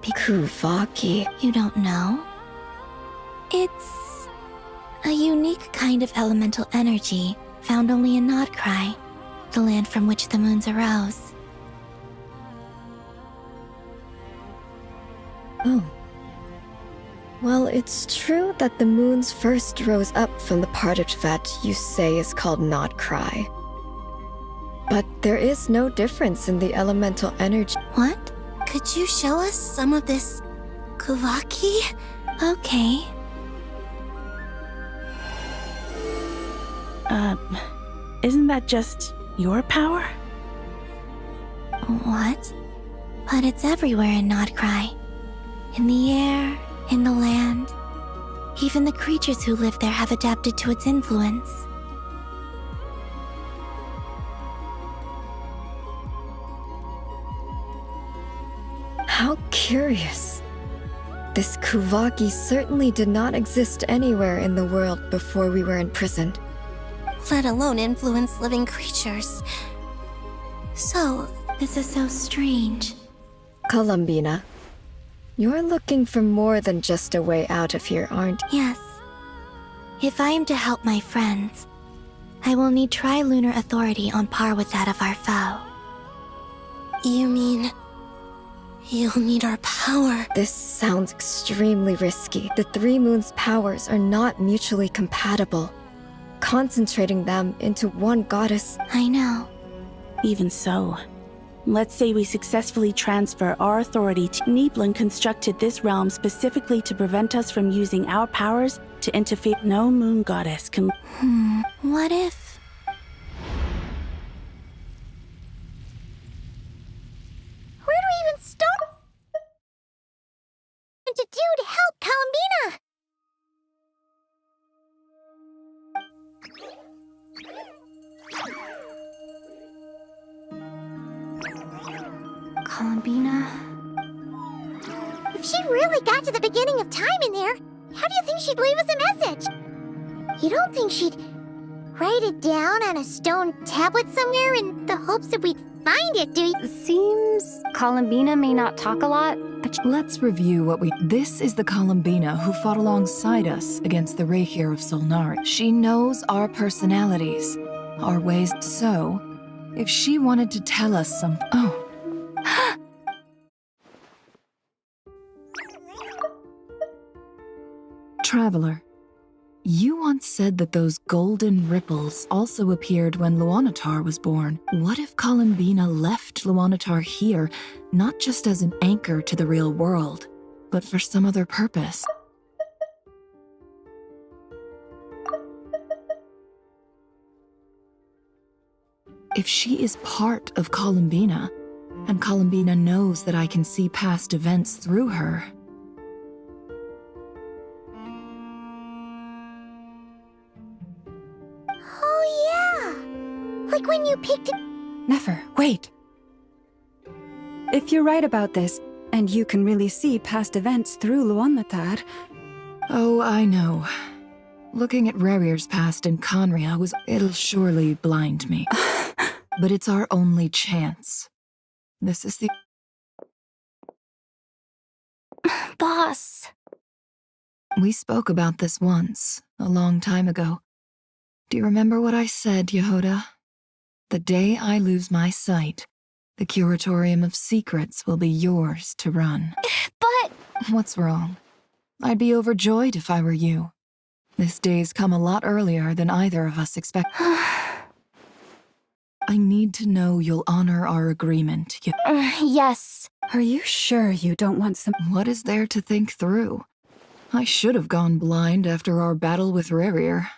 Kuvaki? You don't know? It's a unique kind of elemental energy found only in Nodcry, the land from which the moons arose. Oh. Well, it's true that the moons first rose up from the part of Teyvat you say is called Nodcry. But there is no difference in the elemental energy. What? Could you show us some of this Kuvaki? Okay. Isn't that just your power? What? But it's everywhere in Nodcry. In the air, in the land. Even the creatures who live there have adapted to its influence. How curious. This Kuvaki certainly did not exist anywhere in the world before we were imprisoned. Let alone influence living creatures. So, this is so strange. Columbina, you're looking for more than just a way out of here, aren't you? Yes. If I am to help my friends, I will need tri-lunar authority on par with that of our foe. You mean... you'll need our power? This sounds extremely risky. The three moons' powers are not mutually compatible. Concentrating them into one goddess... I know. Even so, let's say we successfully transfer our authority to Nibelung constructed this realm specifically to prevent us from using our powers to interfere. No moon goddess can... What if... Where do we even start? What to do to help Columbina? Columbina? If she really got to the beginning of time in there, how do you think she'd leave us a message? You don't think she'd write it down on a stone tablet somewhere in the hopes that we'd find it, do you? Seems Columbina may not talk a lot, but let's review what we... This is the Columbina who fought alongside us against the Rahier of Solnari. She knows our personalities, our ways. So, if she wanted to tell us something... Oh. Traveler, you once said that those golden ripples also appeared when Luanatar was born. What if Columbina left Luanatar here, not just as an anchor to the real world, but for some other purpose? If she is part of Columbina, and Columbina knows that I can see past events through her... Like when you picked it. Never, wait. If you're right about this, and you can really see past events through Luanatar... Oh, I know. Looking at Rarier's past in Conria was... It'll surely blind me. But it's our only chance. This is the... Boss. We spoke about this once, a long time ago. Do you remember what I said, Yehoda? The day I lose my sight, the Curatorium of Secrets will be yours to run. But... What's wrong? I'd be overjoyed if I were you. This day's come a lot earlier than either of us expect. I need to know you'll honor our agreement. Yes. Are you sure you don't want some... What is there to think through? I should have gone blind after our battle with Rarier.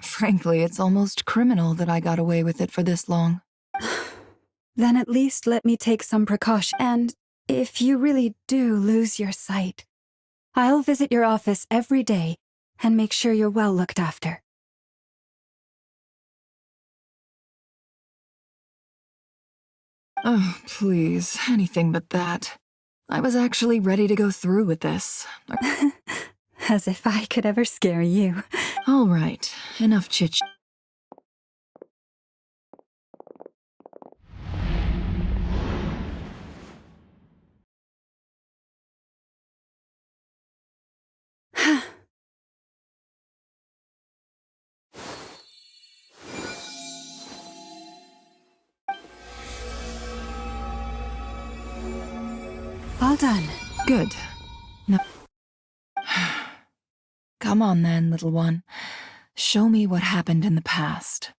Frankly, it's almost criminal that I got away with it for this long. Then at least let me take some precaution. And if you really do lose your sight, I'll visit your office every day and make sure you're well looked after. Oh, please, anything but that. I was actually ready to go through with this. As if I could ever scare you. All right, enough chit. All done. Good. No. Come on then, little one. Show me what happened in the past.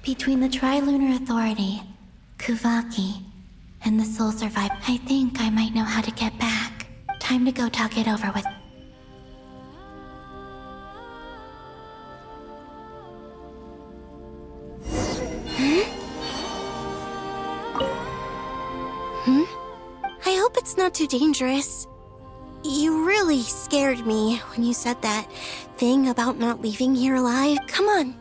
Between the Tri-Lunar Authority, Kuvaki, and the Soul Survivor, I think I might know how to get back. Time to go talk it over with... I hope it's not too dangerous. You really scared me when you said that thing about not leaving here alive. Come on.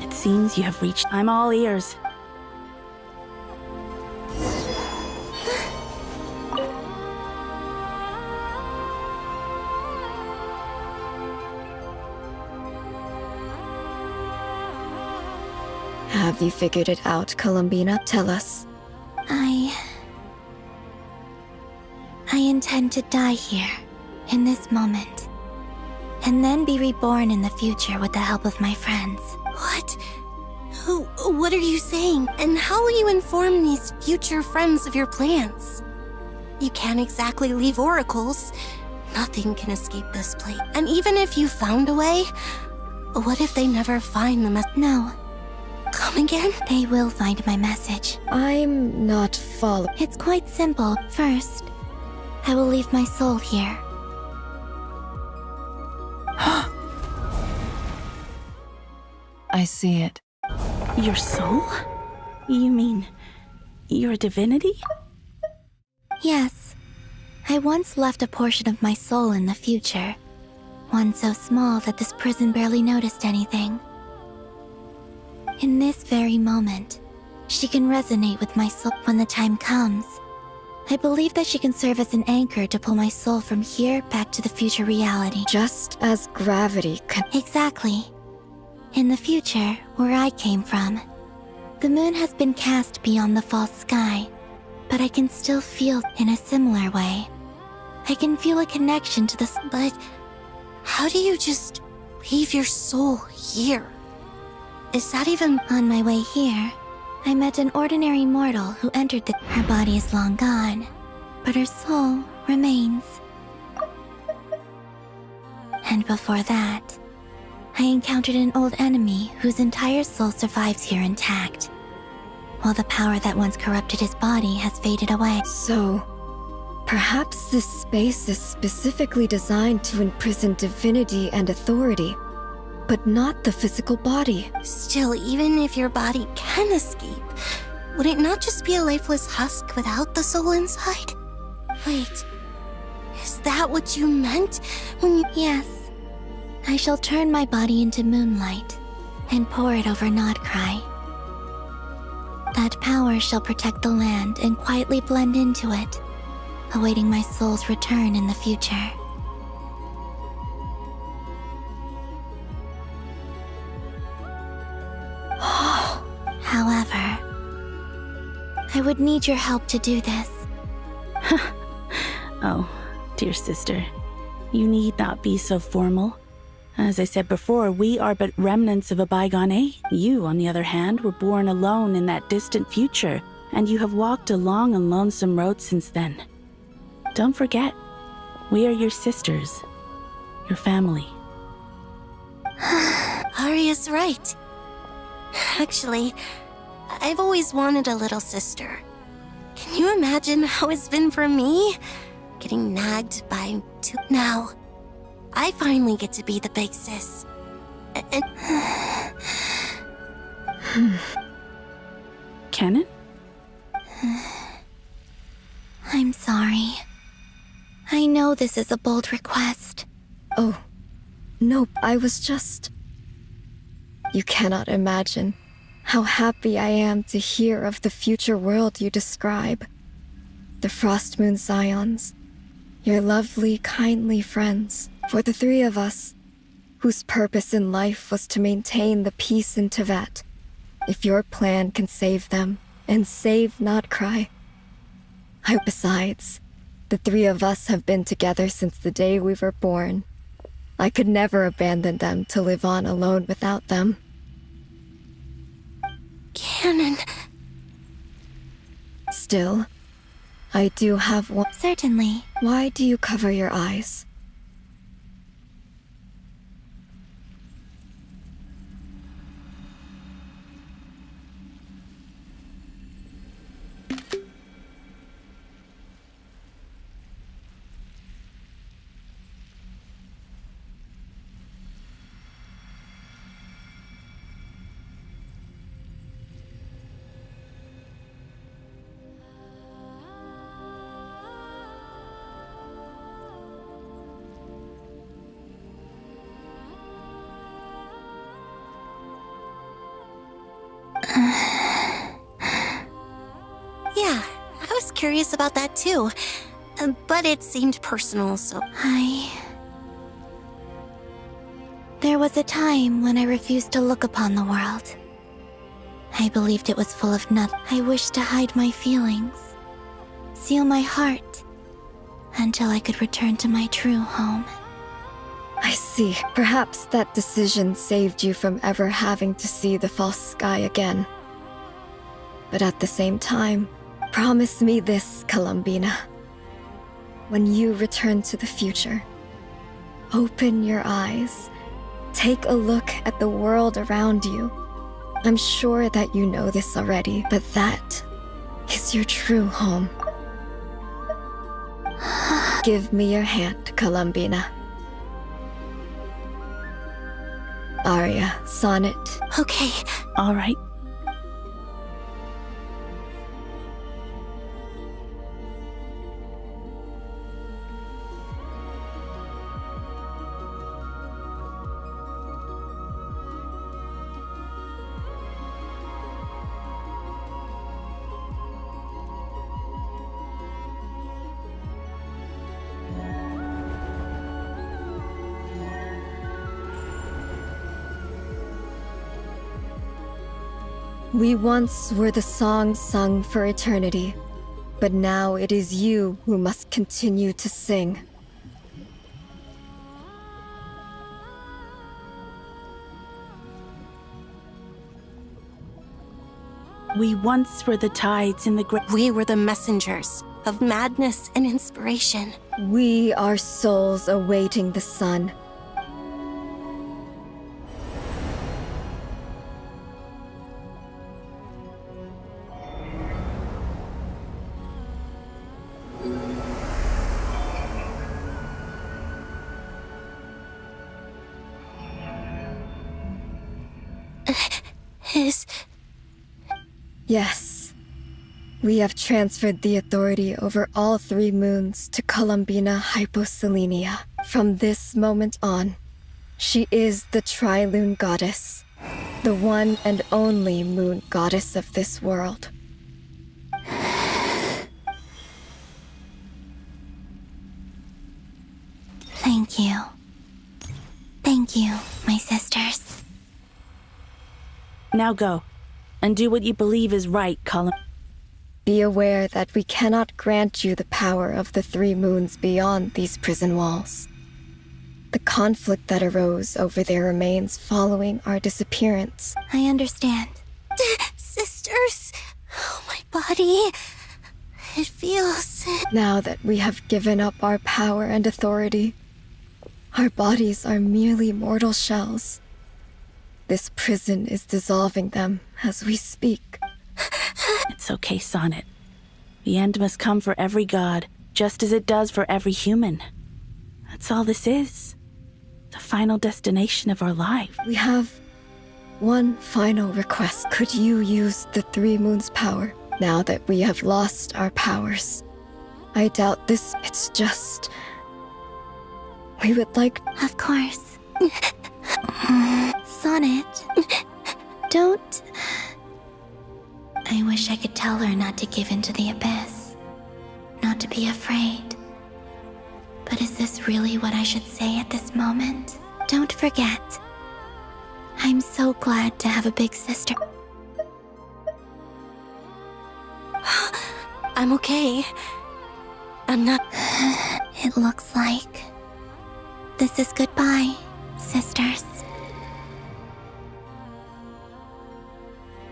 It seems you have reached. I'm all ears. Have you figured it out, Columbina? Tell us. I intend to die here, in this moment, and then be reborn in the future with the help of my friends. What? What are you saying? And how will you inform these future friends of your plans? You can't exactly leave oracles. Nothing can escape this plate. And even if you found a way, what if they never find the No. Come again? They will find my message. I'm not following. It's quite simple. First, I will leave my soul here. I see it. Your soul? You mean your divinity? Yes. I once left a portion of my soul in the future. One so small that this prison barely noticed anything. In this very moment, she can resonate with my soul when the time comes. I believe that she can serve as an anchor to pull my soul from here back to the future reality. Just as gravity can. Exactly. In the future, where I came from, the moon has been cast beyond the false sky, but I can still feel in a similar way. I can feel a connection to the But how do you just leave your soul here? Is that even... On my way here, I met an ordinary mortal who entered the... Her body is long gone, but her soul remains. And before that, I encountered an old enemy whose entire soul survives here intact, while the power that once corrupted his body has faded away. So, perhaps this space is specifically designed to imprison divinity and authority, but not the physical body. Still, even if your body can escape, would it not just be a lifeless husk without the soul inside? Wait, is that what you meant when you... Yes. I shall turn my body into moonlight and pour it over Nodcry. That power shall protect the land and quietly blend into it, awaiting my soul's return in the future. However, I would need your help to do this. Oh, dear sister, you need not be so formal. As I said before, we are but remnants of a bygone age. You, on the other hand, were born alone in that distant future, and you have walked a long and lonesome road since then. Don't forget, we are your sisters, your family. Arya's right. Actually, I've always wanted a little sister. Can you imagine how it's been for me? Getting nagged by two... Now, I finally get to be the big sis. Canon? I'm sorry. I know this is a bold request. Oh, no, I was just... You cannot imagine how happy I am to hear of the future world you describe. The Frostmoon Scions, your lovely, kindly friends. For the three of us, whose purpose in life was to maintain the peace in Tibet, if your plan can save them and save Nodcry. Besides, the three of us have been together since the day we were born. I could never abandon them to live on alone without them. Canon. Still, I do have one. Certainly. Why do you cover your eyes? Yeah, I was curious about that too. But it seemed personal, so... There was a time when I refused to look upon the world. I believed it was full of nothing. I wished to hide my feelings, seal my heart, until I could return to my true home. I see. Perhaps that decision saved you from ever having to see the false sky again. But at the same time, promise me this, Columbina. When you return to the future, open your eyes, take a look at the world around you. I'm sure that you know this already, but that is your true home. Give me your hand, Columbina. Aria, sonnet. Okay. All right. We once were the song sung for eternity, but now it is you who must continue to sing. We once were the tides in the great. We were the messengers of madness and inspiration. We are souls awaiting the sun. Yes. We have transferred the authority over all 3 moons to Columbina Hyposelenia. From this moment on, she is the Tri-Lune Goddess, the one and only moon goddess of this world. Thank you. Thank you, my sisters. Now go, and do what you believe is right, Colin. Be aware that we cannot grant you the power of the 3 moons beyond these prison walls. The conflict that arose over their remains following our disappearance. I understand. Sisters, oh, my body. It feels... Now that we have given up our power and authority, our bodies are merely mortal shells. This prison is dissolving them as we speak. It's okay, Sonnet. The end must come for every god, just as it does for every human. That's all this is. The final destination of our life. We have one final request. Could you use the 3 moons' power now that we have lost our powers? I doubt this. It's just... we would like... Of course. Sonnet, don't... I wish I could tell her not to give in to the abyss, not to be afraid. But is this really what I should say at this moment? Don't forget, I'm so glad to have a big sister. I'm okay. I'm not... It looks like this is goodbye, sisters.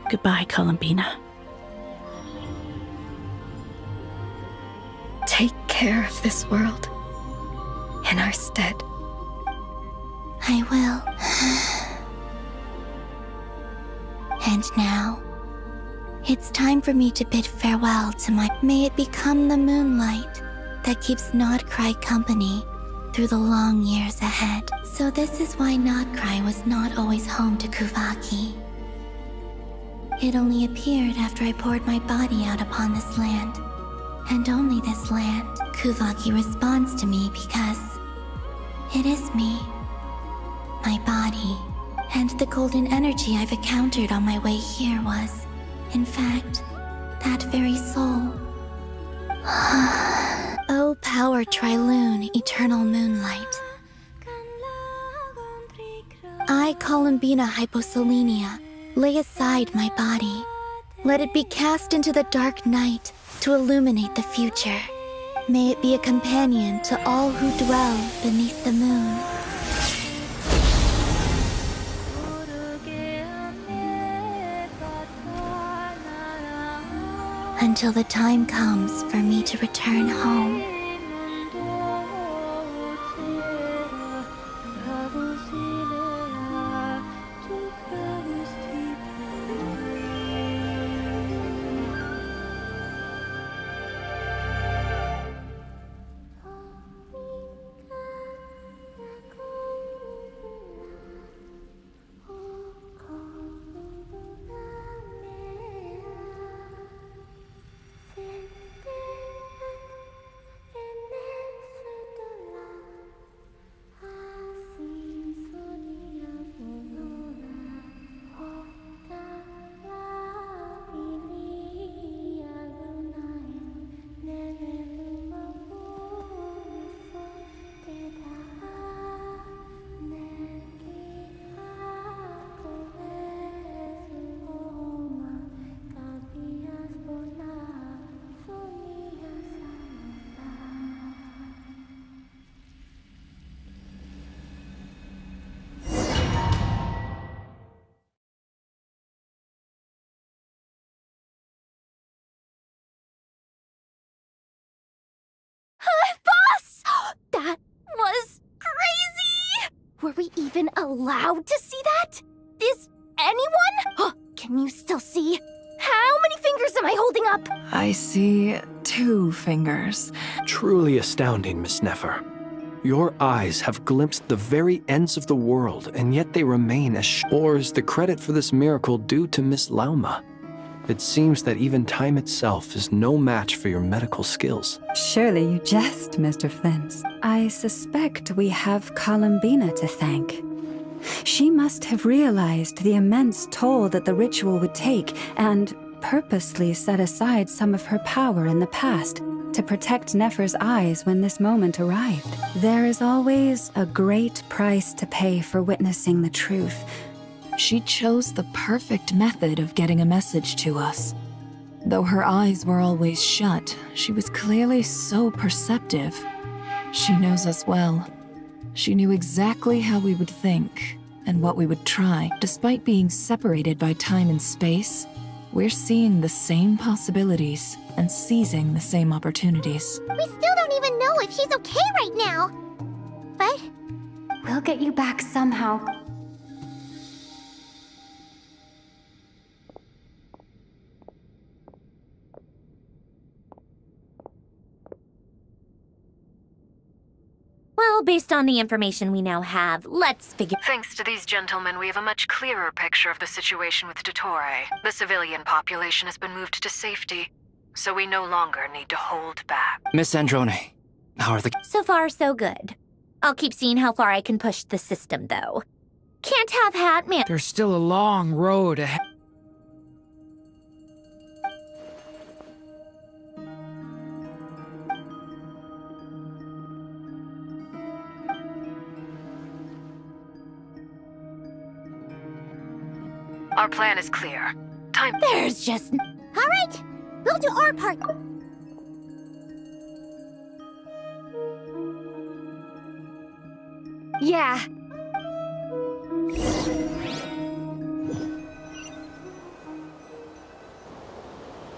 Goodbye, Columbina. Take care of this world in our stead. I will. And now, it's time for me to bid farewell to my... May it become the moonlight that keeps Nodcry company through the long years ahead. So this is why Nodcry was not always home to Kuvaki. It only appeared after I poured my body out upon this land. And only this land. Kuvaki responds to me because it is me. My body. And the golden energy I've encountered on my way here was, in fact, that very soul. Oh, power Tri-Lune, eternal moonlight. I, Columbina Hyposelenia, Lay aside my body. Let it be cast into the dark night to illuminate the future. May it be a companion to all who dwell beneath the moon. Until the time comes for me to return home. Boss! That was crazy! Were we even allowed to see that? Is anyone? Can you still see? How many fingers am I holding up? I see 2 fingers. Truly astounding, Miss Nefer. Your eyes have glimpsed the very ends of the world, and yet they remain as or is the credit for this miracle due to Miss Lauma? It seems that even time itself is no match for your medical skills. Surely you jest, Mr. Flint. I suspect we have Columbina to thank. She must have realized the immense toll that the ritual would take and purposely set aside some of her power in the past to protect Nefer's eyes when this moment arrived. There is always a great price to pay for witnessing the truth. She chose the perfect method of getting a message to us. Though her eyes were always shut, she was clearly so perceptive. She knows us well. She knew exactly how we would think and what we would try. Despite being separated by time and space, we're seeing the same possibilities and seizing the same opportunities. We still don't even know if she's okay right now. But we'll get you back somehow. Well, based on the information we now have, let's figure— Thanks to these gentlemen, we have a much clearer picture of the situation with Dottore. The civilian population has been moved to safety, so we no longer need to hold back. Miss Androne, how are the— So far, so good. I'll keep seeing how far I can push the system, though. Can't have Hatman— There's still a long road ahead. Our plan is clear. Time— There's just— all right, we'll do our part. Yeah.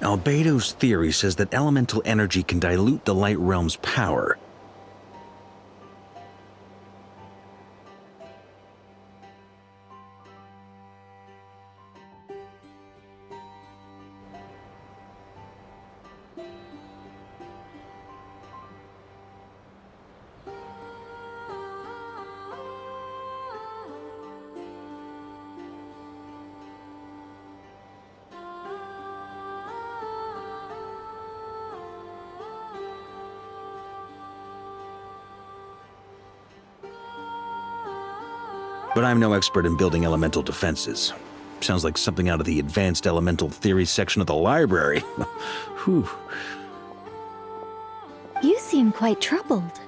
Albedo's theory says that elemental energy can dilute the light realm's power. But I'm no expert in building elemental defenses. Sounds like something out of the advanced elemental theory section of the library. Whew. You seem quite troubled.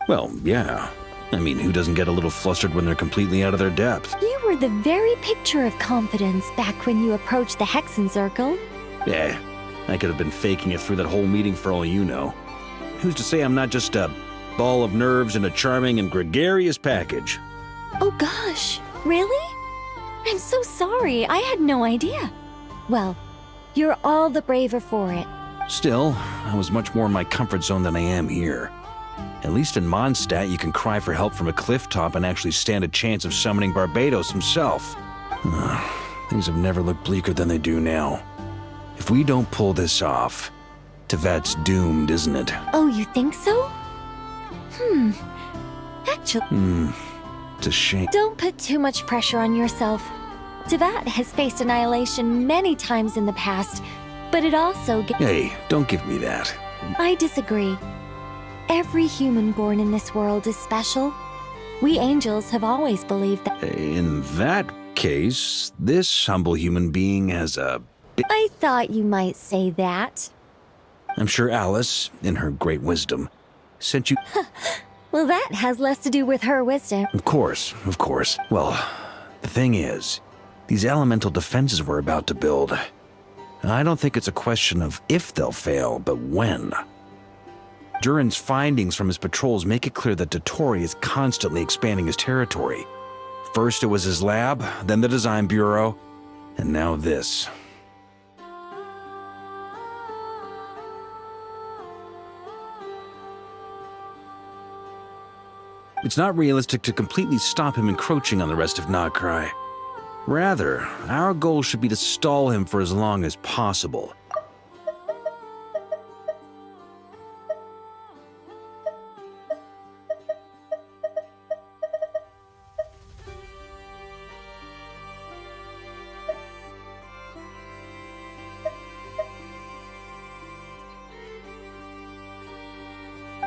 Well, yeah. I mean, who doesn't get a little flustered when they're completely out of their depth? You were the very picture of confidence back when you approached the Hexen Circle. Yeah, I could have been faking it through that whole meeting for all you know. Who's to say I'm not just a ball of nerves in a charming and gregarious package? Oh gosh, really? I'm so sorry, I had no idea. Well, you're all the braver for it. Still, I was much more in my comfort zone than I am here. At least in Mondstadt, you can cry for help from a cliff top and actually stand a chance of summoning Barbados himself. Things have never looked bleaker than they do now. If we don't pull this off, Tevat's doomed, isn't it? Oh, you think so? Actually... It's a shame. Don't put too much pressure on yourself. Tevat has faced annihilation many times in the past, but it also... Hey, don't give me that. I disagree. Every human born in this world is special. We angels have always believed that. In that case, this humble human being has a... I thought you might say that. I'm sure Alice, in her great wisdom, sent you... Well, that has less to do with her wisdom. Of course, of course. Well, the thing is, these elemental defenses we're about to build, I don't think it's a question of if they'll fail, but when. Durin's findings from his patrols make it clear that Dottore is constantly expanding his territory. First it was his lab, then the design bureau, and now this. It's not realistic to completely stop him encroaching on the rest of Nagcry. Rather, our goal should be to stall him for as long as possible.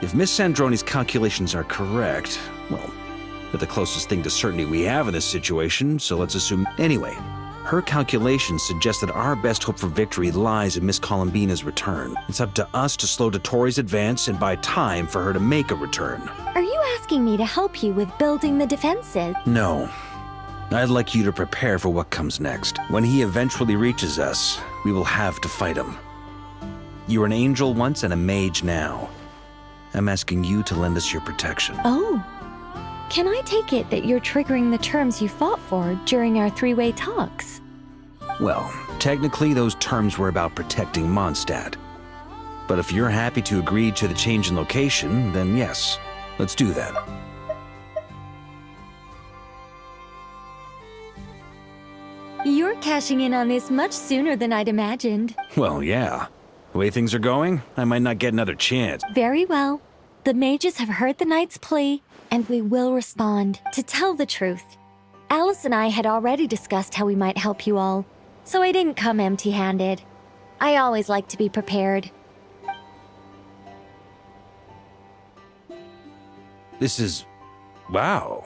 If Miss Sandroni's calculations are correct, well, they're the closest thing to certainty we have in this situation, so let's assume... Anyway, her calculations suggest that our best hope for victory lies in Miss Columbina's return. It's up to us to slow Dottore's advance and buy time for her to make a return. Are you asking me to help you with building the defenses? No. I'd like you to prepare for what comes next. When he eventually reaches us, we will have to fight him. You were an angel once and a mage now. I'm asking you to lend us your protection. Oh. Can I take it that you're triggering the terms you fought for during our three-way talks? Well, technically those terms were about protecting Mondstadt. But if you're happy to agree to the change in location, then yes, let's do that. You're cashing in on this much sooner than I'd imagined. Well, yeah. The way things are going, I might not get another chance. Very well. The mages have heard the knight's plea, and we will respond. To tell the truth, Alice and I had already discussed how we might help you all, so I didn't come empty-handed. I always like to be prepared. This is... wow.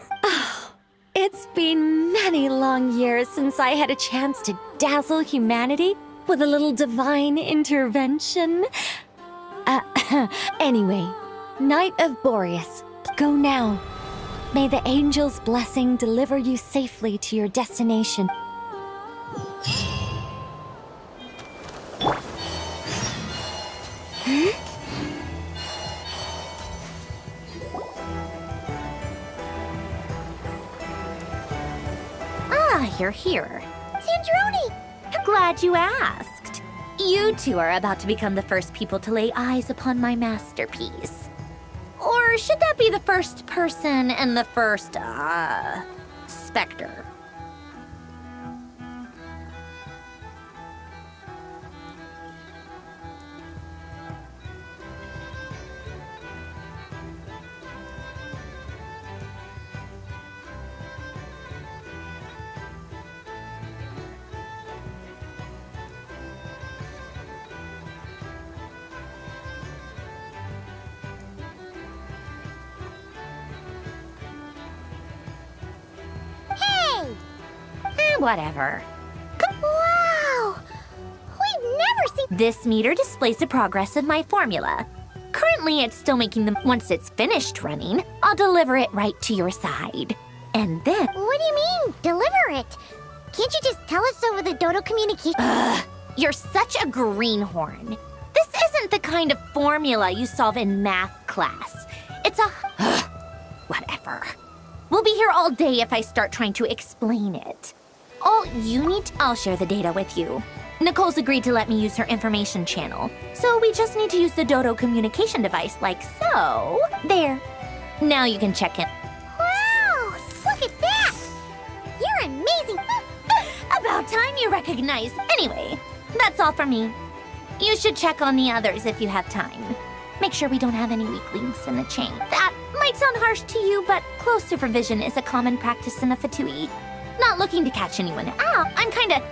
It's been many long years since I had a chance to dazzle humanity with a little divine intervention. Anyway, Knight of Boreas, go now. May the angel's blessing deliver you safely to your destination. Ah, you're here. Sandroni! Glad you asked. You two are about to become the first people to lay eyes upon my masterpiece. Or should that be the first person and the first, specter? Whatever. Wow! We've never seen... This meter displays the progress of my formula. Currently, it's still making them. Once it's finished running, I'll deliver it right to your side. And then. What do you mean, deliver it? Can't you just tell us over the Dodo communication? You're such a greenhorn. This isn't the kind of formula you solve in math class. It's a. Whatever. We'll be here all day if I start trying to explain it. All you need. I'll share the data with you. Nicole's agreed to let me use her information channel, so we just need to use the Dodo communication device like so. There. Now you can check in. Wow! Look at that! You're amazing! About time you recognize. Anyway, that's all for me. You should check on the others if you have time. Make sure we don't have any weak links in the chain. That might sound harsh to you, but close supervision is a common practice in the Fatui. Not looking to catch anyone out. I'm kinda...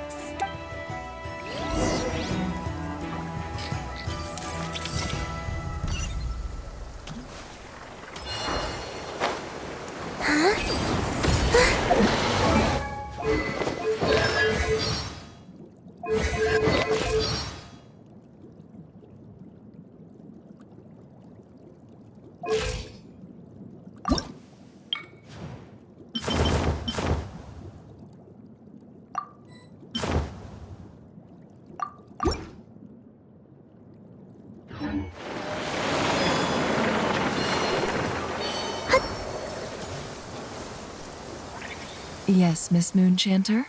Yes, Miss Moonchanter?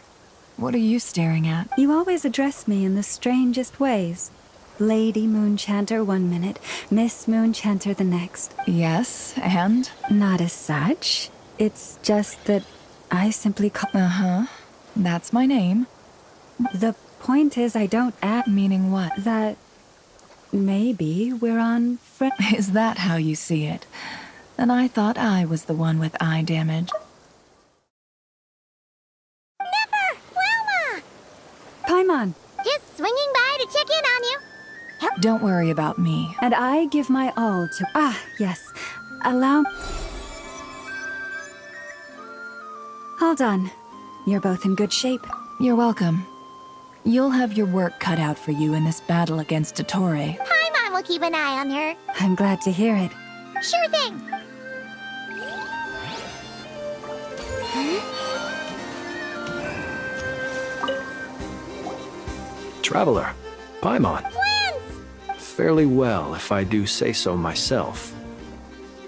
What are you staring at? You always address me in the strangest ways. Lady Moonchanter 1 minute, Miss Moonchanter the next. Yes, and? Not as such. It's just that I simply call... Uh-huh. That's my name. The point is I don't add... Meaning what? That... maybe we're on... Is that how you see it? Then I thought I was the one with eye damage. Paimon! Just swinging by to check in on you. Don't worry about me. And I give my all to... yes. Allow... Hold on. You're both in good shape. You're welcome. You'll have your work cut out for you in this battle against Dottore. Paimon will keep an eye on her. I'm glad to hear it. Sure thing. Traveler, Paimon. Twins! Fairly well, if I do say so myself.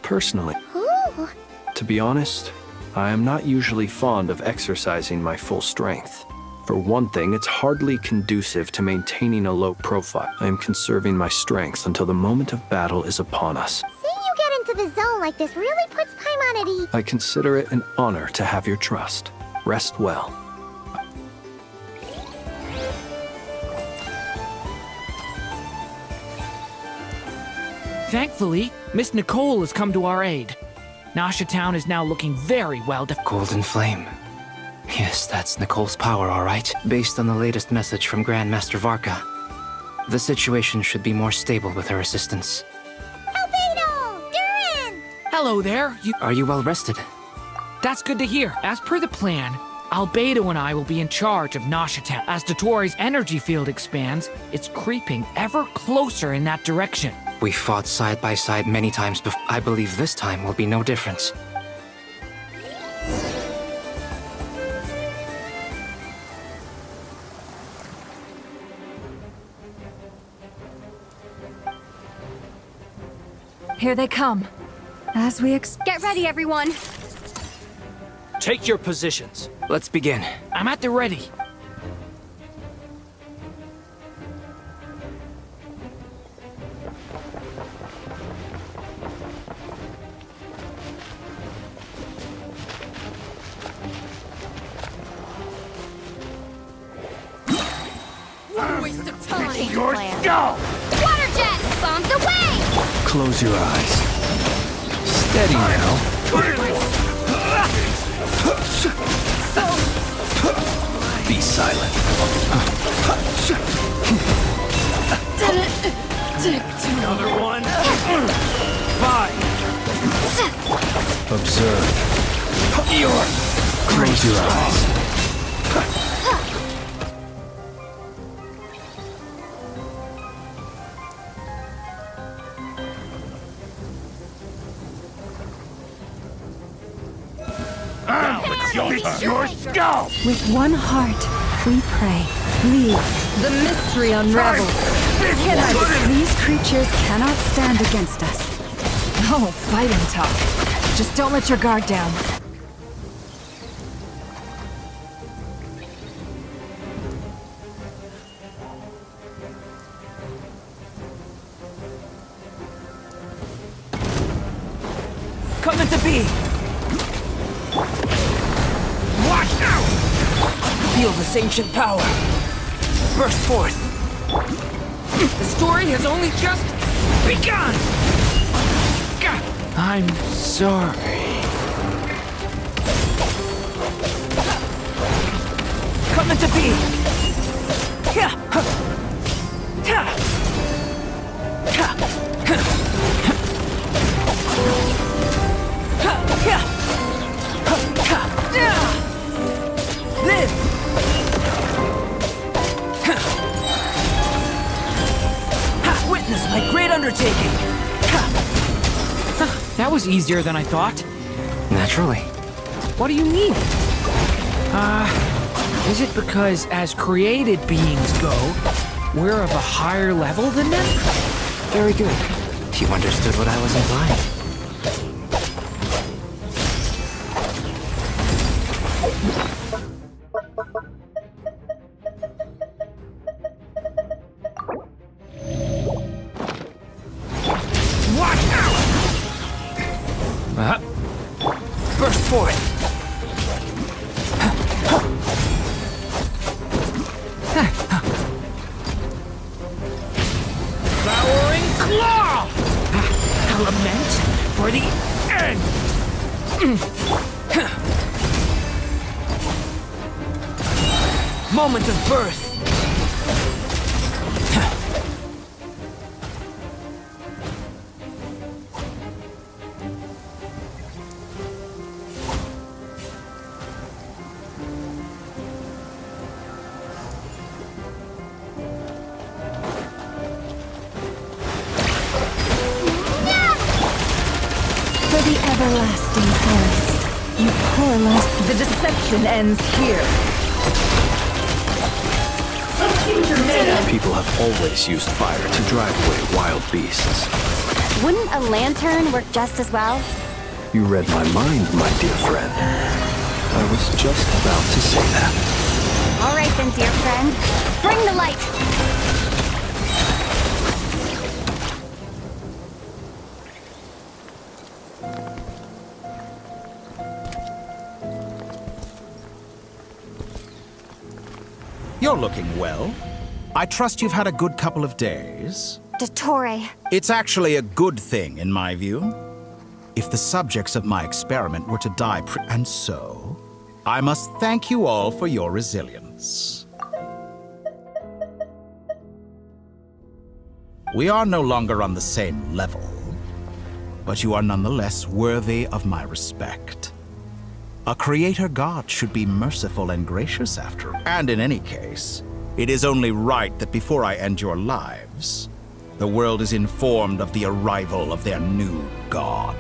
Personally, Ooh. to be honest, I am not usually fond of exercising my full strength. For one thing, it's hardly conducive to maintaining a low profile. I am conserving my strength until the moment of battle is upon us. Seeing you get into the zone like this really puts Paimon at ease. I consider it an honor to have your trust. Rest well. Thankfully, Miss Nicole has come to our aid. Nasha Town is now looking very well Golden Flame. Yes, that's Nicole's power, all right. Based on the latest message from Grandmaster Varka, the situation should be more stable with her assistance. Albedo! Durin! Hello there. Are you well rested? That's good to hear. As per the plan, Albedo and I will be in charge of Nasha Town. As Dottore's energy field expands, it's creeping ever closer in that direction. We fought side by side many times before. I believe this time will be no difference. Here they come. As we Get ready, everyone. Take your positions. Let's begin. I'm at the ready. What a waste of time. Your skull! Water jet! Bombs away! Close your eyes. Steady now. Be silent. Another one. Fine. Observe. Close your eyes. It's your skull! With one heart, we pray. Leave. The mystery unravels. These creatures cannot stand against us. Oh, fighting talk. Just don't let your guard down. Coming to be! Watch out! Feel this ancient power. Burst forth. The story has only just begun! I'm sorry. Coming to be! Live! Witness my great undertaking! That was easier than I thought. Naturally. What do you mean? Is it because as created beings go, we're of a higher level than them? Very good. You understood what I was implying. Burst forth! Devouring claw! A lament for the end! Moment of birth! For the everlasting forest, you poor last. The deception ends here. People have always used fire to drive away wild beasts. Wouldn't a lantern work just as well? You read my mind, my dear friend. I was just about to say that. All right then, dear friend. Bring the light! You're looking well. I trust you've had a good couple of days. Dottore. It's actually a good thing, in my view. If the subjects of my experiment were to die and so, I must thank you all for your resilience. We are no longer on the same level, but you are nonetheless worthy of my respect. A creator god should be merciful and gracious after all. And in any case, it is only right that before I end your lives, the world is informed of the arrival of their new god.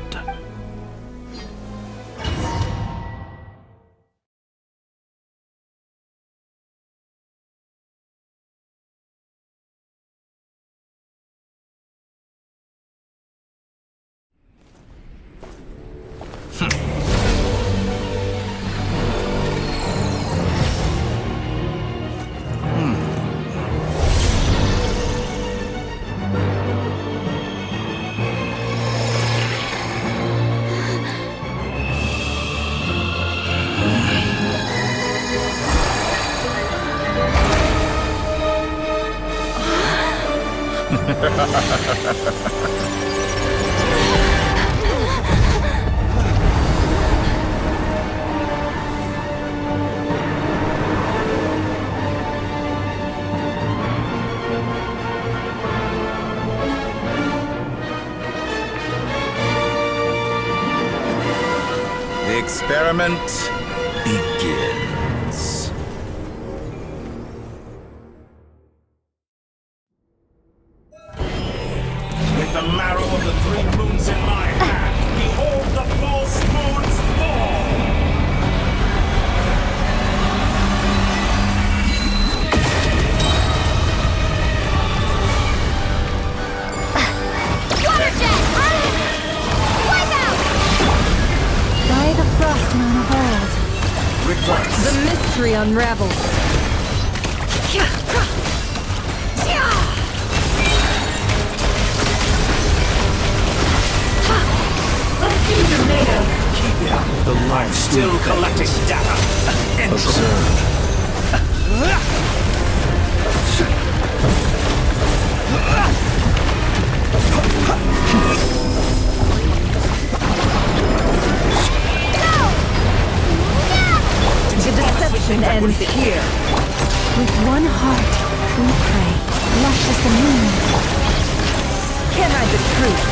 The experiment begins. With the marrow of the 3 moons in my hand, behold the false moons fall! mystery unravels. Let's see what you're made of. Keep it up. The light Still collecting data. Observe. The deception ends here. With one heart, we pray, lush as the moon. Can't hide the truth.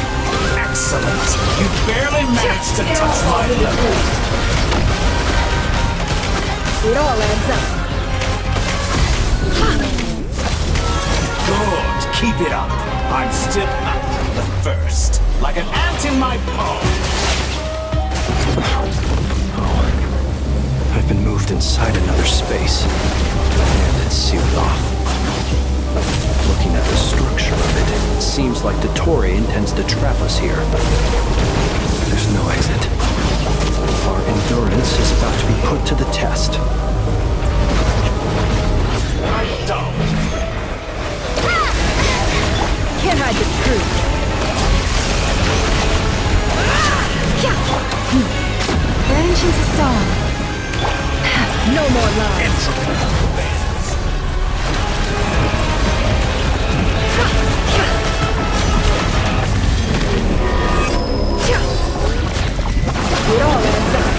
Excellent. You barely managed to touch my level. It all adds up. Good. Keep it up. I'm still up the first. Like an ant in my paw. I've been moved inside another space, and it's sealed off. Looking at the structure of it, it seems like Dottore intends to trap us here. There's no exit. Our endurance is about to be put to the test. Can't hide the truth. Branch into song. No more lies. It all adds up.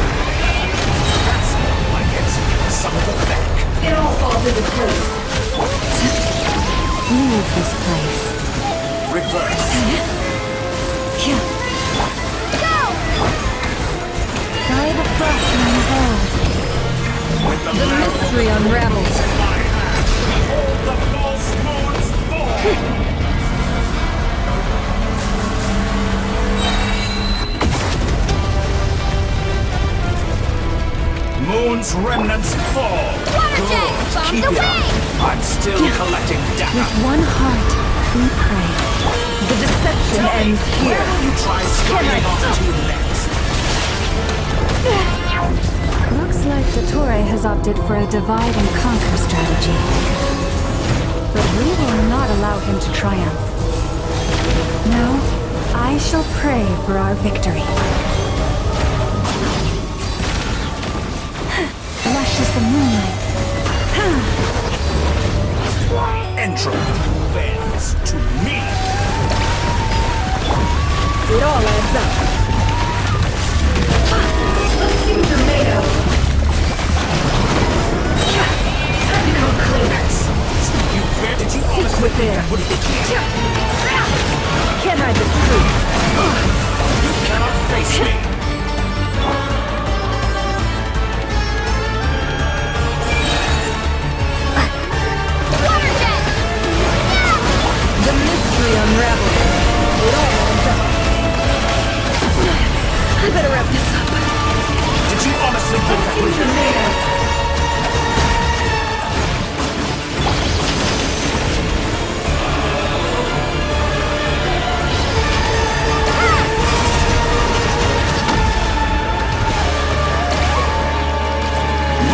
That's more like it. Some of the back. It all falls into place. Leave this place. Reverse. Guide the frost in the world. The mystery unravels. Behold the false moon's fall. Moon's remnants fall. Good. Keep it up. I'm still collecting data. With one heart, we pray. The deception ends here. Where will you try scurrying off to next? Looks like Dottore has opted for a divide and conquer strategy. But we will not allow him to triumph. No, I shall pray for our victory. Lush as the moonlight. Entropy bends to me. It all adds up. Let's see what you're made of. Time to come clean. You where did you honestly within. That would hit me? Can't hide the truth. You cannot face me. The mystery unravels. It all adds up. I better wrap this up. Did you honestly think that would hit me?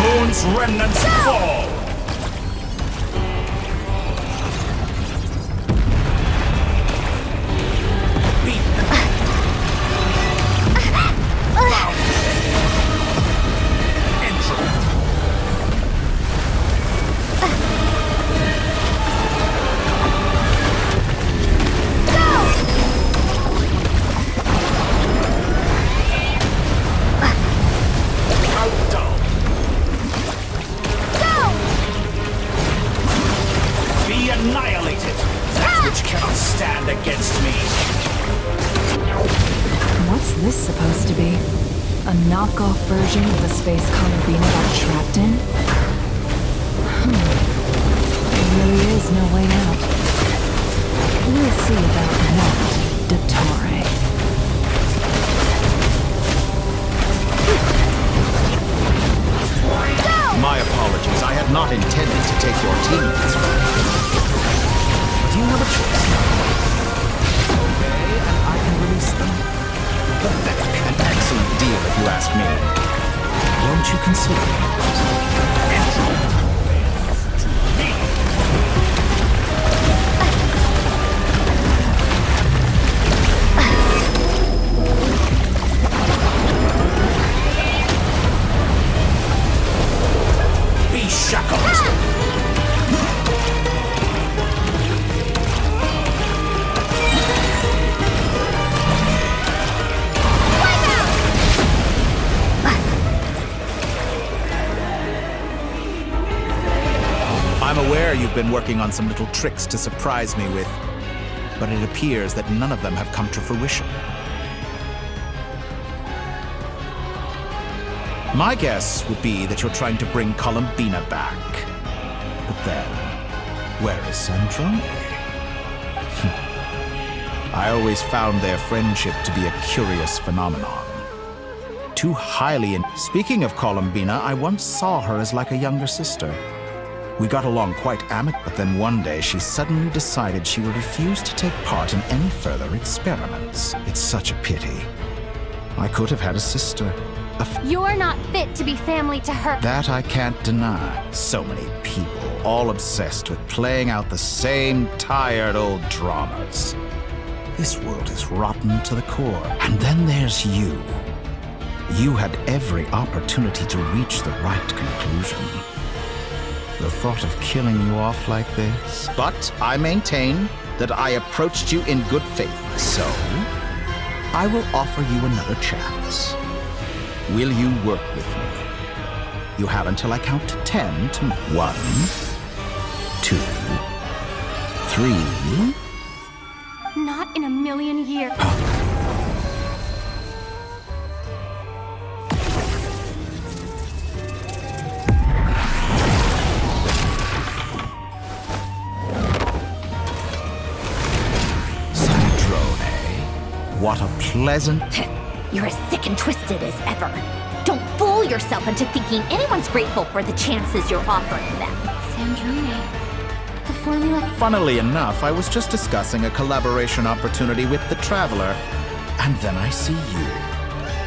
Moon's remnants fall. Annihilated! That which cannot stand against me! What's this supposed to be? A knockoff version of the space Columbina got trapped in? There really is no way out. We'll see about that, Dottore. My apologies. I had not intended to take your teammates. But you have a choice. Obey, and I can release them. Pathetic. An excellent deal, if you ask me. Won't you consider it? been working on some little tricks to surprise me with, but it appears that none of them have come to fruition. My guess would be that you're trying to bring Columbina back. But then, where is Sandrone? I always found their friendship to be a curious phenomenon. Too highly in... Speaking of Columbina, I once saw her as like a younger sister. We got along quite amicably, but then one day she suddenly decided she would refuse to take part in any further experiments. It's such a pity. I could have had a sister. You're not fit to be family to her. That I can't deny. So many people, all obsessed with playing out the same tired old dramas. This world is rotten to the core. And then there's you. You had every opportunity to reach the right conclusion. The thought of killing you off like this. But I maintain that I approached you in good faith, so I will offer you another chance. Will you work with me? You have until I count to 10 to 1, 2, 3. Not in a million years. What a pleasant... You're as sick and twisted as ever. Don't fool yourself into thinking anyone's grateful for the chances you're offering them. Sandrone, the formula... Funnily enough, I was just discussing a collaboration opportunity with the Traveler, and then I see you,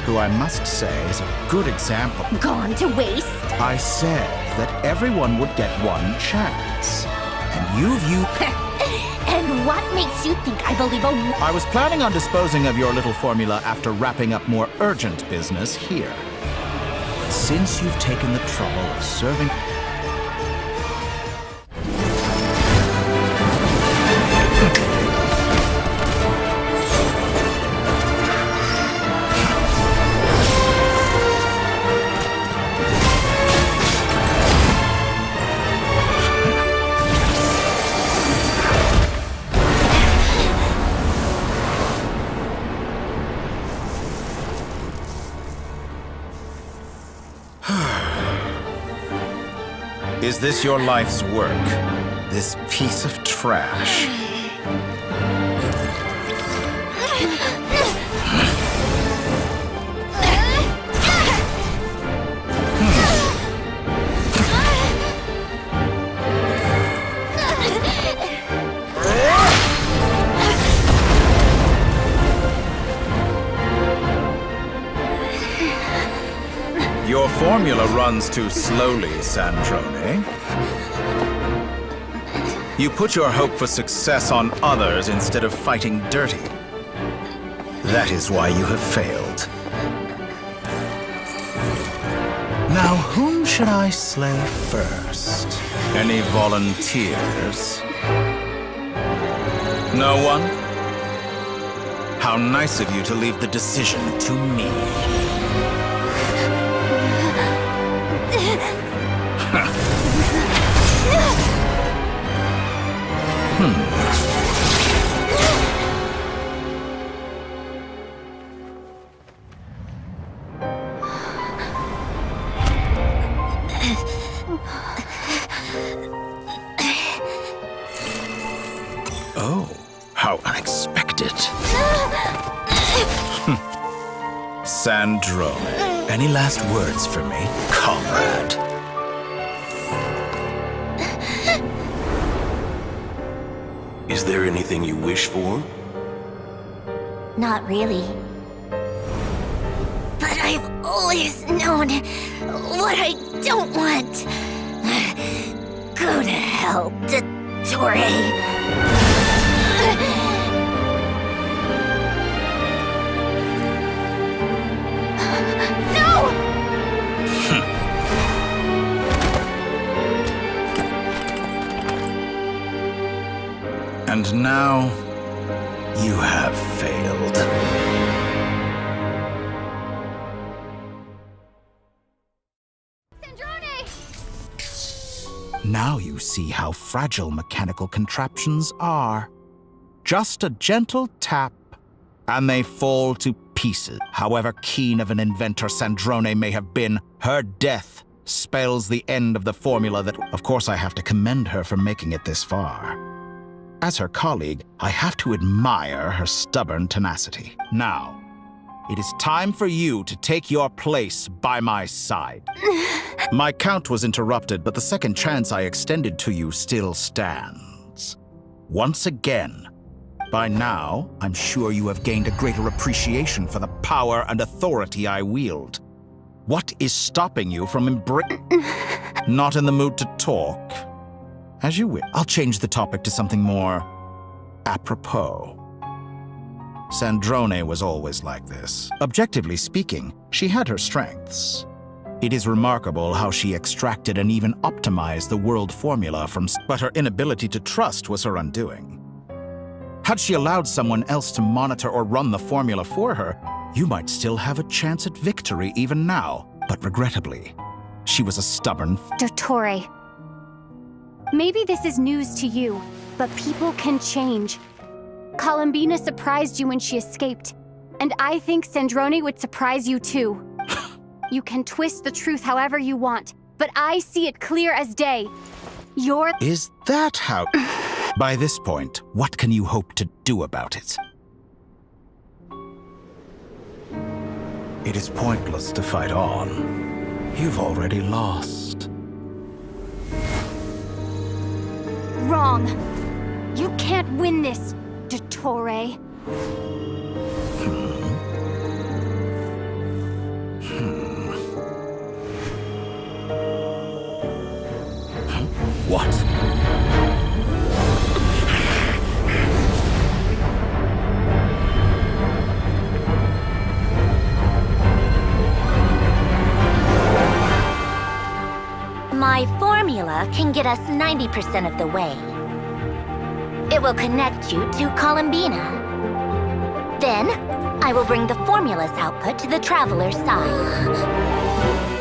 who I must say is a good example. Gone to waste? I said that everyone would get one chance, and you view... And what makes you think I believe I was planning on disposing of your little formula after wrapping up more urgent business here. Since you've taken the trouble of serving... Is this your life's work? This piece of trash? Your formula runs too slowly, Sandrone. You put your hope for success on others instead of fighting dirty. That is why you have failed. Now, whom should I slay first? Any volunteers? No one? How nice of you to leave the decision to me. Oh, how unexpected. Sandrone, any last words for me, comrade? Is there anything you wish for? Not really. But I've always known what I don't want. Go to hell, Dottore. And now, you have failed. Now you see how fragile mechanical contraptions are. Just a gentle tap, and they fall to pieces. However keen of an inventor Sandrone may have been, her death spells the end of the formula that... Of course, I have to commend her for making it this far. As her colleague, I have to admire her stubborn tenacity. Now, it is time for you to take your place by my side. My count was interrupted, but the second chance I extended to you still stands. Once again, by now, I'm sure you have gained a greater appreciation for the power and authority I wield. What is stopping you from Not in the mood to talk? As you will. I'll change the topic to something more apropos. Sandrone was always like this. Objectively speaking, she had her strengths. It is remarkable how she extracted and even optimized the world formula from... But her inability to trust was her undoing. Had she allowed someone else to monitor or run the formula for her, you might still have a chance at victory even now. But regrettably, she was a stubborn... Dottore, maybe this is news to you, but people can change. Columbina surprised you when she escaped, and I think Sandrone would surprise you too. You can twist the truth however you want, but I see it clear as day. You're... Is that how... By this point, what can you hope to do about it? It is pointless to fight on. You've already lost. Wrong. You can't win this, Dottore. What? My formula can get us 90% of the way. It will connect you to Columbina. Then, I will bring the formula's output to the Traveler's side.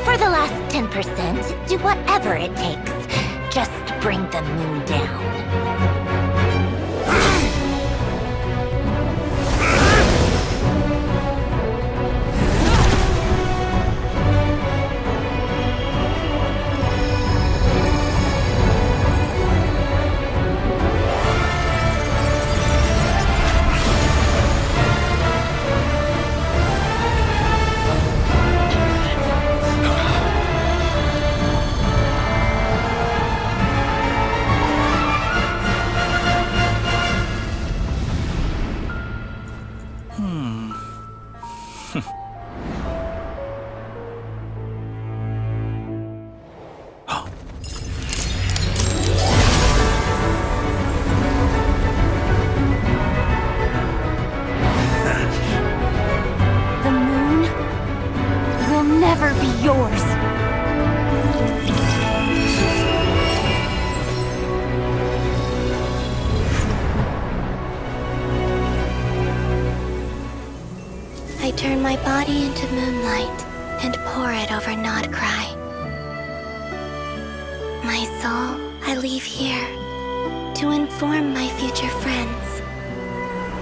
For the last 10%, do whatever it takes. Just bring the moon down. I turn my body into moonlight and pour it over Nodcry. My soul, I leave here to inform my future friends.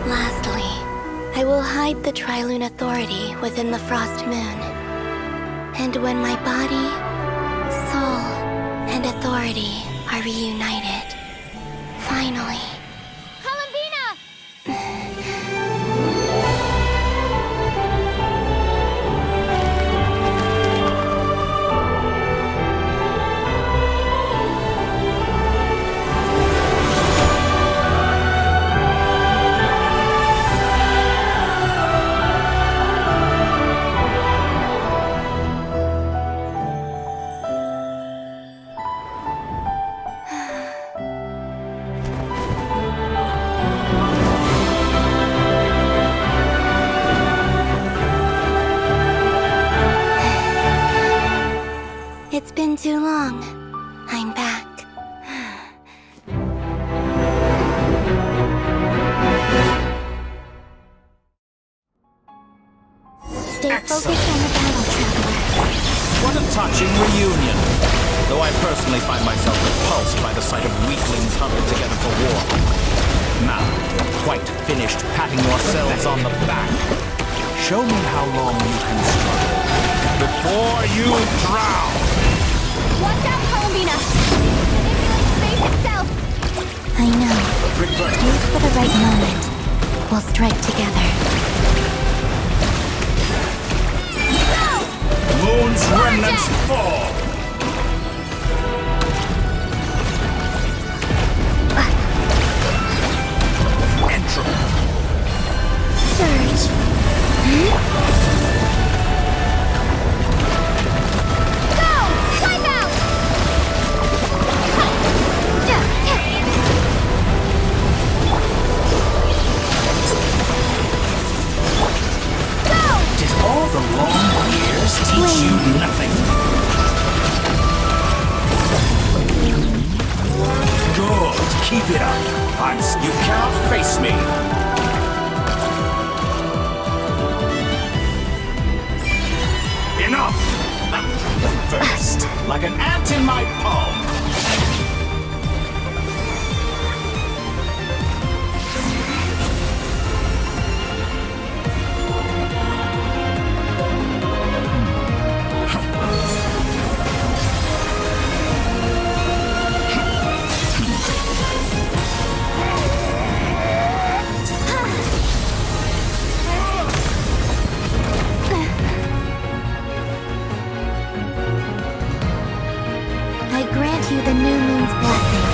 Lastly, I will hide the Trilune Authority within the Frost Moon. And when my body, soul, and authority are reunited, finally... It's been too long. I'm back. Stay focused on the battle, Traveler. What a touching reunion! though I personally find myself repulsed by the sight of weaklings huddled together for war. Now, you're quite finished patting yourselves on the back. Show me how long you can struggle before you drown! Watch out, Columbina! Manipulate space itself! I know. Wait for the right moment. We'll strike together. Moon's remnants fall! Entropy. Surge. Go! Wipe out! Go! Did all the long years teach you nothing? Good, keep it up. You cannot face me. Enough! First, like an ant in my palm. I grant you the new moon's blessing.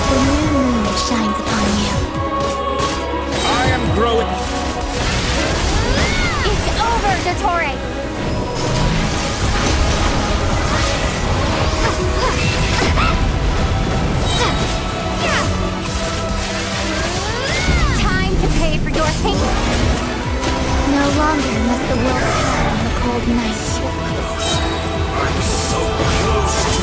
The new moon shines upon you. I am growing. It's over, Dottore! Time to pay for your hate! No longer must the world hide on the cold night. I'm so close to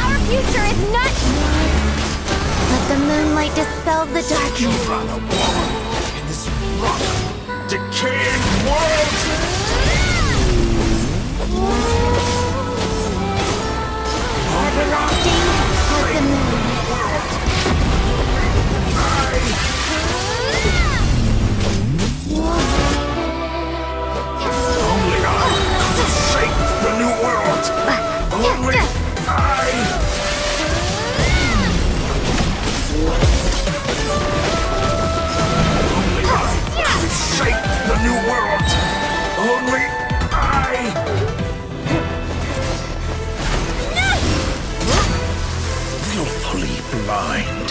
Our future is not... Let the moonlight dispel the darkness. in this rock, decaying world. Everlasting as the moon. Only I could shape the new world. Only I. Only I could shape the new world. Only I. Willfully blind.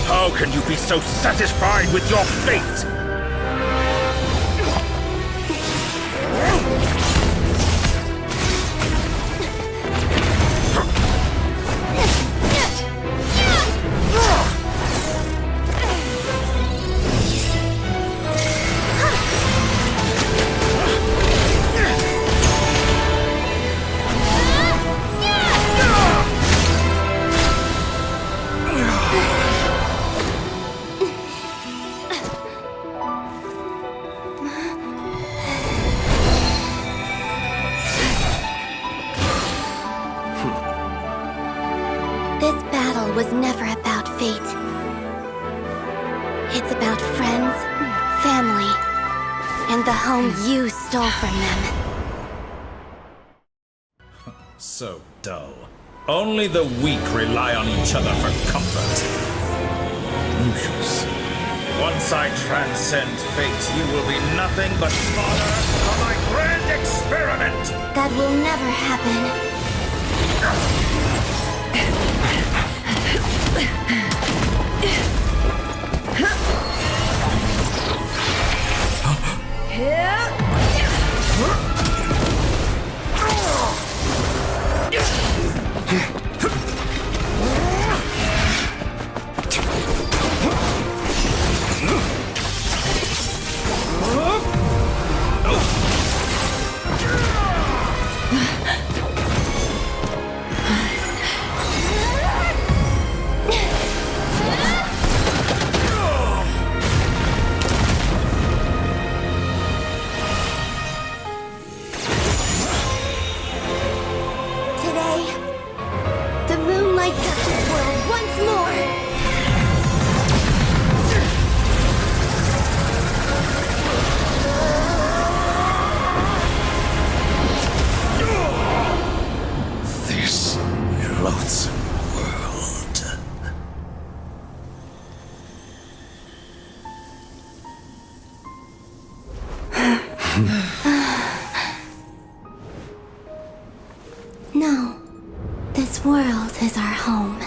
How can you be so satisfied with your fate? This battle was never about fate. It's about friends, family, and the home you stole from them. So dull. Only the weak rely on each other for comfort. Lucius, once I transcend fate, you will be nothing but fodder of my grand experiment! That will never happen. loathsome world. No. This world is our home.